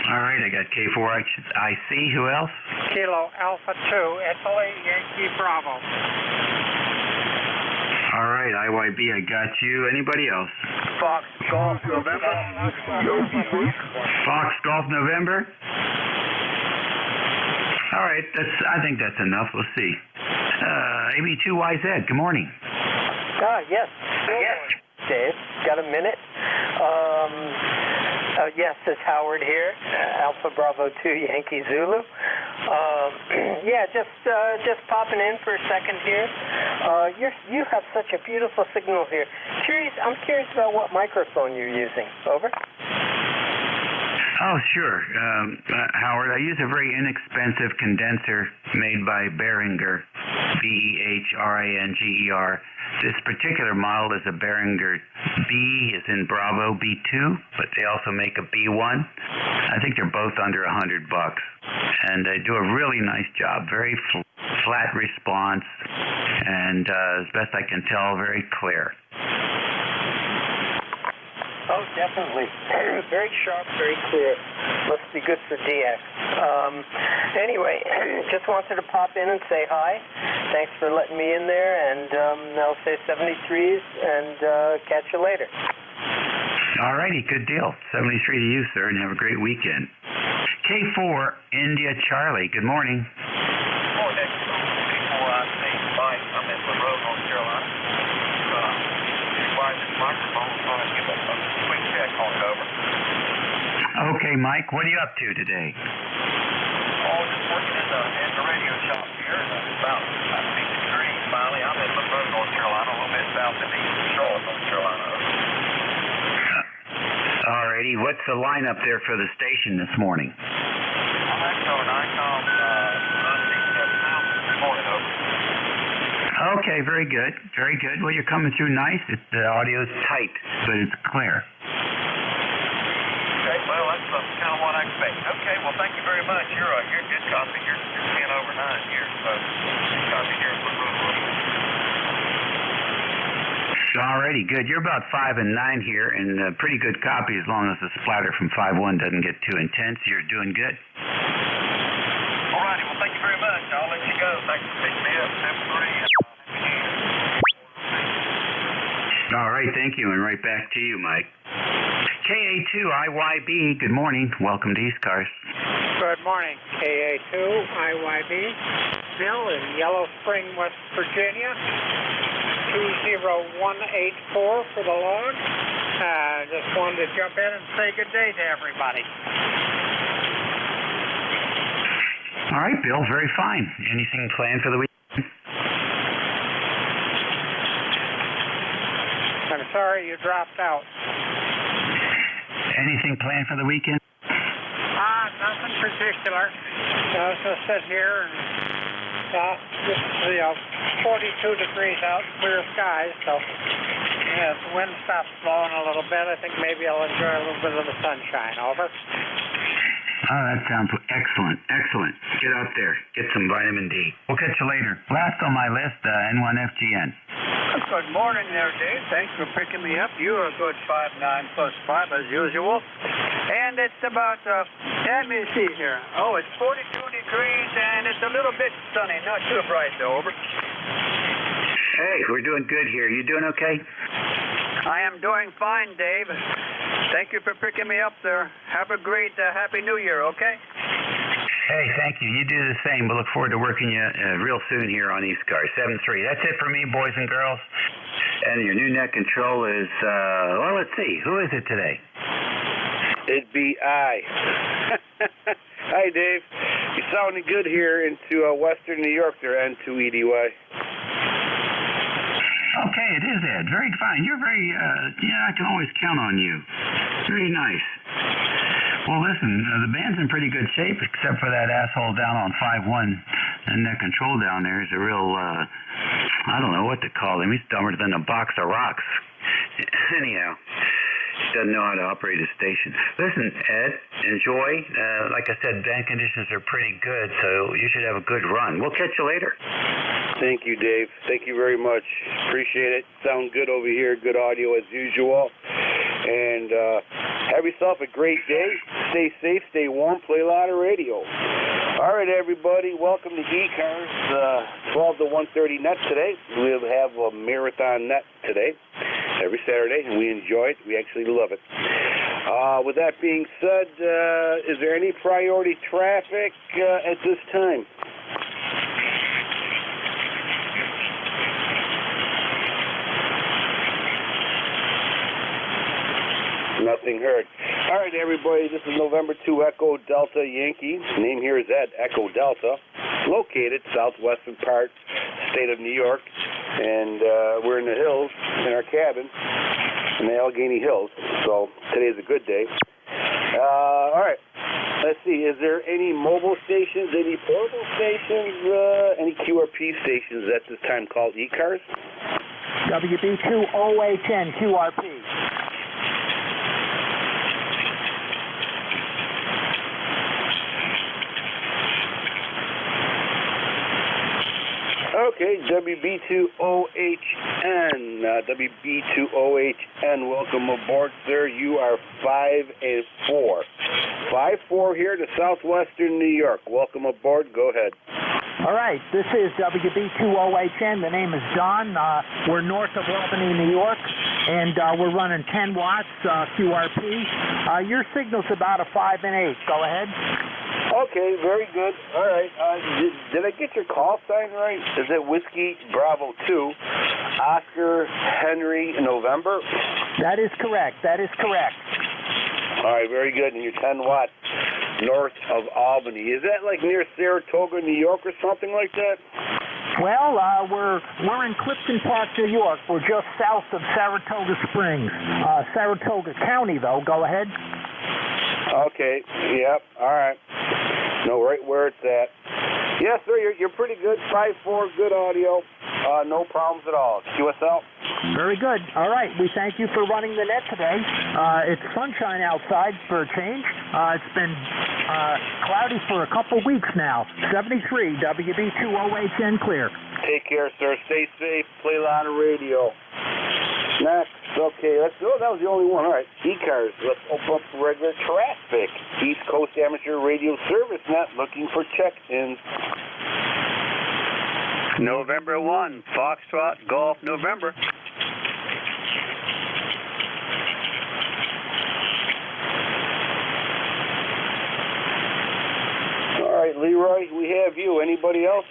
All right, I got K4IC. Who else? Kilo Alpha 2, Italy, Yankee Bravo. All right, IYB, I got you. Anybody else? Fox Golf November. Fox Golf November? All right, I think that's enough. We'll see. AB2YZ, good morning. Yes, Dave. Got a minute? Yes, it's Howard here, Alpha Bravo 2 Yankee Zulu. Just popping in for a second here. You have such a beautiful signal here. I'm curious about what microphone you're using. Over. Oh, sure. Howard, I use a very inexpensive condenser made by Behringer, Behranger. This particular model is a Behringer B as in Bravo B2, but they also make a B1. I think they're both under $100, and they do a really nice job. Very flat response, and as best I can tell, very clear. Oh, definitely. Very sharp, very clear. Must be good for DX. Anyway, just wanted to pop in and say hi. Thanks for letting me in there, and I'll say 73s, and catch you later. All righty, good deal. 73 to you, sir, and have a great weekend. K4, India Charlie, good morning. Morning. Before I say bye, I'm in Monroe, North Carolina. Why this microphone is going to give a quick check on it. Over. Okay, Mike, what are you up to today? Oh, just working in the radio shop here. About 50 degrees finally. I'm in Monroe, North Carolina, a little bit south of Charlotte, North Carolina. All righty, what's the lineup there for the station this morning? I'm actually an ICOM 967 pounds this morning. Over. Okay, very good. Very good. Well, you're coming through nice. The audio's tight, but it's clear. Okay, well, that's kind of what I expect. Okay, well, thank you very much. You're a good copy. You're 10 over 9 here, so good copy here in Monroe. Alrighty, good. You're about 5 and 9 here, and pretty good copy as long as the splatter from 5-1 doesn't get too intense. You're doing good. Alrighty, well, thank you very much. I'll let you go. Thanks for picking me up. 7-3. All right, thank you, and right back to you, Mike. KA2IYB, good morning. Welcome to ECARS. Good morning, KA2IYB. Bill in Yellow Spring, West Virginia. 20184 for the log. Just wanted to jump in and say good day to everybody. All right, Bill, very fine. Anything planned for the week? I'm sorry you dropped out. Anything planned for the weekend? Nothing particular. I was going to sit here and just 42 degrees out, clear skies, so the wind stops blowing a little bit. I think maybe I'll enjoy a little bit of the sunshine. Over. Oh, that sounds excellent. Excellent. Get out there. Get some vitamin D. We'll catch you later. Last on my list, N1FGN. Good morning there, Dave. Thanks for picking me up. You're a good 5'9" plus 5 as usual. And it's about, let me see here. Oh, it's 42 degrees and it's a little bit sunny. Not too bright though. Over. Hey, we're doing good here. You doing okay? I am doing fine, Dave. Thank you for picking me up there. Have a great Happy New Year, okay? Hey, thank you. You do the same. We'll look forward to working you real soon here on ECARS 7-3. That's it for me, boys and girls. And your new net control is, well, let's see. Who is it today? It'd be I. Hi, Dave. You're sounding good here into western New York there, N2EDY. Okay, it is Ed. Very fine. You're very, I can always count on you. Very nice. Well, listen, the band's in pretty good shape, except for that asshole down on 5-1. And that control down there is a real, I don't know what to call him. He's dumber than a box of rocks. Anyhow, he doesn't know how to operate a station. Listen, Ed, enjoy. Like I said, band conditions are pretty good, so you should have a good run. We'll catch you later. Thank you, Dave. Thank you very much. Appreciate it. Sound good over here. Good audio as usual. And Have yourself a great day. Stay safe, stay warm, play a lot of radio. All right, everybody, welcome to ECARS, 12 to 1:30 net today. We have a marathon net today, every Saturday, and we enjoy it. We actually love it. With that being said, is there any priority traffic at this time? Nothing heard. All right, everybody, this is November 2 Echo Delta Yankee. Name here is Ed, Echo Delta, located southwestern part, state of New York, and we're in the hills in our cabin in the Allegheny Hills, so today is a good day. All right, let's see, is there any mobile stations, any portable stations, any QRP stations at this time called ECARS? WB2OHN QRP. Okay, WB2OHN. WB2OHN, welcome aboard, sir. You are 5 and 4. 5-4 here to southwestern New York. Welcome aboard. Go ahead. All right, this is WB2OHN. The name is Don. We're north of Albany, New York, and we're running 10 watts QRP. Your signal's about a 5 and 8. Go ahead. Okay, very good. All right. Did I get your call sign right? Is it Whiskey Bravo 2, Oscar Henry November? That is correct. That is correct. All right, very good. And you're 10 watts north of Albany. Is that like near Saratoga, New York or something like that? Well, we're in Clifton Park, New York. We're just south of Saratoga Springs. Saratoga County, though. Go ahead. Okay, yep, all right. Know right where it's at. Yes, sir, you're pretty good. 5-4, good audio. No problems at all. QSL? Very good. All right, we thank you for running the net today. It's sunshine outside for a change. It's been cloudy for a couple weeks now. 73, WB2OHN clear. Take care, sir. Stay safe. Play a lot of radio. Next. Okay, that was the only one. All right, ECARS. Let's open up regular traffic. East Coast Amateur Radio Service Net looking for check-ins. November 1, Foxtrot, Golf, November. All right, Leroy, we have you. Anybody else?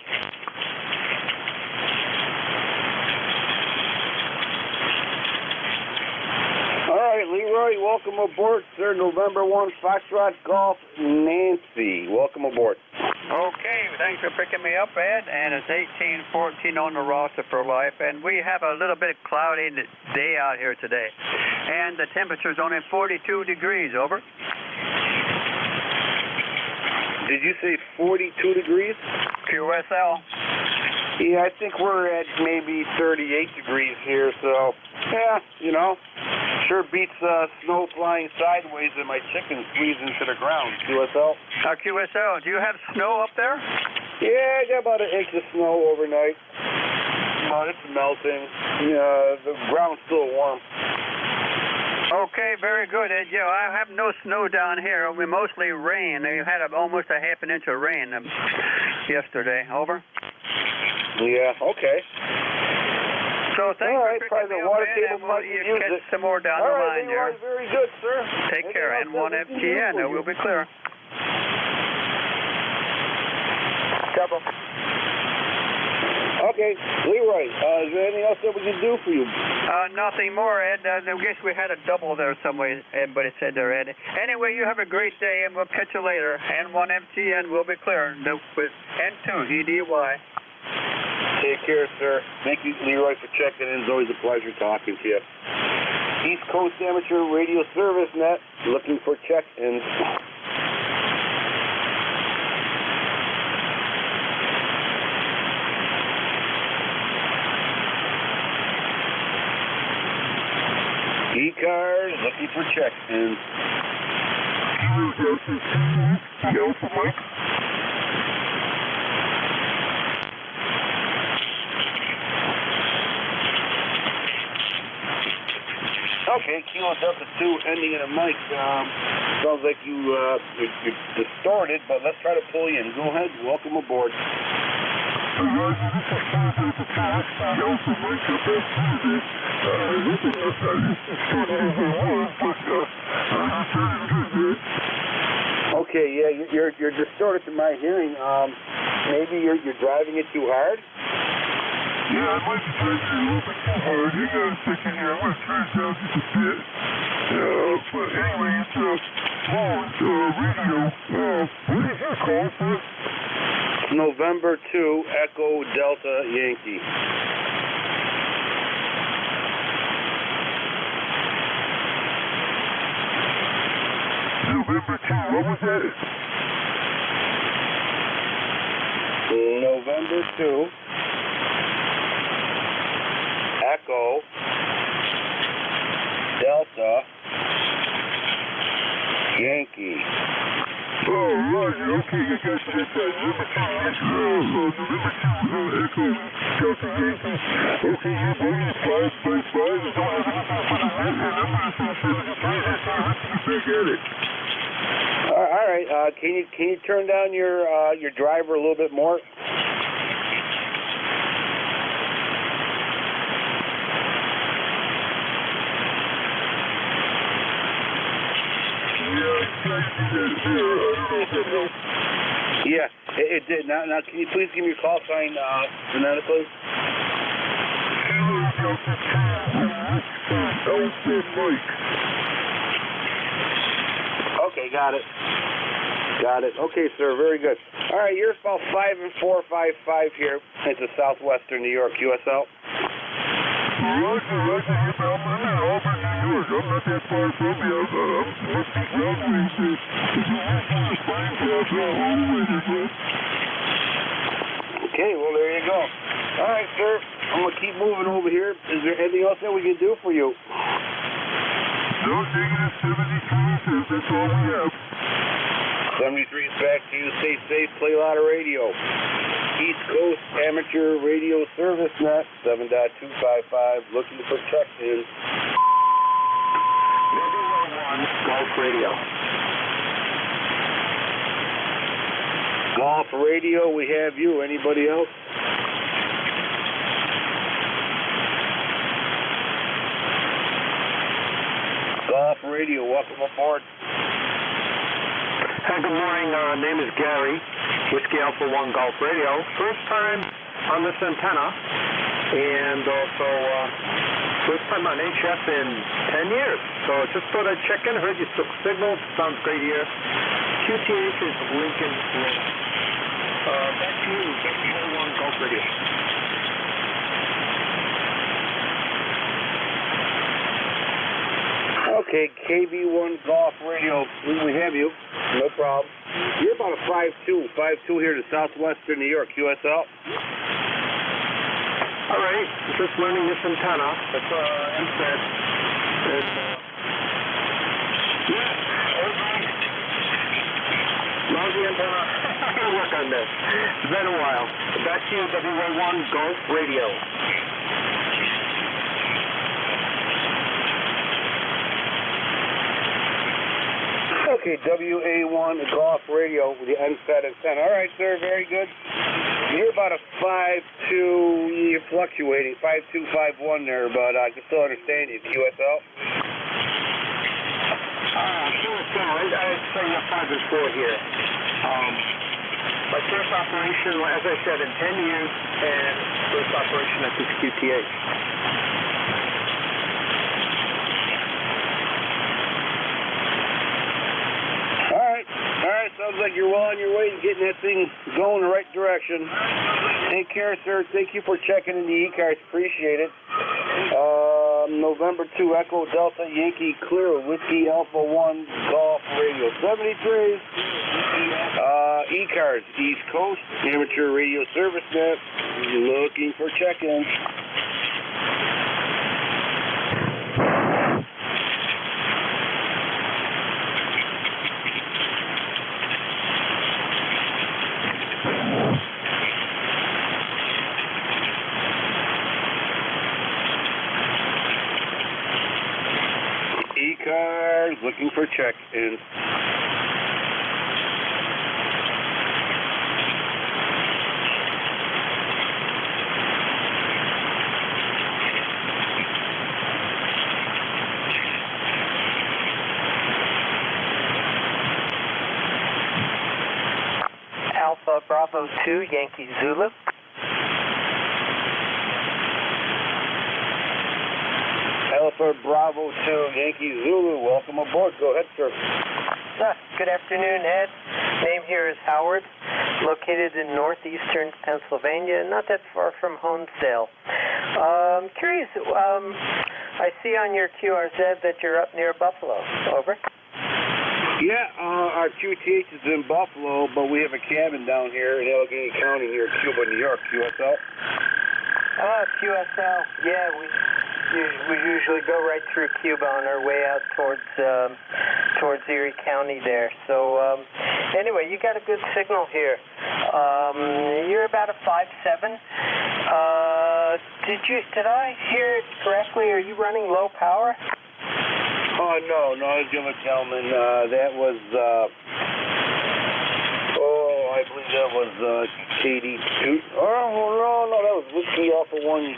All right, Leroy, welcome aboard, sir. November 1, Foxtrot Golf, Nancy. Welcome aboard. Okay, thanks for picking me up, Ed. And it's 18-14 on the roster for life. And we have a little bit cloudy day out here today. And the temperature's only 42 degrees, over. Did you say 42 degrees? QSL. Yeah, I think we're at maybe 38 degrees here, so, yeah, you know, sure beats snow flying sideways and my chicken squeezing to the ground. QSL? QSL, do you have snow up there? Yeah, I got about an inch of snow overnight. But it's melting. The ground's still warm. Okay, very good, Ed. Yeah, I have no snow down here. We mostly rain. We had almost a half an inch of rain yesterday. Over. Yeah, okay. So thanks for picking me up, Ed, and we'll catch some more down the line there. Very good, sir. Take care, N1FTN. We'll be clear. Double. Okay, Leroy, is there anything else that we can do for you? Nothing more, Ed. I guess we had a double there somewhere, Ed, but it said there, Ed. Anyway, you have a great day, and we'll catch you later. N1FTN will be clear with N2EDY. Take care, sir. Thank you, Leroy, for checking in. It's always a pleasure talking to you. East Coast Amateur Radio Service Net, looking for check-ins. ECARS, looking for check-ins. Okay, Kilo Delta 2 ending in a mic. Sounds like you're distorted, but let's try to pull you in. Go ahead, welcome aboard. Okay, yeah, you're distorted to my hearing. Maybe you're driving it too hard? Yeah, I might be driving it a little bit too hard. Hang on a second here. I'm going to turn it down just a bit. But anyway, it's radio. What is your call for? November 2, Echo Delta Yankee. November 2, what was that? November 2, Echo Delta Yankee. Oh, right, okay, I got you. That's November 2, November 2, Echo Delta Yankee. Okay, your body's 555. It's all right. I'm going to say 73. That's all right. Let's get back at it. All right. Can you turn down your driver a little bit more? Yeah, it did. Now, can you please give me your call sign phonetically? Okay, got it. Okay, sir, very good. All right, you're about 5 and 455 here into southwestern New York, USL. Roger, I'm in Albany, New York. I'm not that far from you. I'm Okay, well, there you go. All right, sir, I'm going to keep moving over here. Is there anything else that we can do for you? No, negative 73, that's all we have. 73 is back to you. Stay safe, play a lot of radio. East Coast Amateur Radio Service Net, 7.255, looking for check-in. Golf Radio. Golf Radio, we have you. Anybody else? Golf Radio, welcome aboard. Hi, good morning. Name is Gary, Whiskey Alpha 1 Golf Radio. First time on this antenna, and also first time on HF in 10 years. So just thought I'd check in. Heard you took signals. Sounds great here. QTH is Lincoln. Back to you, Whiskey Alpha 1 Golf Radio. Okay, KB1 Golf Radio, we have you. No problem. You're about a 5'2", 5'2" here to southwestern New York, USL. All right, just learning this antenna. That's MSAT. Lousy antenna. I'm going to work on this. It's been a while. Back to you, WA1 Golf Radio. Okay, WA1 Golf Radio with the NSAT antenna. All right, sir, very good. You're about a 5'2", you're fluctuating, 5'2", 5'1" there, but I can still understand you, QSL. Sure, I'd say 5 and 4 here. My first operation, as I said, in 10 years, and first operation at this QTH. All right, sounds like you're well on your way to getting that thing going the right direction. Take care, sir. Thank you for checking in the ECARS. Appreciate it. November 2, Echo Delta Yankee Clear, Whiskey Alpha 1 Golf Radio. 73. ECARS, East Coast Amateur Radio Service Net. Looking for check-ins. ECARS, looking for check-ins. Alpha Bravo 2, Yankee Zulu. Alpha Bravo 2, Yankee Zulu, welcome aboard. Go ahead, sir. Good afternoon, Ed. Name here is Howard, located in northeastern Pennsylvania, not that far from Honesdale. Curious, I see on your QRZ that you're up near Buffalo. Over. Yeah, our QTH is in Buffalo, but we have a cabin down here in Allegheny County near Cuba, New York. QSL? QSL. Yeah, we usually go right through Cuba on our way out towards Erie County there. So anyway, you got a good signal here. You're about a 5.7. Did I hear it correctly? Are you running low power? Oh, no, I was the other gentleman. That was, I believe that was KD2. Oh, no, that was Whiskey Alpha 1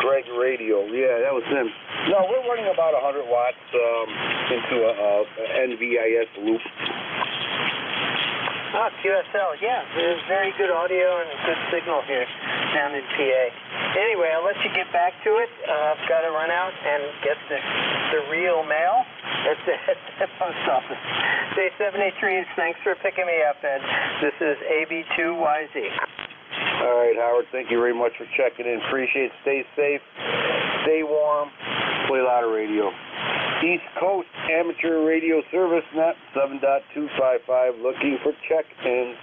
Greg Radio. Yeah, that was him. No, we're running about 100 watts into a NVIS loop. QSL, yeah. There's very good audio and a good signal here down in PA. Anyway, I'll let you get back to it. I've got to run out and get the real mail at the post office. Day 73, thanks for picking me up, Ed. This is AB2YZ. All right, Howard, thank you very much for checking in. Appreciate it. Stay safe, stay warm, play a lot of radio. East Coast Amateur Radio Service Net 7.255, looking for check-ins.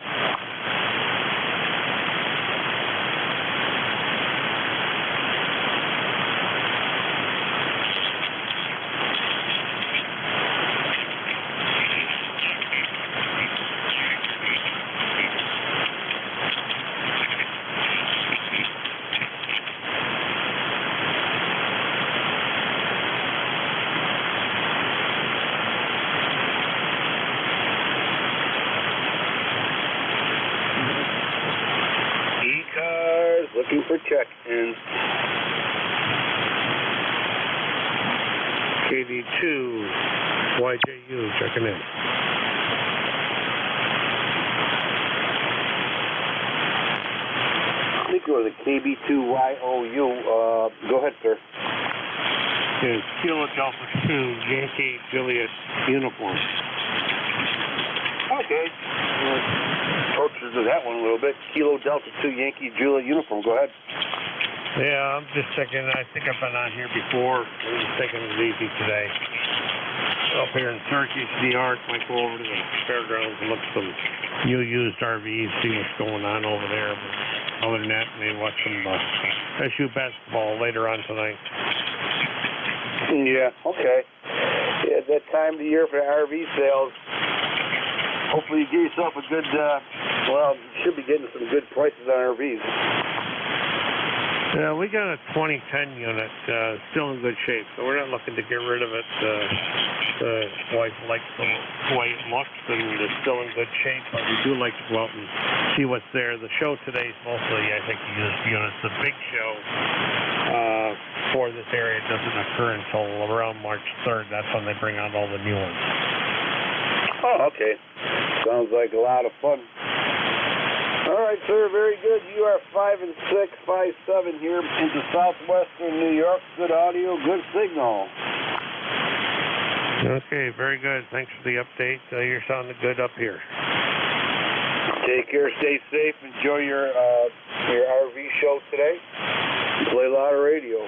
Looking for check-ins. KD2 YJU checking in. I think it was a KB2YOU. Go ahead, sir. It's Kilo Delta 2 Yankee Juliet uniform. Okay. Tortures to that one a little bit. Kilo Delta 2 Yankee Juliet uniform. Go ahead. Yeah, I'm just checking. I think I've been on here before. I'm just taking it easy today. Up here in Syracuse, New York, might go over to the fairgrounds and look at some new used RVs, see what's going on over there. But other than that, maybe watch some SU basketball later on tonight. Yeah, okay. Yeah, that time of the year for the RV sales. Hopefully you get yourself a good, you should be getting some good prices on RVs. Yeah, we got a 2010 unit, still in good shape, so we're not looking to get rid of it. The wife likes the way it looks, and it's still in good shape, but we do like to go out and see what's there. The show today is mostly, I think, used units. The big show for this area doesn't occur until around March 3rd. That's when they bring out all the new ones. Oh, okay. Sounds like a lot of fun. All right, sir, very good. You are 5 and 6, 5-7 here into southwestern New York. Good audio, good signal. Okay, very good. Thanks for the update. You're sounding good up here. Take care, stay safe, enjoy your RV show today. Play a lot of radio.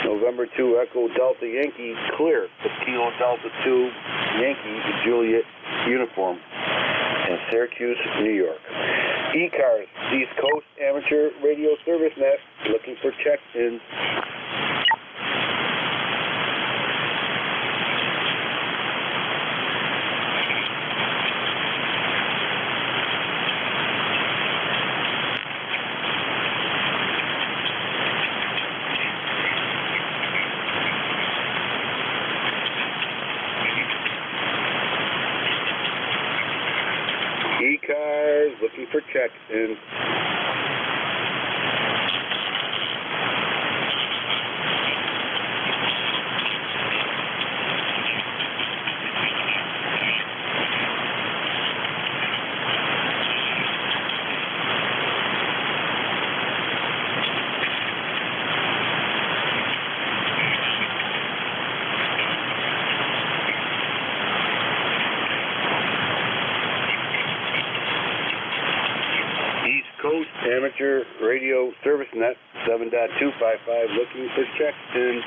November 2 Echo Delta Yankee clear. The Kilo Delta 2 Yankee Juliet uniform in Syracuse, New York. ECARS, East Coast Amateur Radio Service Net, looking for check-ins. for check in. Coast Amateur Radio Service Net 7.255 looking for check in.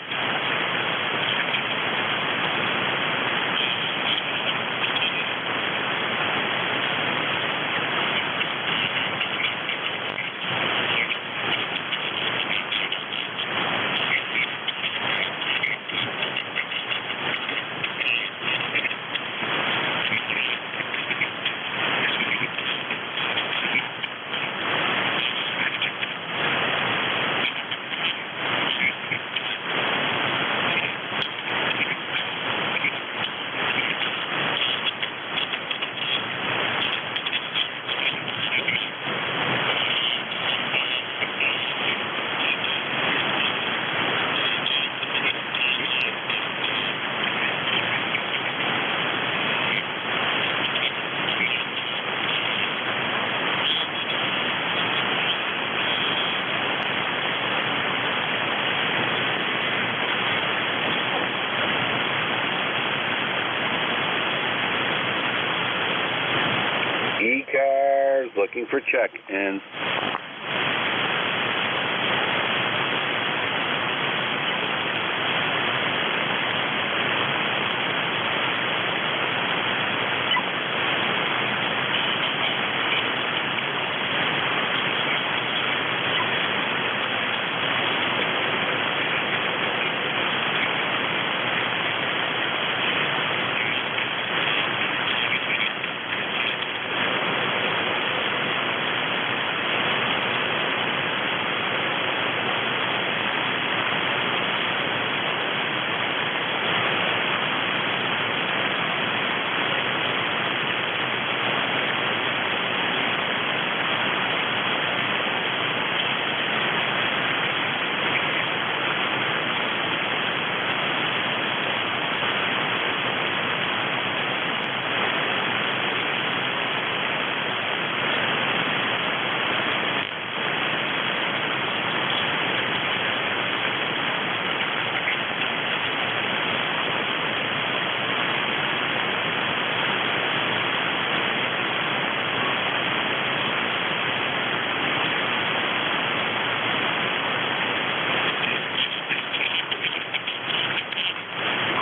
ECARS looking for check in.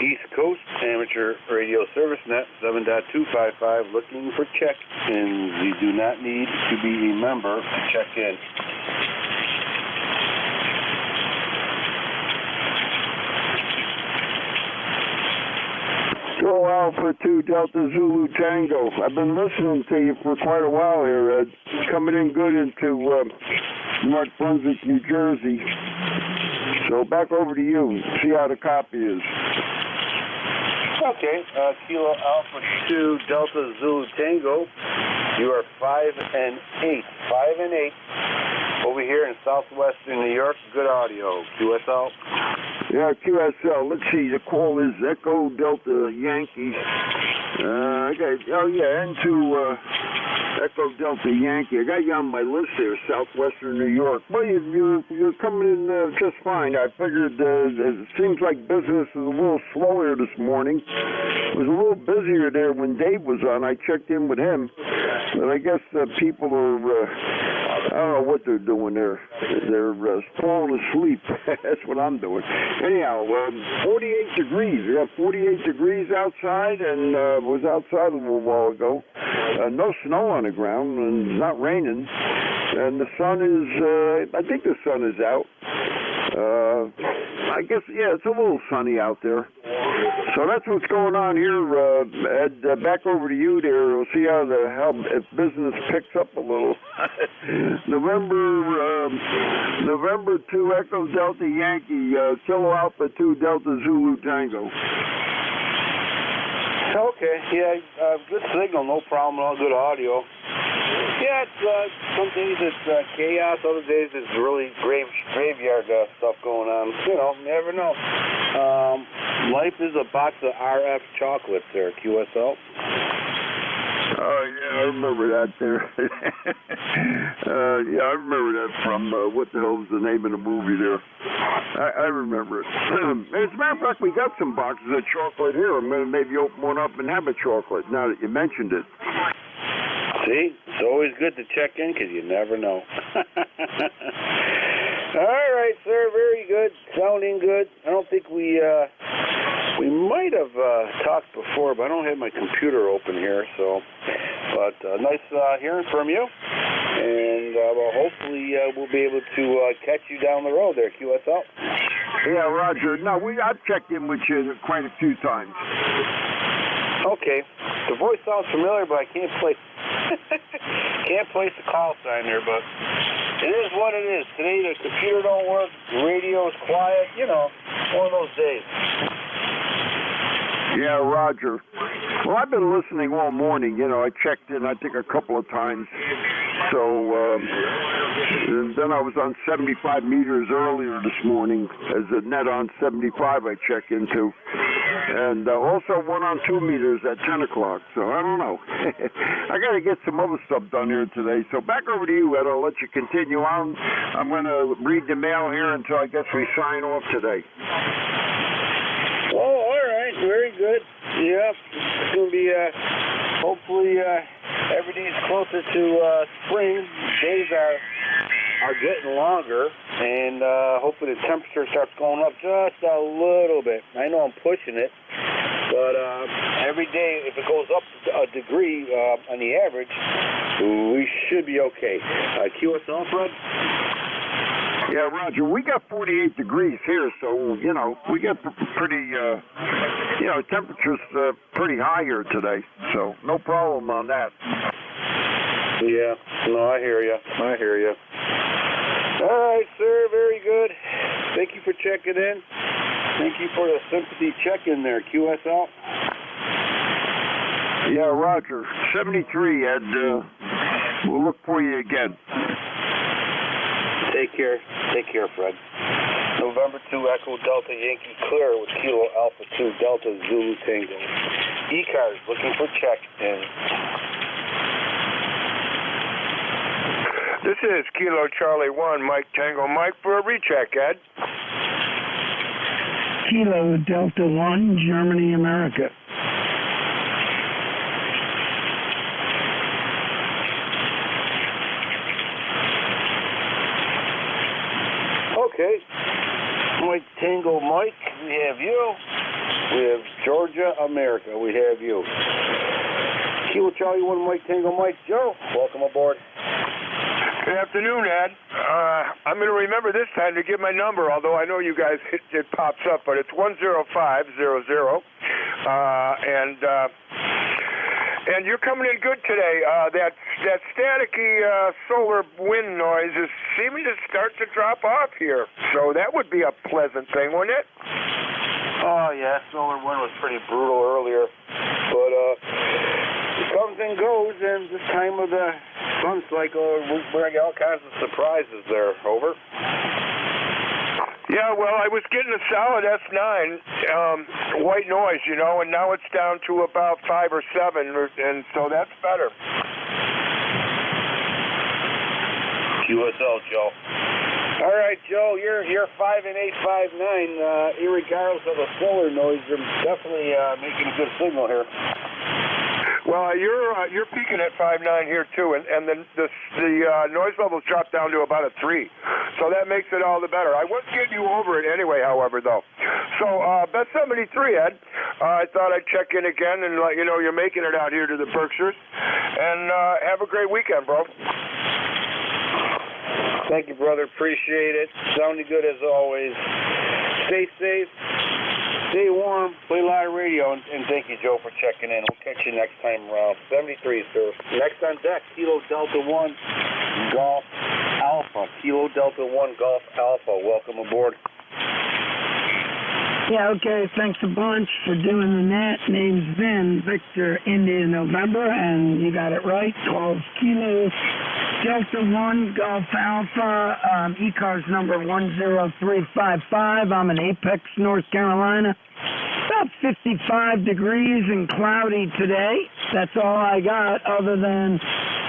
East Coast Amateur Radio Service Net 7.255 looking for check in. You do not need to be a member to check in. Go Alpha 2 Delta Zulu Tango. I've been listening to you for quite a while here, Ed. Coming in good into North Brunswick, New Jersey. So back over to you. See how the copy is. Okay, Kilo Alpha 2 Delta Zulu Tango. You are 5 and 8. 5 and 8. Over here in southwestern New York, good audio. QSL. Yeah, QSL. Let's see. The call is Echo Delta Yankee. N2 Echo Delta Yankee. I got you on my list there, southwestern New York. Well, you're coming in just fine. I figured it seems like business is a little slower this morning. It was a little busier there when Dave was on. I checked in with him. But I guess people are, I don't know what they're doing there. They're falling asleep. That's what I'm doing. Anyhow, 48 degrees. We got 48 degrees outside, and was outside a little while ago. No snow on the ground, and it's not raining. And the sun is, I think the sun is out. I guess, yeah, it's a little sunny out there. So that's what's going on here, Ed. Back over to you there. We'll see how if business picks up a little. November 2 Echo Delta Yankee, Kilo Alpha 2 Delta Zulu Tango. Okay, yeah, good signal, no problem, all good audio. Yeah, Yeah, it's some days it's chaos, other days it's really graveyard stuff going on. You know, never know. Life is a box of RF chocolates there, QSL. Oh, yeah, I remember that there. Yeah, I remember that from, what the hell was the name of the movie there? I remember it. As a matter of fact, we got some boxes of chocolate here. I'm going to maybe open one up and have a chocolate now that you mentioned it. See, it's always good to check in because you never know. All right, sir, very good. Sounding good. I don't think we might have talked before, but I don't have my computer open here, so. But nice hearing from you, and well, hopefully we'll be able to catch you down the road there, QSL. Yeah, Roger. No, I've checked in with you quite a few times. Okay. The voice sounds familiar, but I can't place the call sign there, but it is what it is. Today the computer don't work, the radio is quiet, you know, one of those days. Yeah, Roger. Well, I've been listening all morning. You know, I checked in, I think, a couple of times. So, and then I was on 75 meters earlier this morning as a net on 75 I check into. And also one on 2 meters at 10 o'clock. So, I don't know. I got to get some other stuff done here today. So, back over to you, Ed. I'll let you continue on. I'm going to read the mail here until I guess we sign off today. Oh, all right. Very good. Yep. It's going to be, hopefully, every day is closer to spring. Days are getting longer, and hopefully the temperature starts going up just a little bit. I know I'm pushing it, but every day, if it goes up a degree on the average, we should be okay. QSL, Fred? Yeah, Roger, we got 48 degrees here, so, you know, we got pretty, you know, temperature's pretty high here today, so no problem on that. Yeah, no, I hear you. I hear you. All right, sir, very good. Thank you for checking in. Thank you for the sympathy check-in there, QSL. Yeah, Roger, 73, Ed. We'll look for you again. Take care. Take care, Fred. November 2 Echo Delta Yankee clear with Kilo Alpha 2 Delta Zulu Tango. ECARS looking for check-in. This is Kilo Charlie 1 Mike Tango Mike for a recheck, Ed. Kilo Delta 1 Germany, America. Okay. Mike Tango Mike, we have you. We have Georgia, America. We have you. Kilo Charlie 1 Mike Tango Mike. Joe, welcome aboard. Good afternoon, Ed. I'm going to remember this time to give my number, although I know you guys, it pops up, but it's 10500. And you're coming in good today. That staticky solar wind noise is seeming to start to drop off here. So that would be a pleasant thing, wouldn't it? Oh, yeah, solar wind was pretty brutal earlier. But it comes and goes, and this time of the sun cycle, we're going to get all kinds of surprises there. Over. Yeah, well, I was getting a solid S9 white noise, you know, and now it's down to about 5 or 7, and so that's better. QSL, Joe. All right, Joe, you're 5 and 859. Irregardless of the solar noise, you're definitely making a good signal here. Well, you're peaking at 5.9 here too, and then the noise levels dropped down to about a 3, so that makes it all the better. I was getting you over it anyway, however, though. So bet 73, Ed. I thought I'd check in again and let you know you're making it out here to the Berkshires, and have a great weekend, bro. Thank you, brother. Appreciate it. Sounding good as always. Stay safe. Stay warm, play a lot of radio, and thank you, Joe, for checking in. We'll catch you next time around. 73, sir. Next on deck, Kilo Delta 1 Golf Alpha. Kilo Delta 1 Golf Alpha. Welcome aboard. Yeah, okay, thanks a bunch for doing the net. Name's Vin, Victor, India, November, and you got it right, 12 kilos. Delta 1 Golf Alpha, ECARS number 10355. I'm in Apex, North Carolina. About 55 degrees and cloudy today. That's all I got, other than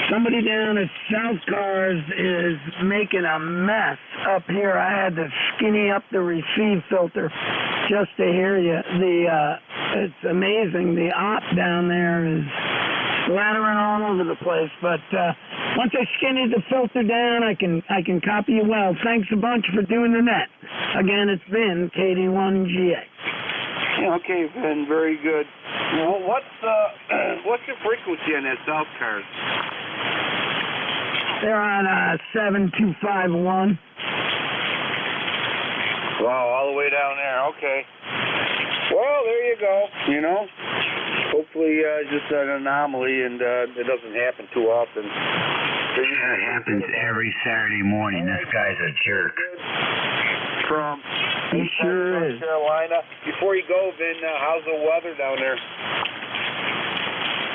somebody down at South Cars is making a mess up here. I had to skinny up the receive filter just to hear you. It's amazing. The op down there is splattering all over the place. But once I skinny the filter down, I can copy you well. Thanks a bunch for doing the net. Again, it's been KD1GA. Yeah, okay, Ben, very good. Well, what's your frequency on that South Cars? They're on 7251. Wow, all the way down there. Okay. Well, there you go. You know, hopefully just an anomaly, and it doesn't happen too often. It happens every Saturday morning. This guy's a jerk. From he sure North Carolina. Before you go, Vin, how's the weather down there?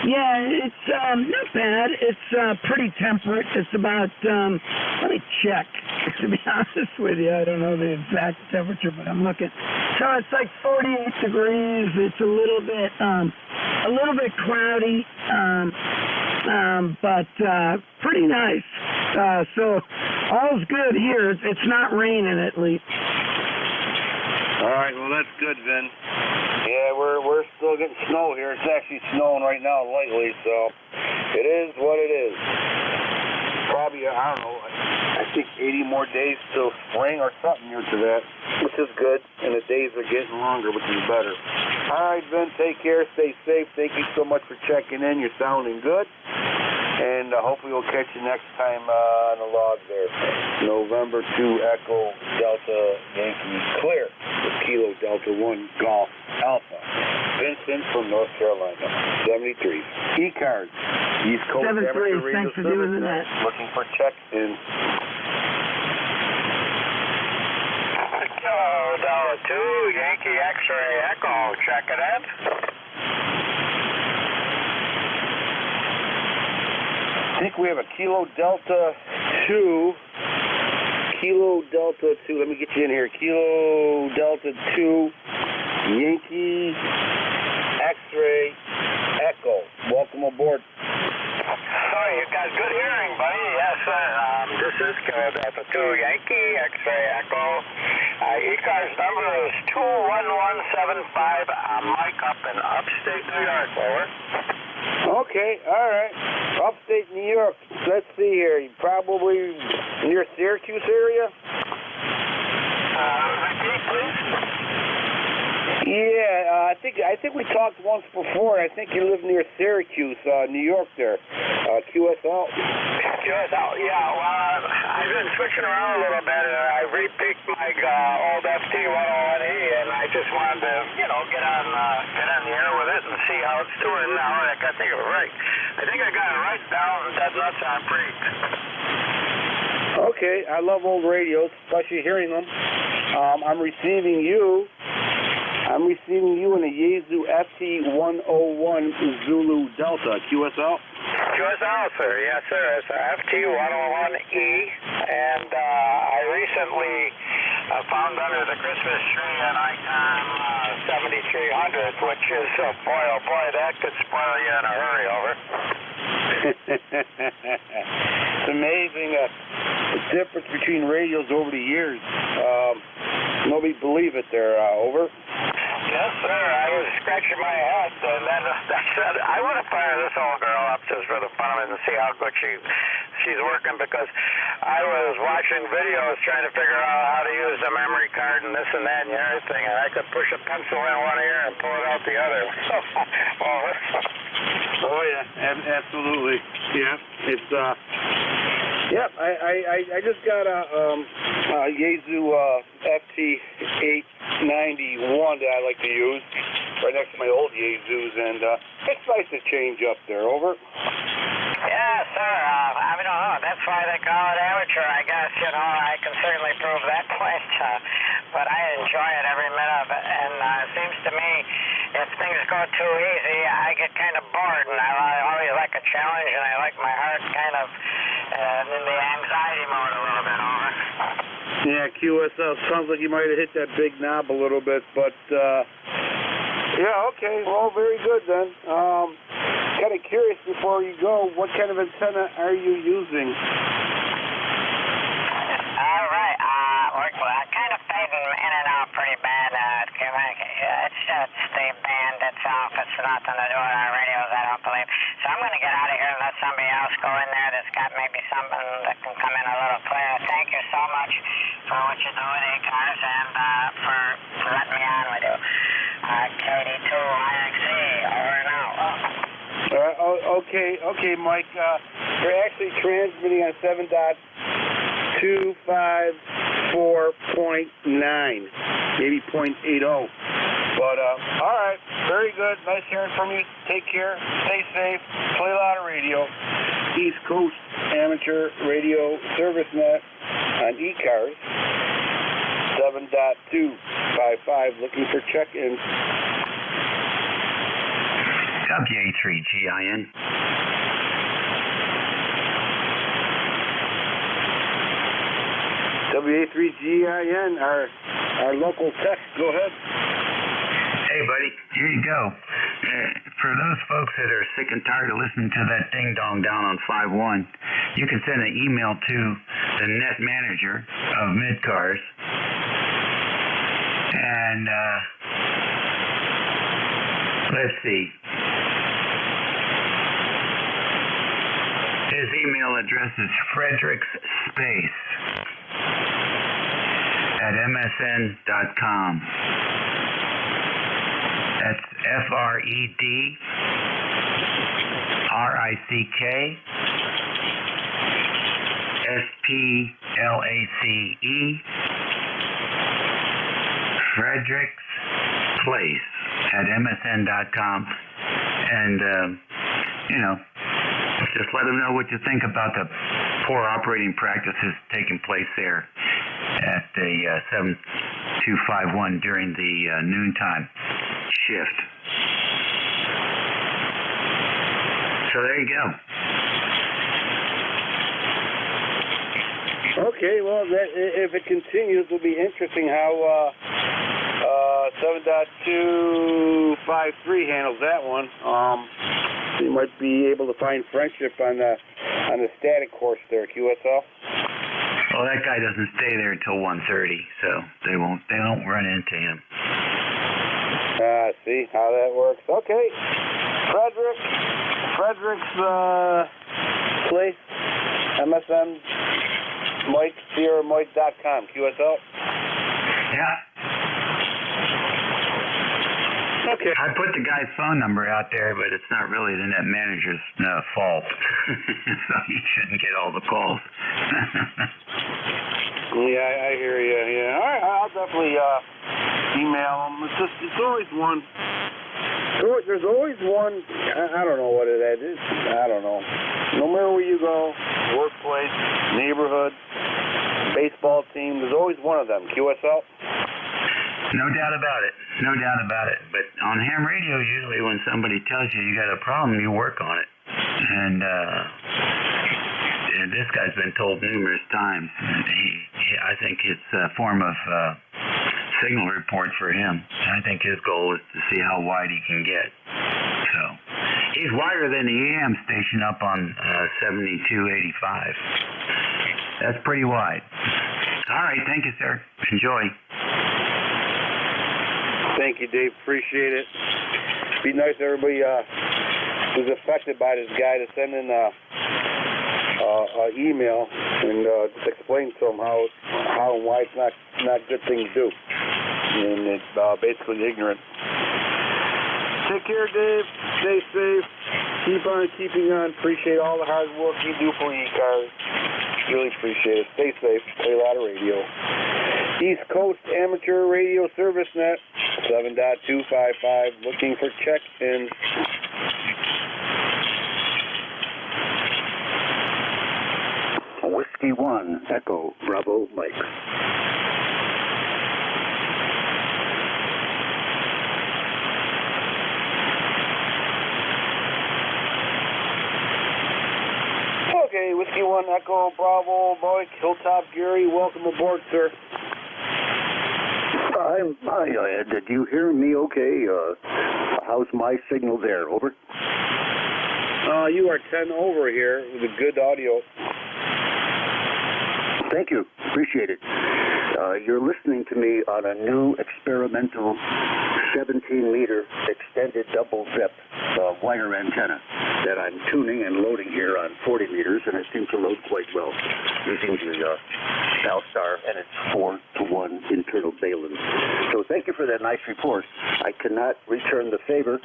Yeah, it's not bad. It's pretty temperate. It's about, let me check. To be honest with you, I don't know the exact temperature, but I'm looking. So it's like 48 degrees. It's a little bit cloudy, but pretty nice. So all's good here. It's not raining at least. All right, well that's good, Vin. Yeah, we're still getting snow here. It's actually snowing right now lightly, so it is what it is. Probably, I don't know, I think 80 more days till spring or something near to that, which is good, and the days are getting longer, which is better. All right, Vin, take care, stay safe. Thank you so much for checking in. You're sounding good. And hopefully we'll catch you next time on the log there. November 2 Echo Delta Yankee clear with Kilo Delta 1 Golf Alpha. Vincent from North Carolina, 73. ECARS, East Coast 73, thanks for doing the net. Looking for checks in. Kilo Delta 2 Yankee X-ray Echo, check it in. I think we have a Kilo Delta 2. Kilo Delta 2. Let me get you in here. Kilo Delta 2 Yankee X-ray Echo. Welcome aboard. Oh, you got good hearing, buddy. Yes, this is Kilo Delta 2 Yankee X-ray Echo. ECARS number is 21175. Mike up in upstate New York. Over. Okay, all right. Upstate New York. Let's see here. You probably near Syracuse area? Repeat, please. Yeah, I think we talked once before. I think you live near Syracuse, New York there. QSL. QSL, yeah. Well, I've been switching around a little bit. I repeaked my old FT101E, and I just wanted to, get on the air with it and see how it's doing now. I got to think of it right. I think I got it right down. Dead nuts on freak. Okay, I love old radios, especially hearing them. I'm receiving you in a Yaesu FT101 Zulu Delta, QSL? QSL, sir. Yes, sir. It's FT101E, and I recently found under the Christmas tree an Icon 7300, which is, boy, oh boy, that could spoil you in a hurry, over. It's amazing the difference between radios over the years. Nobody believe it there, over. Yes, sir. I was scratching my head, and then I said, I want to fire this old girl up just for the fun of it and see how good she's working, because I was watching videos trying to figure out how to use the memory card and this and that and the other thing, and I could push a pencil in one ear and pull it out the other. Oh, yeah, absolutely. Yeah, it's, yep, I just got a Yaesu FT891 that I like to use right next to my old Yaesus, and it's nice to change up there, over. Yeah, sir. I mean, that's why they call it amateur, I guess. I can certainly prove that point, but I enjoy it every minute of it, and it seems to me if things go too easy, I get kind of bored, and I always like a challenge, and I like my heart kind of in the anxiety mode a little bit, over. Yeah, QSL. Sounds like you might have hit that big knob a little bit, but, yeah, okay. Well, very good then. Kind of curious before you go, what kind of antenna are you using? All right. We're kind of fading in and out pretty bad. It's just the band itself. It's nothing to do with our radios, I don't believe. So I'm going to get out of here and let somebody else go in there that's got maybe something that can come in a little clearer. Thank you so much for what you do with ECARS and for letting me on with you. KD2IXE, over and out. Okay, Mike. We're actually transmitting on 7.254.9, maybe 0.80. But, all right, very good. Nice hearing from you. Take care. Stay safe. Play a lot of radio. East Coast Amateur Radio Service Net on ECARS, 7.255, looking for check-ins. WA3GIN. WA3GIN, our local tech. Go ahead. Hey, buddy, here you go. For those folks that are sick and tired of listening to that ding-dong down on 5.1, you can send an email to the net manager of MidCars. And, let's see. His email address is frederickspace@msn.com. That's FREDRICKSPLACE, frederickspace@msn.com. And, just let them know what you think about the poor operating practices taking place there at the 7251 during the noontime shift. So there you go. Okay, well, if it continues, it'll be interesting how 7.253 handles that one. You might be able to find friendship on the static course there, QSL. Well, that guy doesn't stay there until 1:30, so they don't run into him. See how that works. Okay, Frederick's place, MSN, Mike, SierraMike.com, QSL. Yeah. Okay. I put the guy's phone number out there, but it's not really the net manager's fault. So he shouldn't get all the calls. Yeah, I hear you. Yeah. All right, I'll definitely email him. It's always one. There's always one. I don't know what it is. I don't know. No matter where you go, workplace, neighborhood, baseball team, there's always one of them. QSL. No doubt about it. No doubt about it. But on ham radio, usually when somebody tells you got a problem, you work on it. And this guy's been told numerous times. I think it's a form of signal report for him. I think his goal is to see how wide he can get. So he's wider than the AM station up on 7285. That's pretty wide. All right. Thank you, sir. Enjoy. Thank you, Dave. Appreciate it. Be nice to everybody who's affected by this guy to send in an email and just explain to them how and why it's not a good thing to do. And it's basically ignorant. Take care, Dave. Stay safe. Keep on keeping on. Appreciate all the hard work you do for ECARS. Really appreciate it. Stay safe. Play a lot of radio. East Coast Amateur Radio Service Net, 7.255, looking for check-in. Whiskey 1, Echo, Bravo, Mike. Okay, Whiskey 1, 1 Echo Bravo Mike, Hilltop Gary, welcome aboard, sir. Hi, Ed. Did you hear me okay? How's my signal there? Over? You are 10 over here with a good audio. Thank you. Appreciate it. You're listening to me on a new experimental 17-meter extended double zip wire antenna that I'm tuning and loading here on 40 meters, and it seems to load quite well using the Valstar and its 4-to-1 internal balun. So thank you for that nice report. I cannot return the favor.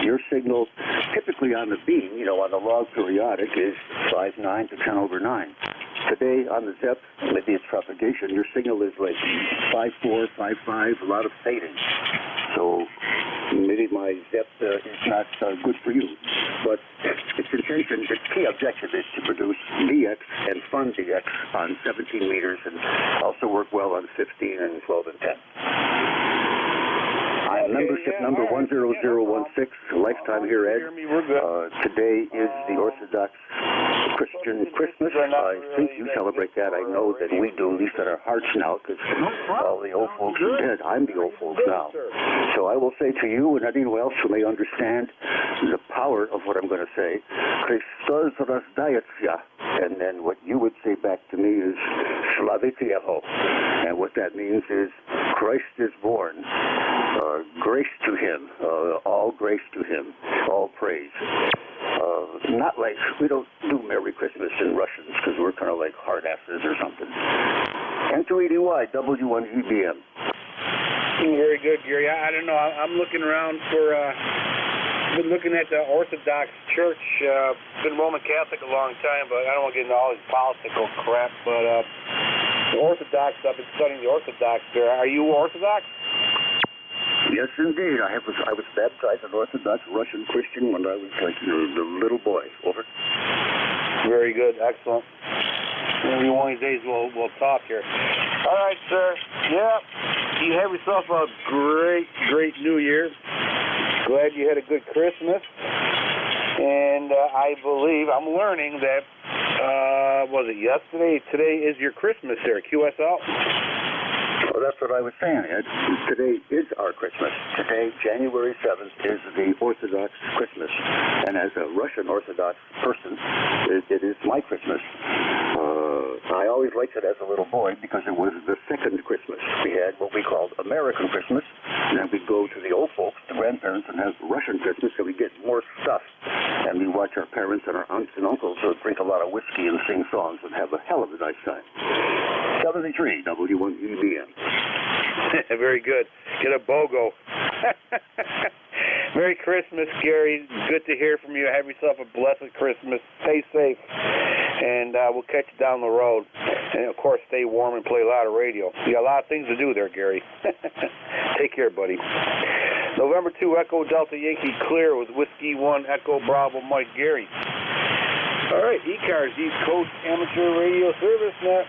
Your signal, typically on the beam, on the log periodic, is 5.9 to 10 over 9. Today on the ZEP, maybe it's propagation, your signal is like 5.4, 5.5, a lot of fading. So maybe my ZEP is not good for you. But its intention, its key objective is to produce DX and fun DX on 17 meters and also work well on 15 and 12 and 10. I'm membership number 10016, lifetime here, Ed. Today is the Orthodox Christian Christmas. I think you celebrate that. I know that we do, at least in our hearts now, because all the old folks are dead. I'm the old folks now. So I will say to you and anyone else who may understand the power of what I'm going to say, Christos Rasdayatsia. And then what you would say back to me is Slavite Yeho. And what that means is Christ is born. Grace to him, all grace to him, all praise. Not like, we don't do Merry Christmas in Russians because we're kind of like hard asses or something. N2EDY, W1EBM. Very good, Gary. I don't know. I'm looking around for, been looking at the Orthodox Church. Been Roman Catholic a long time, but I don't want to get into all this political crap. But the Orthodox, I've been studying the Orthodox there. Are you Orthodox? Yes, indeed. I was baptized an Orthodox Russian Christian when I was like a little boy. Over. Very good. Excellent. Maybe one of these days we'll talk here. All right, sir. Yeah. You have yourself a great New Year. Glad you had a good Christmas. And I believe, I'm learning that, was it yesterday? Today is your Christmas there, QSL. Well, that's what I was saying, Ed. Today is our Christmas. Today, January 7th, is the Orthodox Christmas. And as a Russian Orthodox person, it is my Christmas. I always liked it as a little boy because it was the second Christmas. We had what we called American Christmas, and then we'd go to the old folks, the grandparents, and have Russian Christmas, so we get more stuff. And we watch our parents and our aunts and uncles drink a lot of whiskey and sing songs and have a hell of a nice time. 73, W1EBM. Very good. Get a BOGO. Merry Christmas, Gary. Good to hear from you. Have yourself a blessed Christmas. Stay safe. And we'll catch you down the road. And, of course, stay warm and play a lot of radio. You got a lot of things to do there, Gary. Take care, buddy. November 2, Echo Delta Yankee clear with Whiskey 1, Echo Bravo, Mike Gary. All right, ECARS, East Coast Amateur Radio Service Net.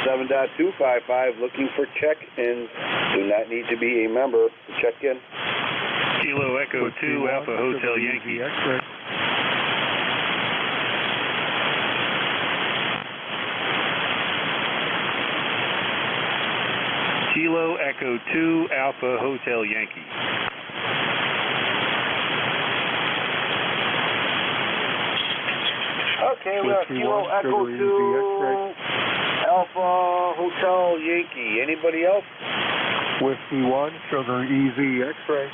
7.255, looking for check-ins. Do not need to be a member to check in. Kilo Echo 2, Alpha Hotel Yankee. Kilo Echo 2, Alpha Hotel Yankee. Okay, we have Kilo Echo 2, Alpha Hotel Yankee. Anybody else? Whiskey 1, Sugar Easy X-Ray.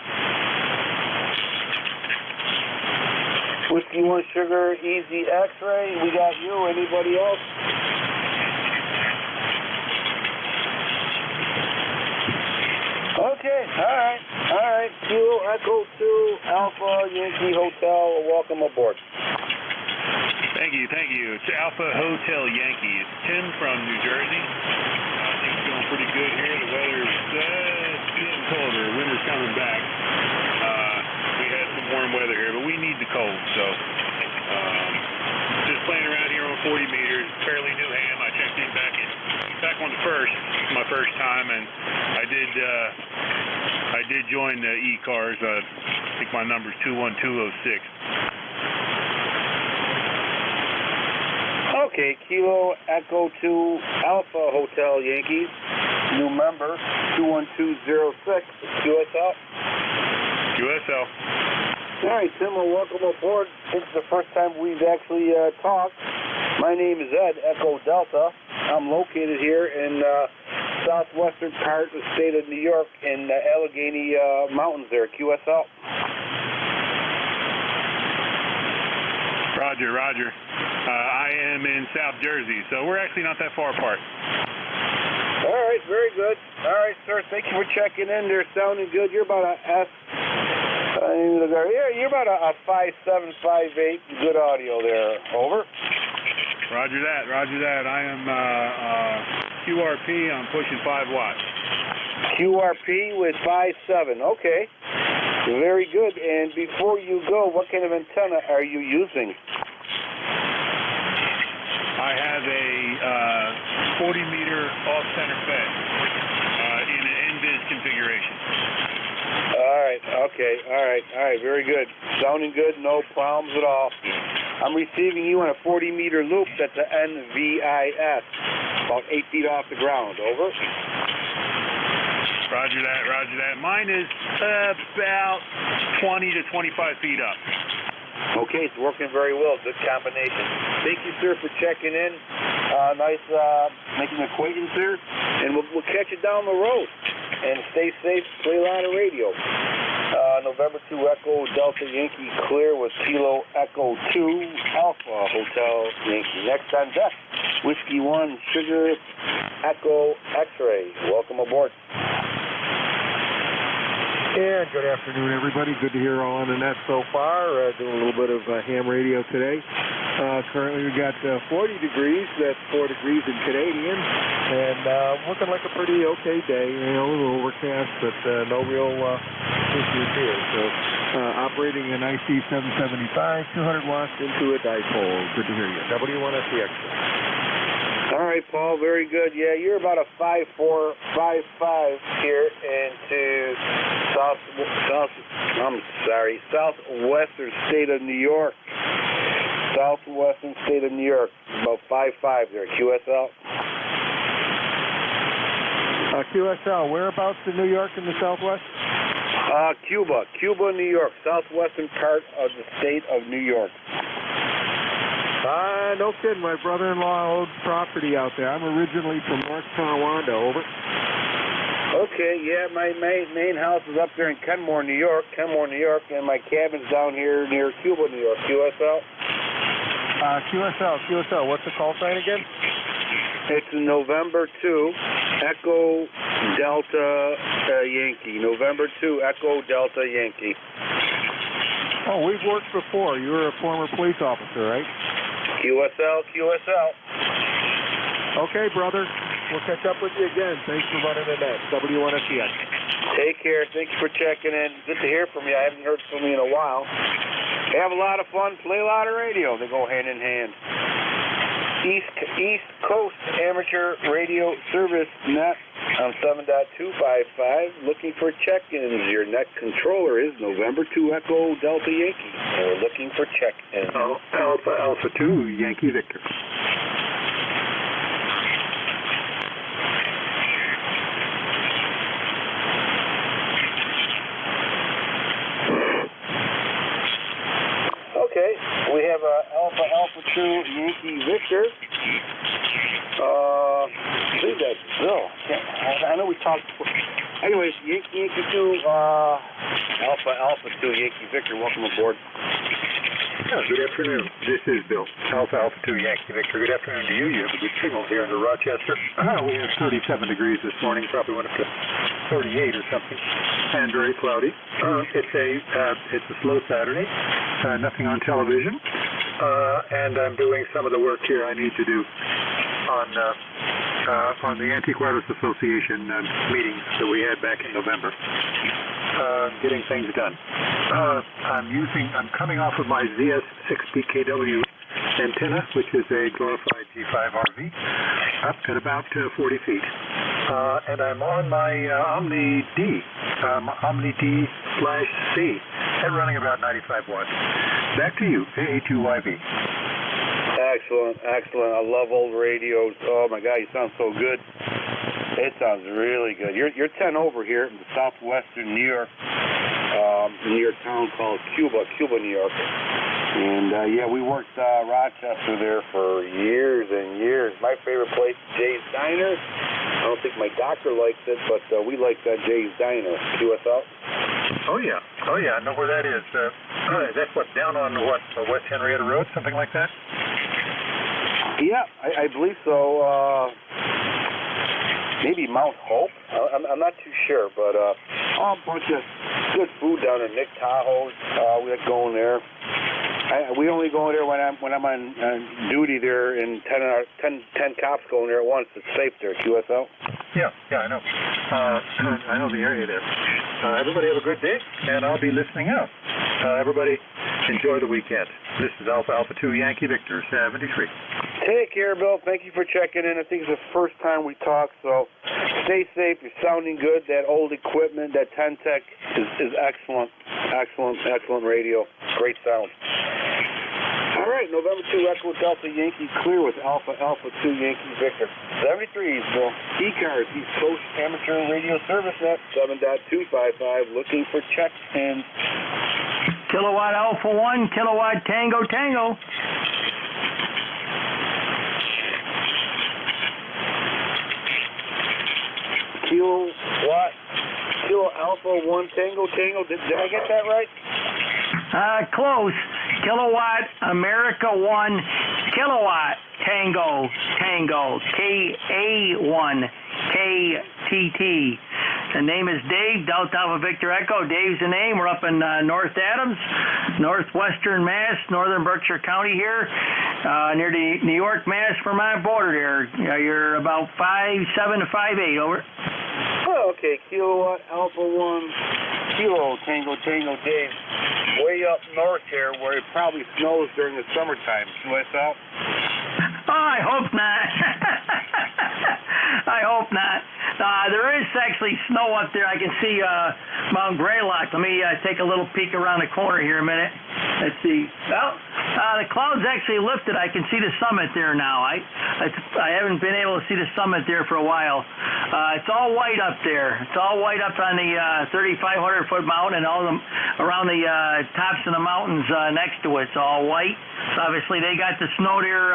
Whiskey 1, Sugar Easy X-Ray. We got you. Anybody else? Okay, all right. Kilo Echo 2, Alpha Yankee Hotel. Welcome aboard. Thank you. It's Alpha Hotel Yankee. It's Tim from New Jersey. Things going pretty good here. The weather's getting colder. Winter's coming back. We had some warm weather here, but we need the cold. So just playing around here on 40 meters. Fairly new ham. I checked in back on the first. It's my first time, and I did join the ECARS. I think my number's 21206. Okay, Kilo Echo 2 Alpha Hotel Yankees, new member 21206, QSL. QSL. All right, Tim, well, welcome aboard. This is the first time we've actually talked. My name is Ed, Echo Delta. I'm located here in southwestern part of the state of New York in the Allegheny Mountains there, QSL. Roger, roger. I am in South Jersey, so we're actually not that far apart. All right, very good. All right, sir, thank you for checking in. They're sounding good. You're about you're about a 5.7, 5.8. Good audio there. Over. Roger that, roger that. I am QRP. I'm pushing 5 watts. QRP with 5.7. Okay. Very good. And before you go, what kind of antenna are you using? I have a 40-meter off-center fed in an NVIS configuration. All right. Okay. All right. Very good. Sounding good. No problems at all. I'm receiving you on a 40-meter loop. That's an NVIS, about 8 feet off the ground. Over. Roger that, roger that. Mine is about 20 to 25 feet up. Okay, it's working very well. Good combination. Thank you, sir, for checking in. Nice making an acquaintance here. And we'll catch you down the road. And stay safe. Play a lot of radio. November 2 Echo Delta Yankee clear with Kilo Echo 2 Alpha Hotel Yankee. Next on deck, Whiskey 1 Sugar Echo X-Ray. Welcome aboard. And good afternoon, everybody. Good to hear all on the net so far. Doing a little bit of ham radio today. Currently, we got 40 degrees. That's 4 degrees in Canadian. And looking like a pretty okay day. You know, a little overcast, but no real issues here. So, operating an IC775, 200 watts into a dipole. Good to hear you. W1SCX. All right, Paul, very good. Yeah, you're about a 5.4, 5.5 here into southwestern state of New York. Southwestern state of New York, about 5.5 there. QSL. QSL, whereabouts in New York in the southwest? Cuba, New York, southwestern part of the state of New York. No kidding. My brother-in-law owns property out there. I'm originally from North Tonawanda. Over. Okay, yeah, my main house is up there in Kenmore, New York, and my cabin's down here near Cuba, New York. QSL? QSL. What's the call sign again? It's November 2, Echo Delta Yankee. November 2, Echo Delta Yankee. Oh, we've worked before. You were a former police officer, right? QSL. Okay, brother. We'll catch up with you again. Thanks for running the net. W1SCX. Take care. Thank you for checking in. Good to hear from you. I haven't heard from you in a while. Have a lot of fun. Play a lot of radio. They go hand in hand. East Coast Amateur Radio Service Net on 7.255. Looking for check-ins. Your net controller is November 2 Echo Delta Yankee. And we're looking for check-ins. Alpha 2 Yankee Victor. Okay, we have Alpha 2 Yankee Victor. I believe that's Bill. I know we talked before. Anyways, Yankee 2, Alpha 2 Yankee Victor. Welcome aboard. Good afternoon. This is Bill. Alpha 2 Yankee Victor. Good afternoon to you. You have a good signal here in Rochester. We have 37 degrees this morning. Probably went up to 38 or something. And very cloudy. It's a slow Saturday. Nothing on television. And I'm doing some of the work here I need to do on the Antiquarians Association meetings that we had back in November. Getting things done. I'm coming off of my ZS6BKW antenna, which is a glorified G5RV, up at about 40 feet. And I'm on my Omni D/C, and running about 95 watts. Back to you, A2YV. Excellent, excellent. I love old radios. Oh my God, you sound so good. It sounds really good. You're 10 over here in southwestern New York, near a town called Cuba, New York. And yeah, we worked Rochester there for years and years. My favorite place, Jay's Diner. I don't think my doctor likes it, but we like Jay's Diner. QSL. Oh yeah, I know where that is. That's what, down on what, West Henrietta Road, something like that? Yeah, I believe so. Maybe Mount Hope. I'm not too sure, but a bunch of good food down there. Nick Tahoe's, we like going there. We only go there when I'm on duty there, and 10 cops going there at once. It's safe there. QSL. Yeah, I know. I know the area there. Everybody have a good day, and I'll be listening out. Everybody enjoy the weekend. This is Alpha 2 Yankee Victor 73. Take care, Bill. Thank you for checking in. I think it's the first time we talk, so stay safe. You're sounding good. That old equipment, that 10-Tech is excellent. Excellent radio. Great sound. All right, November 2 Echo Delta Yankee clear with Alpha 2 Yankee Victor. 73s, Bill. ECARS, East Coast Amateur Radio Service Net, 7.255, looking for check-ins. Kilowatt Alpha 1, Kilowatt Tango Tango. Kilo Alpha 1 Tango Tango. Did I get that right? Close. Kilowatt America 1 Kilowatt Tango Tango KA1 KTT. The name is Dave, Delta Alpha Victor Echo. Dave's the name. We're up in North Adams, northwestern Mass, northern Berkshire County here, near the New York, Mass, Vermont border there. You're about 5'7" to 5'8", over. Oh, okay. Kilowatt Alpha 1 Kilo Tango Tango Dave. Way up north here where it probably snows during the summertime. QSL? Oh, I hope not. I hope not. There is actually snow up there. I can see Mount Greylock. Let me take a little peek around the corner here a minute. Let's see. Well, the clouds actually lifted. I can see the summit there now. I haven't been able to see the summit there for a while. It's all white up there. It's all white up on the 3,500-foot mountain and all around the tops of the mountains next to it. It's all white. So obviously they got the snow there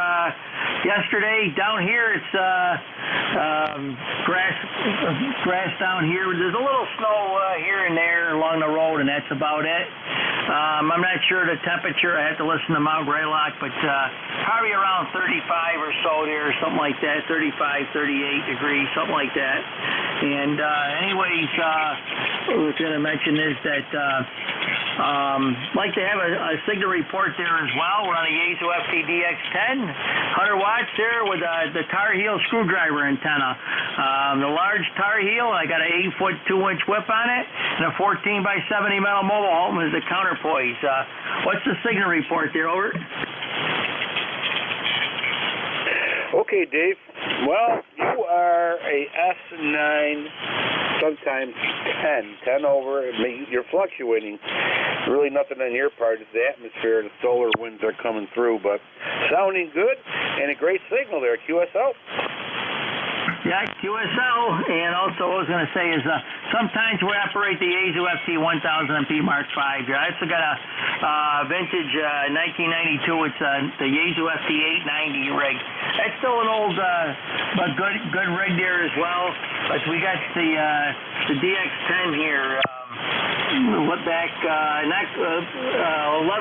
yesterday. Down here it's grass down here. There's a little snow here and there along the road, and that's about it. I'm not sure the temperature. I have to listen to Mount Greylock, but probably around 35 or so there, something like that, 35, 38 degrees, something like that. And anyways, what I was going to mention is that like to have a signal report there as well. We're on the Yaesu FTDX10, 100 watts there with the Tar Heel screwdriver antenna. The large Tar Heel, I got an 8-foot 2-inch whip on it, and a 14 by 70 metal mobile home as the counterpoise. What's the signal report there, over? Okay, Dave. Well, you are a S9, sometimes 10 over. You're fluctuating. Really nothing on your part. It's the atmosphere. The solar winds are coming through, but sounding good and a great signal there. QSL? Yeah, QSL, and also what I was going to say is sometimes we operate the Yaesu FT1000P Mark V here. I also got a vintage 1992. It's the Yaesu FT890 rig. That's still an old but good rig there as well. But we got the DX10 here. Went back 11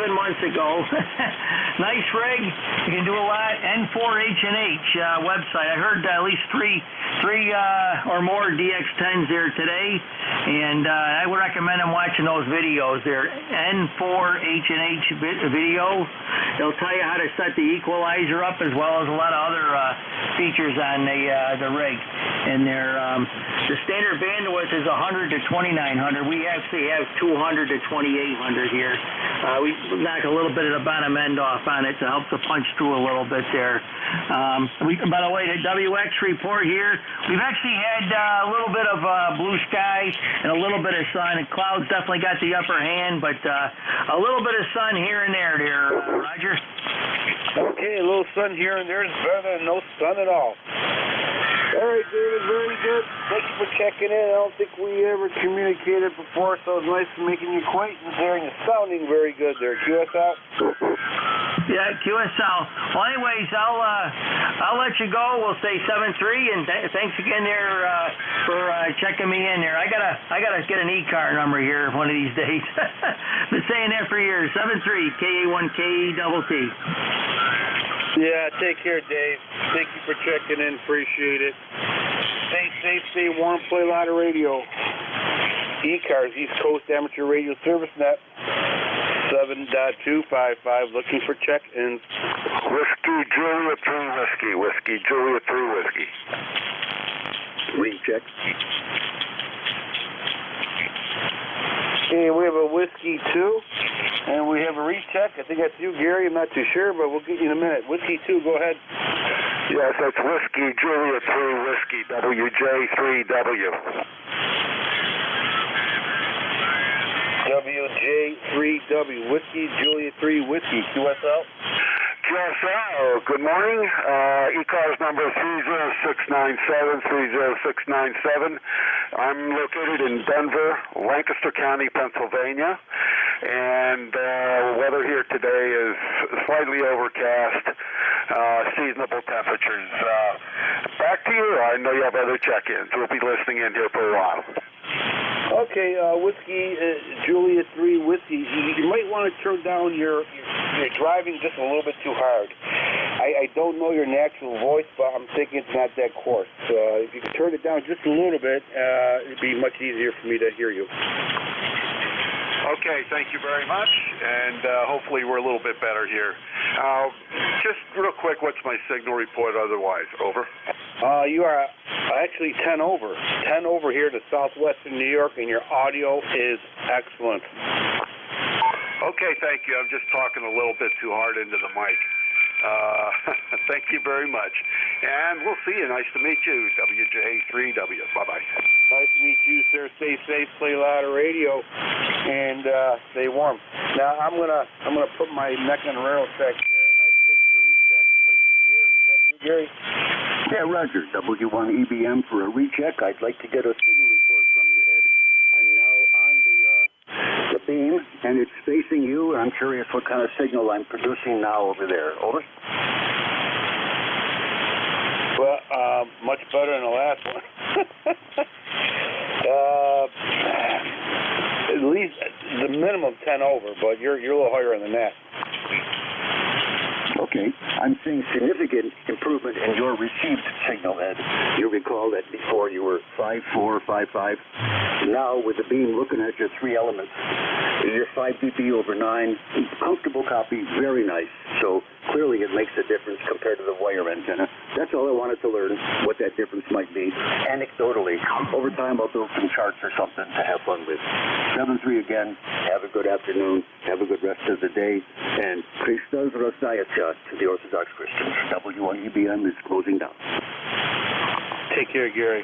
months ago. Nice rig. You can do a lot. N4H&H website. I heard at least three or more DX10s there today, and I would recommend them watching those videos there. N4H&H video. They'll tell you how to set the equalizer up as well as a lot of other features on the rig. And the standard bandwidth is 100 to 2900. We actually have 200 to 2800 here. We knock a little bit of the bottom end off on it to help the punch through a little bit there. By the way, the WX report here, we've actually had a little bit of blue sky and a little bit of sun. The clouds definitely got the upper hand, but a little bit of sun here and there, Roger. Okay, a little sun here and there is better than no sun at all. All right, David, very good. Thank you for checking in. I don't think we ever communicated before, so it's nice making your acquaintance there, and you're sounding very good there. QSL? Yeah, QSL. Well, anyways, I'll let you go. We'll say 7-3, and thanks again there for checking me in there. I gotta get an ECAR number here one of these days. Been saying that for years. 7-3, KA1KETT. Yeah, take care, Dave. Thank you for checking in. Appreciate it. Stay safe, stay warm, play a lot of radio. ECARS, East Coast Amateur Radio Service Net, 7.255, looking for check-ins. Whiskey Julia 3 Whiskey, Whiskey Julia 3 Whiskey. Recheck. Okay, we have a Whiskey 2, and we have a recheck. I think that's you, Gary. I'm not too sure, but we'll get you in a minute. Whiskey 2, go ahead. Yes, that's Whiskey Julia 3 Whiskey, WJ3W. WJ3W, Whiskey Julia 3 Whiskey, QSL. QSL, good morning. ECARS number 30697, I'm located in Denver, Lancaster County, Pennsylvania, and weather here today is slightly overcast, seasonable temperatures. Back to you. I know you have other check-ins. We'll be listening in here for a while. Okay, Whiskey Julia 3 Whiskey. You might want to turn down your driving just a little bit too hard. I don't know your natural voice, but I'm thinking it's not that coarse. If you could turn it down just a little bit, it'd be much easier for me to hear you. Okay, thank you very much, and hopefully we're a little bit better here. Just real quick, what's my signal report otherwise? Over. You are actually 10 over. 10 over here to southwestern New York, and your audio is excellent. Okay, thank you. I'm just talking a little bit too hard into the mic. Thank you very much. And we'll see you. Nice to meet you, WJ3W. Bye-bye. Nice to meet you, sir. Stay safe, play a lot of radio, and stay warm. Now, I'm gonna put my neck on the rail track there, and I think the recheck might be Gary. Is that you, Gary? Yeah, Roger. W1EBM for a recheck. I'd like to get a signal report from you, Ed. I'm now on the beam, and it's facing you. I'm curious what kind of signal I'm producing now over there. Over. Well, much better than the last one. At least the minimum 10 over, but you're a little higher than that. Okay. I'm seeing significant improvement in your received signal, Ed. You recall that before you were 5.4, 5.5. Now, with the beam looking at your three elements, you're 5 dB over 9. Comfortable copy, very nice. So clearly it makes a difference compared to the wire antenna. That's all I wanted to learn, what that difference might be. Anecdotally, over time I'll build some charts or something to have fun with. 7-3 again. Have a good afternoon. Have a good rest of the day. And Christos Rosayachas to the Orthodox Christians. W1EBM is closing down. Take care, Gary.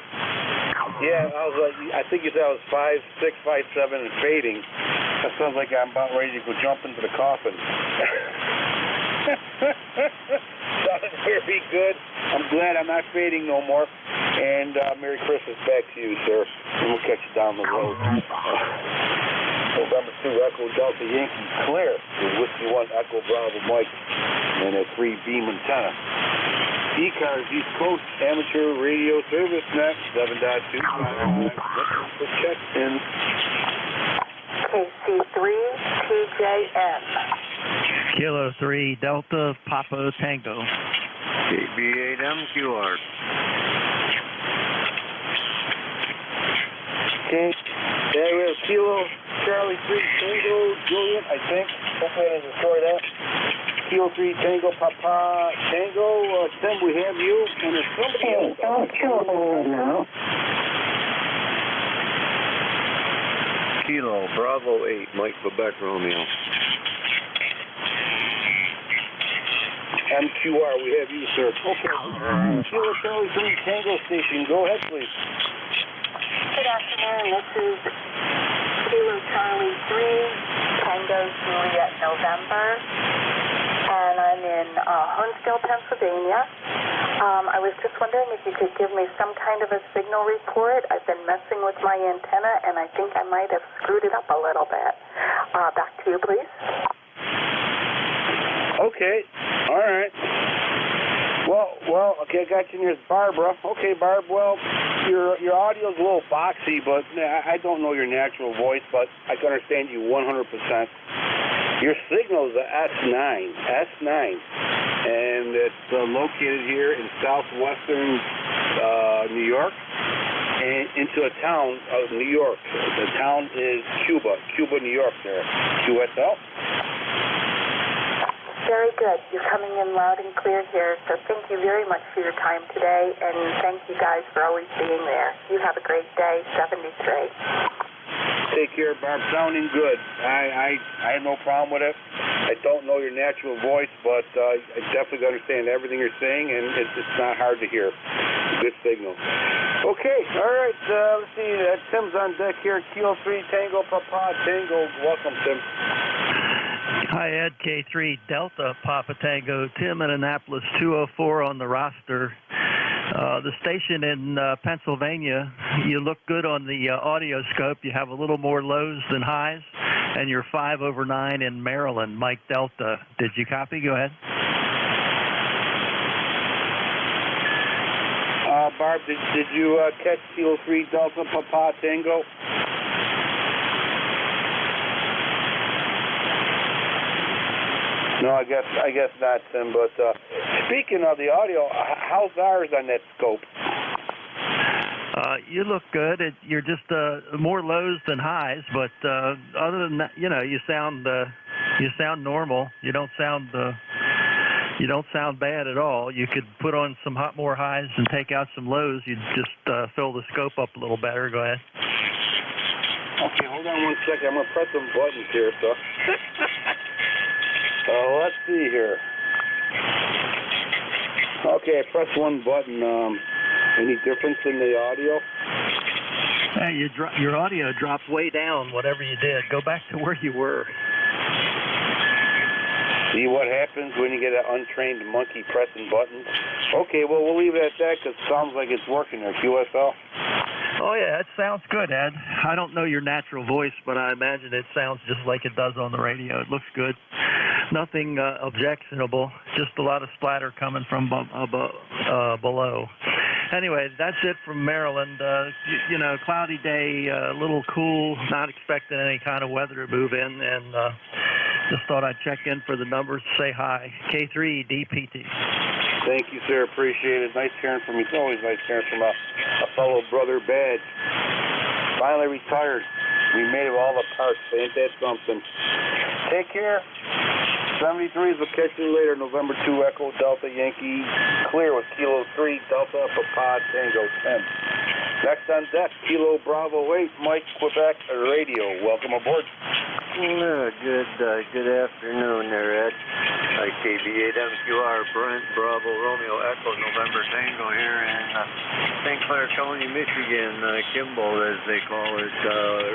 Yeah, I think you said I was 5'6", 5'7", and fading. That sounds like I'm about ready to go jump into the coffin. Sounded very good. I'm glad I'm not fading no more. And Merry Christmas back to you, sir. And we'll catch you down the road. November 2 Echo Delta Yankee clear with Whiskey 1 Echo Bravo Mike and a 3-beam antenna. ECARS East Coast Amateur Radio Service Net 7.2. Let's check in. KC3 TJM. Kilo 3 Delta Papa Tango. KB8MQR. Okay. There we have Kilo Charlie 3 Tango Julian, I think. Hopefully I didn't destroy that. Kilo 3 Tango Papa Tango. Tim, we have you. And there's somebody else. Don't kill me now. Kilo Bravo 8 Mike Quebec Romeo. MQR, we have you, sir. Okay. Kilo Charlie 3 Tango Station. Go ahead, please. Good afternoon. This is Kilo Charlie 3 Tango Juliet November. And I'm in in Huntsville, Pennsylvania. I was just wondering if you could give me some kind of a signal report. I've been messing with my antenna, and I think I might have screwed it up a little bit. Back to you, please. Okay. All right. Well, okay, I got you in here. It's Barbara. Okay, Barb, well, your audio's a little boxy, but I don't know your natural voice, but I can understand you 100%. Your signal is a S9, and it's located here in southwestern New York and into a town of New York. The town is Cuba, New York there. QSL? Very good. You're coming in loud and clear here, so thank you very much for your time today, and thank you guys for always being there. You have a great day. 73. Take care, Barb. Sounding good. I have no problem with it. I don't know your natural voice, but I definitely understand everything you're saying, and it's not hard to hear. Good signal. Okay, all right. Let's see. Tim's on deck here. Kilo 3 Tango Papa Tango. Welcome, Tim. Hi, Ed. K3 Delta Papa Tango. Tim in Annapolis, 204 on the roster. The station in Pennsylvania, you look good on the audio scope. You have a little more lows than highs, and you're 5 over 9 in Maryland, Mike Delta. Did you copy? Go ahead. Barb, did you catch Kilo 3 Delta Papa Tango? No, I guess not, Tim. But speaking of the audio, how's ours on that scope? You look good. You're just more lows than highs, but other than that, you sound normal. You don't sound bad at all. You could put on some more highs and take out some lows. You'd just fill the scope up a little better. Go ahead. Okay, hold on one second. I'm gonna press some buttons here, so. Let's see here. Okay, I pressed one button. Any difference in the audio? Hey, your audio dropped way down, whatever you did. Go back to where you were. See what happens when you get an untrained monkey pressing buttons? Okay, well, we'll leave it at that because it sounds like it's working there. QSL? Oh, yeah, it sounds good, Ed. I don't know your natural voice, but I imagine it sounds just like it does on the radio. It looks good. Nothing objectionable, just a lot of splatter coming from below. Anyway, that's it from Maryland. Cloudy day, a little cool, not expecting any kind of weather to move in, and just thought I'd check in for the numbers, say hi. K3 DPT. Thank you, sir. Appreciate it. Nice hearing from you. It's always nice hearing from a fellow brother badge. Finally retired. We made it all the parts. Ain't that something? Take care. 73s will catch you later. November 2 Echo Delta Yankee. Clear with Kilo 3 Delta Papa Tango 10. Next on deck, Kilo Bravo 8 Mike Quebec Radio. Welcome aboard. Good afternoon there, Ed. KB8MQR Brent Bravo Romeo Echo November Tango here in St. Clair County, Michigan, Kimball as they call it,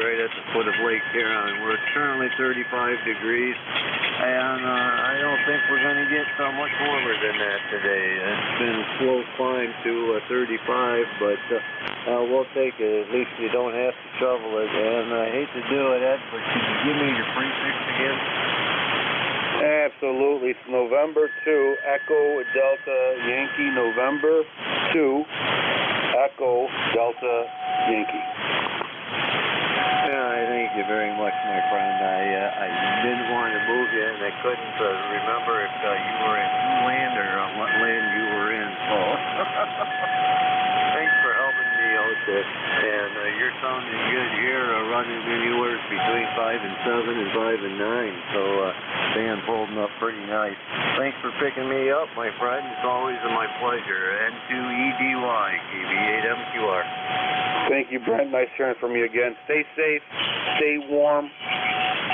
right at the foot of Lake Huron. We're currently 35 degrees, and I don't think we're going to get much warmer than that today. It's been a slow climb to 35, but we'll take it. At least you don't have to shovel it, and I hate to do it, Ed, but could you give me your prefix again? Absolutely. It's November 2, Echo Delta Yankee, November 2, Echo Delta Yankee. Yeah, I thank you very much, my friend. I didn't want to move you, and I couldn't remember if you were in land or what land you were in. So, thanks for helping me out there. And you're sounding good here, running anywhere between 5 and 7 and 5 and 9. So, band's holding up pretty nice. Thanks for picking me up, my friend. It's always my pleasure. N2EDY, KB8MQR. Thank you, Brent. Nice hearing from you again. Stay safe, stay warm,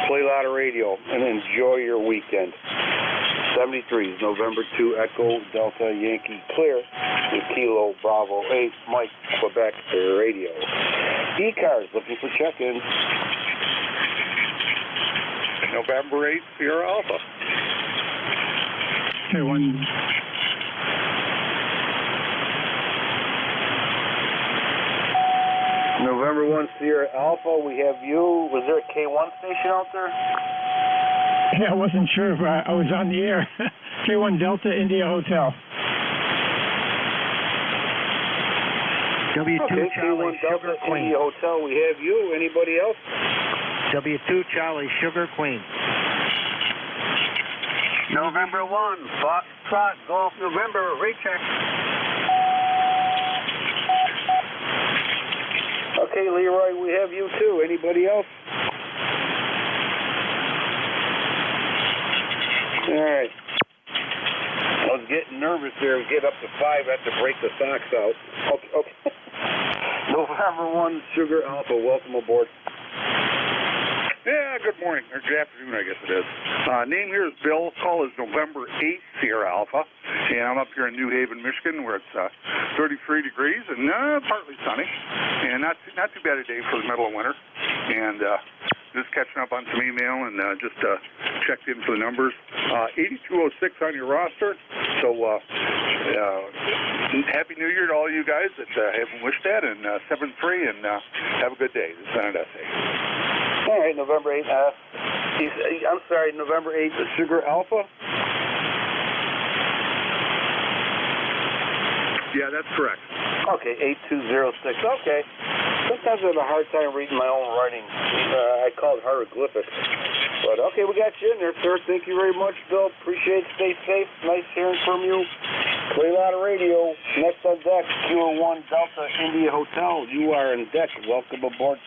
play a lot of radio, and enjoy your weekend. 73s, November 2, Echo Delta Yankee clear with Kilo Bravo 8, Mike Quebec Radio. ECARS looking for check-in. November 8, Sierra Alpha. K1. November 1 Sierra Alpha, we have you. Was there a K1 station out there? Yeah, I wasn't sure if I was on the air. K1 Delta India Hotel. W2 okay, Charlie K1 Sugar Delta Queen. India Hotel, we have you. Anybody else? W2 Charlie Sugar Queen. November 1, Foxtrot Golf November, recheck. Okay, Leroy, we have you too. Anybody else? All right. I was getting nervous there. We get up to 5, I have to break the socks out. Okay. November 1 Sugar Alpha, welcome aboard. Yeah, good morning, or good afternoon, I guess it is. Name here is Bill. Call is November 8th, Sierra Alpha. And I'm up here in New Haven, Michigan, where it's 33 degrees and partly sunny. And not too bad a day for the middle of winter. And just catching up on some email and just checked in for the numbers. 8206 on your roster. So Happy New Year to all you guys that haven't wished that. And 7-3, and have a good day. This is NSA. All right, November 8th. I'm sorry, November 8th, the Sugar Alpha? Yeah, that's correct. Okay, 8206. Okay. Sometimes I have a hard time reading my own writing. I call it hieroglyphics. But okay, we got you in there, sir. Thank you very much, Bill. Appreciate it. Stay safe. Nice hearing from you. Play a lot of radio. Next on deck, Q1 Delta India Hotel. You are in deck. Welcome aboard.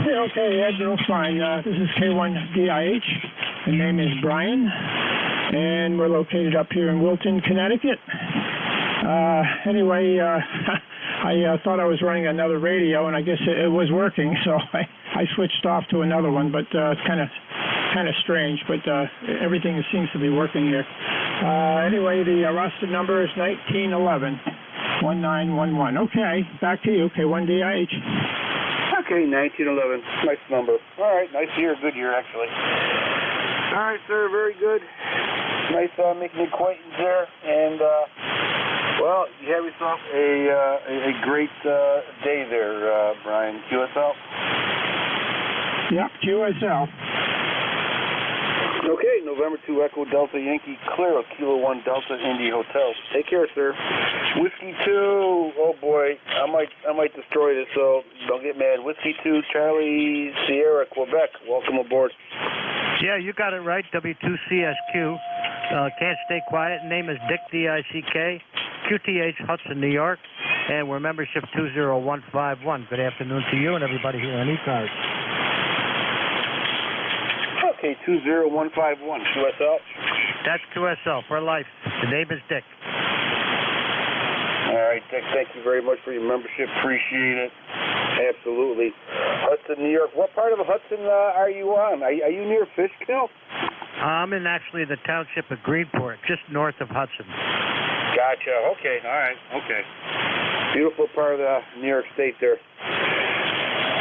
Okay, Ed, no, fine. This is K1DIH. The name is Brian, and we're located up here in Wilton, Connecticut. Anyway, I thought I was running another radio, and I guess it was working, so I switched off to another one, but it's kind of strange, but everything seems to be working here. Anyway, the roster number is 1911 1911. Okay, back to you, K1DIH. Okay, 1911. Nice number. All right, nice year. Good year, actually. All right, sir. Very good. Nice making acquaintance there. And, well, you have yourself a great day there, Brian. QSL? Yep, QSL. Okay, November 2 Echo Delta Yankee Clear, Kilo 1 Delta Indy Hotel. Take care, sir. Whiskey 2, oh boy, I might destroy this, so don't get mad. Whiskey 2, Charlie Sierra, Quebec. Welcome aboard. Yeah, you got it right, W2CSQ. Can't stay quiet. Name is Dick, D-I-C-K. QTH, Hudson, New York. And we're membership 20151. Good afternoon to you and everybody here on ECARS. Okay, 20151, QSL. That's QSL for life. The name is Dick. All right, Dick, thank you very much for your membership. Appreciate it. Absolutely. Hudson, New York. What part of Hudson are you on? Are you near Fishkill? I'm in actually the township of Greenport, just north of Hudson. Gotcha. Okay, all right. Okay. Beautiful part of the New York State there.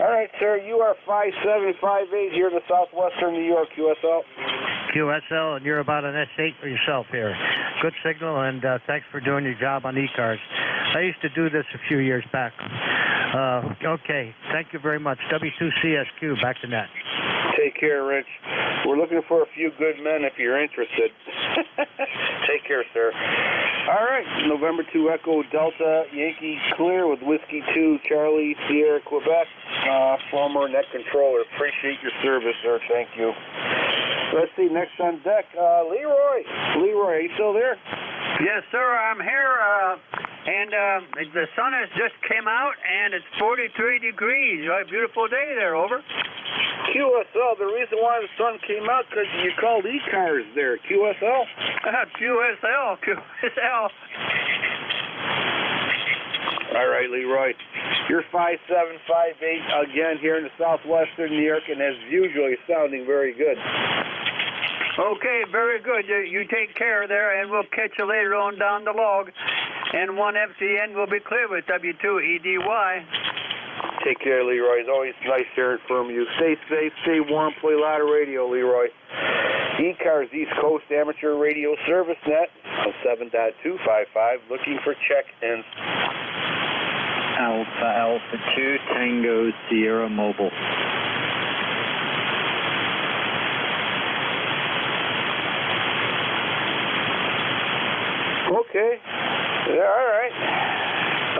All right, sir, you are 5758 here in the southwestern New York, QSL. QSL, and you're about an S8 for yourself here. Good signal, and thanks for doing your job on ECARS. I used to do this a few years back. Okay, thank you very much. W2CSQ, back to net. Take care, Rich. We're looking for a few good men if you're interested. Take care, sir. All right, November 2 Echo Delta Yankee Clear with Whiskey 2 Charlie Sierra Quebec. Former net controller. Appreciate your service, sir. Thank you. Let's see, next on deck, Leroy. Leroy, are you still there? Yes, sir, I'm here, and the sun has just came out, and it's 43 degrees. A beautiful day there, over. QSL, the reason why the sun came out because you called ECARS there. QSL? QSL. All right, Leroy. You're 5758 again here in the southwestern New York, and as usual, you're sounding very good. Okay, very good. You take care there, and we'll catch you later on down the log. And 1FCN will be clear with W2EDY. Take care, Leroy. It's always nice hearing from you. Stay safe, stay warm, play a lot of radio, Leroy. ECARS, East Coast Amateur Radio Service Net on 7.255, looking for check-ins. Alpha 2, Tango Sierra Mobile. Okay. Yeah, all right.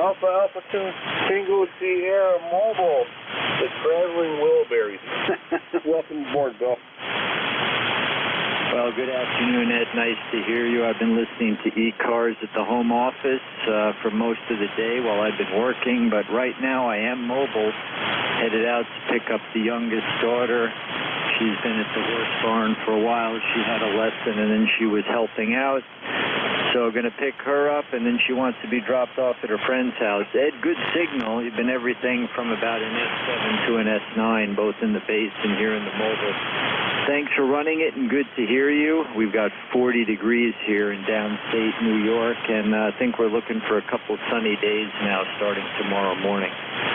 Alpha 2, Tango Sierra Mobile. The Traveling Wilburys. Welcome aboard, Bill. Well, good afternoon, Ed. Nice to hear you. I've been listening to ECARS at the home office for most of the day while I've been working, but right now I am mobile, headed out to pick up the youngest daughter. She's been at the horse barn for a while. She had a lesson, and then she was helping out. So going to pick her up, and then she wants to be dropped off at her friend's house. Ed, good signal. You've been everything from about an S7 to an S9, both in the base and here in the mobile. Thanks for running it, and good to hear you. We've got 40 degrees here in downstate New York, and I think we're looking for a couple sunny days now starting tomorrow morning.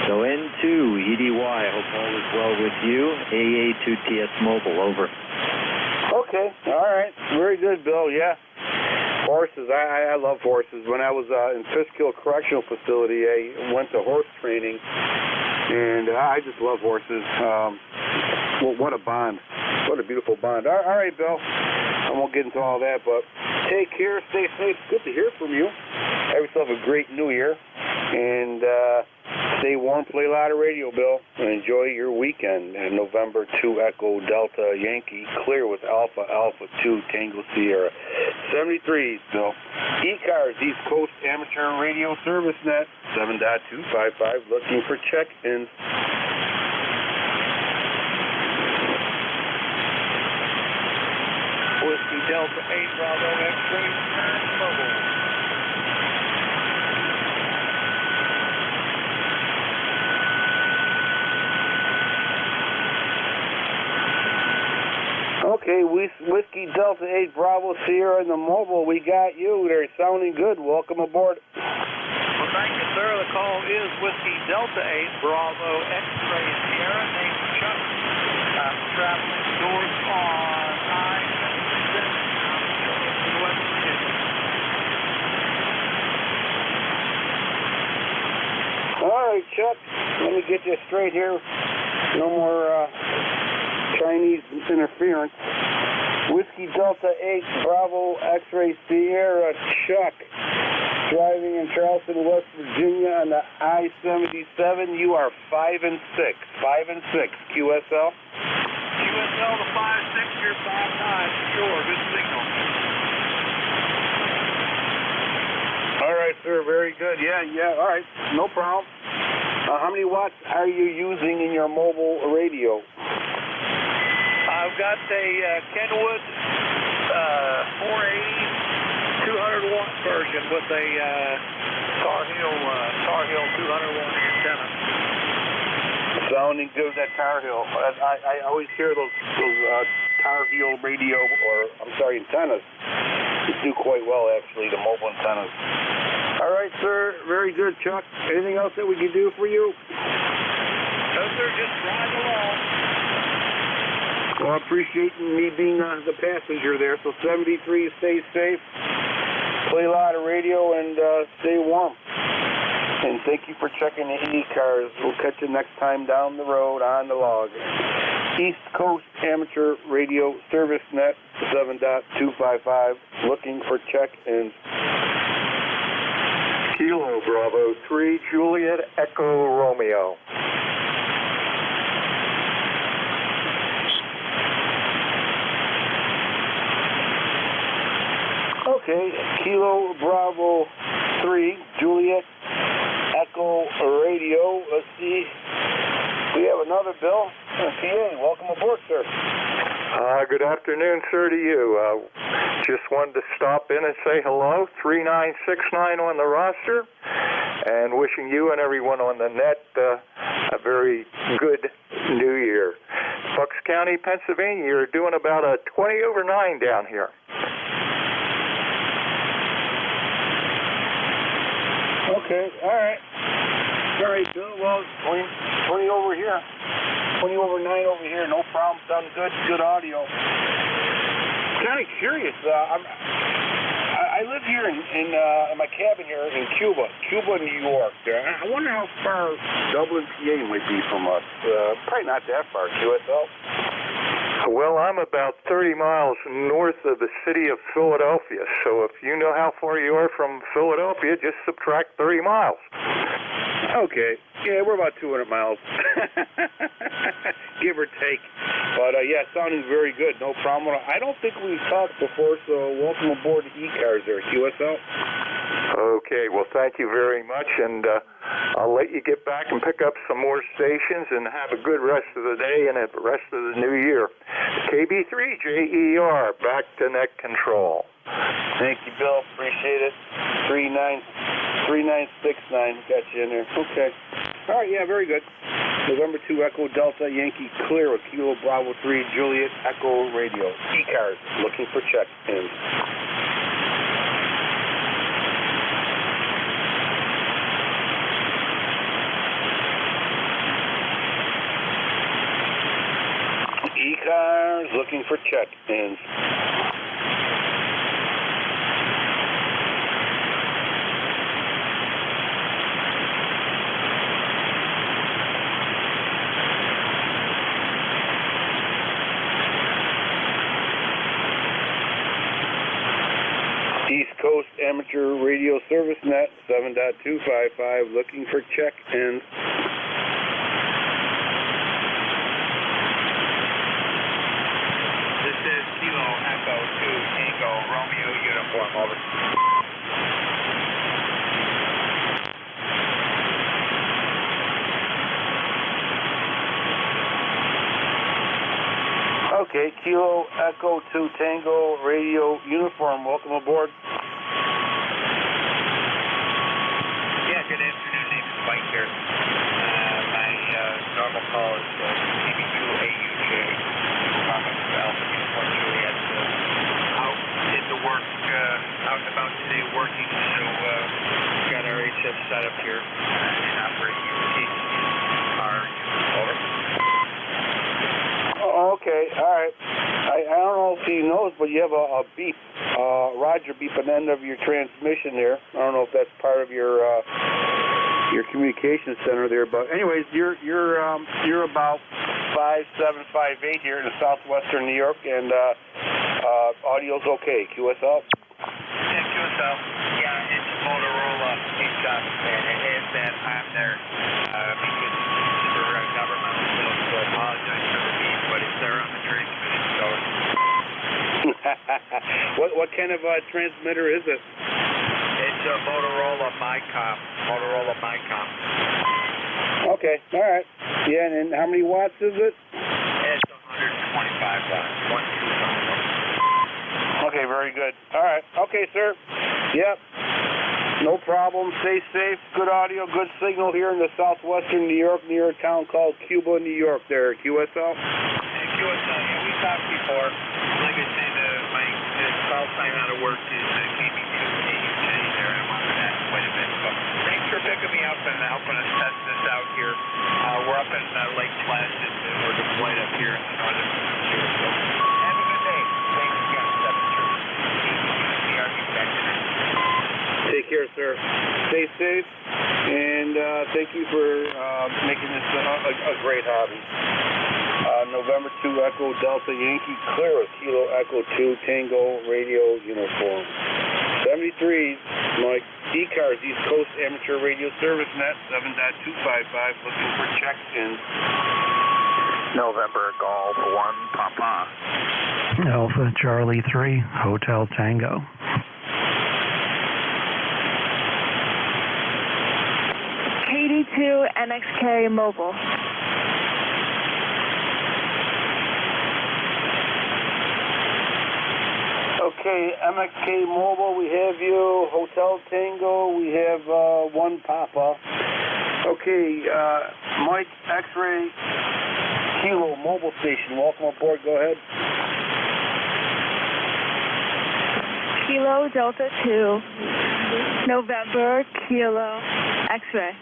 So N2, EDY, I hope all is well with you. AA2TS Mobile, over. Okay, all right. Very good, Bill, yeah. Horses, I love horses. When I was in Fishkill Correctional Facility, I went to horse training, and I just love horses. Well, what a bond. What a beautiful bond. All right, Bill. I won't get into all that, but take care, stay safe. Good to hear from you. Have yourself a great new year, and stay warm, play a lot of radio, Bill, and enjoy your weekend. And November 2 Echo Delta Yankee, clear with Alpha 2 Tango Sierra. 73, Bill. ECARS, East Coast Amateur Radio Service Net, 7.255, looking for check-ins. Whiskey Delta 8 Bravo X-ray Mobile. Okay, Whiskey Delta 8 Bravo Sierra in the mobile. We got you. They're sounding good. Welcome aboard. Well, thank you, sir. The call is Whiskey Delta 8 Bravo X-ray Sierra. Name Chuck. I'm traveling north on I-77 in West Virginia. All right, Chuck. Let me get you straight here. No more Chinese interference. Whiskey Delta 8 Bravo X-ray Sierra, Chuck. Driving in Charleston, West Virginia on the I-77. You are 5 and 6. 5 and 6. QSL? QSL to 5-6, you're 5-9. Sure, good signal. All right, sir. Very good. Yeah. All right. No problem. How many watts are you using in your mobile radio? I've got a Kenwood 480 200 watt version with a Tar Heel 200 watt antenna. Sounding good, that Tar Heel. I always hear those Tar Heel radio, antennas. They do quite well, actually, the mobile antennas. All right, sir. Very good, Chuck. Anything else that we can do for you? No, sir. Just drive along. Well, I appreciate me being the passenger there. So 73, stay safe, play a lot of radio, and stay warm. And thank you for checking the ECARS. We'll catch you next time down the road on the log. East Coast Amateur Radio Service Net, 7.255, looking for check-ins. Kilo Bravo 3, Juliet Echo Romeo. Okay, Kilo Bravo 3, Juliet Echo Radio. Let's see. We have another Bill. PA, welcome aboard, sir. Good afternoon, sir, to you. Just wanted to stop in and say hello. 3969 on the roster, and wishing you and everyone on the net a very good New Year. Bucks County, Pennsylvania, you're doing about a 20 over 9 down here. Okay, all right. Very right, Bill. Well, 20 over here. 20 over 9 over here. No problem. Sounds good. Good audio. Kind of curious. I live here in my cabin here in Cuba, New York. I wonder how far Dublin, PA might be from us. Probably not that far, QSL. Well, I'm about 30 miles north of the city of Philadelphia, so if you know how far you are from Philadelphia, just subtract 30 miles. Okay. Yeah, we're about 200 miles, give or take. But, yeah, sounding very good. No problem. I don't think we've talked before, so welcome aboard the ECARS there, QSL. Okay, well, thank you very much, and I'll let you get back and pick up some more stations and have a good rest of the day and a rest of the new year. KB3JER, back to net control. Thank you, Bill. Appreciate it. 3969, got you in there. Okay. All right, yeah, very good. November 2 Echo Delta Yankee Clear, Kilo Bravo 3 Juliet Echo Radio. ECARS, looking for check-ins. ECARS, looking for check-ins. East Coast Amateur Radio Service Net 7.255, looking for check-ins. This is Kilo Echo 2 Tango Romeo uniform, over. Okay, Kilo Echo 2 Tango Radio Uniform, welcome aboard. Yeah, good afternoon, name is Mike here. My normal call is KB2AUJ, Alpha Uniform Juliet. Out did the work, out and about today working, so got our HF set up here and operating our over. Okay, all right. I don't know if he knows, but you have a beep, Roger beep at the end of your transmission there. I don't know if that's part of your communication center there, but anyways, you're about 5758 here in southwestern New York, and audio's okay. QSL. Yeah, QSL. Yeah, it's Motorola HF, and it is that I'm there because for governmental stuff, so I apologize for the beep, but it's there on the transmission, so. What kind of transmitter is it? It's a Motorola MyCom. Okay, all right. Yeah, and how many watts is it? It's 125 watts. 125. Okay, very good. All right. Okay, sir. Yep. No problem. Stay safe. Good audio, good signal here in the southwestern New York, near a town called Cuba, New York there. QSL? And QSL, yeah, we talked before. Like I said, my call sign out of work is KB2AUJ there. I'm on that quite a bit. So thanks for picking me up and helping us test this out here. We're up in Lake Placid, and we're deployed up here in the northern hemisphere. So have a good day. Thanks again. 7-2. Take care, sir. Stay safe, and thank you for making this a great hobby. November 2 Echo Delta Yankee Clear, Kilo Echo 2 Tango Radio Uniform. 73, Mike. ECARS, East Coast Amateur Radio Service Net 7.255, looking for check-ins. November Golf 1 Papa. Alpha Charlie 3 Hotel Tango. KD2 NXK Mobile. Okay, MXK Mobile, we have you. Hotel Tango, we have 1 Papa. Okay, Mike X-Ray Kilo Mobile Station, welcome aboard, go ahead. Kilo Delta 2, November Kilo X-Ray.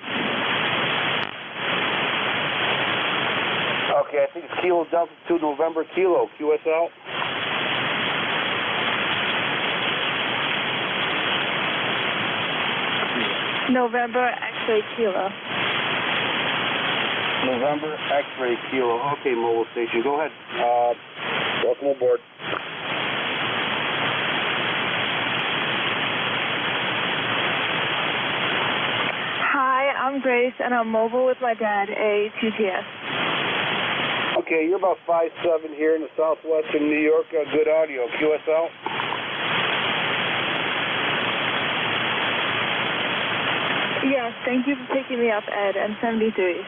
Okay, I think it's Kilo Delta 2 November Kilo, QSL. November X-ray Kilo. November X-ray Kilo. Okay, mobile station. Go ahead. Welcome aboard. Hi, I'm Grace, and I'm mobile with my dad, a TTS. Okay, you're about 5'7" here in the southwestern New York. Good audio. QSL. Yes, thank you for picking me up, Ed, and 73.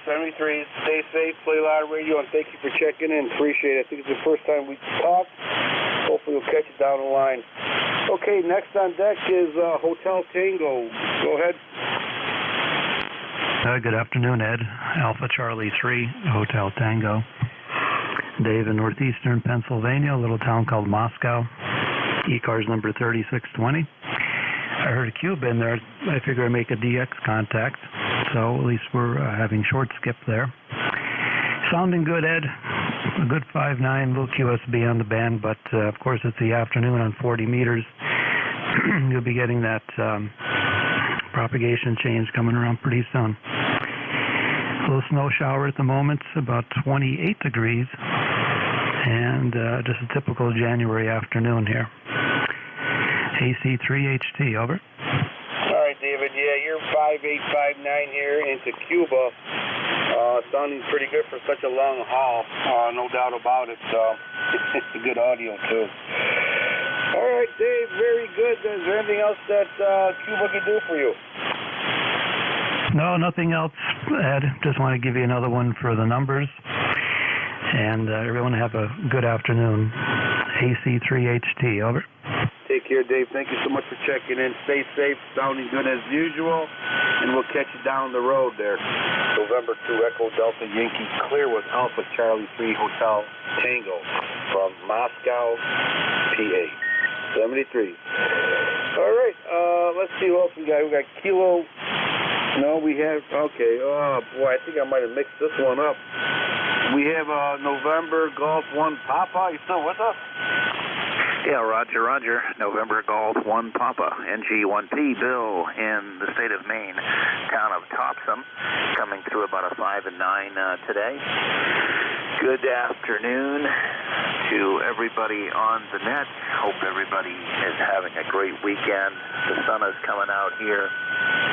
73. Stay safe, play loud radio, and thank you for checking in. Appreciate it. I think it's the first time we talked. Hopefully we'll catch you down the line. Okay, next on deck is Hotel Tango. Go ahead. Good afternoon, Ed. Alpha Charlie 3, Hotel Tango. Dave in northeastern Pennsylvania, a little town called Moscow. ECARS number 3620. I heard a cube in there. I figure I'd make a DX contact. So at least we're having short skip there. Sounding good, Ed. A good 5.9, little QSB on the band, but of course it's the afternoon on 40 meters. You'll be getting that propagation change coming around pretty soon. A little snow shower at the moment, about 28 degrees, and just a typical January afternoon here. AC3HT, over. All right, David. Yeah, you're 5'8", 5'9" here into Cuba. Sounding pretty good for such a long haul. No doubt about it. It's good audio, too. All right, Dave, very good. Is there anything else that Cuba can do for you? No, nothing else, Ed. Just want to give you another one for the numbers. And everyone have a good afternoon. AC3HT, over. Take care, Dave. Thank you so much for checking in. Stay safe, sounding good as usual, and we'll catch you down the road there. November 2 Echo Delta Yankee clear with Alpha Charlie 3 Hotel Tango from Moscow, PA. 73. All right, let's see what else we got. We got Kilo. No, we have, okay. Oh, boy, I think I might have mixed this one up. We have November Golf 1 Papa. You still with us? Yeah, Roger, Roger. November Golf 1 Papa, NJ2US, Bill in the state of Maine, town of Topsom, coming through about a 5 and 9 today. Good afternoon to everybody on the net. Hope everybody is having a great weekend. The sun is coming out here,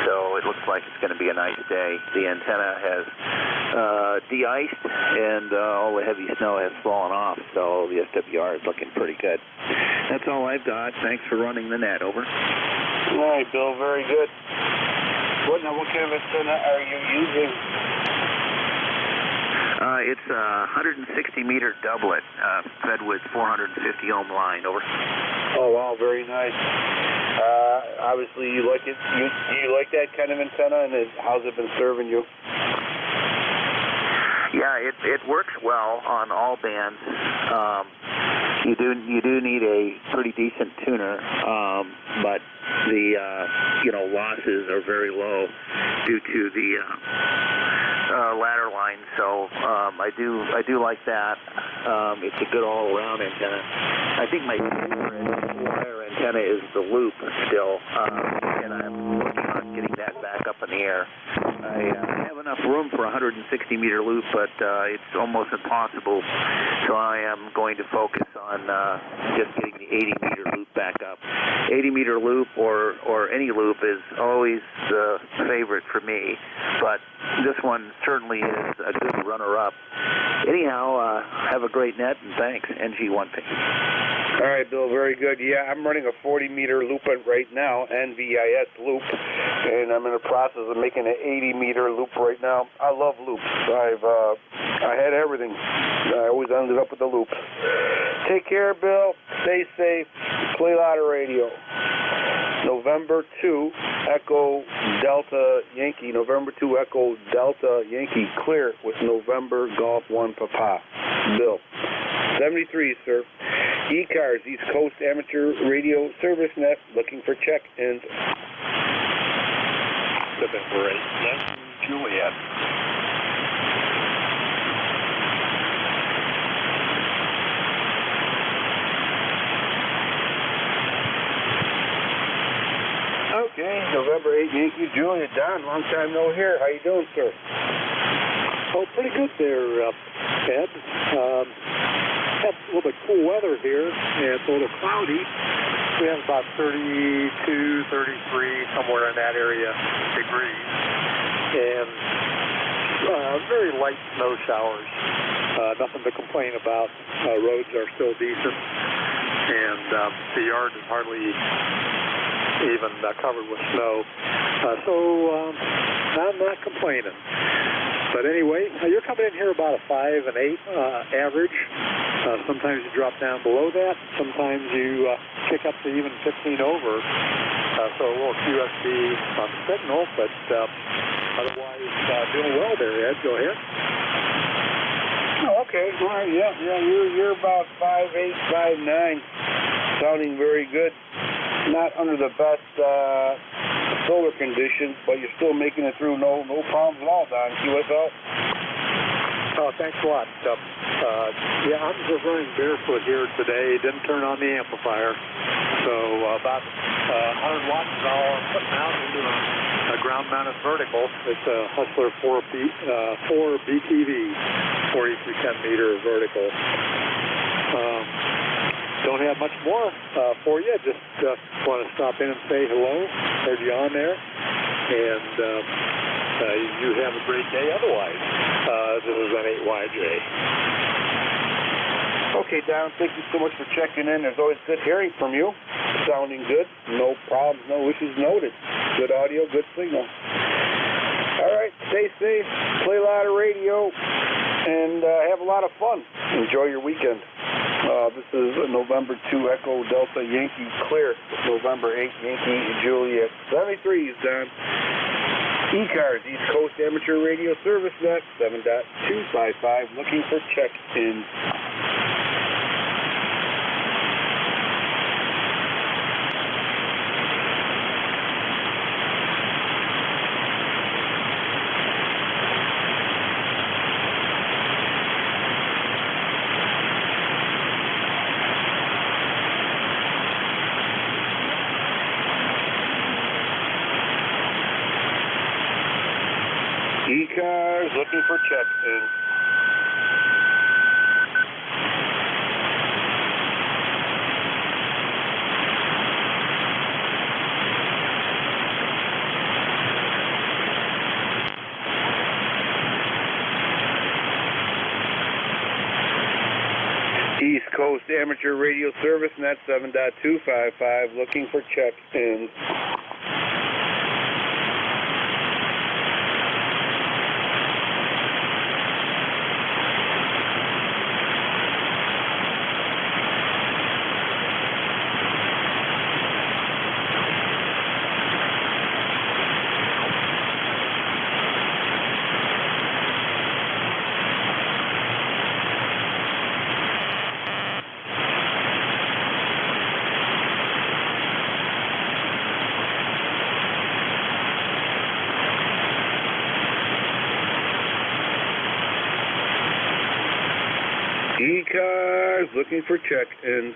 so it looks like it's going to be a nice day. The antenna has de-iced, and all the heavy snow has fallen off, so the SWR is looking pretty good. That's all I've got. Thanks for running the net. Over. All right, Bill. Very good. What kind of antenna are you using? It's a 160-meter doublet fed with 450 ohm line. Over. Oh, wow. Very nice. Obviously, you like it. You like that kind of antenna, and how's it been serving you? Yeah, it works well on all bands. You do need a pretty decent tuner, but the losses are very low due to the ladder line. So I do like that. It's a good all-around antenna. I think my favorite wire antenna is the loop still, and I'm working on getting that back up in the air. I have enough room for a 160-meter loop, but it's almost impossible. So I am going to focus on just getting the 80-meter loop back up. 80-meter loop or any loop is always the favorite for me, but this one certainly is a good runner-up. Anyhow, have a great net, and thanks, NJ2US. All right, Bill, very good. Yeah, I'm running a 40-meter loop right now, NVIS loop, and I'm in the process of making an 80-meter loop right now. I love loops. I had everything. I always ended up with the loops. Take care, Bill. Stay safe. Play loud radio. November 2 Echo Delta Yankee. November 2 Echo Delta Yankee. Clear with November Golf 1 Papa. Bill. 73, sir. ECARS, East Coast Amateur Radio Service Net, looking for check-ins. Living great. Juliet. Julia. Don, long time no hear. How you doing, sir? Oh, pretty good there, Ed. Had a little bit cool weather here, and it's a little cloudy. We have about 32, 33, somewhere in that area degrees, and very light snow showers. Nothing to complain about. Roads are still decent, and the yard is hardly even covered with snow. So I'm not complaining. But anyway, you're coming in here about a 5 and 8 average. Sometimes you drop down below that. Sometimes you kick up to even 15 over. So a little QSB on the signal, but otherwise doing well there, Ed. Go ahead. Oh, okay. All right. Yeah. You're about 5'8", 5'9", sounding very good. Not under the best solar conditions, but you're still making it through. No problems at all, Don. QSL. Oh, thanks a lot. Yeah, I'm just running barefoot here today. Didn't turn on the amplifier. So about 100 watts is all I'm putting out into a ground-mounted vertical. It's a Hustler 4 BTV, 40 through 10 meter vertical. Don't have much more for you. Just want to stop in and say hello. Heard you on there. And you have a great day otherwise. This is an 8YJ. Okay, Don, thank you so much for checking in. There's always good hearing from you. Sounding good. No problems, no issues noted. Good audio, good signal. All right, stay safe, play a lot of radio, and have a lot of fun. Enjoy your weekend. This is November 2 Echo Delta Yankee clear. November 8 Yankee Juliet 73 is done. ECARS, East Coast Amateur Radio Service Net 7.255, looking for check-in. ECARS looking for check-in. East Coast Amateur Radio Service Net 7.255, looking for check-in. ECARS looking for check-in.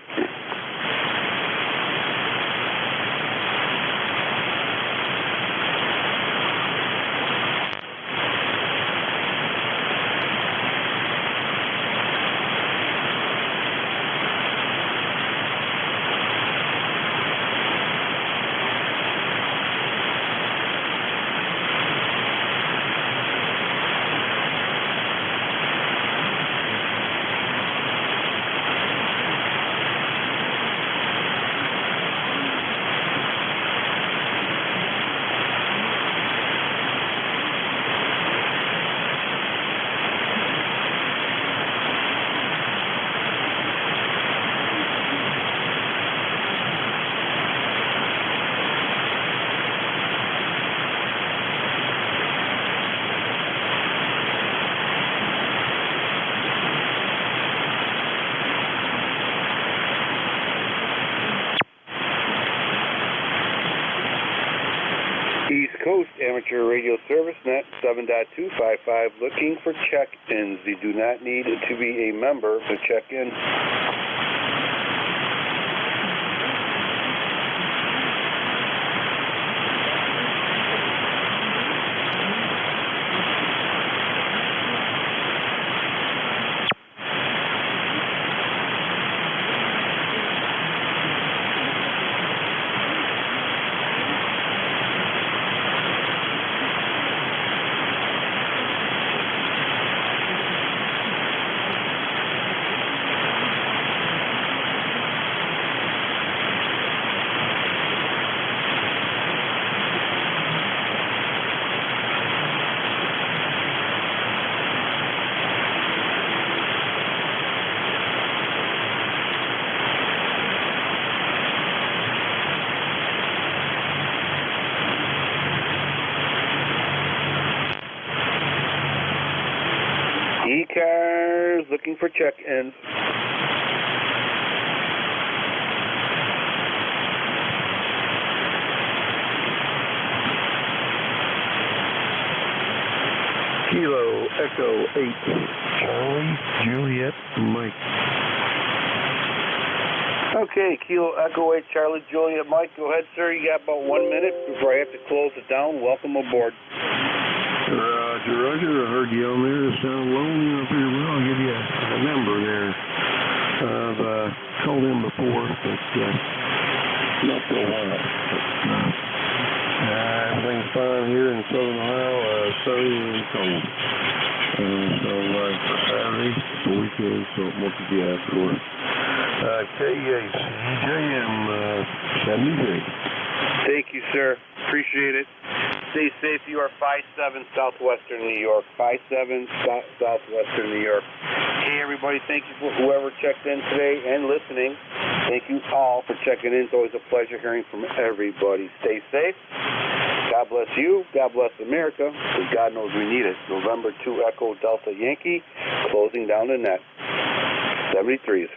East Coast Amateur Radio Service Net 7.255, looking for check-ins. You do not need to be a member to check in. ECARS looking for check-ins. Kilo Echo 8, Charlie, Juliet, Mike. Okay, Kilo Echo 8, Charlie, Juliet, Mike. Go ahead, sir. You got about 1 minute before I have to close it down. Welcome aboard. Roger, Roger. I heard you on there. Sound lonely up here. Well, I'll give you a number there. I've called in before, but not for a while. Everything's fine here in Southern Ohio. Sunny and cold. So for Saturday, the weekend, so what could you ask for? KACJM 73. Thank you, sir. Appreciate it. Stay safe. You are 57 Southwestern New York. 57 Southwestern New York. Hey, everybody. Thank you for whoever checked in today and listening. Thank you all for checking in. It's always a pleasure hearing from everybody. Stay safe. God bless you. God bless America. Because God knows we need it. November 2 Echo Delta Yankee. Closing down the net. 73s.